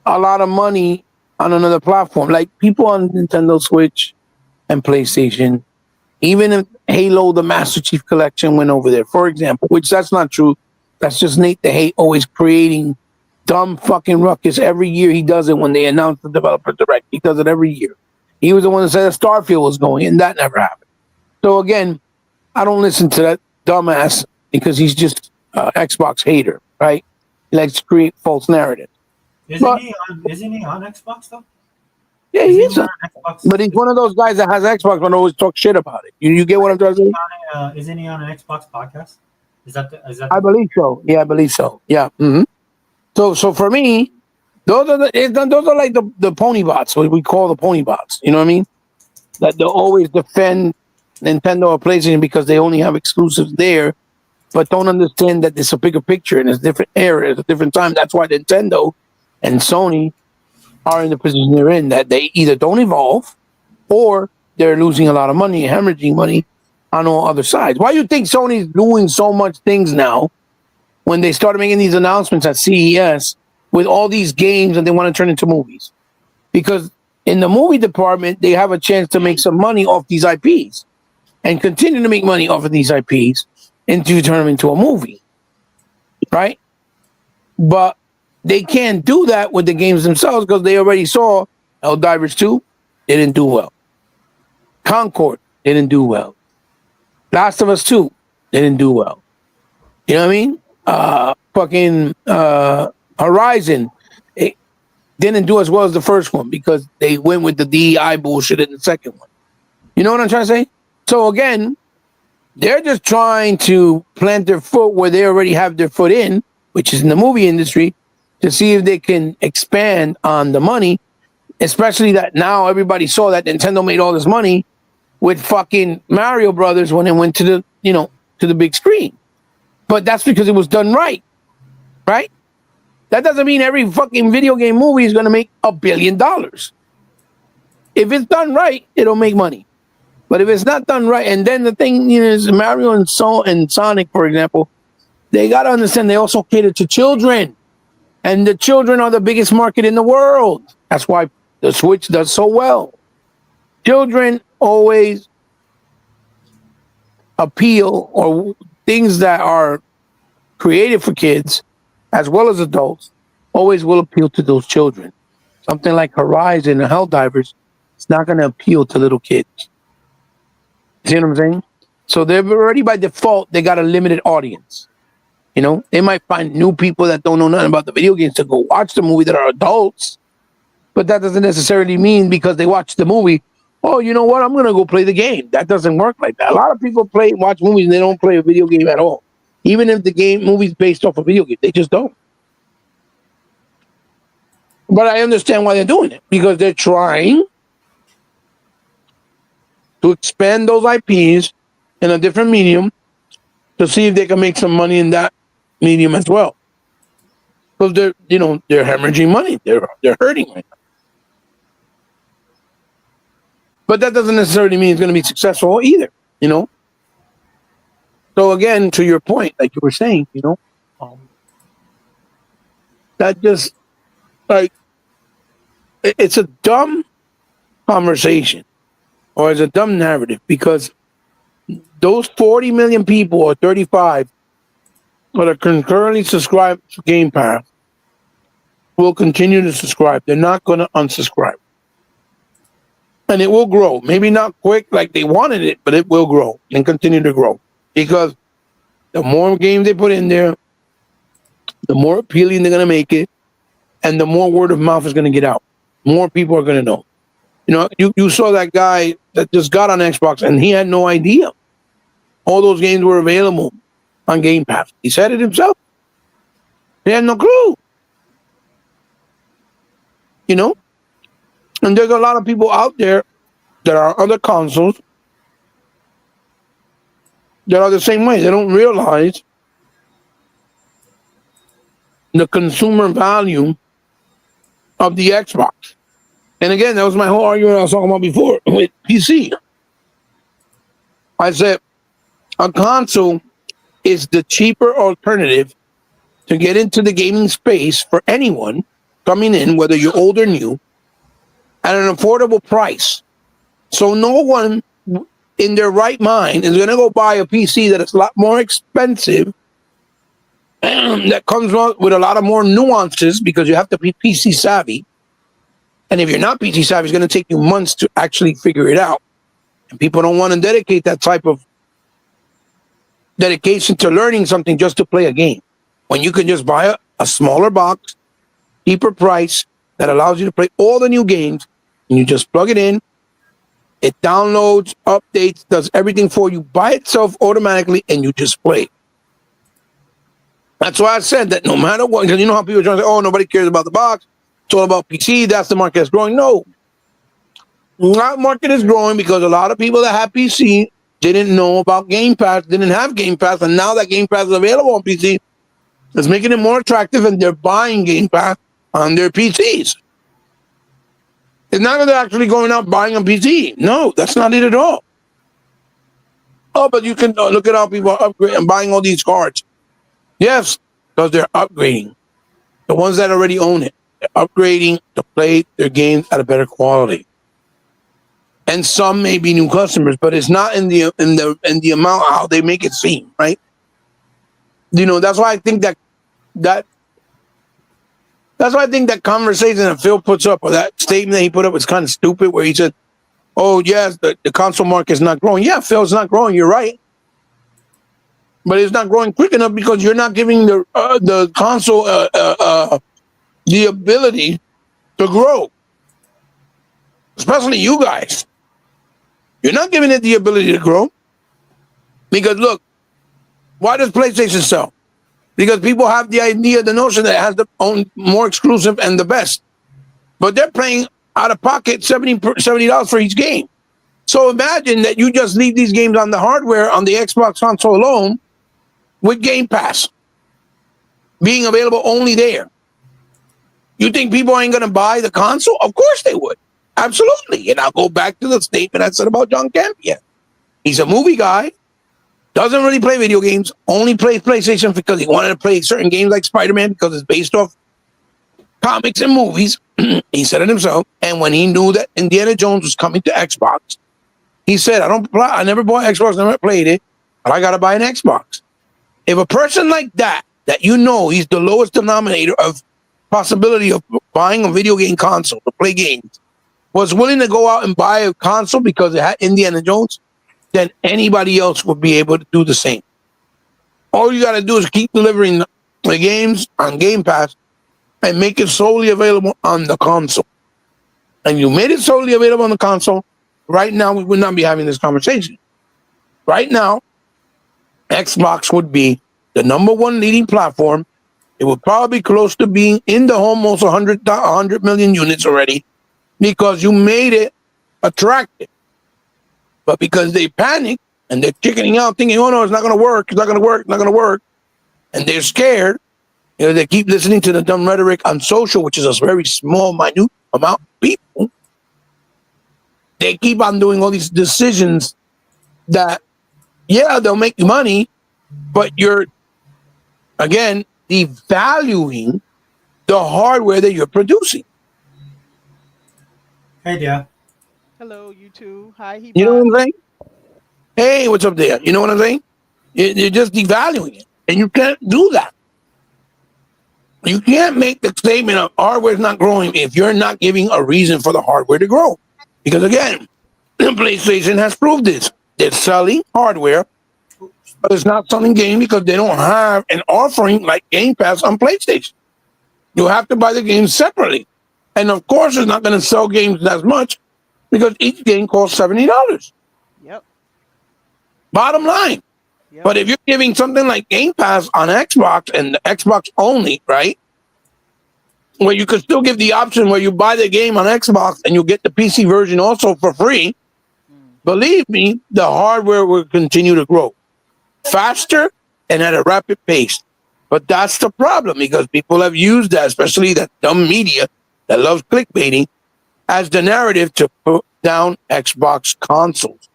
a lot of money on another platform. Like people on Nintendo Switch and PlayStation, even if Halo, the Master Chief Collection went over there, for example, which that's not true. That's just Nate the Hate always creating dumb fucking ruckus. Every year he does it when they announce the developer direct. He does it every year. He was the one that said that Starfield was going, and that never happened. So again, I don't listen to that dumbass because he's just Xbox hater, right? He likes to create false narrative. Isn't he on Xbox though? Yeah, he is. But he's one of those guys that has Xbox but always talk shit about it. You get what I'm trying to say? Isn't he on an Xbox podcast? Is that? I believe so. Yeah, I believe so. Yeah. Mm-hmm. So for me, those are like the pony bots, what we call the pony bots. You know what I mean? That they'll always defend Nintendo or PlayStation because they only have exclusives there, but don't understand that there's a bigger picture and it's different era, it's a different time. That's why Nintendo and Sony are in the position they're in, that they either don't evolve or they're losing a lot of money, hemorrhaging money on all other sides. Why do you think Sony's doing so much things now when they started making these announcements at CES with all these games and they want to turn into movies? Because in the movie department, they have a chance to make some money off these IPs and continue to make money off of these IPs and to turn them into a movie, right? But they can't do that with the games themselves because they already saw Helldivers 2 didn't do well. Concord didn't do well. Last of Us 2 didn't do well. You know what I mean? Horizon, it didn't do as well as the first one because they went with the DEI bullshit in the second one. You know what I'm trying to say? So again, they're just trying to plant their foot where they already have their foot in, which is in the movie industry, to see if they can expand on the money, especially that now everybody saw that Nintendo made all this money with fucking Mario Brothers when it went to the, to the big screen. But that's because it was done right. Right? That doesn't mean every fucking video game movie is going to make $1 billion. If it's done right, it'll make money. But if it's not done right, and then the thing is Mario and Sonic, for example, they got to understand they also cater to children. And the children are the biggest market in the world. That's why the Switch does so well. Children always appeal, or things that are created for kids as well as adults always will appeal to those children. Something like Horizon and Helldivers, it's not going to appeal to little kids. See what I'm saying? So they're already by default, they got a limited audience. They might find new people that don't know nothing about the video games to go watch the movie that are adults. But that doesn't necessarily mean because they watch the movie, oh, you know what? I'm going to go play the game. That doesn't work like that. A lot of people watch movies and they don't play a video game at all. Even if the movie's based off a video game, they just don't. But I understand why they're doing it, because they're trying to expand those IPs in a different medium to see if they can make some money in that medium as well. Because they're hemorrhaging money. They're hurting right now. But that doesn't necessarily mean it's going to be successful either, So again, to your point, like you were saying, that just, like, it's a dumb conversation, or it's a dumb narrative, because those 40 million people or 35 that are concurrently subscribed to Game Pass will continue to subscribe. They're not going to unsubscribe. And it will grow. Maybe not quick like they wanted it, but it will grow and continue to grow. Because the more games they put in there, the more appealing they're going to make it, and the more word of mouth is going to get out. More people are going to know. You saw that guy that just got on Xbox, and he had no idea all those games were available on Game Pass. He said it himself. He had no clue. And there's a lot of people out there that are on the consoles that are the same way. They don't realize the consumer value of the Xbox. And again, that was my whole argument I was talking about before with PC. I said a console is the cheaper alternative to get into the gaming space for anyone coming in, whether you're old or new, at an affordable price. So no one in their right mind is going to go buy a PC that is a lot more expensive, that comes with a lot of more nuances, because you have to be PC savvy. And if you're not PC savvy, it's going to take you months to actually figure it out. And people don't want to dedicate that type of dedication to learning something just to play a game, when you can just buy a smaller box, cheaper price, that allows you to play all the new games, and you just plug it in. It downloads, updates, does everything for you by itself automatically, and you just play. That's why I said that no matter what, because you know how people are trying to say, oh, nobody cares about the box. It's all about PC. That's the market that's growing. No. That market is growing because a lot of people that have PC didn't know about Game Pass, didn't have Game Pass, and now that Game Pass is available on PC, it's making it more attractive, and they're buying Game Pass on their PCs. It's not that they're actually going out buying a PC. No, that's not it at all. Oh, but you can look at how people are upgrading and buying all these cards. Yes, because they're upgrading. The ones that already own it, they're upgrading to play their games at a better quality. And some may be new customers, but it's not in the amount how they make it seem, right? That's why I think that That's why I think that conversation that Phil puts up, or that statement that he put up, was kind of stupid. Where he said, "Oh yes, the console market is not growing." Yeah, Phil, it's not growing. You're right, but it's not growing quick enough because you're not giving the console the ability to grow. Especially you guys, you're not giving it the ability to grow. Because look, why does PlayStation sell? Because people have the idea, the notion that it has the own more exclusive and the best. But they're paying out of pocket $70 for each game. So imagine that you just leave these games on the hardware on the Xbox console alone with Game Pass being available only there. You think people ain't going to buy the console? Of course they would. Absolutely. And I'll go back to the statement I said about John Campea. He's a movie guy, doesn't really play video games, only plays PlayStation because he wanted to play certain games like Spider-Man because it's based off comics and movies. He said it himself. And when he knew that Indiana Jones was coming to Xbox, he said, I never bought Xbox, never played it, but I got to buy an Xbox. If a person like that you know he's the lowest denominator of possibility of buying a video game console to play games, was willing to go out and buy a console because it had Indiana Jones, then anybody else would be able to do the same. All you got to do is keep delivering the games on Game Pass and make it solely available on the console. And you made it solely available on the console, right now we would not be having this conversation. Right now, Xbox would be the number one leading platform. It would probably be close to being in the almost 100 million units already because you made it attractive. But because they panic and they're chickening out, thinking, oh no, it's not going to work, it's not going to work, it's not going to work, and they're scared, they keep listening to the dumb rhetoric on social, which is a very small, minute amount of people. They keep on doing all these decisions that, yeah, they'll make you money, but you're, again, devaluing the hardware that you're producing. Hey, yeah. Hello, you two. Hi, he. You know what I'm saying? Hey, what's up there? You know what I'm saying? You're just devaluing it, and you can't do that. You can't make the statement of hardware is not growing if you're not giving a reason for the hardware to grow. Because again, PlayStation has proved this. They're selling hardware, but it's not selling games because they don't have an offering like Game Pass on PlayStation. You have to buy the games separately. And of course, it's not going to sell games as much because each game costs $70. Yep. Bottom line. Yep. But if you're giving something like Game Pass on Xbox and the Xbox only, right? Where you could still give the option where you buy the game on Xbox and you get the PC version also for free, believe me, the hardware will continue to grow faster and at a rapid pace. But that's the problem because people have used that, especially that dumb media that loves clickbaiting, as the narrative to put down Xbox consoles.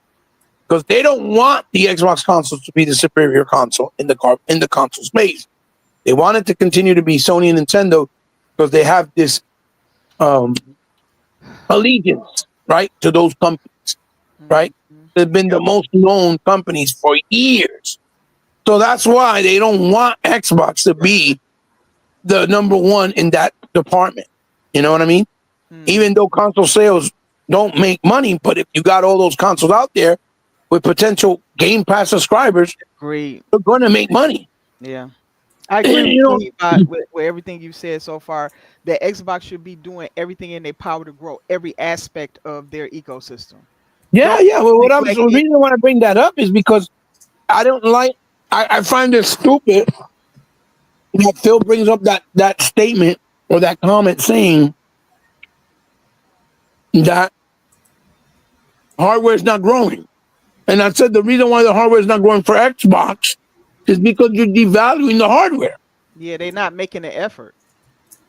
Because they don't want the Xbox consoles to be the superior console in the console space. They want it to continue to be Sony and Nintendo because they have this allegiance, right, to those companies, right? They've been the most known companies for years. So that's why they don't want Xbox to be the number one in that department. You know what I mean? Even though console sales don't make money, but if you got all those consoles out there with potential Game Pass subscribers, Great. they're going to make money. Yeah. I agree with everything you've said so far, that Xbox should be doing everything in their power to grow every aspect of their ecosystem. Yeah. Well, the reason I want to bring that up is because I don't like, I find it stupid that Phil brings up that statement or that comment saying that hardware is not growing. And I said the reason why the hardware is not growing for Xbox is because you're devaluing the hardware. Yeah, they're not making the effort.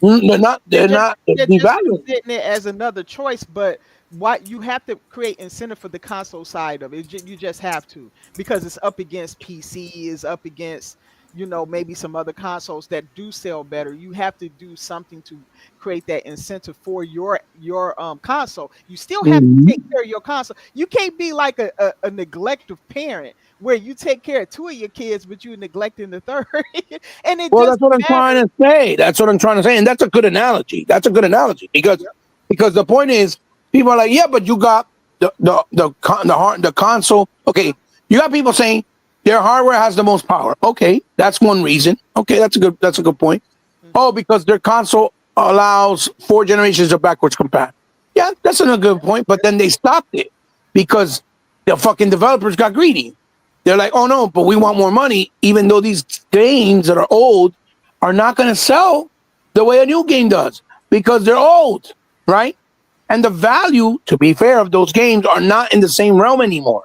They're not devaluing it as another choice, but what you have to create incentive for the console side of it. You just have to, because it's up against PC, is up against, maybe some other consoles that do sell better. You have to do something to create that incentive for your console. You still have to Mhm. take care of your console. You can't be like a neglective parent where you take care of two of your kids, but you're neglecting the third. And it Well, doesn't that's what I'm matter. trying to say. That's what I'm trying to say, and that's a good analogy. That's a good analogy Yep. because the point is, people are like, yeah, but you got the console. Okay, you got people saying their hardware has the most power. Okay, that's one reason. Okay, that's a good point. Oh, Mhm. because their console allows 4 generations of backwards compat. Yeah, that's a good point. But then they stopped it because the fucking developers got greedy. They're like, oh no, but we want more money, even though these games that are old are not going to sell the way a new game does because they're old, right? And the value, to be fair, of those games are not in the same realm anymore.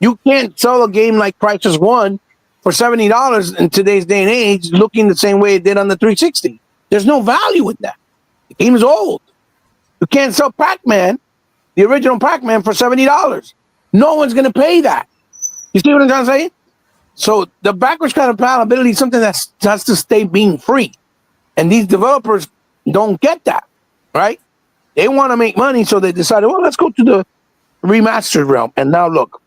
You can't sell a game like Crisis One for $70 in today's day and age, looking the same way it did on the 360. There's no value in that. The game is old. You can't sell Pac-Man, the original Pac-Man, for $70. No one's going to pay that. You see what I'm trying to say? So the backwards compatibility is something that has to stay being free. And these developers don't get that, right? They want to make money, so they decided, well, let's go to the remastered realm. And now look,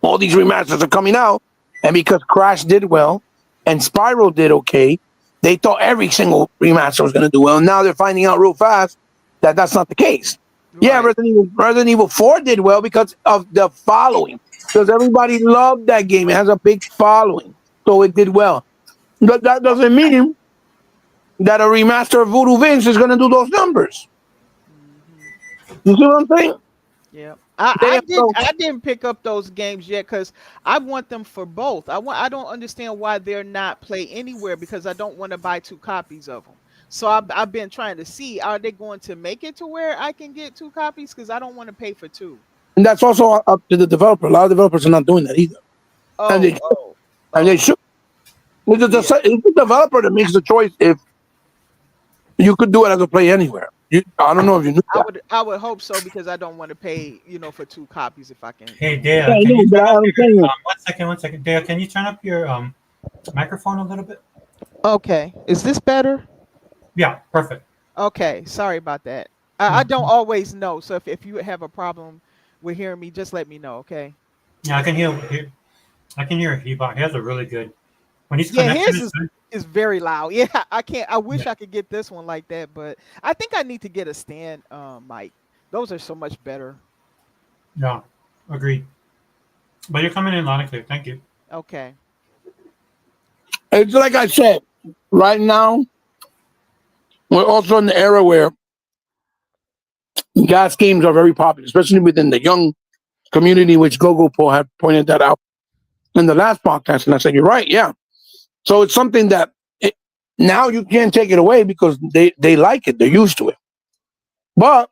all these remasters are coming out, and because Crash did well and Spyro did okay, they thought every single remaster was going to do well. And now they're finding out real fast that that's not the case. Yeah, Right. Resident Evil 4 did well because of the following. Because everybody loved that game. It has a big following. So it did well. But that doesn't mean that a remaster of Voodoo Vince is going to do those numbers. Mhm. You see what I'm saying? Yeah. They I have did no, I didn't pick up those games yet because I want them for both. I don't understand why they're not play anywhere because I don't want to buy two copies of them. So I've been trying to see, are they going to make it to where I can get two copies? Because I don't want to pay for two. and that's also up to the developer. A lot of developers are not doing that either. And they Oh, should. oh, And they oh, should. yeah. It's the developer that makes the choice if you could do it as a play anywhere. I don't know if you knew that. I would hope so because I don't want to pay, for two copies if I can. Hey, Yeah, Dea, I can know, you but turn up I'm your saying, one second, Dea, can you turn up your microphone a little bit? Okay. Is this better? Yeah, perfect. Okay, sorry about that. I No, don't always know, so if you have a problem with hearing me, just let me know, okay? yeah, I can hear Hebot. He has a really good when his Yeah, connection his is is good. is very loud. Yeah, I can't. I Yeah, wish I could get this one like that, but I think I need to get a stand mic. Those are so much better. yeah, agreed. But you're coming in loud and clear. Thank you. Okay. it's like I said, right now, we're also in the era where gas games are very popular, especially within the young community, which Gogo Paul had pointed that out in the last podcast. And I said, you're right. Yeah. So it's something that now you can't take it away because they like it. They're used to it. But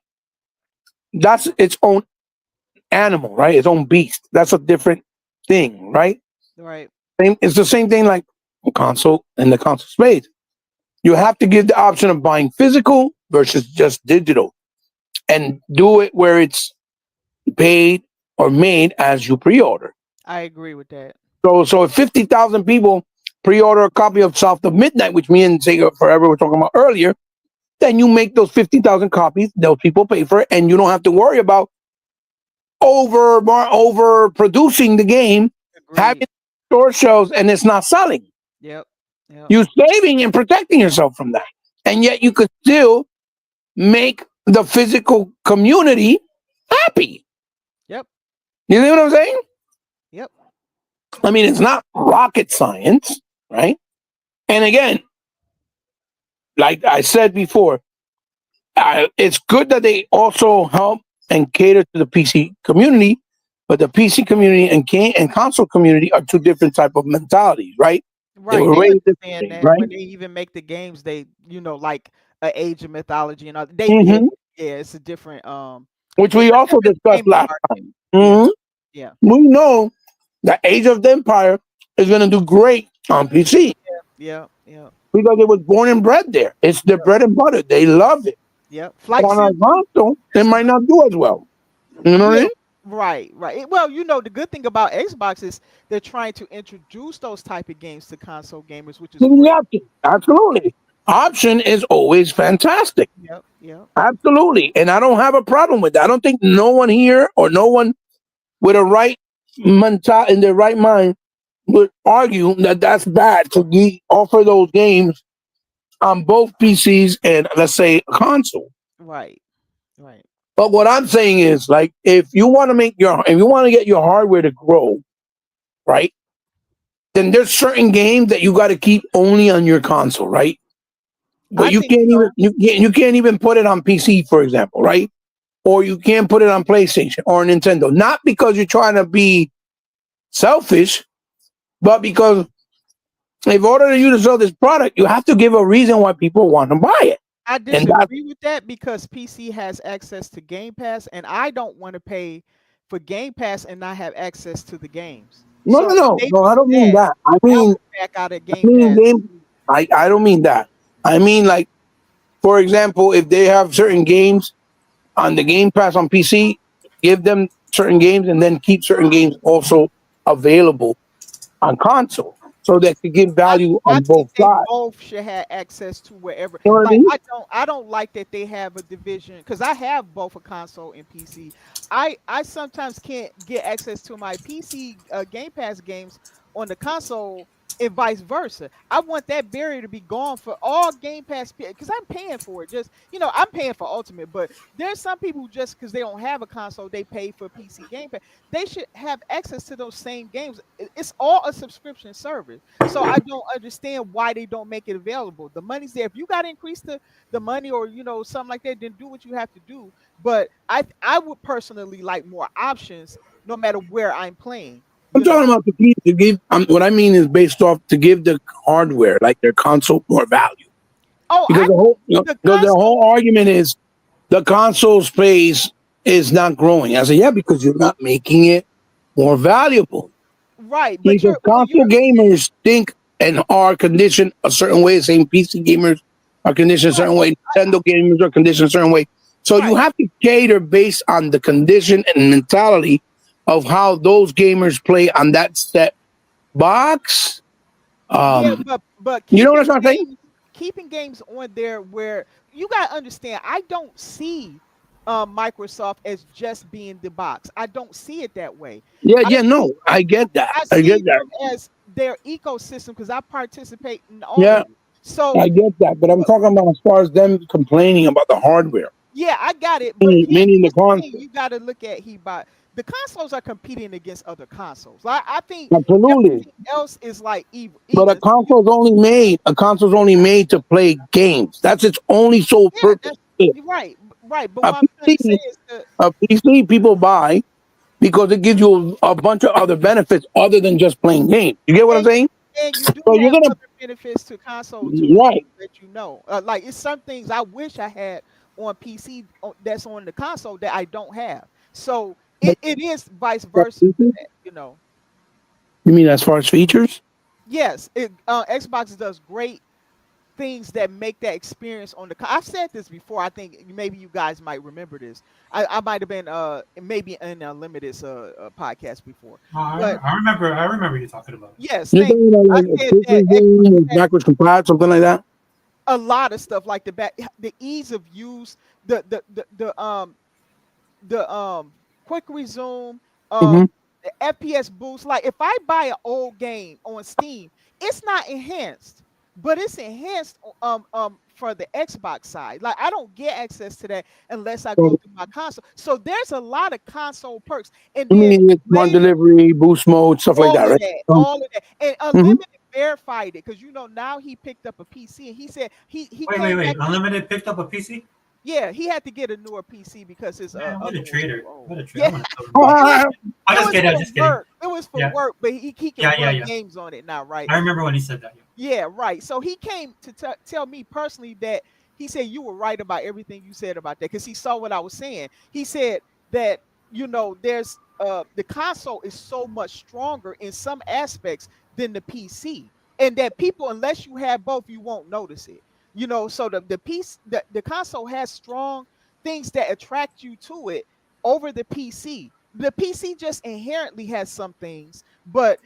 that's its own animal, right? Its own beast. That's a different thing, right? Right. It's the same thing like a console in the console space. You have to give the option of buying physical versus just digital and do it where it's paid or made as you pre-order. I agree with that. So if 50,000 people pre-order a copy of South of Midnight, which me and Sega Forever were talking about earlier, then you make those 50,000 copies. Those people pay for it, and you don't have to worry about over producing the game, having Agreed. store shelves, and it's not selling. Yep. Yep. You're saving and protecting yourself from that, and yet you could still make the physical community happy. Yep. You know what I'm saying? Yep. I mean, it's not rocket science, right? And again, like I said before, it's good that they also help and cater to the PC community, but the PC community and console community are two different type of mentalities, right? They Right. were They raised understand differently, that right? when they even make the games, they like a Age of Mythology and all. They get Hmm. it. Yeah. It's a different Which it's we a also different discussed gaming last market. time. Yeah. Hmm. Yeah. We know that Age of the Empire is going to do great on PC Yeah. Yeah. because it was born and bred there. It's their bread and butter. They love it. Yeah. But Flight on Sim our console, it might not do as well. You know what I Yeah, mean? Right, right. Well, the good thing about Xbox is they're trying to introduce those type of games to console gamers, which is Giving the great. option. Absolutely. Option is always fantastic. Yep, yep. Absolutely. And I don't have a problem with that. I don't think no one here or no one with a right in their right mind would argue that that's bad to offer those games on both PCs and, let's say, a console. Right, right. But what I'm saying is, like, if you want to get your hardware to grow, right? Then there's certain games that you got to keep only on your console, right? I But you think can't even so. you can't even put it on PC, for example, right? Or you can't put it on PlayStation or Nintendo. Not because you're trying to be selfish, but because in order for you to sell this product, you have to give a reason why people want to buy it. I And that disagree with that because PC has access to Game Pass, and I don't want to pay for Game Pass and not have access to the games. no, no, So if no, they no. I do don't mean that, that. I I mean, would back out of I Game mean Pass. game. I don't mean that. I mean, like, for example, if they have certain games on the Game Pass on PC, give them certain games and then keep certain games also available on console, so that could give value I on think both they sides. both should have access to wherever. You know what I Like mean? I don't like that they have a division because I have both a console and PC. I sometimes can't get access to my PC Game Pass games on the console and vice versa. I want that barrier to be gone for all Game Pass because I'm paying for it. Just I'm paying for Ultimate, but there's some people who just because they don't have a console, they pay for PC Game Pass. They should have access to those same games. It's all a subscription service. So I don't understand why they don't make it available. The money's there. If you got to increase the money or something like that, then do what you have to do. But I would personally like more options, no matter where I'm playing. I'm You talking know. about to give. What I mean is based off to give the hardware, like their console, more value. Oh, Because the the console, whole argument is the console space is not growing. I say, yeah, because you're not making it more valuable. right? But Because console gamers think and are conditioned a certain way. Same PC gamers are conditioned a certain way. Nintendo gamers are conditioned a certain way. So you right. have to cater based on the condition and mentality of how those gamers play on that set box. Yeah, Um, but you know what I'm saying? keeping games on there where you gotta understand, I don't see Microsoft as just being the box. I don't see it that way. Yeah, I yeah, see no, I get that. I I see get that. them as their ecosystem because I participate in all of Yeah, it. So I get that. But I'm talking about as far as them complaining about the hardware, yeah, I got it. But meaning the here's the thing: console. you got to look at the consoles are competing against other consoles. I think Absolutely. everything else is like But even. So a console's only made to play games. That's its only sole yeah, purpose. that's you're right, right. But A what I'm trying to say PC, is that a PC people buy because it gives you a bunch of other benefits other than just playing games. You get what I'm and saying? and you do So you're have gonna other benefits to console too. right. That like it's some things I wish I had on PC that's on the console that I don't have. So But it is vice but versa to features? that. You mean as far as features? Yes, Xbox does great things that make that experience on I've said this before. I think maybe you guys might remember this. I might have been maybe in a limited podcast before, but I remember you talking about it. yes, You're thank talking you. about I like a said that quicker Xbox game with has backwards compatible, something like that. a lot of stuff like the ease of use, the quick resume, Hmm. the FPS boost. Like if I buy an old game on Steam, it's not enhanced, but it's enhanced for the Xbox side. Like I don't get access to that unless I So go through my console. So there's a lot of console perks, and you then mean it's smart later delivery, boost mode, stuff like all that, of right? that, all of that, and Mhm. Unlimited verified it because now he picked up a PC and he said he came Wait. back. Unlimited picked up a PC? Yeah, he had to get a newer PC because his Man, what other a one was too traitor! old. What a traitor! Yeah, I want to kill him. well, it was I'm it just was kidding. I'm for just kidding. work. It was for Yeah, work, but he can run yeah. games on it now, right? I remember when he said that. Yeah, right. So he came to tell me personally that he said you were right about everything you said about that because he saw what I was saying. He said that there's the console is so much stronger in some aspects than the PC, and that people unless you have both, you won't notice it. So the piece the console has strong things that attract you to it over the PC. the PC just inherently has some things, but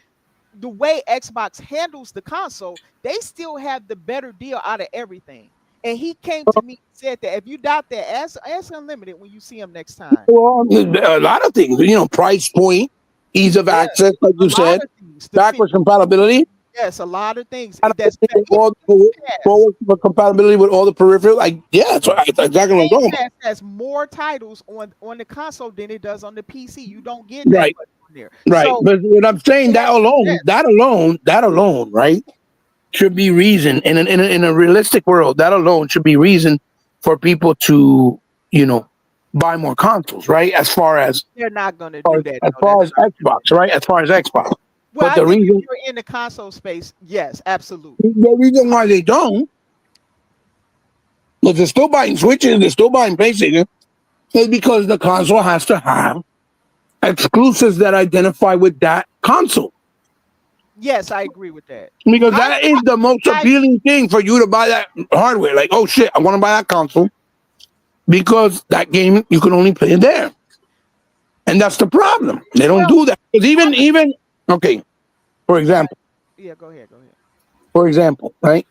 the way Xbox handles the console, they still have the better deal out of everything. And he came to me and said that if you doubt that, ask Unlimited when you see him next time. Well, a lot of things, price point, ease of Yeah, access, like a you lot said, of things. backwards compatibility. Yes, a lot of things. I don't That's think even all Game the Pass. forward compatibility with all the peripheral. Like, yeah, that's exactly what I'm talking Game about. Pass has more titles on the console than it does on the PC. You don't get that Right, much on there. right. So But what I'm saying, yes, that alone, right, should be reason in a realistic world. That alone should be reason for people to, you know, buy more consoles, right? they're not gonna do that As though. far That's as not true. Xbox, right? As far as Xbox. Well, But I think if you're in the console space, yes, absolutely. the reason why they don't, but they're still buying Switches, they're still buying PlayStation, is because the console has to have exclusives that identify with that console. Yes, I agree with that. Because I, that is the most I appealing thing for you to buy that hardware. Like, oh shit, I want to buy that console because that game you can only play it there. And that's the problem. They don't do that. Because even okay, for example, yeah, go ahead. right?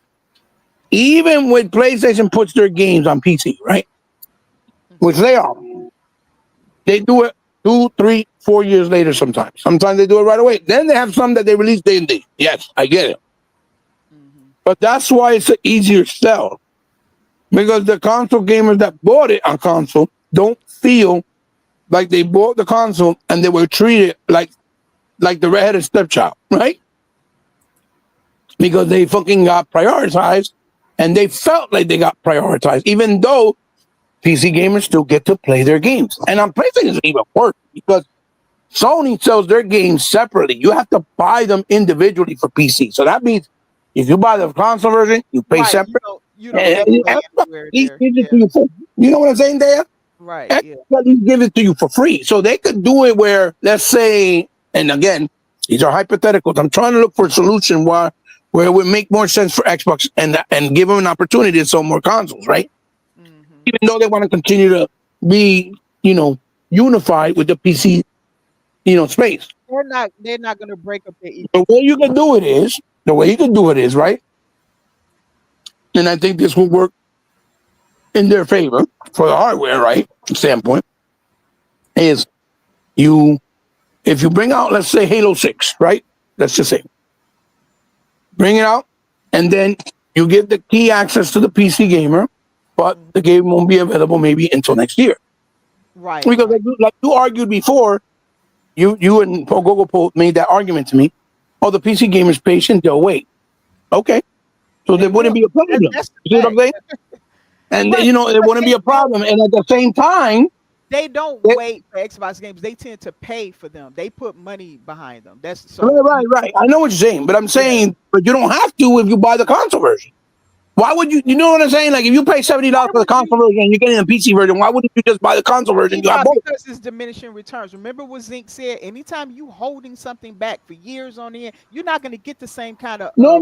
Even when PlayStation puts their games on PC, right? Which they do it 2, 3, 4 years later sometimes. Sometimes they do it right away. Then they have some that they release day and day. Yes, I get it. But that's why it's an easier sell. Because the console gamers that bought it on console don't feel like they bought the console and they were treated like the redheaded stepchild, right? Because they fucking got prioritized and they felt like they got prioritized, even though PC gamers still get to play their games. And on PlayStation, it's even worse because Sony sells their games separately. You have to buy them individually for PC. So that means if you buy the console version, you pay Right, separate. you don't get to play anywhere there. You know what I'm saying, there? Right, yeah. Everybody give it to you for free. So they could do it where, let's say, and again, these are hypotheticals. I'm trying to look for a solution where it would make more sense for Xbox and give them an opportunity to sell more consoles, right? Even though they want to continue to be, unified with the PC, space. They're not gonna break up their The way you can do it is, right? And I think this will work in their favor for the hardware, right? Standpoint is if you bring out, let's say, Halo 6, right? Let's just say bring it out, and then you give the key access to the PC gamer, but the game won't be available maybe until next year. Right. Because like you argued before, you and Paul Gogo made that argument to me. Oh, the PC gamer's patient, they'll wait. Okay. So there wouldn't be a problem. You see what I'm saying? And But- it wouldn't be a problem. And at the same time, They don't wait for Xbox games. They tend to pay for them. They put money behind them. That's so right. I know what you're saying, but I'm saying, but you don't have to if you buy the console version. Why would you? You know what I'm saying? Like if you pay $70 for the console version and you're getting a PC version, why wouldn't you just buy the console version? You got both. because it's diminishing returns. Remember what Zink said? Anytime you holding something back for years on end, you're not going to get the same kind of No.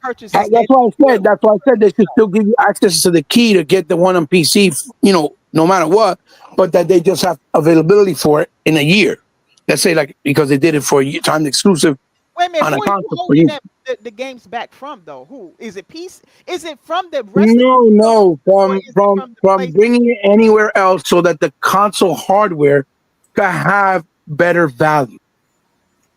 purchases. That's why I said they should still give you access to the key to get the one on PC. No matter what, but that they just have availability for it in a year. Let's say because they did it for a year, time exclusive. Wait a minute, on a who are you console holding for the games back from though? Who is it? Is it from the rest? No, Or is it from the PlayStation? bringing it anywhere else so that the console hardware can have better value.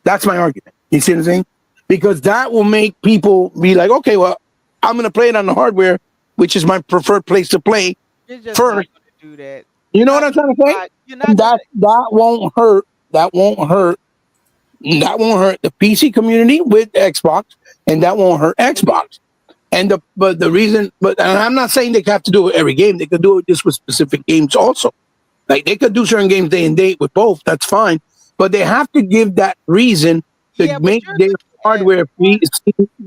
That's my argument. You see what I'm saying? Because that will make people be like, okay, well, I'm going to play it on the hardware, which is my preferred place to play. You're just first. not going to do that. You know what I'm trying to say? You're not That won't hurt. That won't hurt the PC community with Xbox, and that won't hurt Xbox. And I'm not saying they have to do it every game. They could do it just with specific games also. Like they could do certain games day and date with both. That's fine, but they have to give that reason to make their hardware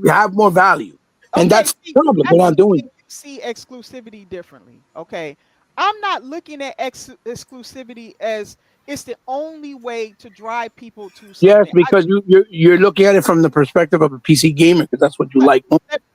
have more value. And that's the problem. They're not doing it. You see exclusivity differently. Okay, I'm not looking at exclusivity as it's the only way to drive people to something. Yes, because you're looking at it from the perspective of a PC gamer, because that's what you like.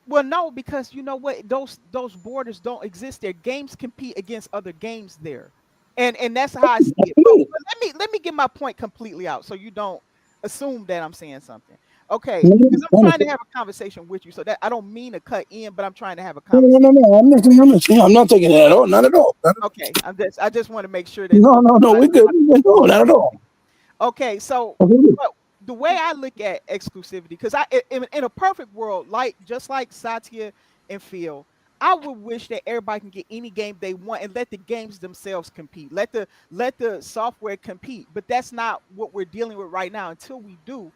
Well, no, because you know what, those borders don't exist there. Games compete against other games there. And that's how I see it. But let me get my point completely out, so you don't assume that I'm saying something. Okay, because I'm trying to have a conversation with you, so that I don't mean to cut in, but I'm trying to have a No, no, conversation. no, no. I'm not taking it at all. Not at all. Not at all. Okay, I just want to make sure that No, no, no. I, We're good. We're good. No, not at all. okay, so Okay, good. but the way I look at exclusivity, because in a perfect world, like just like Satya and Phil, I would wish that everybody can get any game they want and let the games themselves compete. Let the software compete. But that's not what we're dealing with right now. Until we do,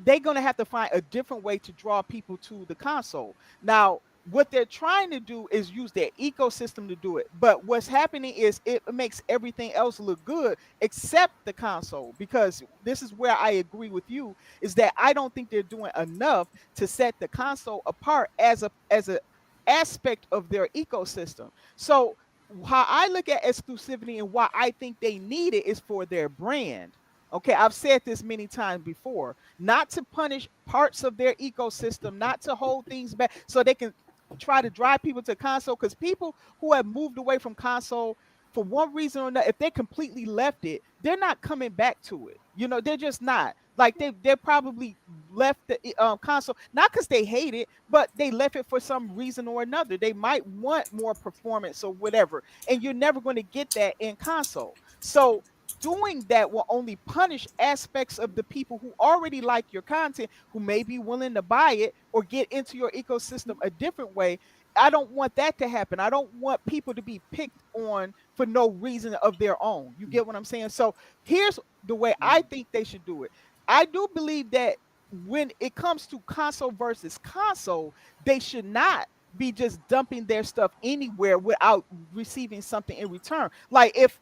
they're going to have to find a different way to draw people to the console. Now, what they're trying to do is use their ecosystem to do it. But what's happening is it makes everything else look good except the console. Because this is where I agree with you, is that I don't think they're doing enough to set the console apart as a aspect of their ecosystem. So how I look at exclusivity and why I think they need it is for their brand. Okay, I've said this many times before, not to punish parts of their ecosystem, not to hold things back so they can try to drive people to console. Because people who have moved away from console for one reason or another, if they completely left it, they're not coming back to it. They're just not. Like they probably left the console not because they hate it, but they left it for some reason or another. They might want more performance or whatever, and you're never going to get that in console. So doing that will only punish aspects of the people who already like your content, who may be willing to buy it or get into your ecosystem a different way. I don't want that to happen. I don't want people to be picked on for no reason of their own. You get what I'm saying? So here's the way I think they should do it. I do believe that when it comes to console versus console, they should not be just dumping their stuff anywhere without receiving something in return. Like if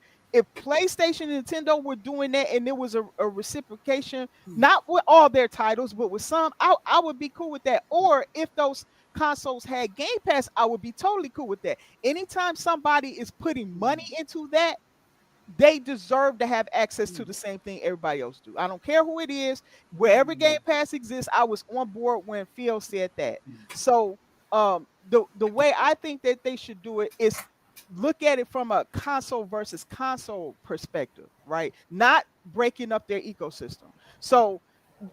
PlayStation and Nintendo were doing that and there was a reciprocation, not with all their titles, but with some, I would be cool with that. Or if those consoles had Game Pass, I would be totally cool with that. Anytime somebody is putting money into that, they deserve to have access to the same thing everybody else do. I don't care who it is. Wherever Game Pass exists, I was on board when Phil said that. So the way I think that they should do it is look at it from a console versus console perspective, right? Not breaking up their ecosystem. So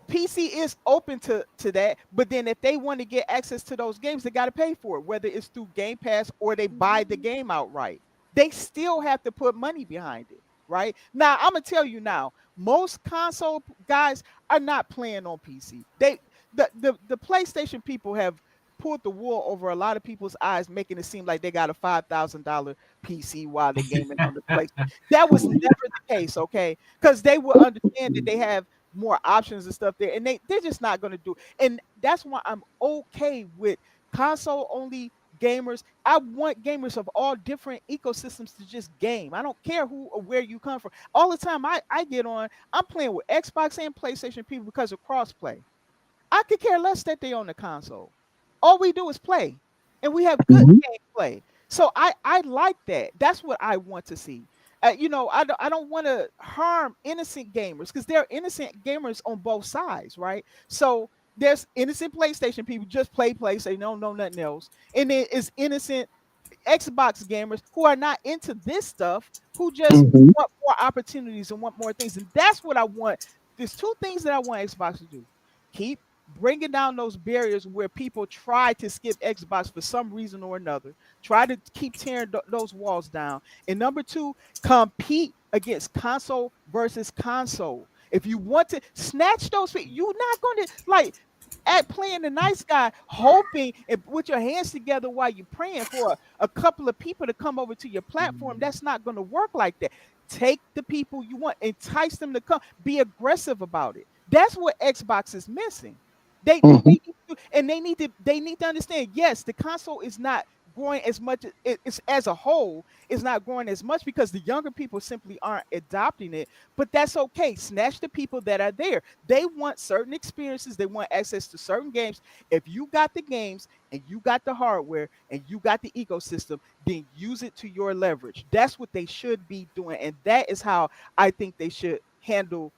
PC is open to that, but then if they want to get access to those games, they got to pay for it, whether it's through Game Pass or they buy the game outright. They still have to put money behind it, right? Now, I'm gonna tell you now, most console guys are not playing on PC. The PlayStation people have pulled the wool over a lot of people's eyes, making it seem like they got a $5,000 PC while they're gaming on the PlayStation. That was never the case, okay? Because they will understand that they have more options and stuff there, and they're just not going to do it. And that's why I'm okay with console only gamers. I want gamers of all different ecosystems to just game. I don't care who or where you come from. All the time I get on, I'm playing with Xbox and PlayStation people because of crossplay. I could care less that they own the console. All we do is play, and we have good Mhm. gameplay. So I like that. That's what I want to see. I don't want to harm innocent gamers because there are innocent gamers on both sides, right? So there's innocent PlayStation people just play PlayStation, don't know nothing else, and then is innocent Xbox gamers who are not into this stuff, who just Mhm. want more opportunities and want more things. And that's what I want. There's two things that I want Xbox to do: keep bringing down those barriers where people try to skip Xbox for some reason or another, try to keep tearing those walls down. And number two, compete against console versus console. If you want to snatch those, you're not going to like at playing the nice guy, hoping and put your hands together while you're praying for a couple of people to come over to your platform. That's not going to work like that. Take the people you want, entice them to come, be aggressive about it. That's what Xbox is missing. They Mhm. need to, and they need to understand. Yes, the console is not growing as much. It's as a whole, it's not growing as much because the younger people simply aren't adopting it. But that's okay. Snatch the people that are there. They want certain experiences. They want access to certain games. If you got the games and you got the hardware and you got the ecosystem, then use it to your leverage. That's what they should be doing, and that is how I think they should handle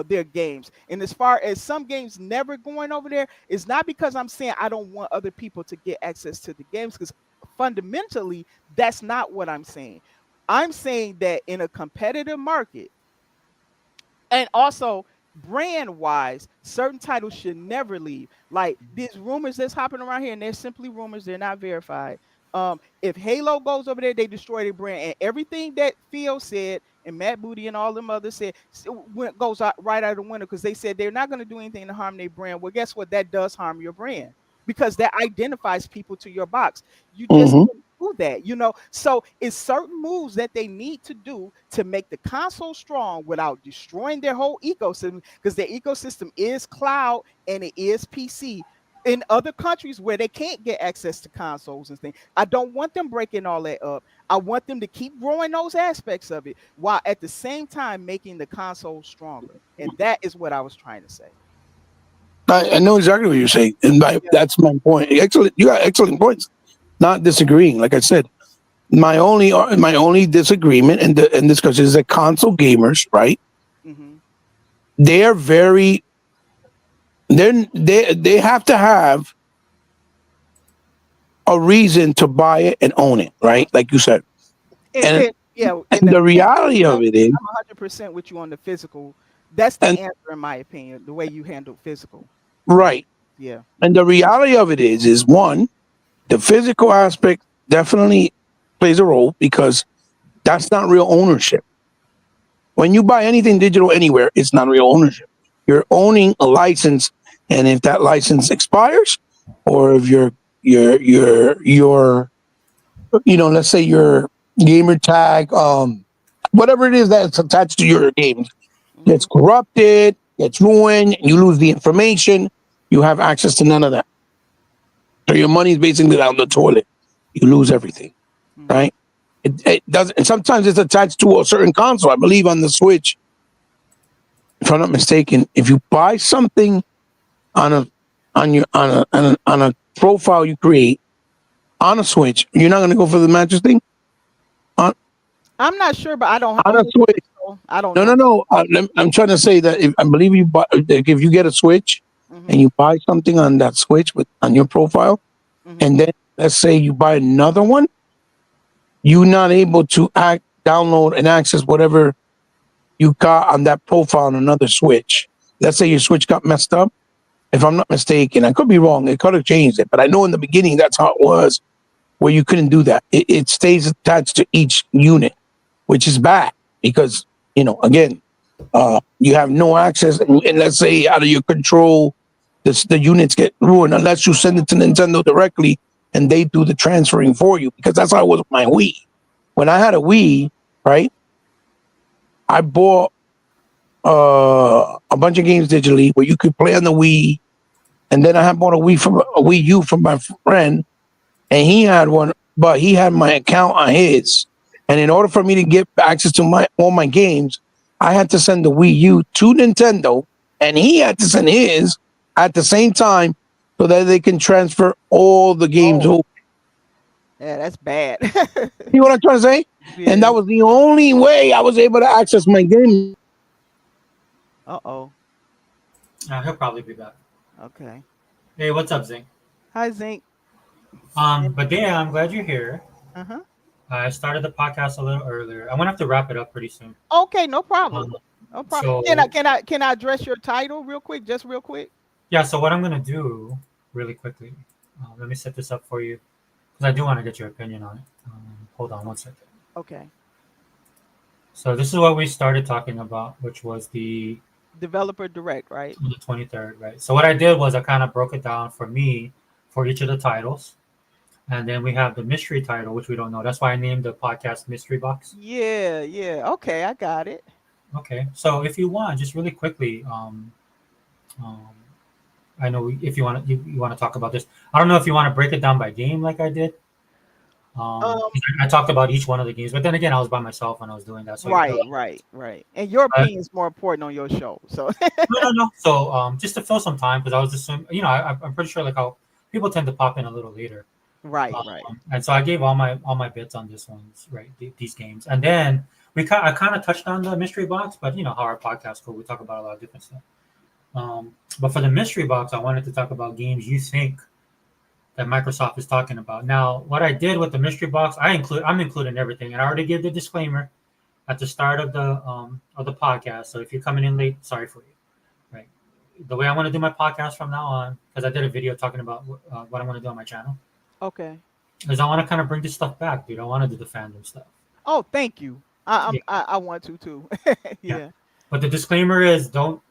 their games. And as far as some games never going over there, it's not because I'm saying I don't want other people to get access to the games, because fundamentally that's not what I'm saying. I'm saying that in a competitive market, and also brand wise, certain titles should never leave. Like these rumors that's hopping around here, and they're simply rumors, they're not verified. If Halo goes over there, they destroy their brand, and everything that Theo said and Matt Booty and all them others said goes out right out of the window, because they said they're not going to do anything to harm their brand. Well, guess what? That does harm your brand, because that identifies people to your box. You just Mm-hmm. can't do that, you know. So it's certain moves that they need to do to make the console strong without destroying their whole ecosystem, because their ecosystem is cloud and it is PC. In other countries where they can't get access to consoles and things, I don't want them breaking all that up. I want them to keep growing those aspects of it while at the same time making the console stronger. And that is what I was trying to say. I know exactly what you're saying, and Yeah. that's my point. Excellent, you got excellent points. Not disagreeing. Like I said, my only disagreement and discussion is that console gamers, right? Mm-hmm. They are very they have to have a reason to buy it and own it, right? Like you said. And, Yeah, and the reality of it is, I'm 100% with you on the physical. That's the and answer, in my opinion, the way you handle physical. right. Yeah. And the reality of it is one, the physical aspect definitely plays a role because that's not real ownership. When you buy anything digital anywhere, it's not real ownership. You're owning a license, and if that license expires, or if your let's say your gamer tag, whatever it is that's attached to your games gets corrupted, gets ruined, you lose the information, you have access to none of that. So your money is basically down the toilet. You lose everything, right? It does, and sometimes it's attached to a certain console. I believe on the Switch, if I'm not mistaken, if you buy something on a profile you create on a Switch, you're not going to go for the mattress thing I'm not sure, but I don't. on a Switch. I don't No, know. no, no. I'm trying to say that I believe you buy, if you get a Switch and you buy something on that Switch on your profile, and then let's say you buy another one, you're not able to download and access whatever you got on that profile on another Switch. Let's say your Switch got messed up. If I'm not mistaken, I could be wrong. It could have changed it, but I know in the beginning that's how it was, where you couldn't do that. It stays attached to each unit, which is bad because again, you have no access, and let's say out of your control, the units get ruined unless you send it to Nintendo directly and they do the transferring for you. Because that's how it was with my Wii. When I had a Wii, right, I bought a bunch of games digitally where you could play on the Wii, and then I had bought a Wii U from my friend, and he had one, but he had my account on his. And in order for me to get access to all my games, I had to send the Wii U to Nintendo, and he had to send his at the same time so that they can transfer all the games over. Yeah, that's bad. You know what I'm trying to say? Yeah. And that was the only way I was able to access my game. Uh-oh. He'll probably be back. Okay. Hey, what's up, Zing? Hi, Zink. But yeah, I'm glad you're here. Uh-huh. I started the podcast a little earlier. I'm gonna have to wrap it up pretty soon. Okay, no problem. No problem. So, Can I address your title real quick? Just real quick. yeah, so what I'm gonna do really quickly, let me set this up for you because I do want to get your opinion on it. Hold on one second. Okay. So this is what we started talking about, which was the Developer Direct, right? 23rd, right? So what I did was I kind of broke it down for me for each of the titles. And then we have the mystery title, which we don't know. That's why I named the podcast Mystery Box. Yeah, yeah. Okay, I got it. Okay. So if you want, just really quickly, I know if you want to talk about this. I don't know if you want to break it down by game like I did. I talked about each one of the games, but then again, I was by myself when I was doing that. So right. And your opinion is more important on your show. So no. So just to fill some time, because I was just I'm pretty sure like how people tend to pop in a little later. Right. And so I gave all my bits on this ones, right? These games, and then I kind of touched on the mystery box, but you know how our podcast goes, we talk about a lot of different stuff. But for the mystery box, I wanted to talk about games you think that Microsoft is talking about. Now, what I did with the mystery box, I'm including everything, and I already gave the disclaimer at the start of the podcast. So if you're coming in late, sorry for you. Right. The way I want to do my podcast from now on, because I did a video talking about what I want to do on my channel, Okay. is I want to kind of bring this stuff back, dude. I want to do the fandom stuff. Oh, thank you. I Yeah. I want to too. Yeah. Yeah. But the disclaimer is don't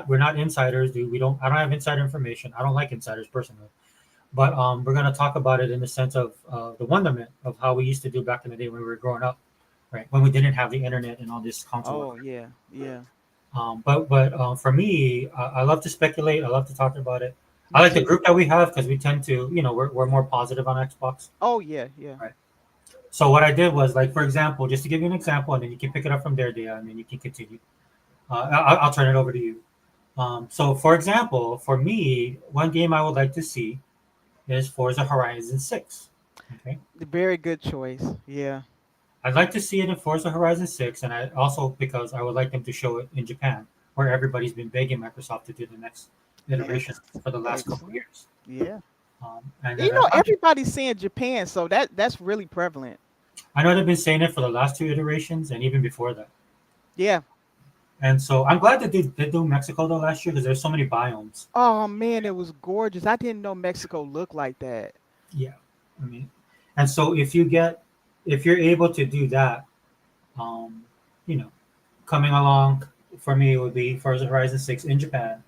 we're not insiders, dude. I don't have insider information. I don't like insiders personally. But we're gonna talk about it in the sense of the wonderment of how we used to do back in the day when we were growing up, right? When we didn't have the internet and all this console. Oh, yeah. Yeah. But for me, I love to speculate. I love to talk about it. I Me like the too. group that we have because we tend to, we're more positive on Xbox. Oh, yeah. Yeah. Right. So what I did was, like, for example, just to give you an example, and then you can pick it up from there, Dia, and then you can continue. I'll turn it over to you. So, for example, for me, one game I would like to see is Forza Horizon 6. Okay. Very good choice. Yeah. I'd like to see it in Forza Horizon 6, and I also because I would like them to show it in Japan, where everybody's been begging Microsoft to do the next iteration for the last couple of Excellent. years. Yeah. And You then know, everybody's saying Japan, so that's really prevalent. I know they've been saying it for the last two iterations and even before that. Yeah. And so I'm glad that they did do Mexico though last year because there's so many biomes. Oh man, it was gorgeous. I didn't know Mexico looked like that. Yeah, I mean, and so if you're able to do that, um, you know, coming along for me would be Forza Horizon 6 in Japan.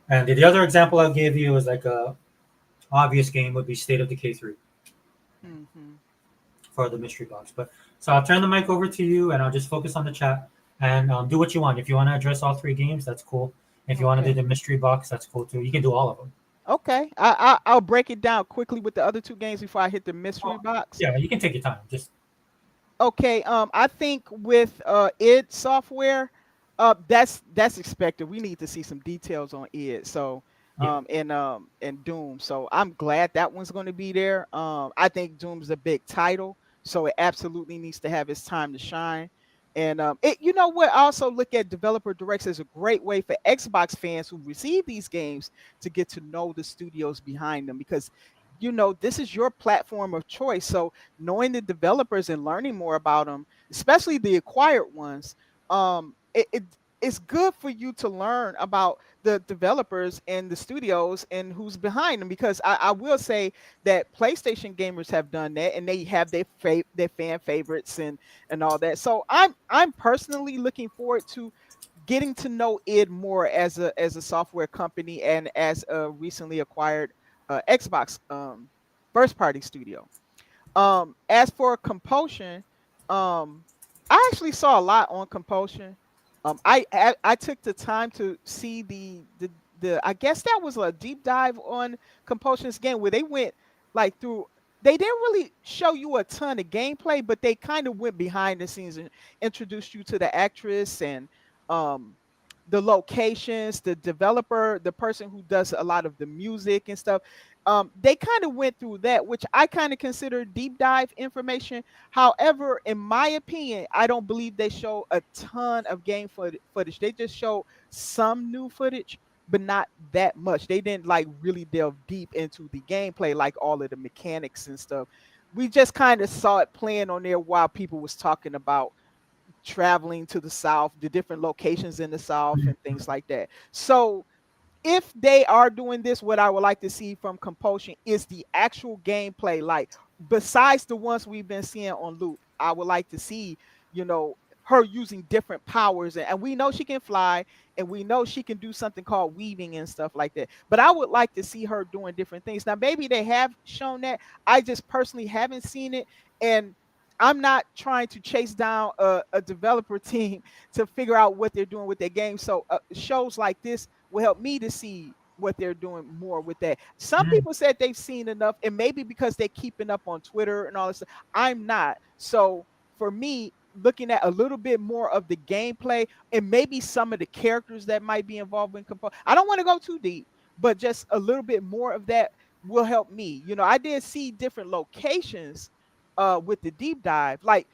And the other example I'll give you is like a obvious game would be State of Decay 3 Hmm. for the mystery box. But so I'll turn the mic over to you and I'll just focus on the chat and do what you want. If you want to address all three games, that's cool. If you want to do Okay. the mystery box, that's cool too. You can do all of them. Okay. I'll break it down quickly with the other two games before I hit the mystery Well, box. yeah, you can take your time. Just Okay. I think with id Software, that's expected. We need to see some details on id. So yeah. and Doom. So I'm glad that one's going to be there. I think Doom's a big title, so it absolutely needs to have its time to shine. And you know what? I also look at developer directs as a great way for Xbox fans who receive these games to get to know the studios behind them because this is your platform of choice. So knowing the developers and learning more about them, especially the acquired ones, it's good for you to learn about the developers and the studios and who's behind them because I will say that PlayStation gamers have done that and they have their fan favorites and all that. So I'm personally looking forward to getting to know it more as a software company and as a recently acquired Xbox first party studio. As for Compulsion, um, I actually saw a lot on Compulsion. I took the time to see the I guess that was a deep dive on Compulsion's game where they went like through. They didn't really show you a ton of gameplay, but they kind of went behind the scenes and introduced you to the actress and um the locations, the developer, the person who does a lot of the music and stuff. They kind of went through that, which I kind of consider deep dive information. However, in my opinion, I don't believe they show a ton of game footage. They just show some new footage, but not that much. They didn't like really delve deep into the gameplay, like all of the mechanics and stuff. We just kind of saw it playing on there while people was talking about traveling to the south, the different locations in the south, and things like that. So if they are doing this, what I would like to see from Compulsion is the actual gameplay. Like besides the ones we've been seeing on Loop, I would like to see, her using different powers. And we know she can fly, and we know she can do something called weaving and stuff like that. But I would like to see her doing different things. Now, maybe they have shown that. I just personally haven't seen it. And I'm not trying to chase down a developer team to figure out what they're doing with their game. So shows like this will help me to see what they're doing more with that. Some Mm, people said they've seen enough, and maybe because they're keeping up on Twitter and all this stuff. I'm not. So for me, looking at a little bit more of the gameplay and maybe some of the characters that might be involved in I don't want to go too deep, but just a little bit more of that will help me. I did see different locations with the deep dive. Like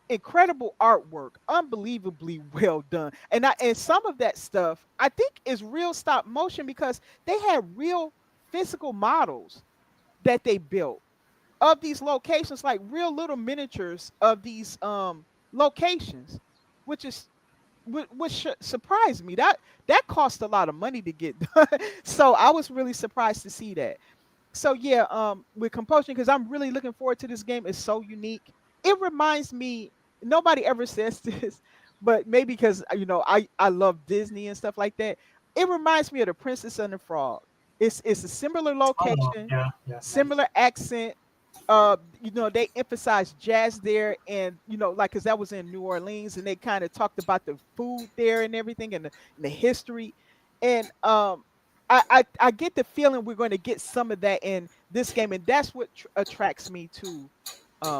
incredible artwork, unbelievably well done. And some of that stuff I think is real stop motion because they had real physical models that they built of these locations, like real little miniatures of these locations, which is which surprised me. That cost a lot of money to get done. So I was really surprised to see that. So yeah, with Compulsion, because I'm really looking forward to this game. It's so unique. It reminds me, nobody ever says this, but maybe because I love Disney and stuff like that. It reminds me of the Princess and the Frog. It's a similar Oh, location, yeah, yeah, nice. similar accent. They emphasized jazz there, and like, because that was in New Orleans, and they kind of talked about the food there and everything, and the history. And I get the feeling we're going to get some of that in this game, and that's what attracts me to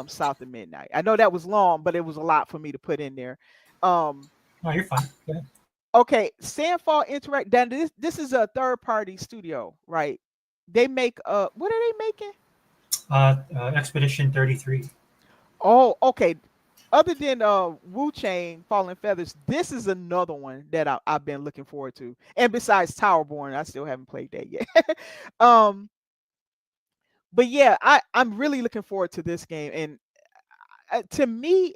South of Midnight. I know that was long, but it was a lot for me to put in there. um No, you're fine. Go ahead. okay, Sandfall Interact. Then this is a third party studio, right? They make what are they making? Expedition 33. Oh, okay. Other than Wu Chain, Fallen Feathers, this is another one that I've been looking forward to. And besides Towerborn, I still haven't played that yet. um, but yeah, I'm really looking forward to this game. And to me,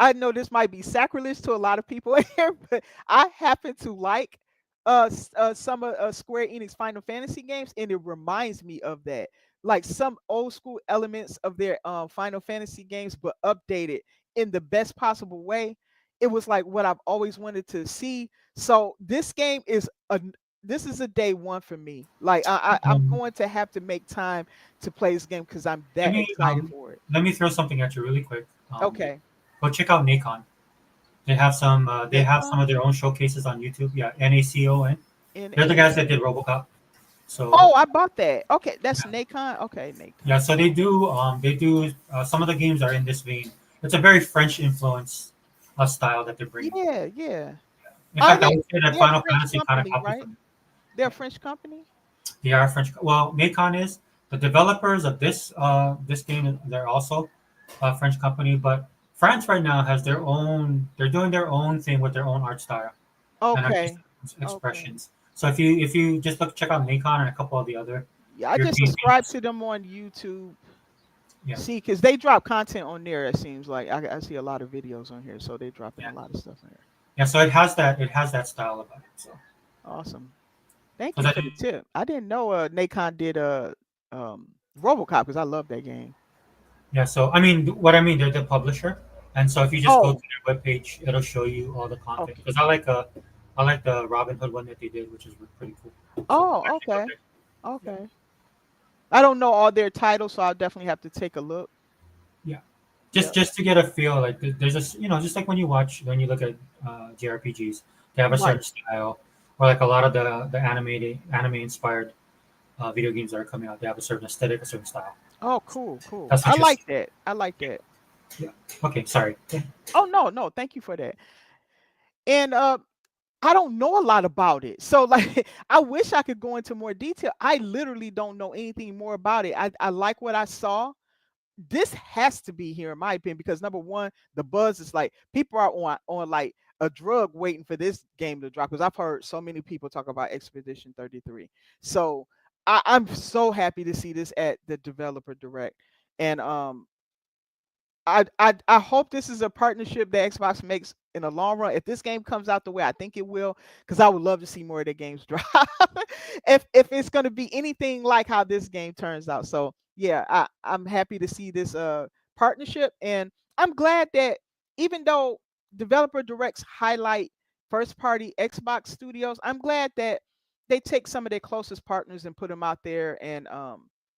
I know this might be sacrilege to a lot of people here, but I happen to like some of Square Enix Final Fantasy games, and it reminds me of that. Like some old school elements of their Final Fantasy games, but updated in the best possible way. It was like what I've always wanted to see. So this is a day one for me. Like I'm Um, going to have to make time to play this game because I'm let that me excited for it. let me throw something at you really quick. Okay. Go check out Nacon. They have some. They have some Nacon? of their own showcases on YouTube. Yeah, NACON. They're the NA. guys that did RoboCop. So Oh, I bought that. Okay, that's Nacon. Okay, Nacon. yeah, so they do. Some of the games are in this vein. It's a very French influence style that they're bringing. Yeah, yeah. In Are fact, I they? would say that They're a Final French Fantasy kind of company, copied right? from it. They're a Yeah, French company. they are French. Well, Nacon is the developers of this game. They're also a French company, but France right now has their own. They're doing their own thing with their own art style and artistic Okay, okay. expressions. So if you just check out Nacon and a couple of the other Yeah, I just European subscribe games, to them on YouTube. yeah, See, because they drop content on there. It seems like I see a lot of videos on here, so they dropping yeah, a lot of stuff on here. yeah. So it has that style about it. So Awesome. Thank you because for the tip. I didn't know Nacon did RoboCop because I love that game. yeah, so I mean, what I mean, they're the publisher, and so if you just go to Oh, their webpage, it'll show you all the content. okay. Because I like the Robin Hood one that they did, which is pretty cool. So Oh, actually, okay. okay, yeah, Okay. I don't know all their titles, so I'll definitely have to take a look. yeah. Just Yep. just to get a feel, like there's just just like when you look at JRPGs, they have a Right. certain style, or like a lot of the anime inspired video games that are coming out, they have a certain aesthetic, a certain style. Oh, cool, cool. That's I what you're like seeing. that. I like that. Yeah. Okay, sorry. Yeah. Oh no, no, thank you for that. And I don't know a lot about it. So like I wish I could go into more detail. I literally don't know anything more about it. I like what I saw. This has to be here in my opinion because number one, the buzz is like people are on like a drug waiting for this game to drop because I've heard so many people talk about Expedition 33. So I'm so happy to see this at the developer direct. And I hope this is a partnership that Xbox makes in the long run. If this game comes out the way I think it will, because I would love to see more of their games drop. If it's going to be anything like how this game turns out, so yeah, I'm happy to see this partnership, and I'm glad that even though developer directs highlight first party Xbox studios, I'm glad that they take some of their closest partners and put them out there and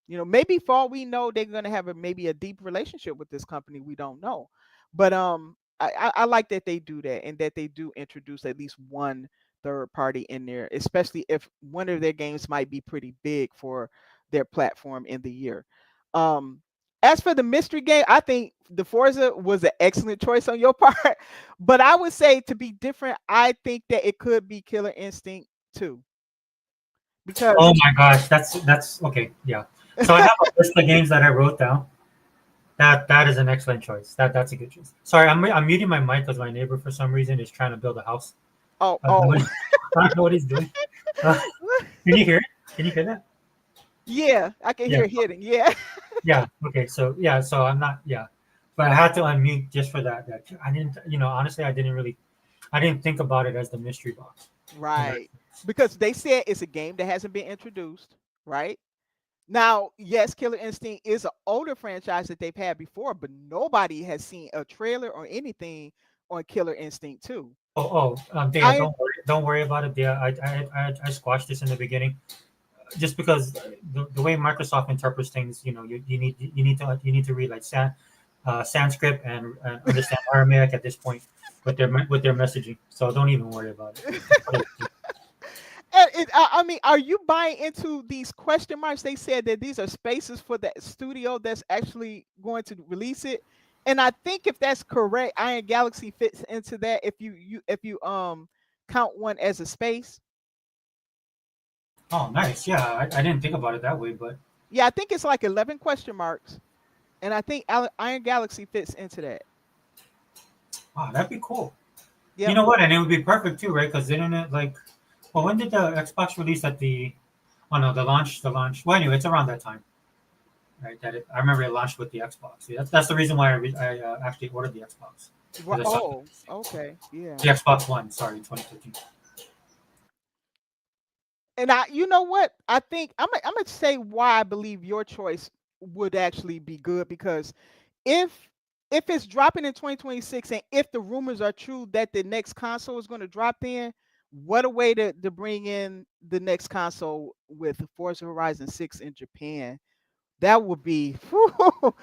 maybe for all we know they're going to have maybe a deep relationship with this company, we don't know, but I like that they do that and that they do introduce at least one third party in there, especially if one of their games might be pretty big for their platform in the year. um as for the mystery game, I think the Forza was an excellent choice on your part, but I would say to be different, I think that it could be Killer Instinct 2 Oh because my gosh, that's okay. Yeah. So I have a list of games that I wrote down. That is an excellent choice. That's a good choice. Sorry, I'm muting my mic because my neighbor for some reason is trying to build a house. oh I don't know oh what he's, I don't know what he's doing. Uh, can you hear it? Can you hear that? Yeah, I can Yeah. hear hitting. Yeah. Yeah. Okay. So yeah. So I'm not. Yeah. But I had to unmute just for that. That I didn't. Honestly, I didn't really. I didn't think about it as the mystery box. In that Right. sense. Because they said it's a game that hasn't been introduced, right? Now, yes, Killer Instinct is an older franchise that they've had before, but nobody has seen a trailer or anything on Killer Instinct 2. Dea, I don't worry about it, Dea. I squashed this in the beginning just because the way Microsoft interprets things, you need to read like Sanskrit and understand Aramaic at this point with their messaging. So don't even worry about it. I mean, are you buying into these question marks? They said that these are spaces for the studio that's actually going to release it, and I think if that's correct, Iron Galaxy fits into that. If you count one as a space, Oh, nice. Yeah, I didn't think about it that way, but yeah, I think it's like 11 question marks, and I think Iron Galaxy fits into that. wow, that'd be cool. You Yep. know what? And it would be perfect too, right? Because didn't it like, well, when did the Xbox release at the? Oh no, the launch. Well, anyway, it's around that time, right? I remember it launched with the Xbox. See, that's the reason why I actually ordered the Xbox. 'Cause I saw Oh, okay, yeah. the Xbox One. Sorry, 2015. And you know what? I think I'm gonna say why I believe your choice would actually be good because if if it's dropping in 2026 and if the rumors are true that the next console is going to drop in, what a way to bring in the next console with Forza Horizon 6 in Japan. That would be oh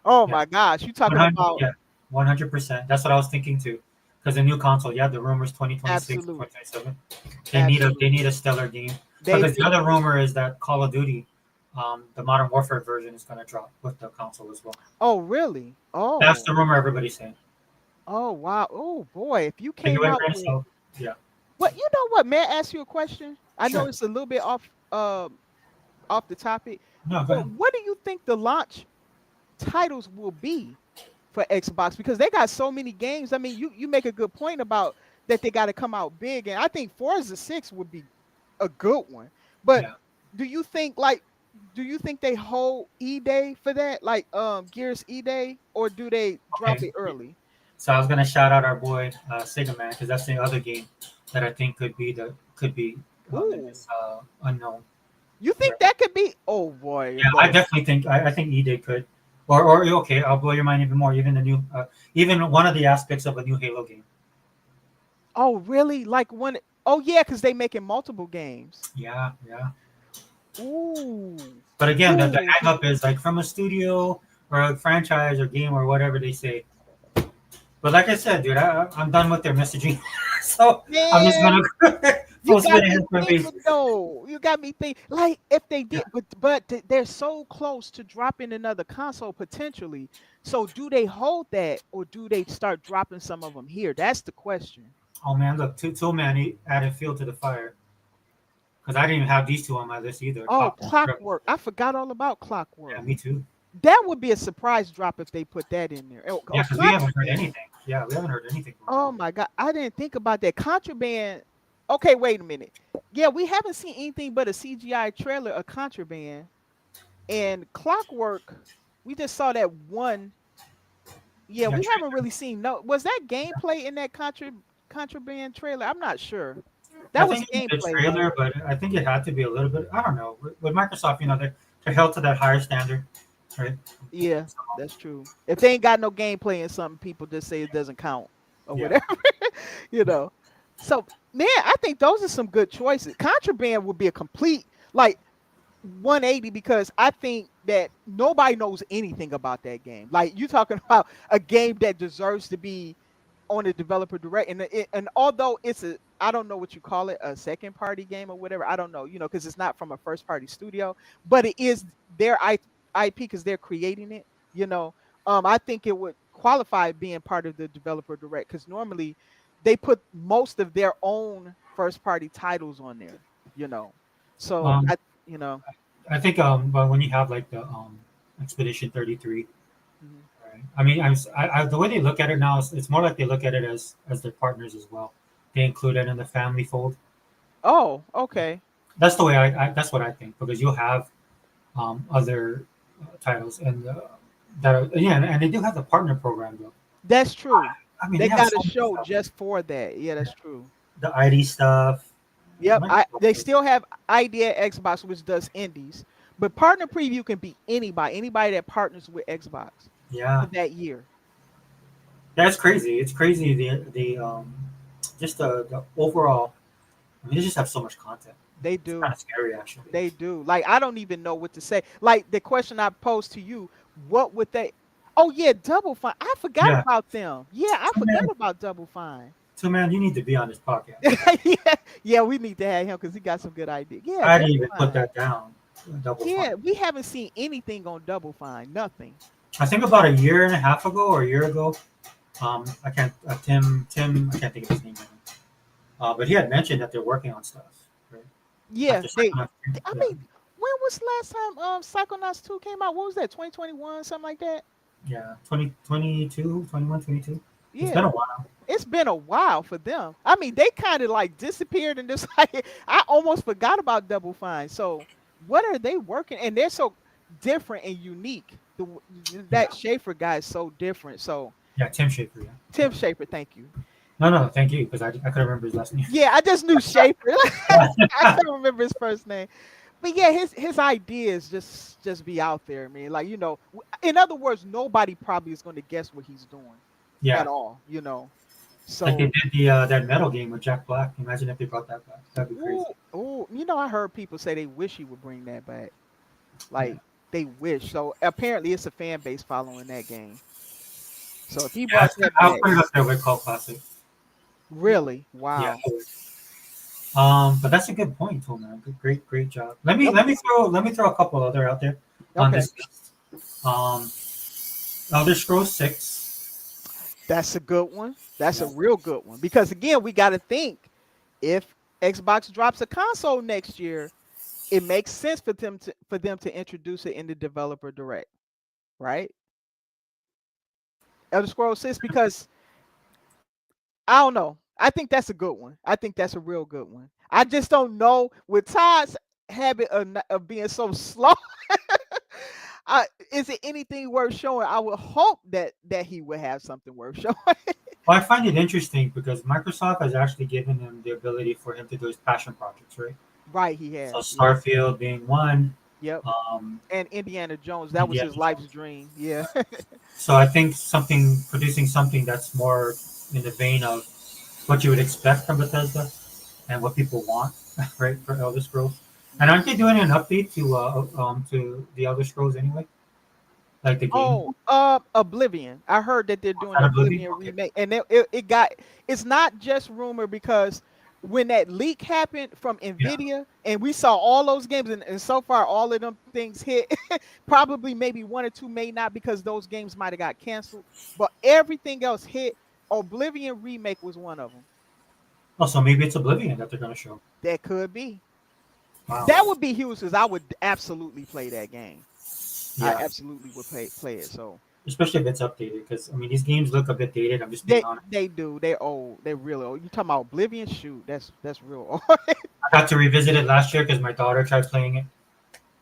Yeah, my gosh, you talking 100. about Yeah, 100%. That's what I was thinking too. Because the new console, yeah, the rumors 2026, absolute 2027. They absolute. need a stellar game. They Because the do. other rumor is that Call of Duty, the Modern Warfare version is going to drop with the console as well. Oh, really? That's Oh. the rumor everybody's saying. Oh, wow. Oh boy, if you Take it came away, out Brent. with So yeah, what, you know what, may I ask you a question? I know sure. it's a little bit off the topic, No, go but ahead. what do you think the launch titles will be for Xbox? Because they got so many games. I mean, you make a good point about that they got to come out big, and I think Forza 6 would be a good one. But Yeah. do you think like do you think they hold E-Day for that, like Gears E-Day, or do they drop Okay. it early? So I was gonna shout out our boy Sega Man because that's the other game that I think could be in Ooh, this unknown. you think Right. that could be? Oh boy, Yeah, I but definitely think I think E-Day could, or okay, I'll blow your mind even more. Even one of the aspects of a new Halo game. oh really? Like one? Oh yeah, because they making multiple games. Yeah, yeah. Ooh, But again, the ooh, hang up is like from a studio or a franchise or game or whatever they say. But like I said, dude, I'm done with their messaging. So I'm just man. gonna You full got speed me ahead for me. thinking though. You got me think like if they Yeah. did, but they're so close to dropping another console potentially. So do they hold that, or do they start dropping some of them here? That's the question. Oh man, look, two man he added fuel to the fire because I didn't even have these two on my list either. Oh, Clockwork Treble. Clockwork! I forgot all about Yeah, Clockwork. me too. That would be a surprise drop if they put that in there. Yeah, Oh, because we haven't heard Contraband. anything. Yeah, we haven't heard anything from them. Oh my God, I didn't think about that. Contraband. Okay, wait a minute. Yeah, we haven't seen anything but a CGI trailer of Contraband. And Clockwork, we just saw that one. Yeah, Yeah, we haven't really seen no. Was that gameplay in that Contraband trailer? I'm not sure. I That was think it's a gameplay, right? trailer, but I think it had to be a little bit. I don't know. With Microsoft, they're held to that higher standard, right? Yeah, that's true. If they ain't got no gameplay in something, people just say it doesn't count or Yeah. whatever, you know. So man, I think those are some good choices. Contraband would be a complete like 180 because I think that nobody knows anything about that game. Like you talking about a game that deserves to be on the developer direct, and although it's a, I don't know what you call it, a second party game or whatever, I don't know, because it's not from a first party studio, but it is their IP because they're creating it. you know I think it would qualify being part of the developer direct because normally they put most of their own first party titles on there. you know so Um, I you know I think but when you have like the Expedition 33, mhm. right? I mean, the way they look at it now is it's more like they look at it as their partners as well. They include it in the family fold. Oh, okay. That's the way that's what I think because you'll have other titles and that are, yeah, and they do have the partner program though. That's true. I mean, They they have got so a much show stuff. just for that. Yeah, that's true. The ID stuff. Yep. They Microsoft. still have Idea Xbox, which does indies, but partner preview can be anybody that partners with Xbox Yeah, for that year. that's crazy. It's crazy the just the overall. I mean, they just have so much content. They It's kind do. of scary actually. They do. Like I don't even know what to say. Like the question I posed to you, what would they? Oh yeah, Double Fine. I forgot Yeah, about them. Yeah, I so forgot man, about Double Fine. so man, you need to be on this podcast. Yeah, yeah, we need to have him because he got some good ideas. Yeah, I didn't Double even put Fine. that down. Double Fine. Yeah, we haven't seen anything on Double Fine. Nothing. I think about a year and a half ago or a year ago. I can't. Tim. I can't think of his name right now. But he had mentioned that they're working on stuff. Right? Yeah, After they. Psychonauts 3, I yeah, mean, when was the last time Psychonauts 2 came out? What was that? 2021, something like that. yeah, 2022, 21, 22. It's been Yeah, a while. it's been a while for them. I mean, they kind of like disappeared and just like I almost forgot about Double Fine. So, what are they working? And they're so different and unique. Yeah, That Schaefer guy is so different. So, yeah, Tim Schafer. Yeah. Tim Schaefer, thank you. No, thank you because I couldn't remember his last name. Yeah, I just knew Schaefer. I couldn't remember his first name. But yeah, his ideas just be out there, man. Like in other words, nobody probably is going to guess what he's doing at Yeah, all. like they So did the that metal game with Jack Black. Imagine if they brought that back. That'd be crazy. ooh, ooh, I heard people say they wish he would bring that back. Yeah, Like they wish. So apparently, it's a fan base following that game. So if he yeah, brought that I'll back, put it up there with Cult Classic. really, Yeah. wow. But that's a good point, too, man. Great job. Let me Yep. throw a couple other out there on Okay, this list. Um, Elder Scrolls 6. that's a good one. That's a Yeah. real good one because again, we got to think if Xbox drops a console next year, it makes sense for them to introduce it in the developer direct, right? Elder Scrolls 6 because I don't know. I think that's a good one. I think that's a real good one. I just don't know with Todd's habit of being so slow. Is it anything worth showing? I would hope that he would have something worth showing. Well, I find it interesting because Microsoft has actually given him the ability for him to do his passion projects, right? Right, he So has. Yeah. Starfield being one. Yep. Um, And Indiana Jones, that was Indiana his life's Jones. dream. Yeah. So I think producing something that's more in the vein of what you would expect from Bethesda and what people want, right, for Elder Scrolls. And aren't they doing an update to the Elder Scrolls anyway? Like the game? Oh, Oblivion. I heard that they're doing Not Oblivion? Oblivion Okay. remake, and it's not just rumor because when that leak happened from Yeah. Nvidia, and we saw all those games, and so far all of them things hit. Probably maybe one or two may not because those games might have got canceled, but everything else hit. Oblivion remake was one of them. Oh, so maybe it's Oblivion that they're going to show. That could be. Wow. That would be huge because I would absolutely play that game. I Yeah. absolutely would play it. So. Especially if it's updated, because I mean these games look a bit dated. I'm just being honest. They do. They're old. They're really old. You talking about Oblivion? Shoot, that's real old. I got to revisit it last year because my daughter tried playing it,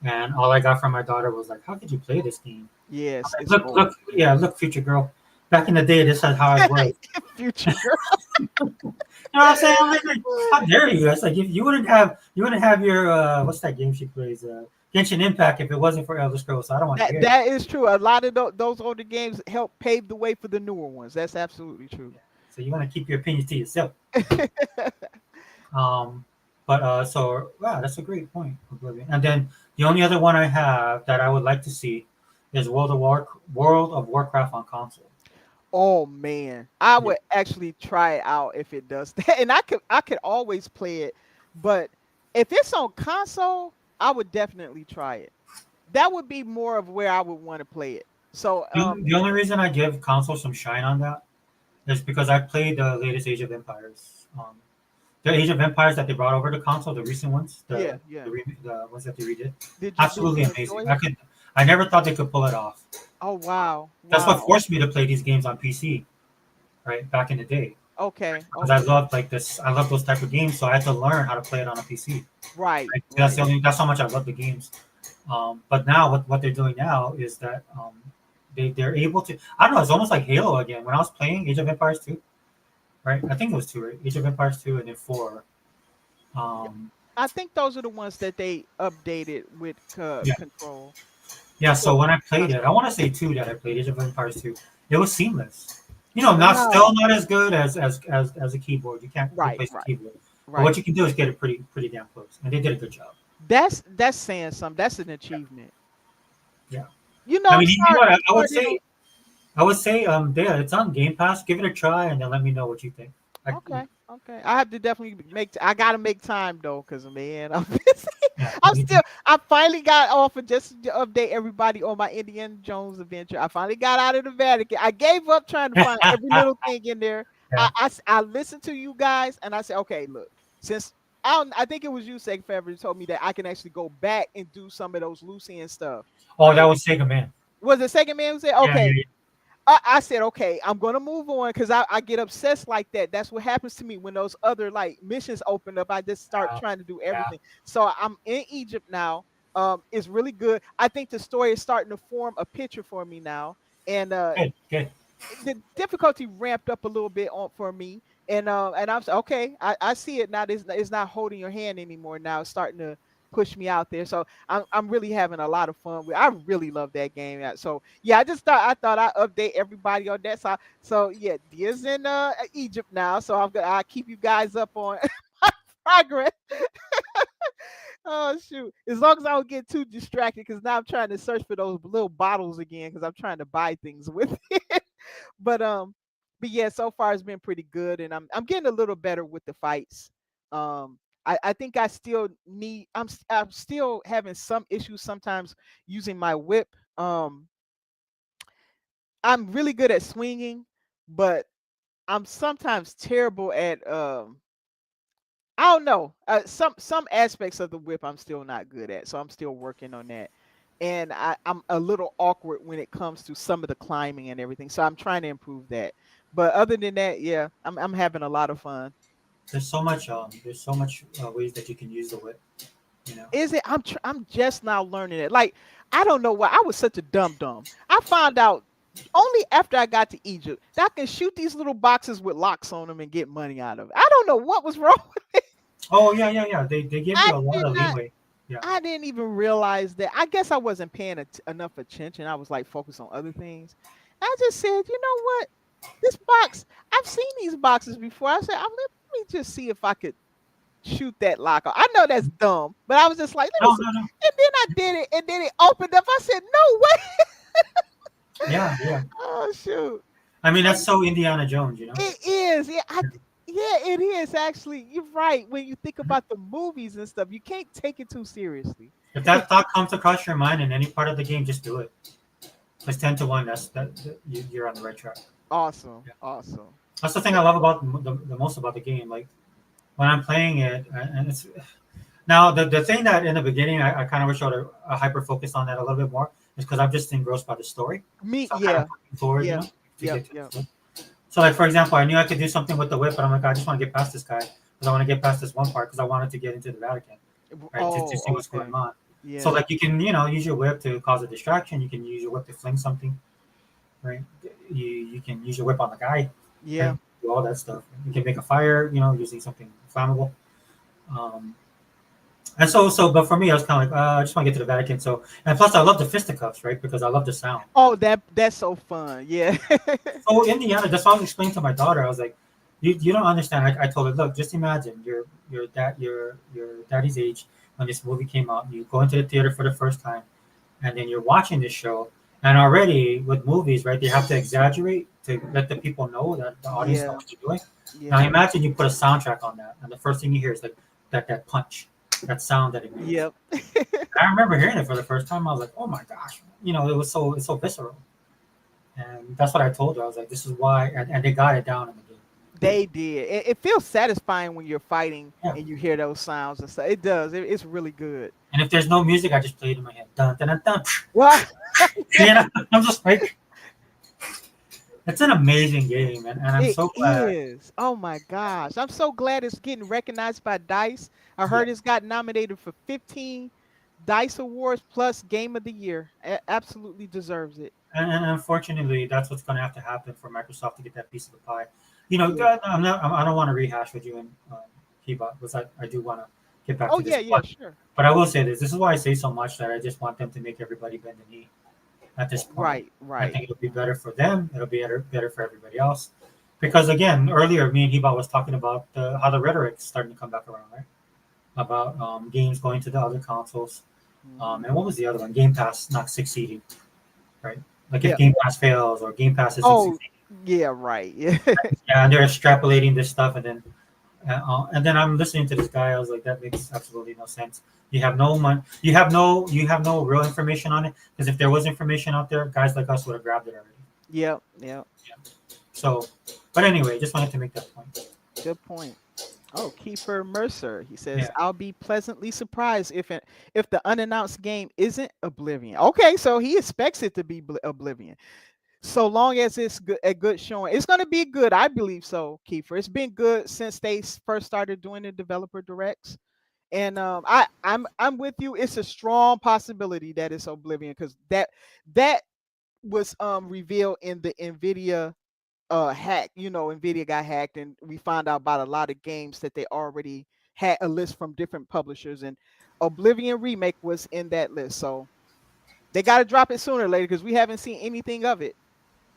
and all I got from my daughter was like, "How could you play this game?" Yes, I'm like, it's look, old. look, yeah, look, future girl. Back in the day, this is how it was. Future girl. You know what I'm saying? I'm like, how dare you? It's like if you wouldn't have your what's that game she plays? Genshin Impact if it wasn't for Elder Scrolls. So I don't want to hear it. That is true. A lot of those older games help pave the way for the newer ones. That's absolutely true. So you want to keep your opinions to yourself. So wow, that's a great point, Oblivion. And then the only other one I have that I would like to see is World of Warcraft on console. Oh man, I would actually try it out if it does that, and I could always play it, but if it's on console, I would definitely try it. That would be more of where I would want to play it. So The only reason I give console some shine on that is because I played the latest Age of Empires. The Age of Empires that they brought over to console, the recent ones, yeah. the ones that they redid, Did absolutely you amazing. enjoy it? I never thought they could pull it off. Oh wow. That's what Wow. forced me to play these games on PC, right back in the day. Okay. Because I loved like this, I love those type of games, so I had to learn how to play it on a PC. Right. Right? That's how much I love the games. But now what they're doing now is that they're able to. I don't know. It's almost like Halo again. When I was playing Age of Empires 2, right? I think it was 2, right? Age of Empires 2 and then 4. Um, I think those are the ones that they updated with yeah, control. yeah. So Well, when I played it, I want to say 2 that I played Age of Empires 2. It was seamless. You know, not Wow. still not as good as a keyboard. You can't Right, replace the right, keyboard. But right. what you can do is get it pretty damn close, and they did a good job. That's saying something. That's an Yeah, achievement. yeah. You know, I I'm mean, you know what? starting. I'm I would starting say on. yeah, it's on Game Pass. Give it a try, and then let me know what you think. I, Okay, okay. I have to definitely I gotta make time though, cause man, I'm busy. yeah, I'm still. I finally got off of just to update everybody on my Indiana Jones adventure. I finally got out of the Vatican. I gave up trying to find every little thing in there. yeah. I listened to you guys and I said, okay, look, since I think it was you, Seg Fever, who told me that I can actually go back and do some of those loose end stuff. Oh, that was Sega Man. Was the second man who said, Yeah, okay, yeah, I said, okay, I'm gonna move on because I get obsessed like that. That's what happens to me when those other like missions open up. I just start yeah, trying to do yeah. everything. So I'm in Egypt now. It's really good. I think the story is starting to form a picture for me now, and Good, good. the difficulty ramped up a little bit on for me. And I'm okay. I see it now. It's not holding your hand anymore. Now it's starting to push me out there. So I'm really having a lot of fun with. I really love that game. So yeah, I thought I'd update everybody on that. So yeah, Dia's in Egypt now. So I'll keep you guys up on progress. Oh shoot! As long as I don't get too distracted, because now I'm trying to search for those little bottles again, because I'm trying to buy things with it. But but yeah, so far it's been pretty good, and I'm getting a little better with the fights. I think I still need. I'm still having some issues sometimes using my whip. I'm really good at swinging, but I'm sometimes terrible at I don't know. Some aspects of the whip I'm still not good at, so I'm still working on that. And I'm a little awkward when it comes to some of the climbing and everything, so I'm trying to improve that. But other than that, yeah, I'm having a lot of fun. There's so much ways that you can use the whip. You know. Is it? I'm just now learning it. Like I don't know why I was such a dumb. I found out only after I got to Egypt that I can shoot these little boxes with locks on them and get money out of it. I don't know what was wrong. Oh yeah, yeah, yeah. They give I you a lot did of not. leeway. Yeah. I didn't even realize that. I guess I wasn't paying enough attention. I was like focused on other things. I just said, you know what? This box, I've seen these boxes before. I said, let me just see if I could shoot that lock off. I know that's dumb, but I was just like, let me No, see. no, no. And then I did it, and then it opened up. I said, no way. Yeah, yeah. Oh shoot. I mean, that's so Indiana Jones, you know. It is. Yeah, Yeah. yeah, it is actually. You're right. When you think Mhm. about the movies and stuff, you can't take it too seriously. If that thought comes across your mind in any part of the game, just do it. It's 10-1. You're on the right track. Awesome. Yeah. Awesome. That's the thing I love about the most about the game. Like when I'm playing it, and it's now the thing that in the beginning I kind of wish I would have hyper focused on that a little bit more is because I'm just engrossed by the story. Me, So I'm kind yeah. of looking forward, you Yeah. know, to Yep. get to the Yep. story. So like for example, I knew I could do something with the whip, but I'm like, I just want to get past this guy because I want to get past this one part because I wanted to get into the Vatican, right? To see Oh, what's okay. going on. So Yeah. like you can use your whip to cause a distraction. You can use your whip to fling something, right? You can use your whip on the guy, Yeah. right? Do all that stuff. You can make a fire, using something flammable. Um, and but for me, I was kind of like, I just want to get to the Vatican. So, and plus, I love the fisticuffs, right? Because I love the sound. Oh, that's so fun. Yeah. So Indiana, that's why I was explaining to my daughter. I was like, you don't understand. I told her, look, just imagine your daddy's age when this movie came out. You go into the theater for the first time, and then you're watching this show. And already with movies, right, they have to exaggerate to let the people know that the audience knows Yeah. what you're doing. Now Yeah. imagine you put a soundtrack on that, and the first thing you hear is like that punch, that sound that it makes. Yep. And I remember hearing it for the first time. I was like, oh my gosh, it's so visceral. And that's what I told her. I was like, this is why, and they got it down in the game. They did. It feels satisfying when you're fighting Yeah. and you hear those sounds and stuff. It does. It's really good. And if there's no music, I just play it in my head. Dun, dun, dun, dun. What? I'm just like, it's an amazing game, and I'm It so glad. is. Oh my gosh. I'm so glad it's getting recognized by DICE. I Yeah, heard it's got nominated for 15 Dice Awards plus Game of the Year. Absolutely deserves it. And unfortunately, that's what's going to have to happen for Microsoft to get that piece of the pie. You know, Yeah. I don't want to rehash with you and Heba, because I do want to get back Oh to this. yeah, yeah, sure. But I will say this. This is why I say so much that I just want them to make everybody bend the knee at this point. Right, I right. think it'll be better for them. It'll be better for everybody else. Because again, earlier me and Heba was talking about how the rhetoric's starting to come back around, right? About games going to the other consoles. Mhm. And what was the other one? Game Pass not succeeding, right? Like if Yeah. Game Pass fails or Game Pass isn't Oh, succeeding, yeah, right. Yeah. yeah, and they're extrapolating this stuff, and then I'm listening to this guy. I was like, that makes absolutely no sense. You have no money. You have no real information on it. Because if there was information out there, guys like us would have grabbed it already. Yep, yep. So, but anyway, just wanted to make that point. Good point. Oh, Kiefer Mercer. He says, Yeah. "I'll be pleasantly surprised if the unannounced game isn't Oblivion." Okay, so he expects it to be Oblivion. So long as it's good, a good showing, it's going to be good. I believe so, Kiefer. It's been good since they first started doing the developer directs, and I'm with you. It's a strong possibility that it's Oblivion because that was revealed in the Nvidia hack. Nvidia got hacked, and we found out about a lot of games that they already had a list from different publishers, and Oblivion Remake was in that list. So they got to drop it sooner or later because we haven't seen anything of it.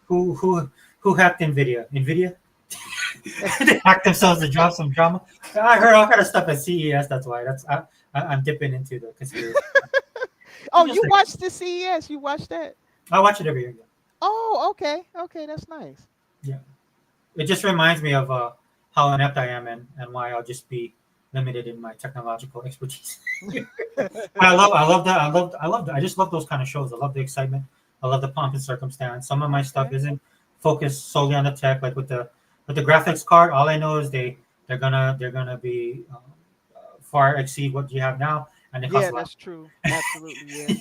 Who hacked Nvidia? Nvidia? They hacked themselves to drop some drama. I heard all kind of stuff at CES. That's why. I'm dipping into the conspiracy. Oh, Just you like, watched the CES? You watched that? I watch it every year. Yeah. Oh, okay, okay, that's nice. Yeah. It just reminds me of how inept I am and why I'll just be limited in my technological expertise. I just love those kind of shows. I love the excitement. I love the pomp and circumstance. Some of my stuff Okay. isn't focused solely on the tech, like with the graphics card. All I know is they're gonna be far exceed what you have now, and they cost Yeah, a lot. that's true. Absolutely, yeah.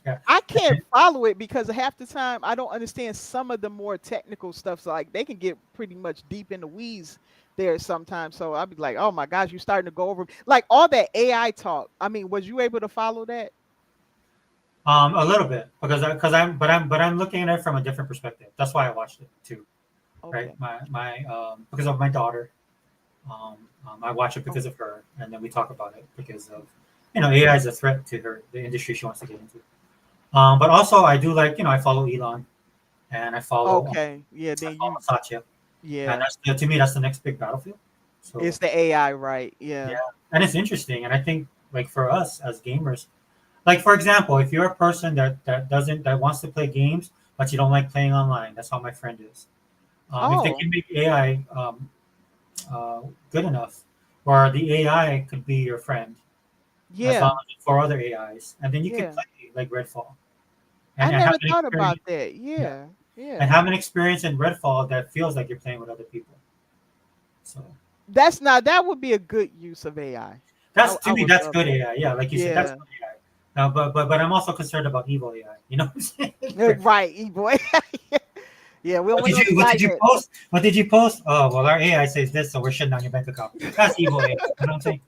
Yeah, I can't follow it because half the time I don't understand some of the more technical stuff. So like they can get pretty much deep in the weeds there sometimes. So I'll be like, oh my gosh, you're starting to go over like all that AI talk. I mean, was you able to follow that? a little bit but I'm looking at it from a different perspective. That's why I watched it too, right? Okay. My because of my daughter. I watch it because Oh, of her, and then we talk about it because of AI is a threat to her, the industry she wants to get into. But also I do like I follow Elon and okay. Yeah, I then follow you Satya, and yeah. to me that's the next big battlefield. So It's the AI, right? Yeah. yeah, and it's interesting, and I think like for us as gamers, like for example, if you're a person that wants to play games but you don't like playing online, that's how my friend is. If they Oh, can make AI uh, good enough, or the AI could be your friend as long yeah. as it's for other AIs, and then you could Yeah. play like Redfall I and have never an thought about experience. that. Yeah, Yeah. and Yeah. have an experience in Redfall that feels like you're playing with other people. So That would be a good use of AI. that's I to me would that's love good that. AI. Yeah, like you said, that's Yeah. good AI. But I'm also concerned about evil AI. You know what I'm saying? Right, E-boy. Yeah, we don't What want did no you what did you Skynet. post? What did you post? Oh well, our AI says this, so we're shutting down your bank account. That's evil AI. You know what I'm saying?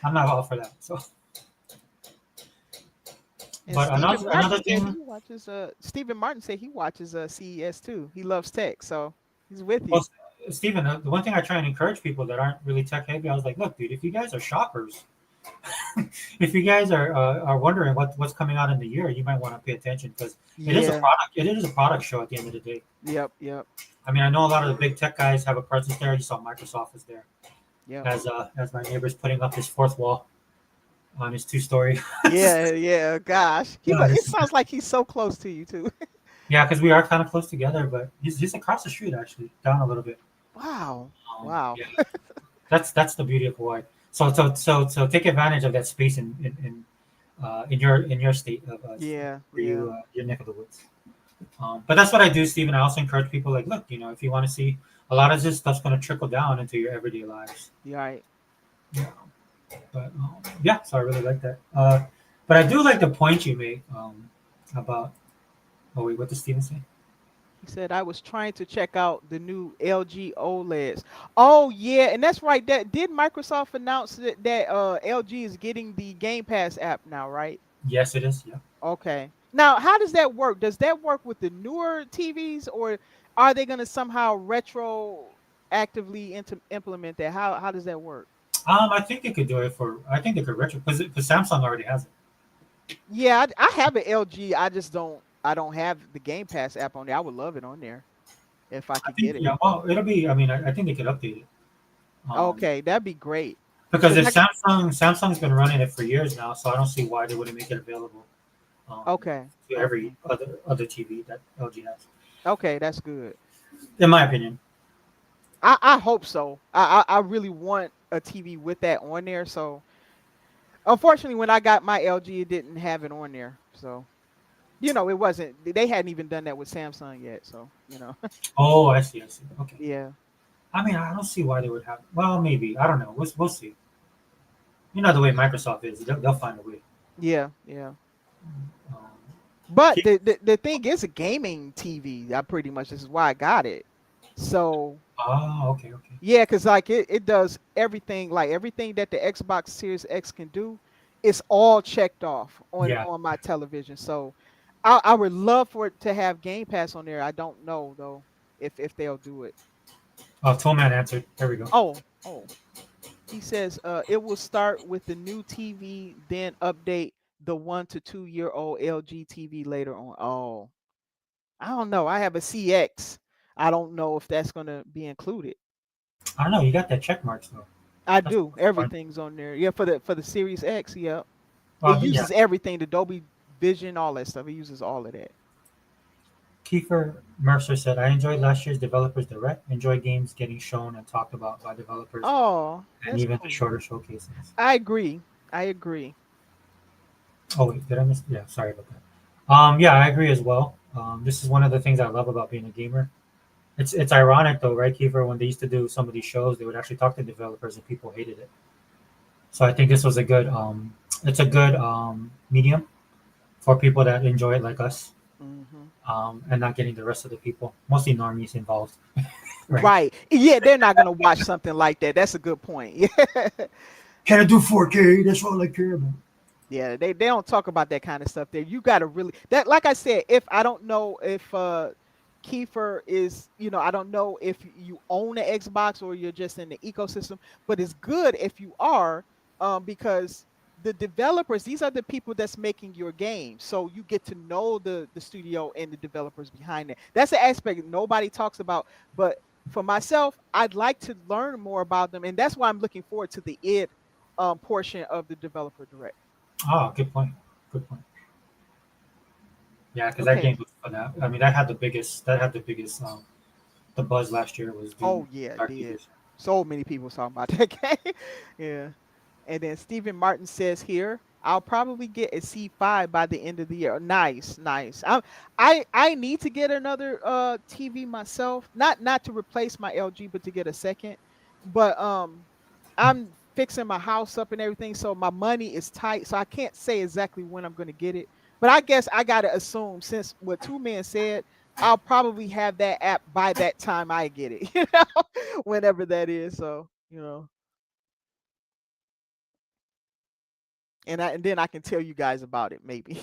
I'm not all for that. So, And but Stephen another Martin said thing. he watches Stephen Martin said he watches CES too. He loves tech, so he's with Well, you. Steven, the one thing I try and encourage people that aren't really tech heavy, I was like, look, dude, if you guys are shoppers, if you guys are wondering what's coming out in the year, you might want to pay attention because it is a Yeah. product. It is a product show at the end of the day. Yep, yep, I mean, I know a lot of the big tech guys have a presence there. You saw Microsoft is there, yep. as my neighbor's putting up his fourth wall on his 2 story. Yeah, yeah, gosh. Yeah, It sounds like he's so close to you too. yeah, because we are kind of close together, but he's across the street actually, down a little bit. Wow. Wow. Yeah, that's the beauty of Hawaii. So take advantage of that space in your state of Yeah, for yeah. your neck of the woods. But that's what I do, Steve. And I also encourage people like, look, if you want to see a lot of this stuff's going to trickle down into your everyday lives. You're right. Yeah. But yeah, so I really like that. But I do like the point you make about. Oh wait, what did Steven say? He said I was trying to check out the new LG OLEDs. Oh yeah, and that's right. That did Microsoft announce that LG is getting the Game Pass app now, right? Yes, it is. Yeah. Okay. Now, how does that work? Does that work with the newer TVs, or are they going to somehow retroactively implement that? How does that work? I think they could do it for. I think they could retro because Samsung already has it. Yeah, I have an LG. I just don't. I don't have the Game Pass app on there. I would love it on there if I I could think get it. yeah. Well, it'll be. I mean, I think they could update it. Um, Okay, that'd be great. because Cause if I, Samsung's been running it for years now, so I don't see why they wouldn't make it available okay, to every okay, other TV that LG has. okay, that's good. In my opinion. I hope so. I really want a TV with that on there. So unfortunately, when I got my LG, it didn't have it on there. So it wasn't. They hadn't even done that with Samsung yet. So Oh, I see. I see. Okay. yeah, I mean, I don't see why they would have. Well, maybe I don't know. We'll see. You know the way Microsoft is. They'll find a way. yeah, yeah. Um, But keep- the thing is a gaming TV. I pretty much this is why I got it. So okay, okay. yeah, because like it does everything, like everything that the Xbox Series X can do, it's all checked off on Yeah. my television. So I would love for it to have Game Pass on there. I don't know though if they'll do it. Oh, Tollman answered. There we go. Oh, he says it will start with the new TV, then update the 1 to 2 year old LG TV later on. Oh, I don't know. I have a CX. I don't know if that's gonna be included. I don't know. You got that check marks though. I That's do. fun. Everything's on there. Yeah, for the Series X. Yeah, it But yeah, uses everything. The Dolby Vision, all that stuff. It uses all of that. Kiefer Mercer said, "I enjoyed last year's Developers Direct. Enjoy games getting shown and talked about by developers, Oh, and that's even the cool. shorter showcases." I agree. I agree. Oh wait, did I miss? Yeah, sorry about that. Yeah, I agree as well. This is one of the things I love about being a gamer. It's ironic though, right, Kiefer? When they used to do some of these shows, they would actually talk to developers, and people hated it. So I think this was a good. It's a good medium for people that enjoy it like us, Hmm. and not getting the rest of the people, mostly normies involved. Right? Right. Yeah, they're not gonna watch something like that. That's a good point. Yeah. Can I do 4K? That's all I care about. Yeah, they don't talk about that kind of stuff there. You gotta really that like I said, if I don't know if Kiefer is, I don't know if you own an Xbox or you're just in the ecosystem, but it's good if you are, because the developers, these are the people that's making your game. So you get to know the studio and the developers behind it. That's the aspect nobody talks about. But for myself, I'd like to learn more about them, and that's why I'm looking forward to the id portion of the developer direct. Oh, good point. Good point. Yeah, because that Okay. game was fun. I mean, that had the biggest. That had the biggest. The buzz last year was Doom. Oh yeah, it Dark did. Ages. So many people talking about that game. Yeah. And then Stephen Martin says here, I'll probably get a C5 by the end of the year. Nice, nice. I need to get another TV myself. Not to replace my LG, but to get a second. But I'm fixing my house up and everything, so my money is tight. So I can't say exactly when I'm gonna get it. But I guess I gotta assume since what Two Men said, I'll probably have that app by that time I get it, whenever that is. So, and then I can tell you guys about it, maybe.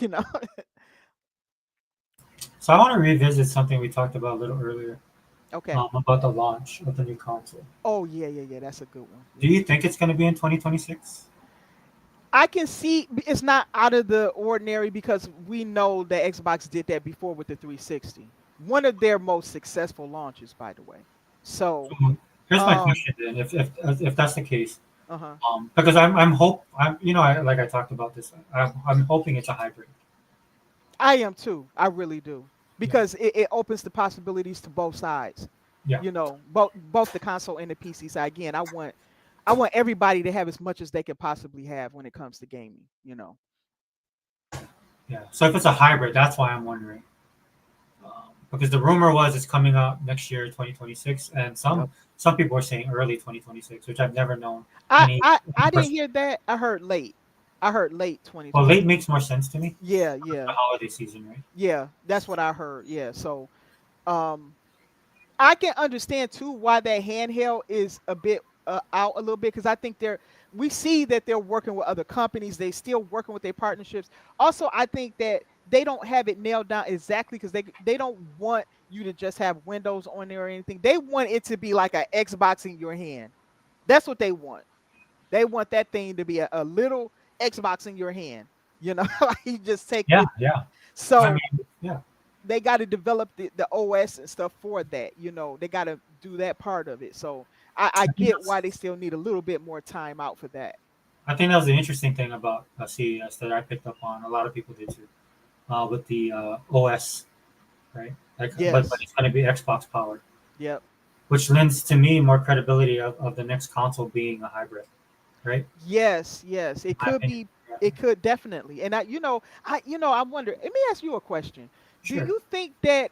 So I want to revisit something we talked about a little earlier, Okay. about the launch of the new console. Oh yeah, yeah, yeah. That's a good one. Do you think it's going to be in 2026? I can see it's not out of the ordinary because we know that Xbox did that before with the 360. One of their most successful launches, by the way. So, Here's my um, question then: if that's the case, uh-huh. because I'm like I talked about this. I'm hoping it's a hybrid. I am too. I really do. Yeah. Because it opens the possibilities to both sides. Yeah. Both the console and the PC side. Again, I want everybody to have as much as they could possibly have when it comes to gaming. Yeah. So if it's a hybrid, that's why I'm wondering. Because the rumor was it's coming out next year, 2026, and Yep. some people are saying early 2026, which I've never known I, any. I I didn't person. hear that. I heard late. I heard late Well, 2020. late makes more sense to me. Yeah, The yeah. holiday season, right? Yeah, that's what I heard. Yeah. So, um I can understand too why that handheld is a bit out a little bit because I think we see that they're working with other companies. They still working with their partnerships. Also, I think that they don't have it nailed down exactly because they don't want you to just have Windows on there or anything. They want it to be like an Xbox in your hand. That's what they want. They want that thing to be a little Xbox in your hand. You know, like you just take Yeah, with. yeah. I So mean, yeah. they got to develop the OS and stuff for that. You know, they got to do that part of it. So I I think get that's why they still need a little bit more time out for that. I think that was the interesting thing about CES that I picked up on. A lot of people did too. With the OS, right? Like, but Yes. it's going to be Xbox powered, Yep. which lends to me more credibility of the next console being a hybrid, right? Yes. Yes. In It my could opinion. be. Yeah. It could definitely. And I wonder. Let me ask you a question. Do Sure. you think that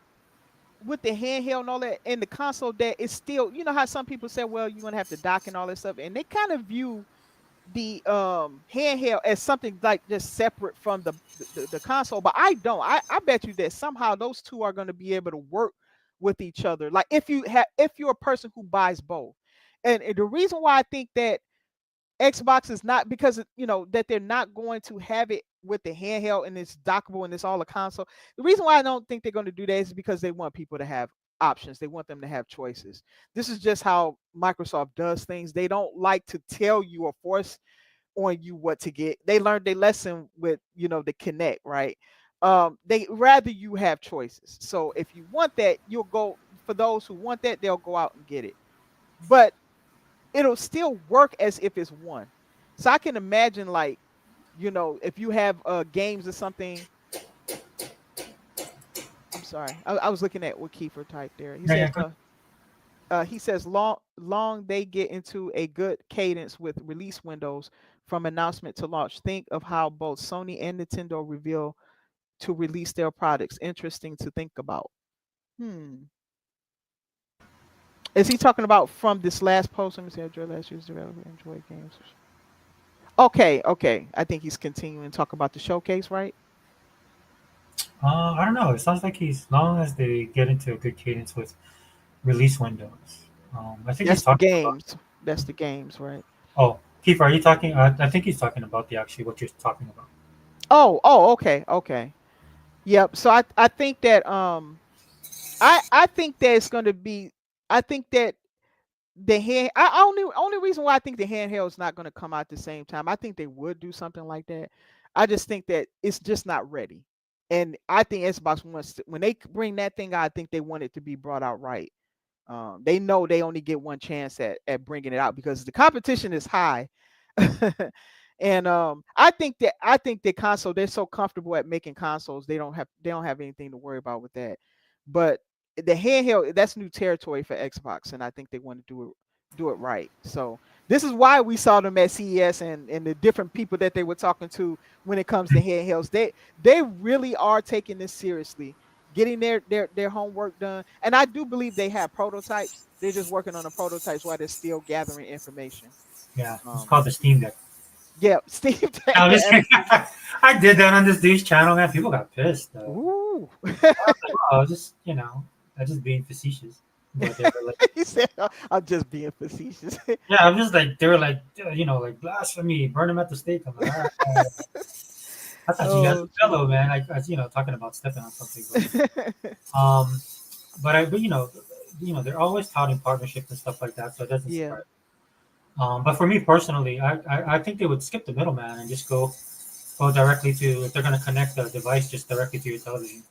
with the handheld and all that and the console that it's still, how some people say, well, you're gonna have to dock and all that stuff, and they kind of view the handheld as something like just separate from the console, but I don't. I bet you that somehow those two are going to be able to work with each other, like if you're a person who buys both. And the reason why I think that Xbox is not, because that they're not going to have it with the handheld and it's dockable and it's all a console. The reason why I don't think they're going to do that is because they want people to have options. They want them to have choices. This is just how Microsoft does things. They don't like to tell you or force on you what to get. They learned their lesson with the Kinect, right? They rather you have choices. So if you want that, you'll go, for those who want that, they'll go out and get it. But it'll still work as if it's one. So I can imagine, like, if you have games or something. I'm sorry, I was looking at what Kiefer typed there. He Yeah, says yeah, good. he says long they get into a good cadence with release windows from announcement to launch. Think of how both Sony and Nintendo reveal to release their products. Interesting to think about. Hmm. Is he talking about from this last post? Let me see. Enjoy last year's developer. Enjoy games. Okay, okay. I think he's continuing to talk about the showcase, right? I don't know. It sounds like he's long as they get into a good cadence with release windows. I think he's That's the talking about. games. That's the games, right? Oh, Keith, are you talking? I think he's talking about the actually what you're talking about. Oh, okay, okay. Yep. So I think that I think that it's going to be. I think that the hand. Only reason why I think the handheld is not going to come out at the same time. I think they would do something like that. I just think that it's just not ready. And I think Xbox wants when they bring that thing out, I think they want it to be brought out right. They know they only get one chance at bringing it out because the competition is high. And I think the console, they're so comfortable at making consoles, they don't have anything to worry about with that. But the handheld, that's new territory for Xbox, and I think they want to do it right. So this is why we saw them at CES and the different people that they were talking to when it comes to handhelds. They really are taking this seriously, getting their homework done. And I do believe they have prototypes. They're just working on the prototypes while they're still gathering information. Yeah, it's Um, called the Steam Deck. yeah, Steve. No, I'm just kidding. I did that on this dude's channel, man. People got pissed though. Ooh. I was like, oh, just I'm just being facetious. But they were like, He said, "I'm just being facetious." yeah, I'm just like they were like, like blasphemy, burn them at the stake. I'm like, all right, all right. I thought you guys Oh, were fellow, man. Like, I was, talking about stepping on something, um, but they're always touting partnerships and stuff like that, so it doesn't yeah, surprise. But for me personally, I think they would skip the middleman and just go directly to, if they're going to connect the device, just directly to your television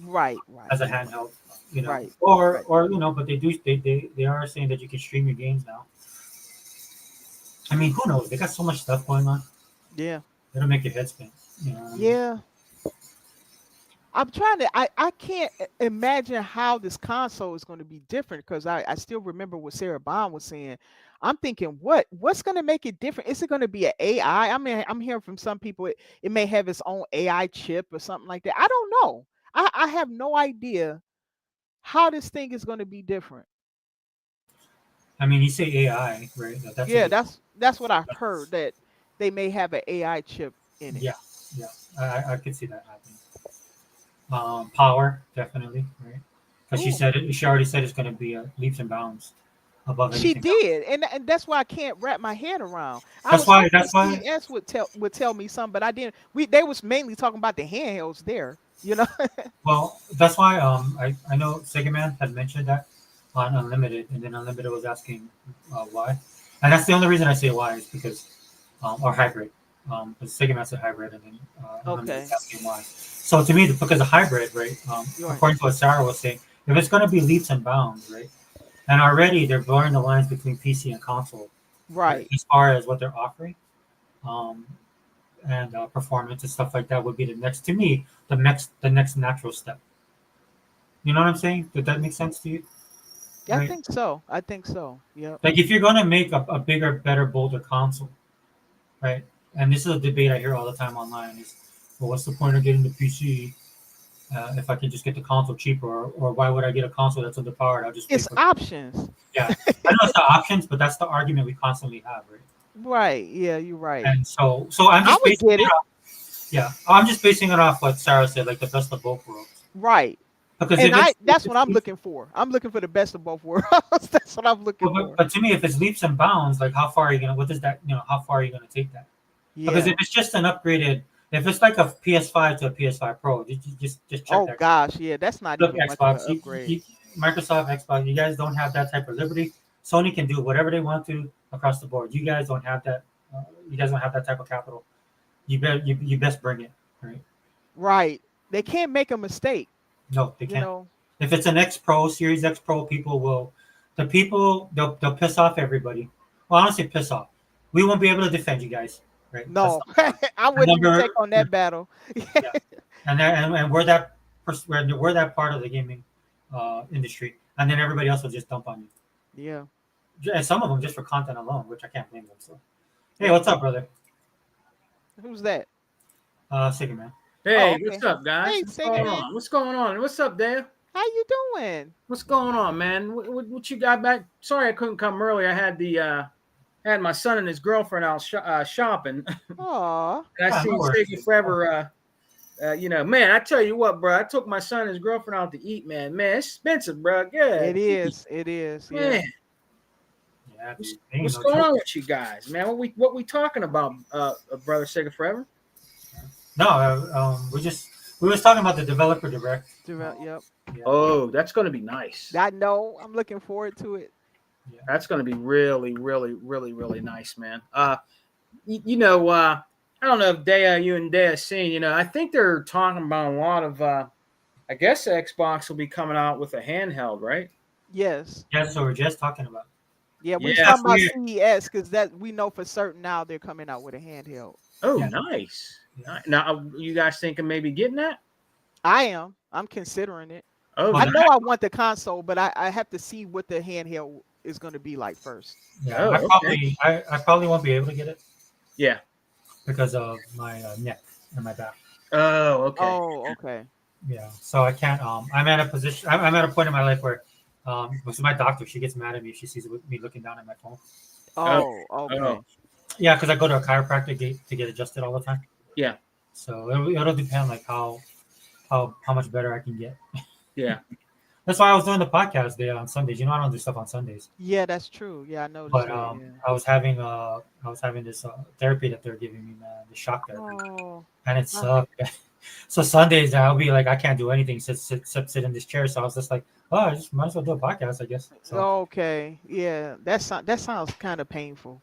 right, right, as a handheld, right, or right. but they are saying that you can stream your games now. I mean, who knows? They got so much stuff going on. Yeah, It'll make your head spin. You know what I mean? yeah. I'm trying to. I can't imagine how this console is going to be different because I still remember what Sarah Bond was saying. I'm thinking, what's going to make it different? Is it going to be an AI? I mean, I'm hearing from some people it may have its own AI chip or something like that. I don't know. I have no idea how this thing is going to be different. I mean, you say AI, right? That's a Yeah, good. that's what I've heard, that they may have an AI chip in it. Yeah, yeah. I could see that happening. Power, definitely, right? Because Ooh, she already said it's going to be leaps and bounds. above She anything else. did, and that's why I can't wrap my head around. I That's was why. hoping That's why. CES would tell me something, but I didn't. They was mainly talking about the handhelds there, you know. Well, that's why. I know Sega Man had mentioned that on Unlimited, and then Unlimited was asking why, and that's the only reason I say why is because or hybrid. Because Sega Man said hybrid, and then Unlimited Okay, was asking why. So to me, because of hybrid, right? you're right. According to what Sarah was saying, if it's going to be leaps and bounds, right? And already they're blurring the lines between PC and console, right? Right. As far as what they're offering, um, and performance and stuff like that would be the next to me the next natural step. You know what I'm saying? Did that make sense to you? Yeah, I Right? think so. I think so. Yep. Like if you're gonna make a bigger, better, bolder console, right? And this is a debate I hear all the time online: is, well, what's the point of getting the PC if I can just get the console cheaper, or why would I get a console that's underpowered? I'll just wait It's for options. yeah. I know it's the options, but that's the argument we constantly have, right? Right. Yeah, you're right. And so I'm I just would basing get it it. off. Yeah, I'm just basing it off what Sarah said, like the best of both worlds. Right. Because And if it's, if that's what it's I'm looking for. I'm looking for the best of both worlds. That's what I'm looking but, for. but to me, if it's leaps and bounds, like how far are you gonna? What does that? How far are you gonna take that? Because Yeah. if it's just an upgraded, if it's like a PS5 to a PS5 Pro, just check Oh that. gosh, yeah, that's not Look, even much of an Xbox, upgrade. Microsoft, Xbox, you guys don't have that type of liberty. Sony can do whatever they want to across the board. You guys don't have that. You guys don't have that type of capital. You best bring it. Right? Right. They can't make a mistake, No, they you can't. know. If it's an X Pro, Series X Pro, they'll piss off everybody. Well, honestly, piss off. We won't be able to defend you guys, right? That's No, number one. I And wouldn't even take on yeah, that battle. yeah. And we're that we're that part of the gaming industry, and then everybody else will just dump on Yeah. you. And some of them just for content alone, which I can't blame them. So, hey, Yep. what's up, brother? Who's that? Sigma man. Hey, Oh, okay. what's up, guys? Hey, What's Sega going Man. on? What's going on? What's up, Dave? How you doing? What's going on, man? What you got back? Sorry, I couldn't come earlier. I had had my son and his girlfriend out shopping, Aw. and I Yeah, no seen worries. Sega Forever. Man, I tell you what, bro. I took my son and his girlfriend out to eat, man. Man, it's expensive, bro. Yeah, It is. It is. Yeah. man. Yeah, What's, dude. Ain't what's no going joke. on with you guys, man? What we talking about, brother Sega Forever? No, we was talking about the developer direct. Yep. Yeah. Oh, that's gonna be nice. I know. I'm looking forward to it. That's going to be really, really, really, really nice, man. I don't know if you and Dea seen, I think they're talking about a lot of, I guess Xbox will be coming out with a handheld, right? Yes. That's what we're just talking about. Yeah, we're Yeah. talking about Weird. CES because that we know for certain now they're coming out with a handheld. Oh, Yeah. nice. Yeah. Now, you guys thinking maybe getting that? I am. I'm considering it. Oh, I Well, know I want the console, but I have to see what the handheld is going to be like first. Yeah, Oh, okay. I probably won't be able to get it yeah. because of my neck and my back. Oh, okay. Oh, okay. Yeah, so I can't. I'm at a position. I'm at a point in my life where, with my doctor, she gets mad at me if she sees me looking down at my phone. Oh, okay. Oh. Yeah, because I go to a chiropractor to get adjusted all the time. Yeah. So it'll depend like how much better I can get. Yeah. That's why I was doing the podcast day on Sundays. I don't do stuff on Sundays. Yeah, that's true. Yeah, I noticed But that. Yeah. I was having this therapy that they're giving me, man, the shock therapy, Oh, and it sucked. So Sundays I'll be like, I can't do anything except sit in this chair. So I was just like, oh, I just might as well do a podcast, I guess. So, okay. Yeah, that sounds kind of painful.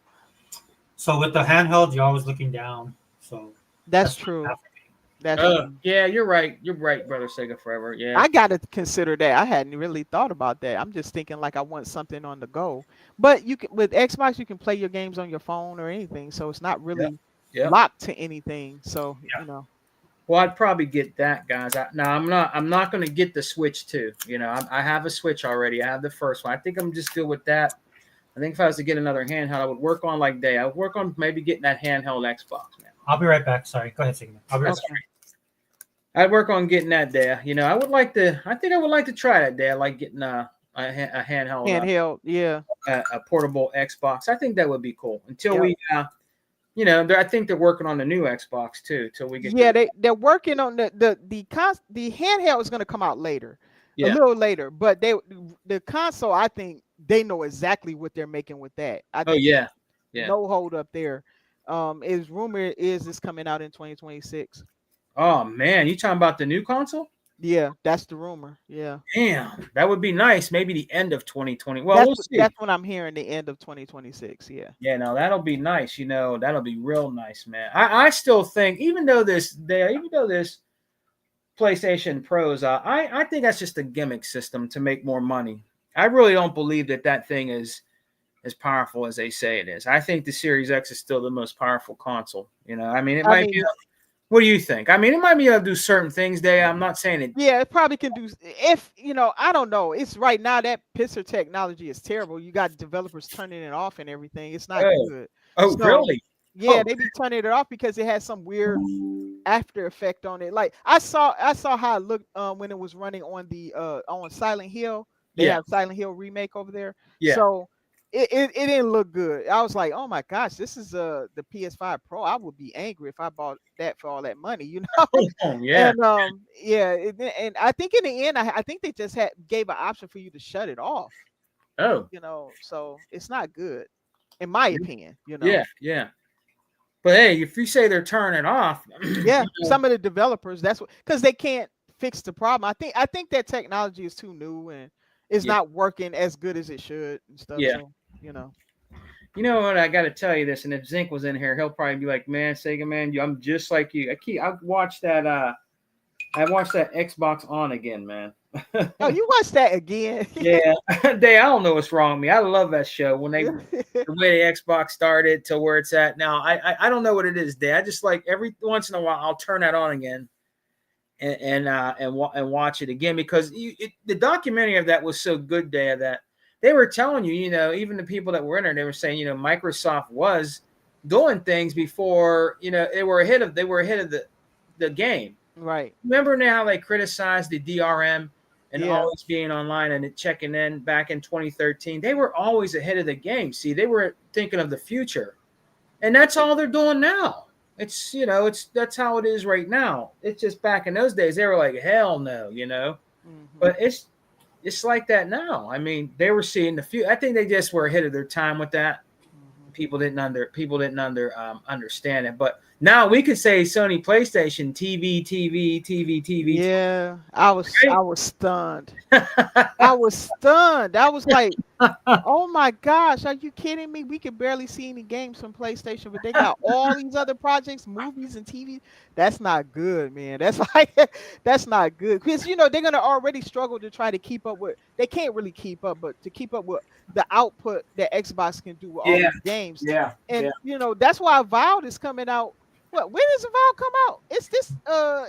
so with the handheld, you're always looking down. So That's what true. happened. That's true. Yeah, you're right. You're right, brother Sega Forever. Yeah. I got to consider that. I hadn't really thought about that. I'm just thinking like I want something on the go. But you can with Xbox, you can play your games on your phone or anything, so it's not really Yep. locked to anything. So Yeah. Well, I'd probably get that, guys. I'm not going to get the Switch 2. I have a Switch already. I have the first one. I think I'm just good with that. I think if I was to get another handheld, I would work on like Day. I would work on maybe getting that handheld Xbox, man. I'll be right back. Sorry, go ahead, Sigmund. I'll be right Okay. back. I'd work on getting that there. I would like to. I think I would like to try that there, like getting a handheld, Handheld, yeah. a portable Xbox. I think that would be cool. Until Yeah. we, I think they're working on the new Xbox too. Till we get. Yeah, they're working on the handheld is going to come out later. A Yeah. little later, but the console I think they know exactly what they're making with that. I Oh think yeah, yeah. no hold up there. Is rumor is it's coming out in 2026. Oh man, you talking about the new console? Yeah, that's the rumor. Yeah. Damn, that would be nice. Maybe the end of 2020. Well, That's we'll what see. I'm hearing, the end of 2026. Yeah. Yeah, no, that'll be nice. That'll be real nice, man. I still think, even though this PlayStation Pros, I think that's just a gimmick system to make more money. I really don't believe that thing is as powerful as they say it is. I think the Series X is still the most powerful console. I mean, it I might mean, be. What do you think? I mean, it might be able to do certain things. I'm not saying it. yeah, it probably can do if I don't know. It's right now that pisser technology is terrible. You got developers turning it off and everything. It's not Oh, good. oh, So really? yeah, Oh, they be turning it off because it has some weird after effect on it. Like I saw how it looked when it was running on Silent Hill. They yeah, have Silent Hill remake over there. yeah. So it didn't look good. I was like, oh my gosh, this is the PS5 Pro. I would be angry if I bought that for all that money, Oh, yeah. And yeah, and I think in the end, I think they just gave an option for you to shut it off. Oh, So it's not good, in my opinion. yeah, yeah. But hey, if you say they're turning off, Yeah, some of the developers, that's what, because they can't fix the problem. I think that technology is too new and it's Yeah. not working as good as it should and stuff. Yeah. So, You know what? I got to tell you this, and if Zink was in here, he'll probably be like, "Man, Sega man, I'm just like you." I watched that. I watched that Xbox On again, man. oh, you watched that again? Yeah, I don't know what's wrong with me. I love that show when the way the Xbox started to where it's at now. I don't know what it is, Day. I just like every once in a while I'll turn that on again and watch it again because the documentary of that was so good, Day, that they were telling you, even the people that were in there, they were saying, Microsoft was doing things before, they were ahead of the game. Right. Remember now they criticized the DRM and Yeah. always being online and checking in back in 2013. They were always ahead of the game. See, they were thinking of the future. And that's all they're doing now. It's that's how it is right now. It's just back in those days, they were like, hell no, Mhm. But it's like that now. I mean, they were seeing the future. I think they just were ahead of their time with that. Mhm. People didn't understand it. But now we could say Sony PlayStation TV. Yeah, I was stunned. Right? I was stunned. I was like, oh my gosh, are you kidding me? We could barely see any games from PlayStation, but they got all these other projects, movies and TV. That's not good, man. That's that's not good. Because they're gonna already struggle to try to keep up with, they can't really keep up, but to keep up with the output that Xbox can do with all Yeah. these games. Yeah. And that's why Avowed is coming out. What, when does Avowed come out? Is this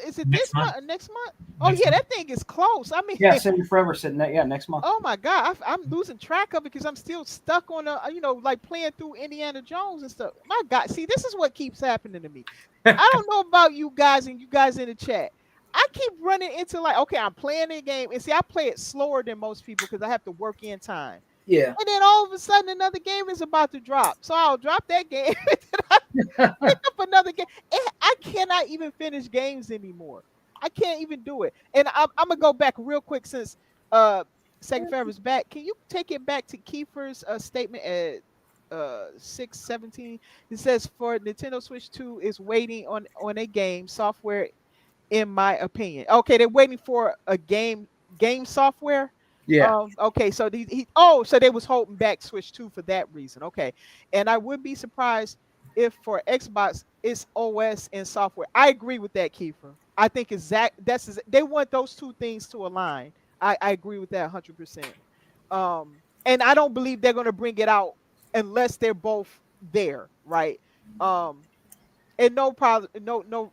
is it Next this month month. or next month? Oh Next yeah, month. that thing is close. I mean, Yeah, City Forever sitting there. Yeah, next month. oh my God, I'm losing track of it because I'm still stuck on like playing through Indiana Jones and stuff. My God, see, this is what keeps happening to me. I don't know about you guys and you guys in the chat. I keep running into like, okay, I'm playing the game, and see, I play it slower than most people because I have to work in time. Yeah. And then all of a sudden, another game is about to drop, so I'll drop that game and then I pick up another game. I cannot even finish games anymore. I can't even do it. And I'm gonna go back real quick since Second Forever's back. Can you take it back to Kiefer's statement at 6:17? It says for Nintendo Switch 2 is waiting on a game software, in my opinion. Okay, they're waiting for a game software. Yeah. Okay, so so they was holding back Switch 2 for that reason. Okay, and I would be surprised if for Xbox it's OS and software. I agree with that, Kiefer. I think they want those two things to align. I agree with that 100%. And I don't believe they're gonna bring it out unless they're both there, right? And no problem, no,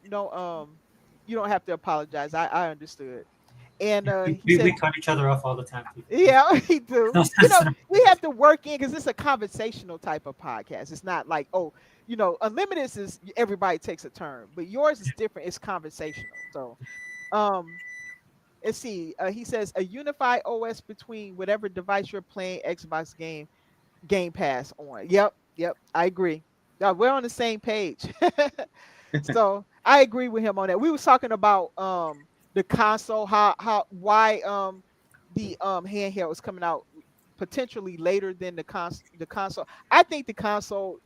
you don't have to apologize. I understood. And he said, We cut each other off all the time. Too. yeah, he do. No sense in- We have to work in because it's a conversational type of podcast. It's not like, Unlimited is everybody takes a turn, but yours is different. It's conversational. So, let's see. He says a unified OS between whatever device you're playing Xbox Game Pass on. Yep, I agree. Yeah, we're on the same page. So I agree with him on that. We was talking about the console, why the handheld is coming out potentially later than the console. I think the console,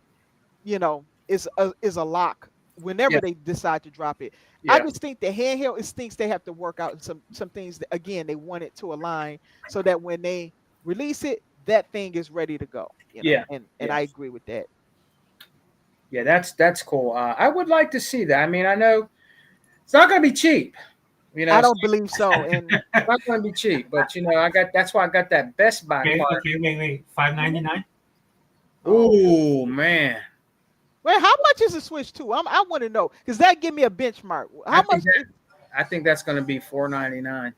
is a lock whenever Yeah. they decide to drop it. I Yeah. just think the handheld is things they have to work out, and some things that, again, they want it to align so that when they release it, that thing is ready to go. Yeah. And Yeah. I agree with that. Yeah, that's cool. I would like to see that. I mean, I know it's not going to be cheap. I It's don't believe so. And not going to be cheap. But that's why I got that Best Buy Okay, card. okay, wait. $5.99. Oh man, well, how much is the Switch 2? I want to know, because that give me a benchmark. How much? I think that's going to be $4.99.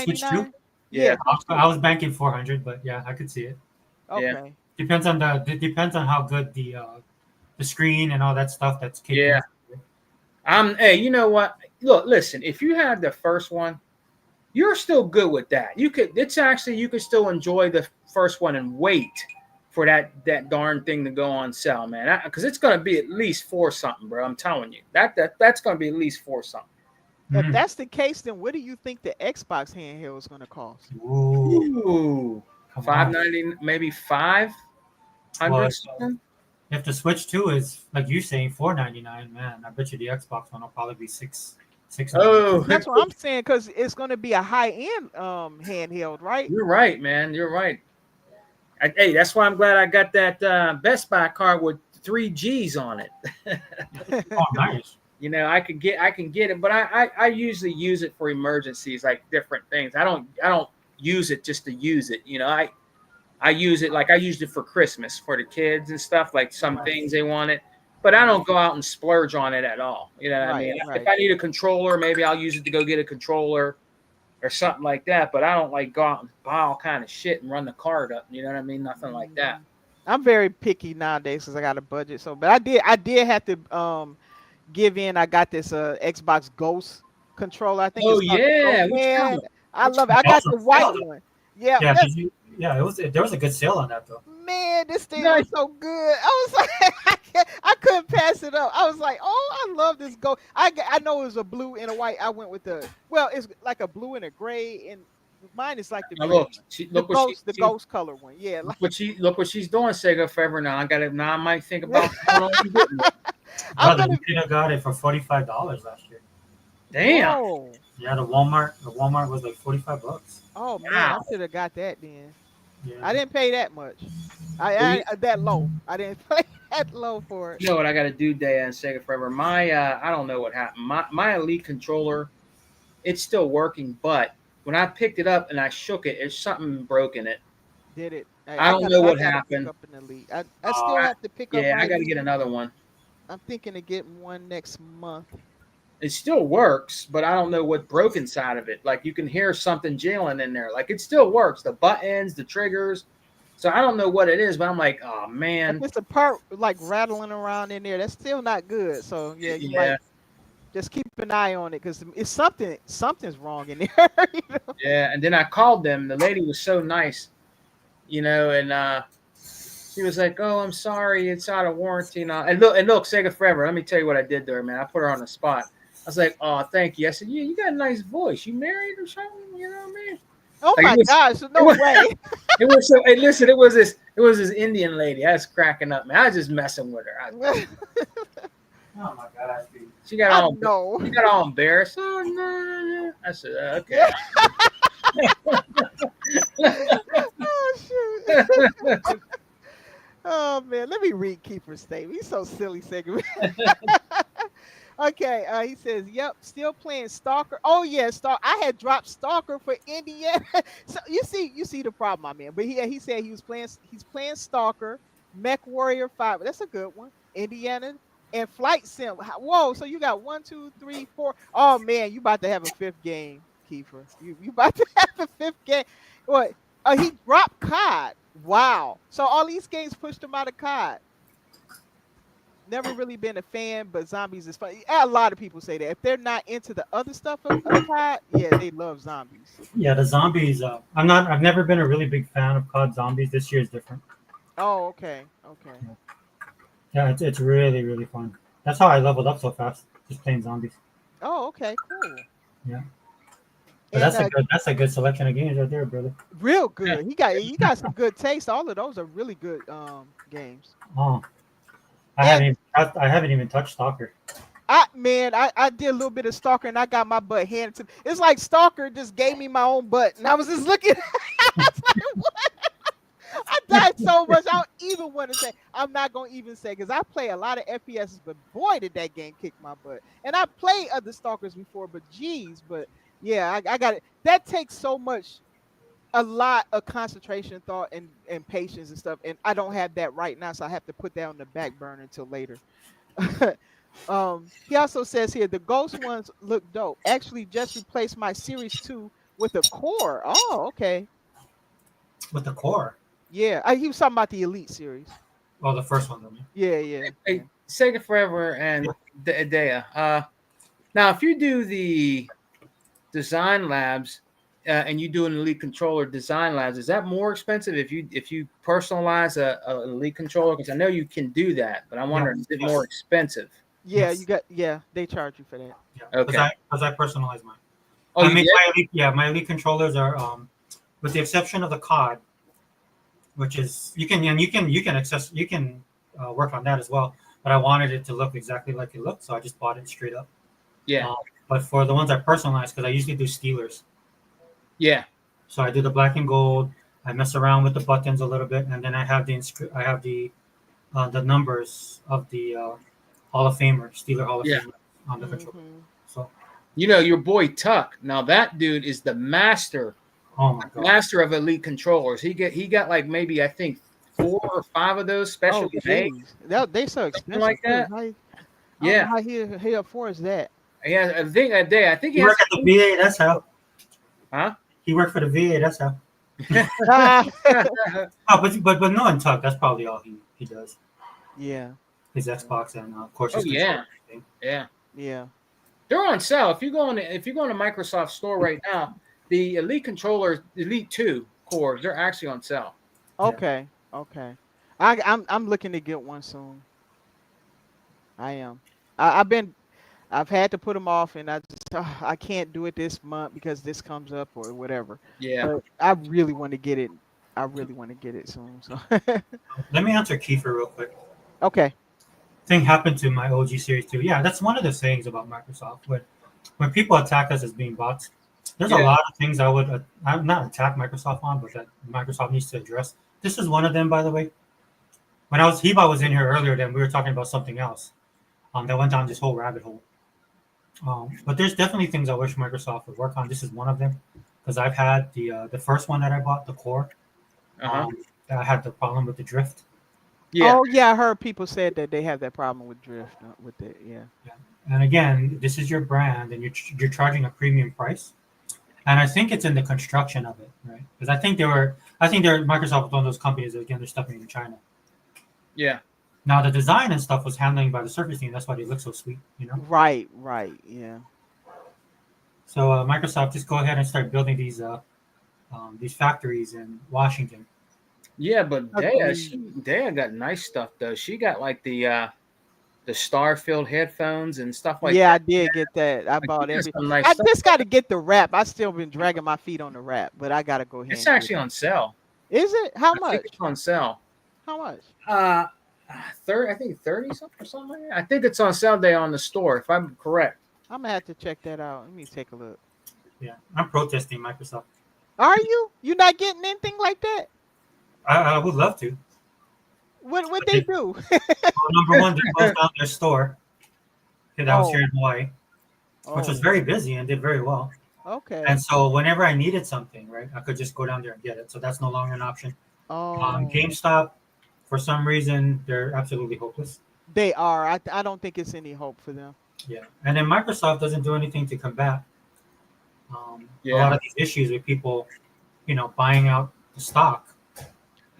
Switch 2? $4.99. Yeah. I was banking 400, but yeah, I could see it. Okay. Depends on how good the screen and all that stuff that's kicking. Yeah. Hey, you know what? Look, listen. If you had the first one, you're still good with that. You could still enjoy the first one and wait for that darn thing to go on sale, man. Because it's going to be at least $4 something, bro. I'm telling you that's going to be at least $4 something. If that's the case, then what do you think the Xbox handheld is going to cost? Ooh, $5.90, maybe $500 something. If the Switch 2 is like you saying $4.99, man, I bet you the Xbox one will probably be $6. Oh, That's what I'm saying, because it's going to be a high-end handheld, right? You're right, man. You're right. Hey, that's why I'm glad I got that Best Buy card with 3 G's on it. Oh, nice. I can get it, but I usually use it for emergencies, like different things. I don't use it just to use it. I use it like I used it for Christmas for the kids and stuff, like some things they wanted, but I don't go out and splurge on it at all. You know what I mean? Right. If I need a controller, maybe I'll use it to go get a controller or something like that, but I don't like go out and buy all kind of shit and run the card up. You know what I mean? Nothing like that. I'm very picky nowadays because I got a budget. So, but I did have to give in. I got this Xbox Ghost controller. I think. Oh it's called yeah, the Ghost. Yeah, I love it. I got the white one. Yeah, There was a good sale on that though. Man, this thing was so good. I was like, I couldn't pass it up. I was like, oh, I love this Ghost. I know it was a blue and a white. I went with it's like a blue and a gray, and mine is like the ghost color one. Yeah. Look what she's doing, Sega Forever. Now I might think about Brother, you could have got it for $45 last year. Damn. Whoa. Yeah, the Walmart was like $45. Oh man, I should have got that then. Yeah. I didn't pay that much. I that low. I didn't pay that low for it. You know what I got to do, Day and Sega Forever. My I don't know what happened. My Elite controller, it's still working, but when I picked it up and I shook it, it's something broke in it. Did it? I don't know what happened. I still have to pick up. Yeah, I got to get another one. I'm thinking of getting one next month. It still works, but I don't know what broke inside of it. Like you can hear something jailing in there. Like it still works, the buttons, the triggers. So I don't know what it is, but I'm like, oh man, if it's a part like rattling around in there. That's still not good. So yeah, you might just keep an eye on it because it's something's wrong in there. Yeah, and then I called them. The lady was so nice, and she was like, "Oh, I'm sorry, it's out of warranty." And look, Sega Forever. Let me tell you what I did there, man. I put her on the spot. I was like, "Oh, thank you." I said, "Yeah, you got a nice voice. You married or something? You know what I mean?" Oh my gosh, no way. It was so. Hey, listen, it was this Indian lady. I was cracking up, man. I was just messing with her. Oh my god, she got all embarrassed. Oh no. I said, okay. Oh shoot. Oh man, let me read Keeper's statement. He's so silly, segment. Okay, he says, "Yep, still playing Stalker." Oh yeah, I had dropped Stalker for Indiana. So you see the problem I'm in. But he said he's playing Stalker, Mech Warrior 5. That's a good one. Indiana and Flight Sim. Whoa, so you got 1, 2, 3, 4. Oh man, you about to have a 5th game, Kiefer. You about to have a 5th game. What? He dropped COD. Wow. So all these games pushed him out of COD. Never really been a fan, but zombies is fun. A lot of people say that if they're not into the other stuff of COD, yeah, they love zombies. Yeah, the zombies. I've never been a really big fan of COD Zombies. This year is different. Oh, okay. Yeah, it's really really fun. That's how I leveled up so fast, just playing zombies. Oh, okay, cool. Yeah. But And that's a good selection of games right there, brother. real good. He got some good taste. All of those are really good games. Oh, And I haven't even touched Stalker. I did a little bit of Stalker and I got my butt handed to me. It's like Stalker just gave me my own butt and I was just looking. I was like, what? I died so much. I don't even want to say. I'm not gonna even say because I play a lot of FPSs, but boy, did that game kick my butt. And I played other Stalkers before, but geez, but yeah, I got it. That takes so much, a lot of concentration, thought, and patience and stuff. And I don't have that right now, so I have to put that on the back burner until later. He also says here the Ghost ones look dope. Actually, just replaced my Series 2 with a core. Oh, okay. With the core. Yeah, he was talking about the Elite series. Well, the first one, though. Yeah. Hey, Sega Forever and Dea. Now, if you do the design labs and you do an Elite controller design labs, is that more expensive if you personalize a Elite controller? Because I know you can do that, but I'm wondering, is it more expensive? Yeah, Yes. they charge you for that. Yeah. Okay. Because I personalize mine. Oh, I you mean, did? my Elite controllers are with the exception of the COD, which is you can work on that as well. But I wanted it to look exactly like it looked, so I just bought it straight up. Yeah. But for the ones I personalize, because I usually do Steelers, Yeah. so I do the black and gold. I mess around with the buttons a little bit, and then I have the numbers of the Hall of Famer, Steeler Hall of Yeah. Famer on the controller. So, You know, your boy Tuck. Now that dude is the master oh my god, master of Elite controllers. He got like maybe I think 4 or 5 of those special made. They so expensive like that. Yeah. How he affords that? Yeah, I think that day. I think he he has. worked at the VA. That's how. Huh? He worked for the VA. That's how. Oh, but no in Tuck. That's probably all he does. Yeah. His Xbox and of course Oh, his yeah. controller. Yeah. Yeah. They're on sale. If you go on the Microsoft store right now, the Elite controllers, Elite 2 cores, they're actually on sale. Okay. Okay. I'm looking to get one soon. I am. I've had to put them off, and I can't do it this month because this comes up or whatever. Yeah. But I really want to get it. I really want to get it soon. So Let me answer Kiefer real quick. okay. Thing happened to my OG Series 2. Yeah, that's one of the things about Microsoft. When people attack us as being bots, there's a lot of things I would not attack Microsoft on, but that Microsoft needs to address. This is one of them, by the way. When Heba was in here earlier, then we were talking about something else. That went down this whole rabbit hole. But there's definitely things I wish Microsoft would work on. This is one of them because I've had the first one that I bought, the Core. I had the problem with the drift. Yeah. Oh yeah, I heard people said that they have that problem with drift with it. Yeah. And again, this is your brand, and you're charging a premium price. And I think it's in the construction of it, right? Because I think Microsoft was one of those companies that, again, they're stepping in China. Yeah. Now the design and stuff was handling by the Surface team. That's why they look so sweet, you know. Right. Yeah. So Microsoft, just go ahead and start building these factories in Washington. Yeah, but Dea got nice stuff though. She got like the Starfield headphones and stuff like that. Yeah, I did get that. I bought everything. I just got to get the wrap. I still been dragging my feet on the wrap, but I got to go ahead. It's actually on sale. Is it? How I much? think it's on sale. How much? 30, I think 30 something or something like that. I think it's on sale day on the store, if I'm correct. I'm gonna have to check that out. Let me take a look. Yeah, I'm protesting Microsoft. Are you? You not getting anything like that? I would love to. What they do? Well, number one, they closed down their store that was here in Hawaii, which was very busy and did very well. Okay. And so whenever I needed something, right, I could just go down there and get it. So that's no longer an option. GameStop, for some reason, they're absolutely hopeless. They are. I don't think it's any hope for them. Yeah, and then Microsoft doesn't do anything to combat a lot of these issues with people, buying out the stock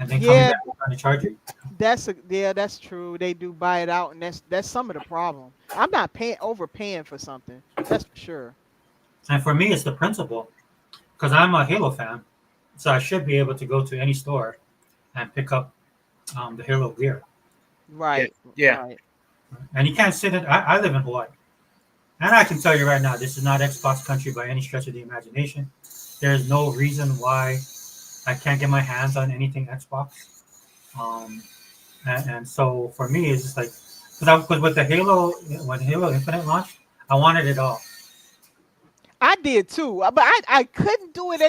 and then coming back and trying to charge you. That's true. They do buy it out, and that's some of the problem. I'm not overpaying for something. That's for sure. And for me, it's the principle, because I'm a Halo fan, so I should be able to go to any store and pick up the Halo gear. Right. Yeah. Right. And you can't sit in. I live in Hawaii, And I can tell you right now, this is not Xbox country by any stretch of the imagination. There's no reason why I can't get my hands on anything Xbox. Um, and so for me, it's just like because with the Halo, when Halo Infinite launched, I wanted it all. I did too, but I couldn't do it.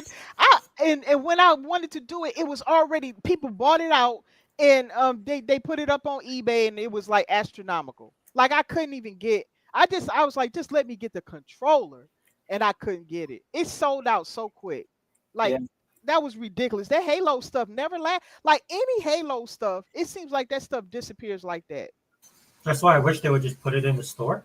And when I wanted to do it, it was already people bought it out, and they put it up on eBay, and it was like astronomical. Like I couldn't even get. I was like, just let me get the controller, and I couldn't get it. It sold out so quick. Like Yeah. that was ridiculous. That Halo stuff never last. Like any Halo stuff, it seems like that stuff disappears like that. That's why I wish they would just put it in the store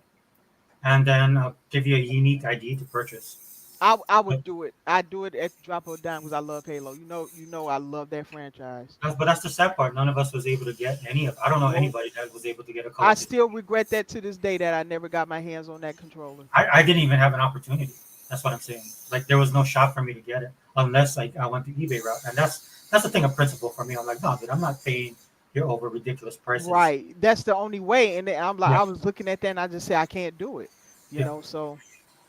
and then give you a unique ID to purchase. I would do it. I'd do it at the drop of a dime because I love Halo. You know I love that franchise. But that's the sad part. None of us was able to get any of. I don't know Nope. anybody that was able to get a Call I of Duty. still regret that to this day that I never got my hands on that controller. I didn't even have an opportunity. That's what I'm saying. Like there was no shop for me to get it unless like I went the eBay route, and that's the thing of principle for me. I'm like, no, dude, I'm not paying your over ridiculous prices. Right. That's the only way. And then I'm like, Yeah. I was looking at that and I just say I can't do it. You Yeah. know, so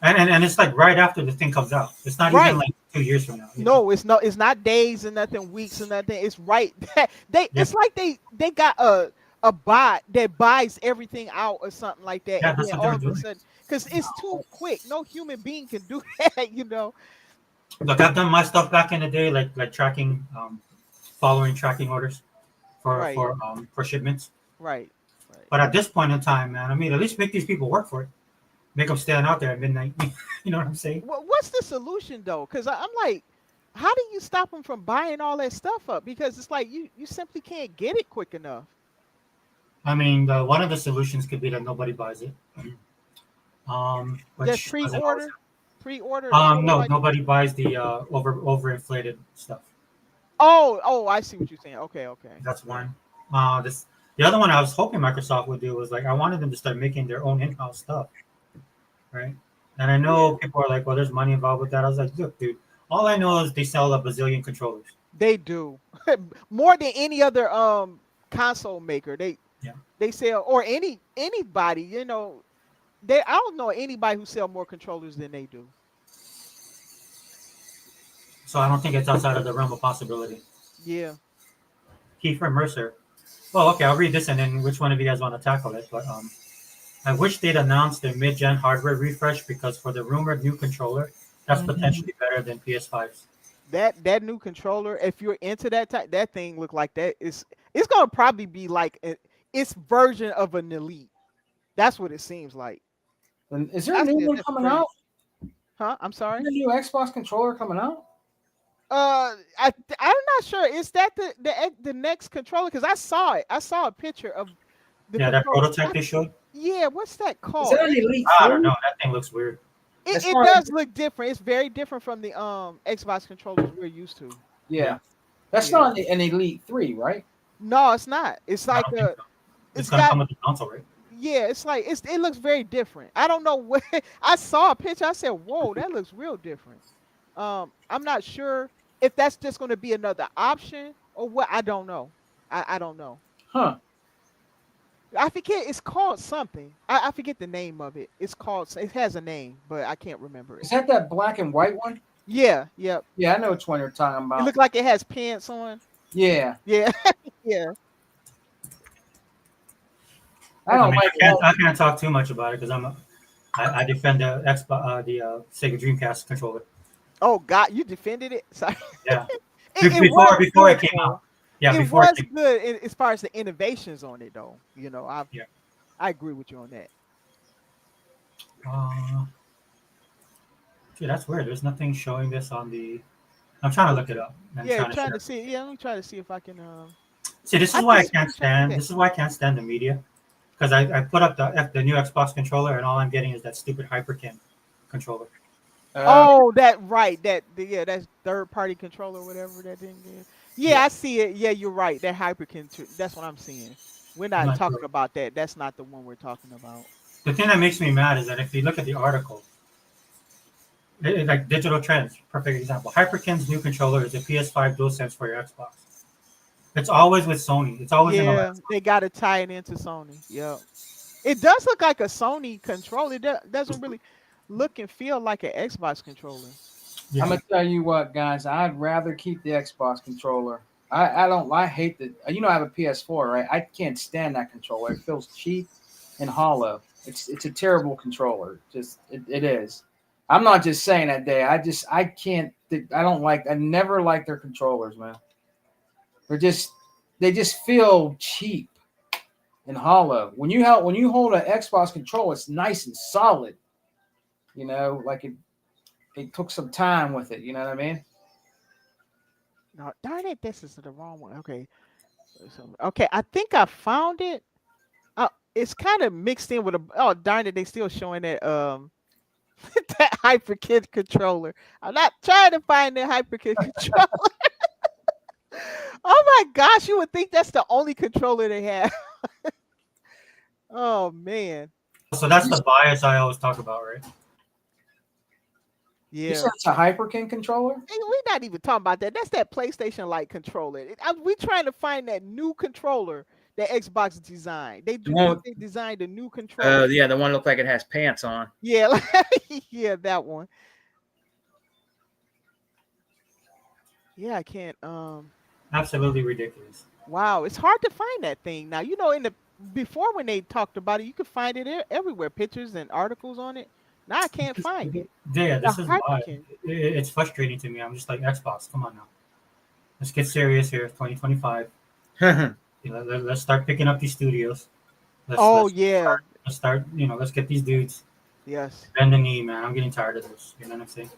And it's like right after the thing comes out. It's not Right. even like 2 years from now. you know? no, it's not days and nothing, weeks and nothing. It's right. Yeah. It's like they got a bot that buys everything out or something like that. Yeah, And that's then what they all were of a doing. sudden, because it's too quick. No human being can do that, you know. Look, I've done my stuff back in the day, like tracking, following tracking orders Right. for shipments. Right. But at this point in time, man, I mean, at least make these people work for it. Make them stand out there at midnight. You know what I'm saying? What's the solution though? Because I'm like, how do you stop them from buying all that stuff up? Because it's like you simply can't get it quick enough. I mean, one of the solutions could be that nobody buys it. Which Just doesn't always pre-order. no, nobody buys the overinflated stuff. Oh, I see what you're saying. Okay. That's one. The other one I was hoping Microsoft would do was like I wanted them to start making their own in-house stuff, right? And I know people are like, well, there's money involved with that. I was like, look, dude, all I know is they sell a bazillion controllers. They do more than any other console maker. They sell or anybody. You know, I don't know anybody who sell more controllers than they do. So I don't think it's outside of the realm of possibility. Yeah. Kiefer Mercer. Well, okay, I'll read this and then which one of you guys want to tackle it? But I wish they'd announced their mid-gen hardware refresh because for the rumored new controller, that's potentially better than PS5s. That new controller, if you're into that type, that thing look like that. It's gonna probably be like its version of an Elite. That's what it seems like. And is there a new one coming out? Huh? I'm sorry. Is there a new Xbox controller coming out? I'm not sure. Is that the next controller? Because I saw it. I saw a picture of the Yeah, that controller. prototype they showed. Yeah, what's that Is called? that an Elite? I don't know. That thing looks weird. It As far does look different. It's very different from the Xbox controllers we're used to. Yeah. That's Yeah. not an Elite 3, right? No, it's not. It's I like don't think so. It's it's gonna got come with the console, right? yeah. It's like it looks very different. I don't know what I saw a picture. I said, "Whoa, that looks real different." I'm not sure if that's just going to be another option or what. I don't know. I don't know. Huh. I forget. It's called something. I forget the name of it. It's called. It has a name, but I can't remember Is it. that black and white one? Yeah. Yep. Yeah, I know which one you're talking It about. looks like it has pants on. Yeah. Yeah. Yeah. I don't mean, like I can't talk too much about it because I defend the Xbox, the Sega Dreamcast controller. Oh God, you defended it. Sorry. Yeah. It Before was it good, came though. out. Yeah, it before was it came. good as far as the innovations on it, though. You know, I agree with you on that. Gee, that's weird. There's nothing showing this on the. I'm trying to look it up. And Yeah, trying trying share to it. see. Yeah, let me try to see if I can. See, this I is why I just can't checked stand. it. This is why I can't stand the media, because I put up the new Xbox controller and all I'm getting is that stupid Hyperkin controller. Oh, that right. That's third party controller, whatever that thing is. Yeah, Yeah. I see it. Yeah, you're right. That Hyperkin. That's what I'm seeing. We're not Not talking sure. about that. That's not the one we're talking about. The thing that makes me mad is that if you look at the article, like Digital Trends, perfect example. Hyperkin's new controller is a PS5 DualSense for your Xbox. It's always with Sony. It's always in Yeah, the they got to tie it into Sony. Yep. It does look like a Sony controller. It doesn't really look and feel like an Xbox controller. Yeah. I'm gonna tell you what, guys. I'd rather keep the Xbox controller. I hate the. I have a PS4, right? I can't stand that controller. It feels cheap and hollow. It's a terrible controller. Just it is. I'm not just saying that, day. I can't. I don't like. I never like their controllers, man. They just feel cheap and hollow. When you hold an Xbox controller, it's nice and solid. Like it took some time with it. You know what I mean? No, darn it, this is the wrong one. Okay. Okay, I think I found it. It's kind of mixed in with darn it, they still showing that that HyperKid controller. I'm not trying to find that HyperKid controller. Oh my gosh, you would think that's the only controller they have. Oh man. So that's the bias I always talk about, right? Yeah. You said it's a HyperKin controller? We're not even talking about that. That's that PlayStation like controller. We're trying to find that new controller that Xbox designed. They designed a new controller. Yeah, the one looked like it has pants on. Yeah, yeah, that one. Yeah, I can't. Absolutely ridiculous. Wow, it's hard to find that thing now. Before when they talked about it, you could find it everywhere, pictures and articles on it. Now I can't find it. Yeah, this is why it's frustrating to me. I'm just like, Xbox, come on now. Let's get serious here. 2025. Let's start picking up these studios. Let's start. Let's get these dudes. Yes. Bend the knee, man. I'm getting tired of this. You know what I'm saying?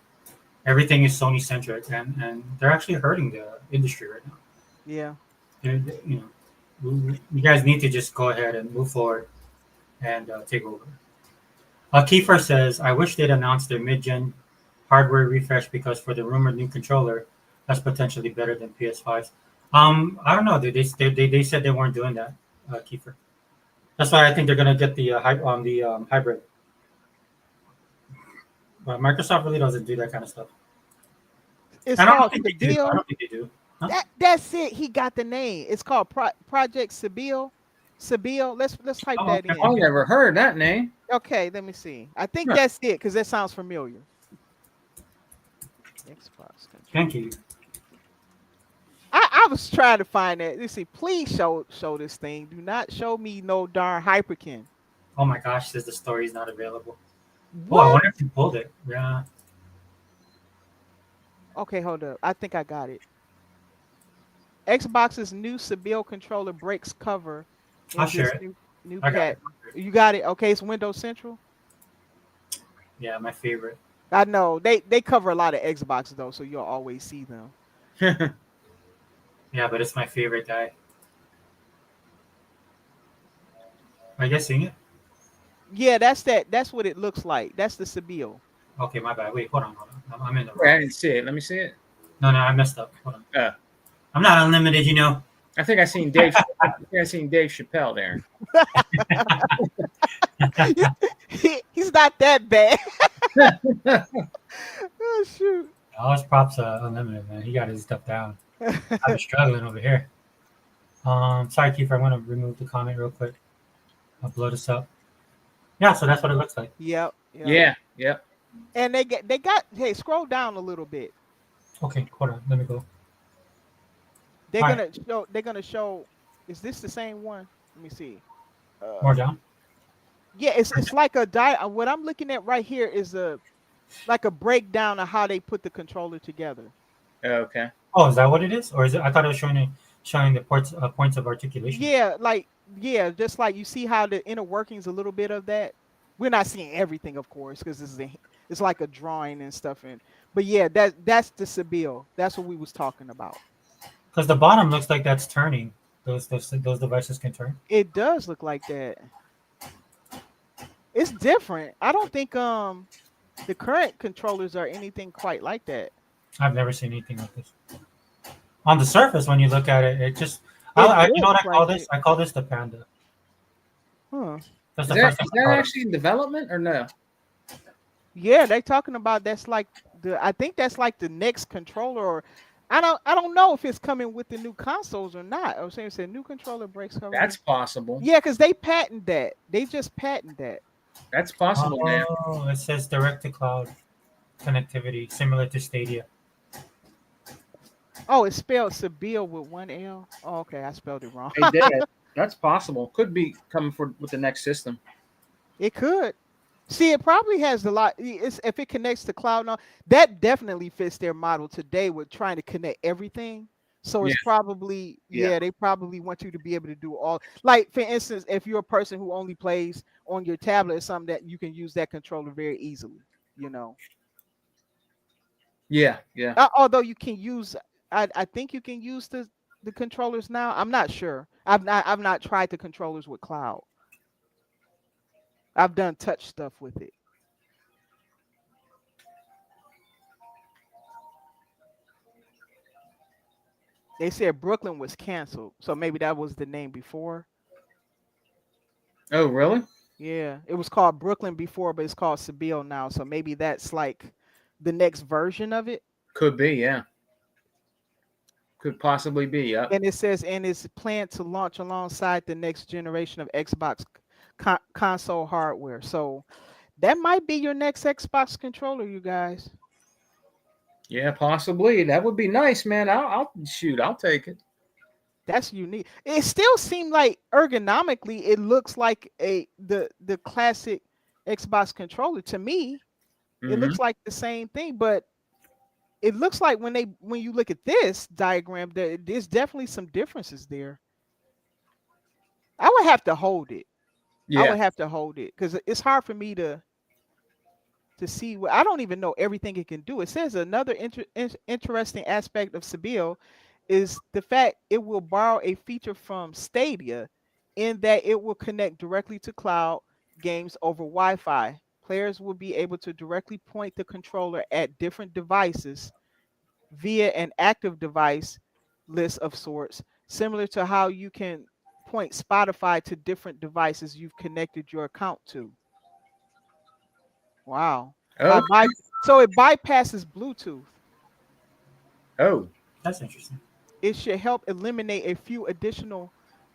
Everything is Sony centric, and they're actually hurting the industry right now. Yeah. You guys need to just go ahead and move forward and take over. Kiefer says, I wish they'd announced their mid-gen hardware refresh because for the rumored new controller, that's potentially better than PS5s. I don't know. They said they weren't doing that, Kiefer. That's why I think they're gonna get the hybrid. But Microsoft really doesn't do that kind of stuff. It's I don't called think they do. I don't think they do. Huh? That's it. He got the name. It's called Project Sibyl. Let's type that in. I never heard that name. Okay, let me see. I think that's it because that sounds familiar. Xbox. Thank you. I was trying to find that. Let's see. Please show this thing. Do not show me no darn HyperKin. Oh my gosh, says the story is not available. What? Oh, I wonder if you pulled it. Yeah. Okay, hold up. I think I got it. Xbox's new Sibyl controller breaks cover. I'll share it. New I got patch. it. You got it. Okay, it's Windows Central. Yeah, my favorite. I know they cover a lot of Xbox though, so you'll always see them. Yeah, but it's my favorite guy. Are you guys seeing it? Yeah, that's what it looks like. That's the Sibyl. Okay, my bad. Wait, hold on. I'm in the Wait, I didn't see it. Let me see it. No, I messed up. Hold on. I'm not unlimited, you know. I think I seen Dave. Dave Chappelle there. He's not that bad. Oh shoot! All his props are unlimited, man. He got his stuff down. I'm struggling over here. Sorry, Kiefer. I'm gonna remove the comment real quick. I'll blow this up. Yeah, so that's what it looks like. Yep. Yeah. And they got. Hey, scroll down a little bit. Okay, hold on. Let me go. They're All gonna show. They're gonna show. Is this the same one? Let me see. More down. Yeah, it's like a what I'm looking at right here is like a breakdown of how they put the controller together. Okay. Oh, is that what it is, or is it? I thought it was showing the points of articulation. Yeah, just like you see how the inner workings a little bit of that. We're not seeing everything, of course, because it's like a drawing and stuff. But yeah, that's the Sibyl. That's what we was talking about. Because the bottom looks like that's turning. Those devices can turn. It does look like that. It's different. I don't think the current controllers are anything quite like that. I've never seen anything like this. On the surface, when you look at it, it just you know what I call this? I call this the Panda. Huh. That's Is the first that time I thought actually in development or no? Yeah, they're talking about that's like I think that's like the next controller, or I don't know if it's coming with the new consoles or not. I was saying, it said new controller breaks cover. That's possible. Yeah, because they patent that. They just patent that. That's possible now. Oh, it says direct to cloud connectivity, similar to Stadia. Oh, it's spelled Sabille with one L. Oh, okay, I spelled it wrong. They did. That's possible. Could be coming with the next system. It could. See, it probably has a lot. It's if it connects to cloud now, that definitely fits their model today with trying to connect everything. So it's probably Yeah. they probably want you to be able to do all. Like for instance, if you're a person who only plays on your tablet or something, that you can use that controller very easily. You know, Yeah. Yeah. although you can use, I think you can use the controllers now. I'm not sure. I've not tried the controllers with cloud. I've done touch stuff with it. They said Brooklyn was canceled, so maybe that was the name before. Oh, really? Yeah, it was called Brooklyn before, but it's called Sabille now. So maybe that's like the next version of it. Could be. Yeah. Could possibly be. Yeah. And it says, and it's planned to launch alongside the next generation of Xbox console hardware. So that might be your next Xbox controller, you guys. Yeah, possibly. That would be nice, man. I'll shoot. I'll take it. That's unique. It still seemed like ergonomically, it looks like the classic Xbox controller to me. It Mhm. looks like the same thing, but it looks like when you look at this diagram, there's definitely some differences there. I would have to hold it. I Yeah. would have to hold it because it's hard for me to see what I don't even know everything it can do. It says another interesting aspect of Sabille is the fact it will borrow a feature from Stadia in that it will connect directly to cloud games over Wi-Fi. Players will be able to directly point the controller at different devices via an active device list of sorts, similar to how you can point Spotify to different devices you've connected your account to. Wow. Oh. So it bypasses Bluetooth. Oh. That's interesting. It should help eliminate a few additional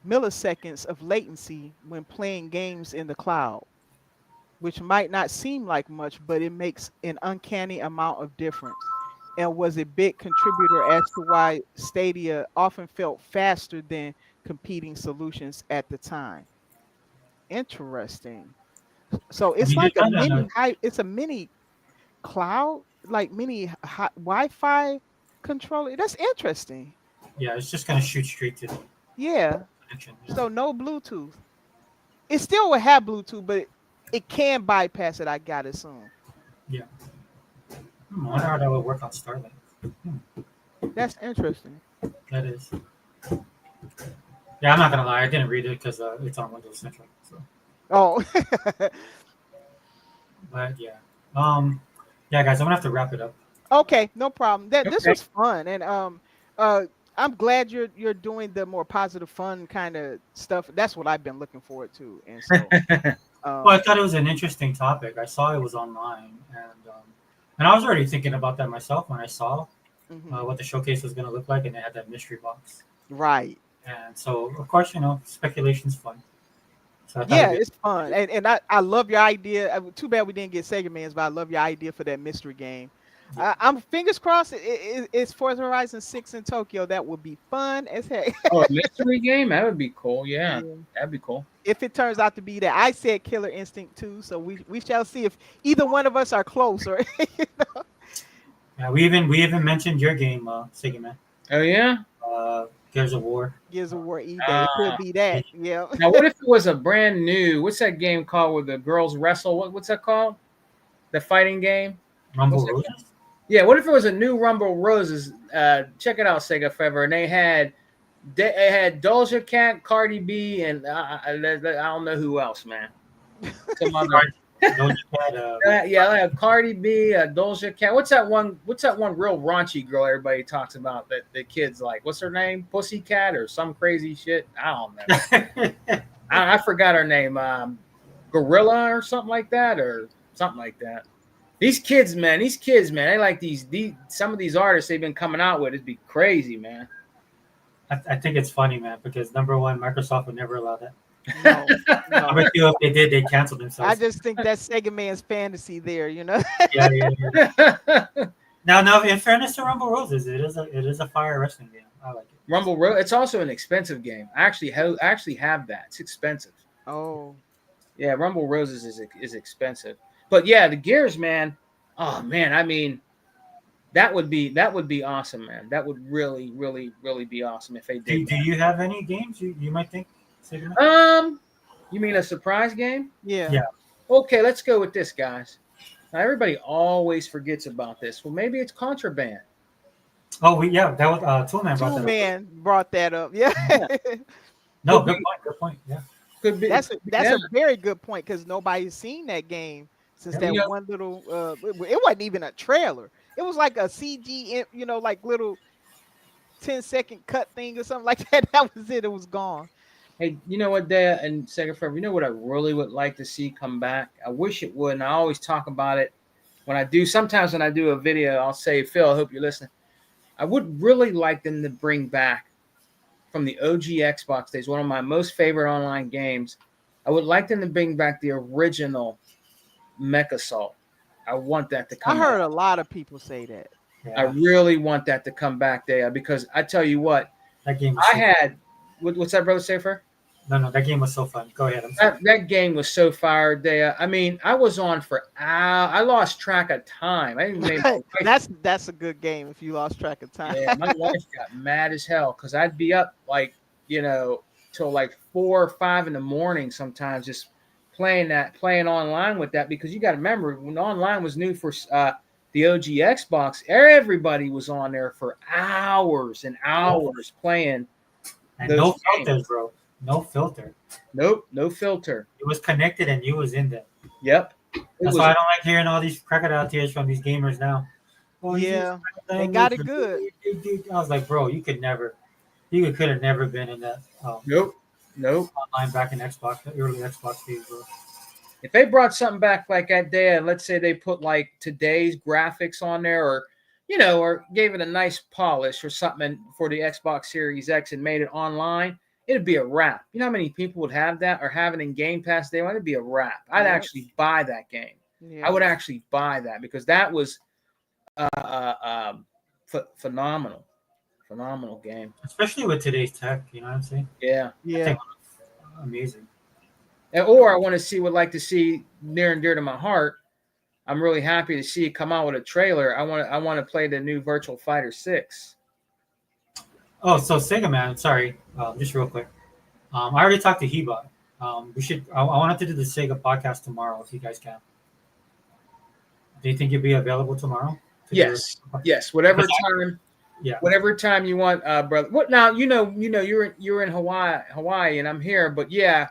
milliseconds of latency when playing games in the cloud, which might not seem like much, but it makes an uncanny amount of difference and was a big contributor as to why Stadia often felt faster than competing solutions at the time. Interesting. So I it's mean, like they're kinda, it's a mini cloud, like mini Wi-Fi controller. That's interesting. yeah, it's just gonna shoot straight to the Yeah. connection. So no Bluetooth. It still will have Bluetooth, but it can bypass it. I gotta assume. I wonder how that would work on Starlink. That's interesting. That is. Yeah, I'm not gonna lie. I didn't read it because it's on Windows Central. So, Oh, but yeah, yeah, guys, I'm gonna have to wrap it up. okay, no problem. This Okay. was fun, and I'm glad you're doing the more positive, fun kind of stuff. That's what I've been looking forward to, and so Well, I thought it was an interesting topic. I saw it was online, and I was already thinking about that myself when I saw mhm. what the showcase was gonna look like, and they had that mystery box. Right. And so, of course, speculation's fun. So I thought Yeah, it'd it's fun, and I love your idea. Too bad we didn't get Sega Man's, but I love your idea for that mystery game. I'm fingers crossed. It's Forza Horizon 6 in Tokyo. That would be fun as heck. Oh, a mystery game? That would be cool. Yeah. Yeah. That'd be cool. If it turns out to be that, I said Killer Instinct 2, so we shall see if either one of us are close or. Yeah, we even mentioned your game, Sega Man. Oh, yeah? Gears of War. Gears of War eBay. It could be that. Yeah. Now, what if it was a brand new, what's that game called where the girls wrestle? What's that called? The fighting game? Rumble What's that Roses. Yeah, what if it was a new Rumble Roses? Check it out, Sega Fever. And they had Doja Cat, Cardi B, and I don't know who else, man. Some other. Doja Cat, Yeah, I have Cardi B, Doja Cat. What's that one real raunchy girl everybody talks about that the kids like? What's her name? Pussycat or some crazy shit? I don't know. I forgot her name. Gorilla or something like that, or something like that. These kids, man, they like these some of these artists they've been coming out with. It'd be crazy, man. I think it's funny, man, because number one, Microsoft would never allow that. No, no. Number two, if they did, they canceled I themselves. just think that's Sega Man's fantasy there, you know. Yeah. Now, in fairness to Rumble Roses, it is a fire wrestling game. I like it. Rumble Road. It's also an expensive game. I actually have that. It's expensive. Oh, Yeah, Rumble Roses is expensive. But yeah, the Gears, man. Oh man, I mean, that would be awesome, man. That would really, really, really be awesome if they did. Do you have any games you might think? Sega Man? You mean a surprise game? yeah. Yeah. Okay, let's go with this, guys. Now everybody always forgets about this. Well, maybe it's Contraband. Oh, that was Toolman brought that Two up. Man brought that up. Yeah. No, good point. Yeah. Could be. That's yeah. a very good point because nobody's seen that game since Yeah. that one little. It wasn't even a trailer. It was like a CG, you know, like little 10-second cut thing or something like that. That was it. It was gone. Hey, you know what, Dea and Sega Forever, you know what I really would like to see come back? I wish it would, and I always talk about it when I do. Sometimes when I do a video, I'll say, Phil, I hope you're listening. I would really like them to bring back from the OG Xbox days, one of my most favorite online games. I would like them to bring back the original MechAssault. I want that to come I heard back. a lot of people say that. Yeah. I really want that to come back, Dea, because I tell you what, That game. Was I had – what's that, brother Safer? No, that game was so fun. Go ahead. I'm sorry. That game was so fire, Dea. I mean, I was on for hours. I lost track of time. I didn't make That's a good game if you lost track of time. yeah, my wife got mad as hell because I'd be up like, till like 4 or 5 in the morning sometimes just playing online with that, because you got to remember when online was new for the OG Xbox, everybody was on there for hours and hours playing. And those no games. filters, bro. No filter. Nope, no filter. It was connected and you was in there. Yep. That's why I don't like hearing all these crocodile tears from these gamers now. Oh, Yeah, they got it good. I was like, bro, you could have never been in that Nope. online back in Xbox, the early Xbox days, bro. If they brought something back like that day, and let's say they put like today's graphics on there, or or gave it a nice polish or something for the Xbox Series X and made it online, it'd be a wrap. You know how many people would have that or have it in Game Pass Day? It'd be a wrap. I'd actually buy that game. Yeah. I would actually buy that because that was phenomenal game. Especially with today's tech, you know what I'm saying? Yeah. Yeah. Amazing. Or I want to see, would like to see near and dear to my heart. I'm really happy to see it come out with a trailer. I want to play the new Virtual Fighter 6. Oh, so Sega Man, sorry, just real quick. I already talked to Heba. I wanted to do the Sega podcast tomorrow if you guys can. Do you think you'll be available tomorrow? Yes. Whatever Because time. Yeah. Whatever time you want, brother. What now? You're in Hawaii, and I'm here. But yeah.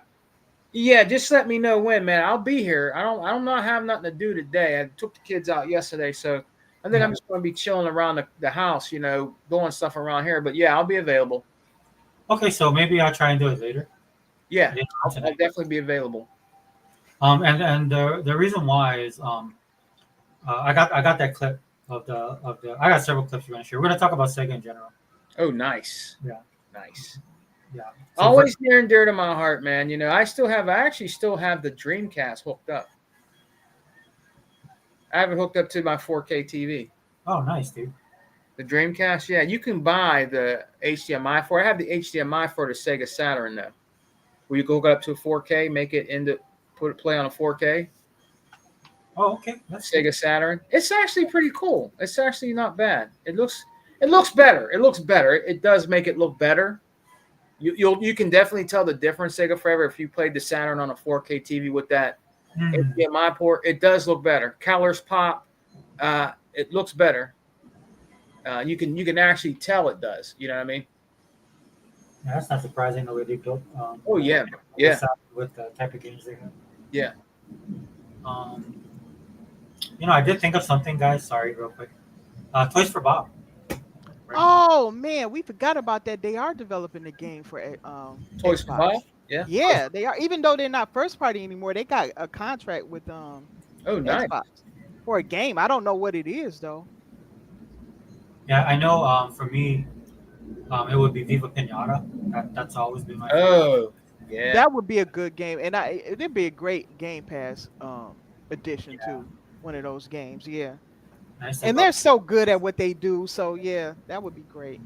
Just let me know when, man. I'll be here. I don't not have nothing to do today. I took the kids out yesterday, so I think I'm just going to be chilling around the house, doing stuff around here. But yeah, I'll be available. Okay, so maybe I'll try and do it later. Yeah, Yeah, I'll tonight. definitely be available. And the reason why is I got that clip of the I got several clips we're gonna share. We're gonna talk about Sega in general. Oh, nice. Yeah. Nice. Yeah. So Always near and dear to my heart, man. I actually still have the Dreamcast hooked up. I have it hooked up to my 4K TV. Oh, nice, dude. The Dreamcast, yeah. You can buy the HDMI for it. I have the HDMI for the Sega Saturn, though. Where you go up to a 4K, make it play on a 4K. Oh, okay. That's Sega Saturn. It's actually pretty cool. It's actually not bad. It looks better. It looks better. It does make it look better. You can definitely tell the difference, Sega Forever, if you played the Saturn on a 4K TV with that HDMI port. It does look better. Colors pop. It looks better. You can actually tell it does. You know what I mean? Yeah, that's not surprising the way they built. Oh yeah. With the type of games they have. Yeah. I did think of something, guys. Sorry, real quick. Toys for Bob. Oh man, we forgot about that. They are developing a game for Toys for Xbox. Bob. Yeah. Yeah, they are. Even though they're not first party anymore, they got a contract with Oh, nice. Xbox. For a game, I don't know what it is though. Yeah, I know. For me, it would be Viva Pinata. That's always been my favorite. Oh, yeah. That would be a good game, and it'd be a great Game Pass addition Yeah. to one of those games. Yeah, Nice. and they're so good at what they do. So yeah, that would be great.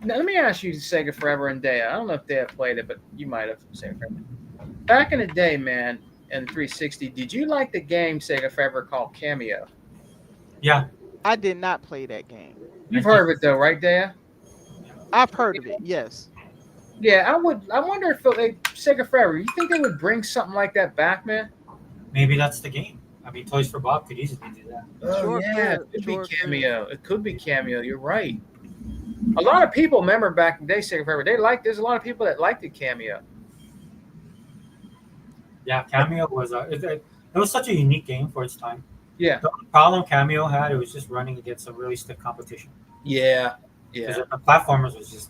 Now, let me ask you, Sega Forever and Day. I don't know if they have played it, but you might have. Sega Forever. Back in the day, man, in 360, did you like the game Sega Forever called Cameo? Yeah. I did not play that game. You've heard of it though, right, Daya? I've heard of it. Yes. Yeah, I would. I wonder if Sega Forever. You think they would bring something like that back, man? Maybe that's the game. I mean, Toys for Bob could easily do that. Oh Sure yeah, could, it could sure be could. Cameo. It could be Cameo. You're right. A lot of people remember back in the day Sega Forever. There's a lot of people that liked the Cameo. Yeah, Cameo was it was such a unique game for its time. Yeah, The only problem Cameo had, it was just running against some really stiff competition. yeah, Because the platformers was,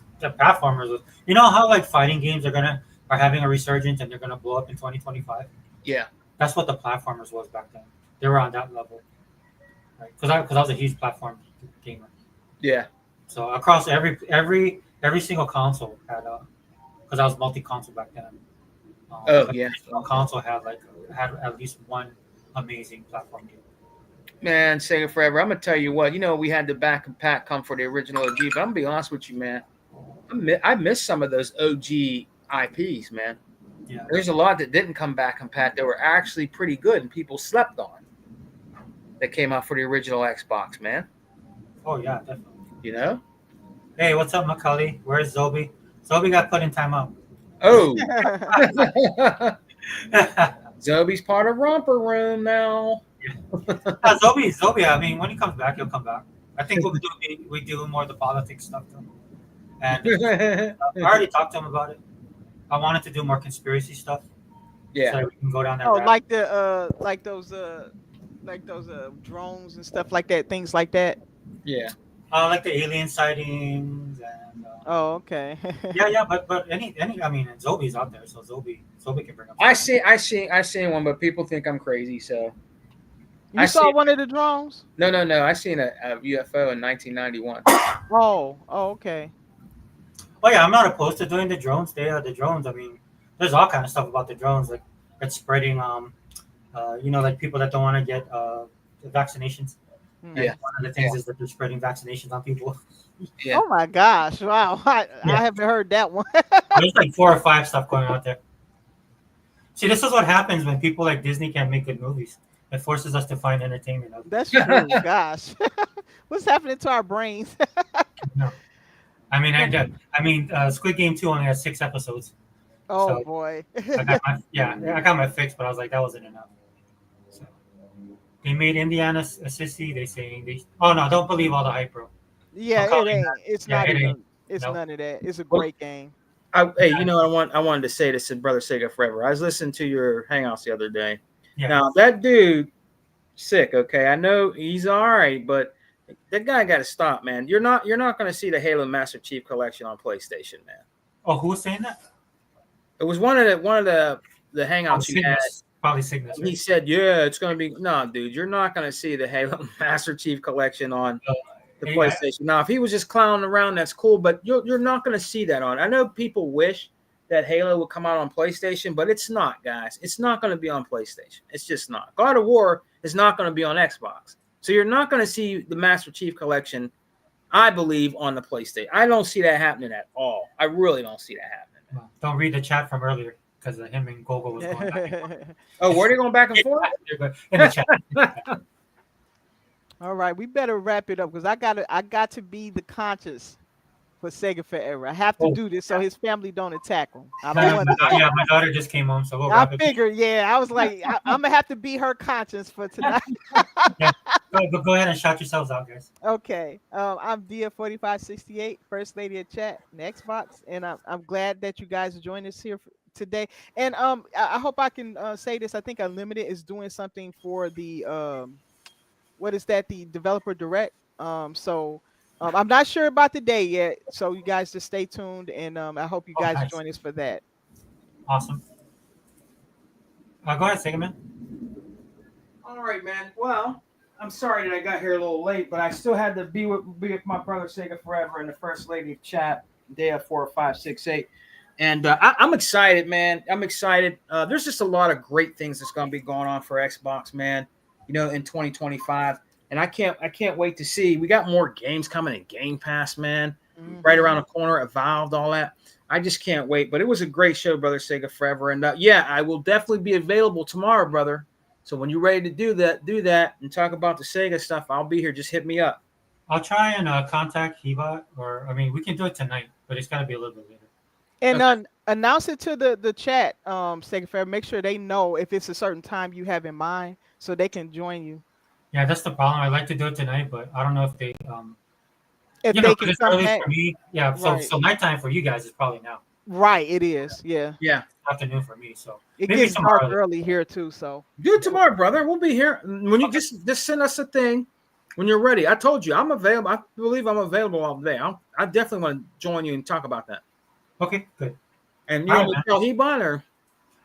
you know how like fighting games are having a resurgence and they're gonna blow up in 2025. yeah. That's what the platformers was back then. They were on that level, right? Because I was a huge platform gamer. Yeah. So across every single console had because I was multi-console back then. Oh, every yeah. single console had at least one amazing platform game. Man, Sega Forever. I'm gonna tell you what. You know, we had the back and pack come for the original OG, but I'm gonna be honest with you, man. I miss some of those OG IPs, man. Yeah. There's a lot that didn't come back and pat that were actually pretty good and people slept on. That came out for the original Xbox, man. Oh yeah, definitely. You know? Hey, what's up, Macaulay? Where's Zobi? Zobi got put in timeout. Oh. Zobi's part of Romper Room now. Zobi. I mean, when he comes back, he'll come back. I think we do more of the politics stuff though. And I already talked to him about it. I wanted to do more conspiracy stuff. Yeah. So that we can go down that Oh, rabbit. like those drones and stuff like that, things like that. Yeah. Like the alien sightings and. Oh, okay. Yeah, but any I mean, Zobi's out there, so Zobi can bring up. I seen one, but people think I'm crazy, so You saw one of the drones? no. I seen a UFO in 1991. Oh, okay. Oh yeah, I'm not opposed to doing the drones. The drones. I mean, there's all kind of stuff about the drones, like it's spreading. Like people that don't want to get the vaccinations. Yeah. And one of the things is that they're spreading vaccinations on people. Yeah. Oh my gosh! Wow, I haven't heard that one. There's like 4 or 5 stuff going out there. See, this is what happens when people like Disney can't make good movies. It forces us to find entertainment. That's true. Gosh, what's happening to our brains? I mean, Squid Game 2 only has 6 episodes. Oh So- boy. I got my fix, but I was like, that wasn't enough. So they made Indiana a sissy. Oh no, don't believe all the hype, bro. Yeah, calling it ain't. that. It's Yeah, not it even. ain't. It's Nope. none of that. It's a great game. Hey, you know what I wanted to say this to Brother Sega Forever. I was listening to your Hangouts the other day. Yeah. Now that dude, sick. Okay, I know he's all right, but that guy got to stop, man. You're not going to see the Halo Master Chief Collection on PlayStation, man. Oh, who was saying that? It was one of the Hangouts you had. Probably Cygnus. He said, "Yeah, it's going to be no, dude. You're not going to see the Halo Master Chief Collection on the Hey, PlayStation. Now, if he was just clowning around, that's cool, but you're not going to see that on. I know people wish that Halo would come out on PlayStation, but it's not, guys. It's not going to be on PlayStation. It's just not. God of War is not going to be on Xbox, so you're not going to see the Master Chief Collection, I believe, on the PlayStation. I don't see that happening at all. I really don't see that happening. Well, don't read the chat from earlier because him and Gogo was going back and forth. Oh, were they going back and forth? In the chat. All right, we better wrap it up because I got to be the conscience for Sega Forever. I have to do this so his family don't attack him. I don't want that. Yeah, my daughter just came home, so we'll I wrap it. figured, yeah. I was like, I'm gonna have to be her conscience for tonight. Go ahead and shout yourselves out, guys. Okay. I'm Dia4568, First Lady of Chat, and Xbox, and I'm glad that you guys joined us here today. And I hope I can say this. I think Unlimited is doing something for the what is that? The Developer Direct. So I'm not sure about the day yet. So you guys just stay tuned, and I hope you guys nice. join us for that. Awesome. Go ahead, Sega Man. All right, man. Well, I'm sorry that I got here a little late, but I still had to be with my brother Sega Forever and the First Lady of Chat, day of 4568. And I'm excited, man. I'm excited. There's just a lot of great things that's going to be going on for Xbox, man. You know, in 2025, and I can't wait to see. We got more games coming in Game Pass, man. Right around the corner, Evolved, all that. I just can't wait. But it was a great show, brother Sega Forever, and yeah, I will definitely be available tomorrow, brother. So when you're ready to do that, and talk about the Sega stuff, I'll be here. Just hit me up. I'll try and contact Hebot, or I mean, we can do it tonight, but it's got to be a little bit later. And announce it to the chat, Sega Fair. Make sure they know if it's a certain time you have in mind, so they can join you. Yeah, that's the problem. I'd like to do it tonight, but I don't know if they If you they know, can it's come early back. for me. Yeah, Right. so nighttime for you guys is probably now. Right, it is. Yeah, Yeah, Afternoon for me. So it maybe gets dark tomorrow. early here too. So do it tomorrow, brother. We'll be here when you Okay. just send us a thing when you're ready. I told you I'm available. I believe I'm available all day. I definitely want to join you and talk about that. Okay, good. And you All want right, to tell Hebon or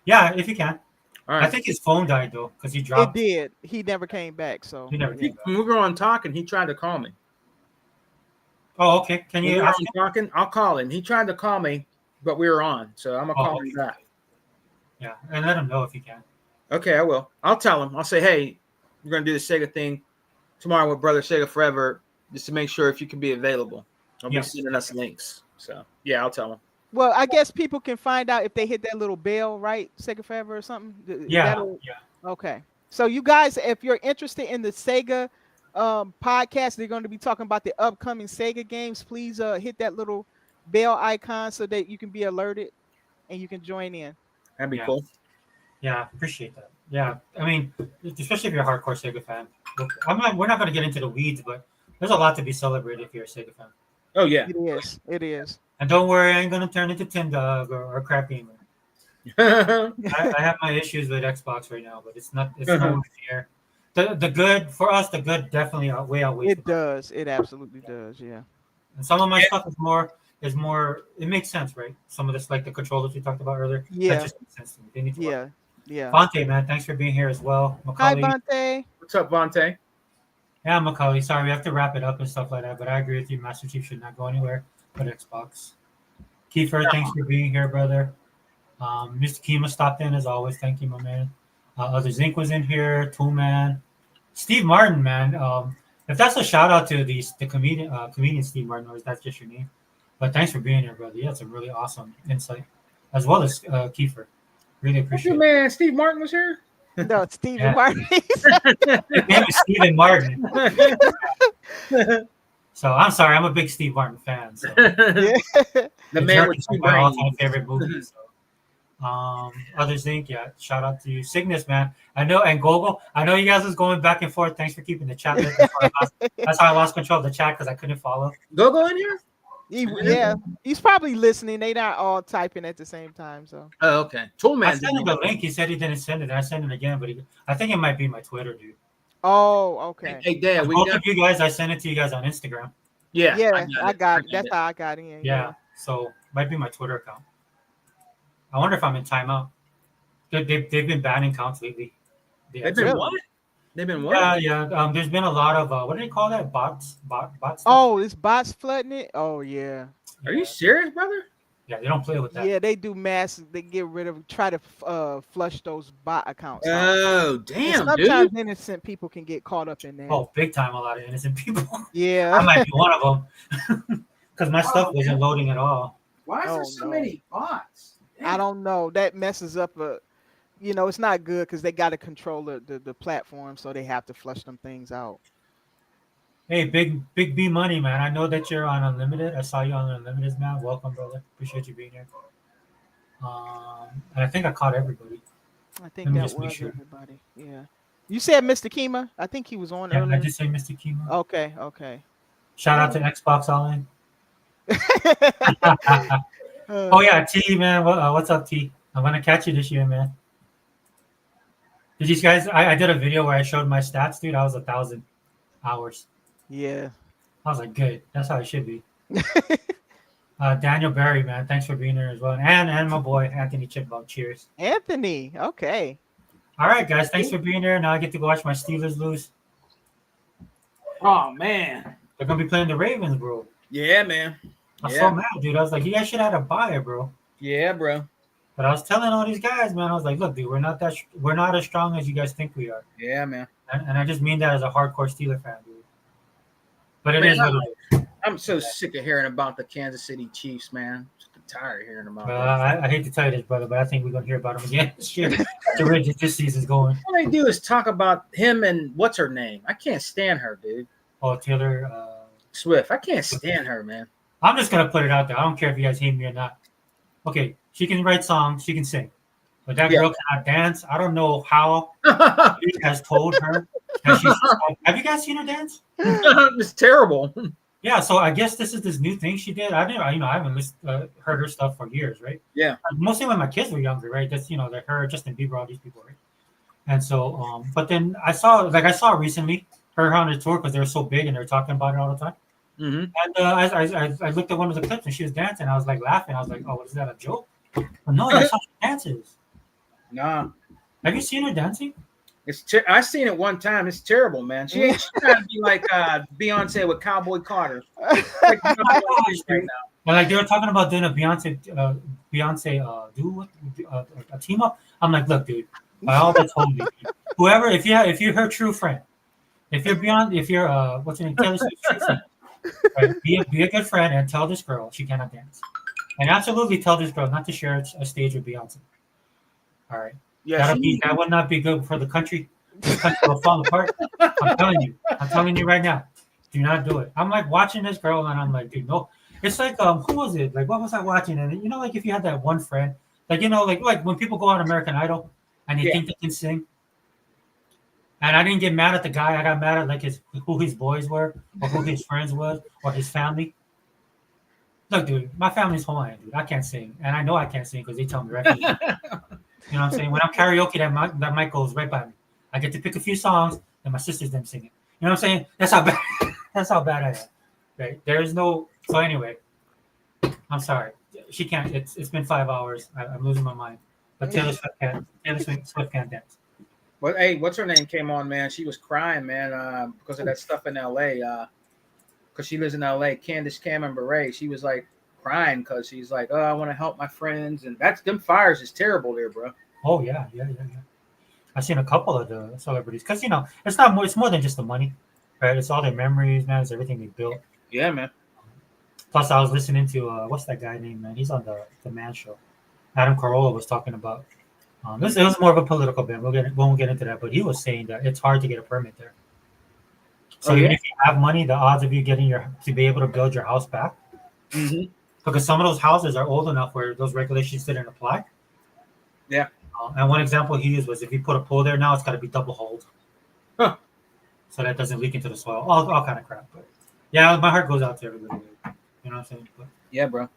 Yeah, if you can. all I right? think his phone died though, because he it dropped. did. He never came back. So He never yeah. came back. When we were on talking, he tried to call me. Oh, okay. Can When you we were ask on him? talking, I'll call him. He tried to call me, but we were on, so I'm gonna Oh, call him okay. back. Yeah, and let him know if you can. Okay, I will. I'll tell him. I'll say, hey, we're gonna do the Sega thing tomorrow with Brother Sega Forever, just to make sure if you can be available. I'll Yeah. be sending us links. So yeah, I'll tell him. Well, I guess people can find out if they hit that little bell, right? Sega Forever or something. Yeah, That'll- yeah. Okay. So you guys, if you're interested in the Sega podcast, they're going to be talking about the upcoming Sega games. Please hit that little bell icon so that you can be alerted and you can join in. That'd be Yeah. cool. Yeah, appreciate that. Yeah, I mean, especially if you're a hardcore Sega fan. We're not going to get into the weeds, but there's a lot to be celebrated if you're a Sega fan. Oh yeah. It is. It is. And don't worry, I ain't going to turn into Tim Dog or Crap Gamer. yeah. I have my issues with Xbox right now, but it's nowhere near. The good for us, the good definitely outweighs. It does. It absolutely does. Yeah. And some of my stuff is more. It makes sense, right? Some of this, like the controllers we talked about earlier, Yeah. that just makes sense to me. They need to work. Yeah. Yeah. Vontae, man, thanks for being here as well. Hi, Macaulay, Vontae. What's up, Vontae? yeah, Macaulay. Sorry, we have to wrap it up and stuff like that. But I agree with you. Master Chief should not go anywhere but Xbox. Kiefer, thanks for being here, brother. Mr. Kima stopped in as always. Thank you, my man. Other Zinc was in here. Toolman, Steve Martin, man. If that's a shout out to the comedian Steve Martin, or is that just your name? But thanks for being here, brother. You had some really awesome insight, as well as Kiefer. Really What's appreciate your it. man? Steve Martin was here. No, Stephen Yeah. Martin. His name is Stephen Martin. So I'm sorry, I'm a big Steve Martin fan. So. The man Jerk with is two my all-time brains. favorite movie. So. Others think, yeah. Shout out to you, Cygnus, man. I know, and Gogol. I know you guys was going back and forth. Thanks for keeping the chat lit. That's how I lost control of the chat because I couldn't follow. Go in here. Yeah, he's probably listening. They not all typing at the same time. So Oh, okay. Toolman. I sent him the link. He said he didn't send it. I sent it again, but I think it might be my Twitter, dude. oh, okay. Hey, Dad, we Both got. of you guys, I sent it to you guys on Instagram. Yeah, Yeah, I got it. it. That's how I got in. Yeah, so might be my Twitter account. I wonder if I'm in timeout. They've been banning counts lately. They've been Really? what? They've been what? Yeah. There's been a lot of what do they call that? Bots. Stuff? Oh, it's bots flooding it. Oh yeah. Are you serious, brother? Yeah, they don't play with that. Yeah, they do mass. They get rid of, try to flush those bot accounts. out. Oh, And damn, sometimes dude. innocent people can get caught up in that. Oh, big time! A lot of innocent people. I Yeah. might be one of them because my stuff wasn't loading at all. Why is there so no. many bots? I don't know. That messes up it's not good because they got to control the platform, so they have to flush them things out. Hey, big B money, man. I know that you're on Unlimited. I saw you on Unlimited, man. Welcome, brother. Appreciate you being here. And I think I caught everybody. I think Let me that just make was sure. everybody. Yeah. You said Mr. Kima? I think he was on Yeah, I earlier. just say Mr. Kimo. Okay. Shout out to Xbox All In. Uh, Oh yeah, T man. What's up, T? I'm gonna catch you this year, man. Did you guys? I did a video where I showed my stats, dude. I was 1,000 hours. Yeah. I was like, good. That's how it should be. Daniel Barry, man. Thanks for being here as well, and my boy Anthony Chipmunk. Cheers. Anthony. Okay. All right, guys. Thanks for being there. Now I get to go watch my Steelers lose. Oh man. They're gonna be playing the Ravens, bro. Yeah, man. I'm Yeah. so mad, dude. I was like, you guys should have had a bye, bro. Yeah, bro. But I was telling all these guys, man. I was like, look, dude, we're not as strong as you guys think we are. Yeah, man. And I just mean that as a hardcore Steeler fan, dude. But it Man, is what it is. I'm so sick of hearing about the Kansas City Chiefs, man. Just tired of hearing about Well, that. I hate to tell you this, brother, but I think we're gonna hear about him again this year. The way this season's going. All they do is talk about him and what's her name. I can't stand her, dude. Oh, Taylor. Swift. I can't stand her, man. I'm just gonna put it out there. I don't care if you guys hate me or not. Okay, she can write songs, she can sing, but that Yeah. girl cannot dance. I don't know how he has told her that she's. Have you guys seen her dance? It's terrible. Yeah, so I guess this is this new thing she did. I haven't heard her stuff for years, right? Yeah. Mostly when my kids were younger, right? That's like her, Justin Bieber, all these people, right? And so, but then I saw recently her on the tour because they were so big and they were talking about it all the time. Mm-hmm. And I looked at one of the clips and she was dancing. I was like laughing. I was like, oh, is that a joke? But no, that's how she dances. Nah. Have you seen her dancing? I seen it one time. It's terrible, man. She's trying to be like Beyonce with Cowboy Carter. Like, right now. And like they were talking about doing a Beyonce a team up. I'm like, look, dude, by all that's holy, whoever, if you're her true friend, if you're what's her name, Taylor Swift's true friend, right, be a good friend and tell this girl she cannot dance, and absolutely tell this girl not to share a stage with Beyonce. All right, Yeah, that would not be good for the country. This country will fall apart. I'm telling you right now, do not do it. I'm like watching this girl and I'm like, dude, no. It's like who was it? Like what was I watching? And like if you had that one friend, like like when people go on American Idol and they think they can sing. And I didn't get mad at the guy. I got mad at like who his boys were or who his friends was or his family. Look, dude, my family's Hawaiian, dude. I can't sing, and I know I can't sing because they tell me right. You know what I'm saying? When I'm karaoke, that mic goes right by me. I get to pick a few songs, and my sisters them singing. You know what I'm saying? That's how bad I am. Right? There is no. So anyway, I'm sorry. She can't. It's been 5 hours. I'm losing my mind. But Taylor Swift can't dance. But hey, what's her name came on, man? She was crying, man, because of that stuff in LA. Because she lives in LA. Candace Cameron Bure, she was like crying because she's like, oh, I want to help my friends, and them fires is terrible there, bro. Oh yeah. I've seen a couple of the celebrities because it's not more. It's more than just the money, right? It's all their memories, man. It's everything they built. Yeah, man. Plus, I was listening to what's that guy named, man? He's on the Man Show. Adam Carolla was talking about. It was more of a political bit. We won't get into that, but he was saying that it's hard to get a permit there. So even if you have money, the odds of you getting to be able to build your house back, because some of those houses are old enough where those regulations didn't apply. Yeah. And one example he used was if you put a pool there now, it's got to be double holed, so that doesn't leak into the soil. All kind of crap. But yeah, my heart goes out to everybody. You know what I'm saying? But, yeah, bro.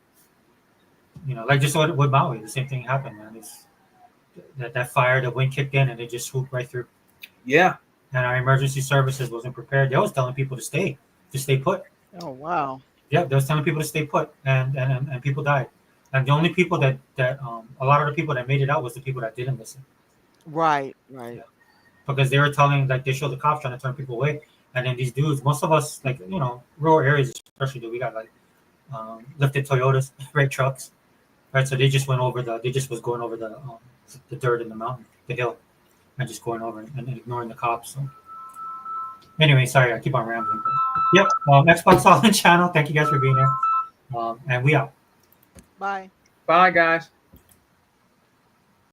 Like just with Maui, the same thing happened, man. It's that fire, the wind kicked in, and it just swooped right through. Yeah. And our emergency services wasn't prepared. They was telling people to stay put. Oh wow. Yeah, they was telling people to stay put, and people died. And the only people that a lot of the people that made it out was the people that didn't listen. Right. Yeah. Because they were telling, like, they showed the cops trying to turn people away, and then these dudes, most of us, like, rural areas especially, we got like lifted Toyotas, right, trucks, right. So they just was going over the dirt in the mountain, the hill, and just going over and ignoring the cops. So anyway, sorry, I keep on rambling. But, yep, Xbox All In channel. Thank you guys for being here, and we out. Bye. Bye, guys.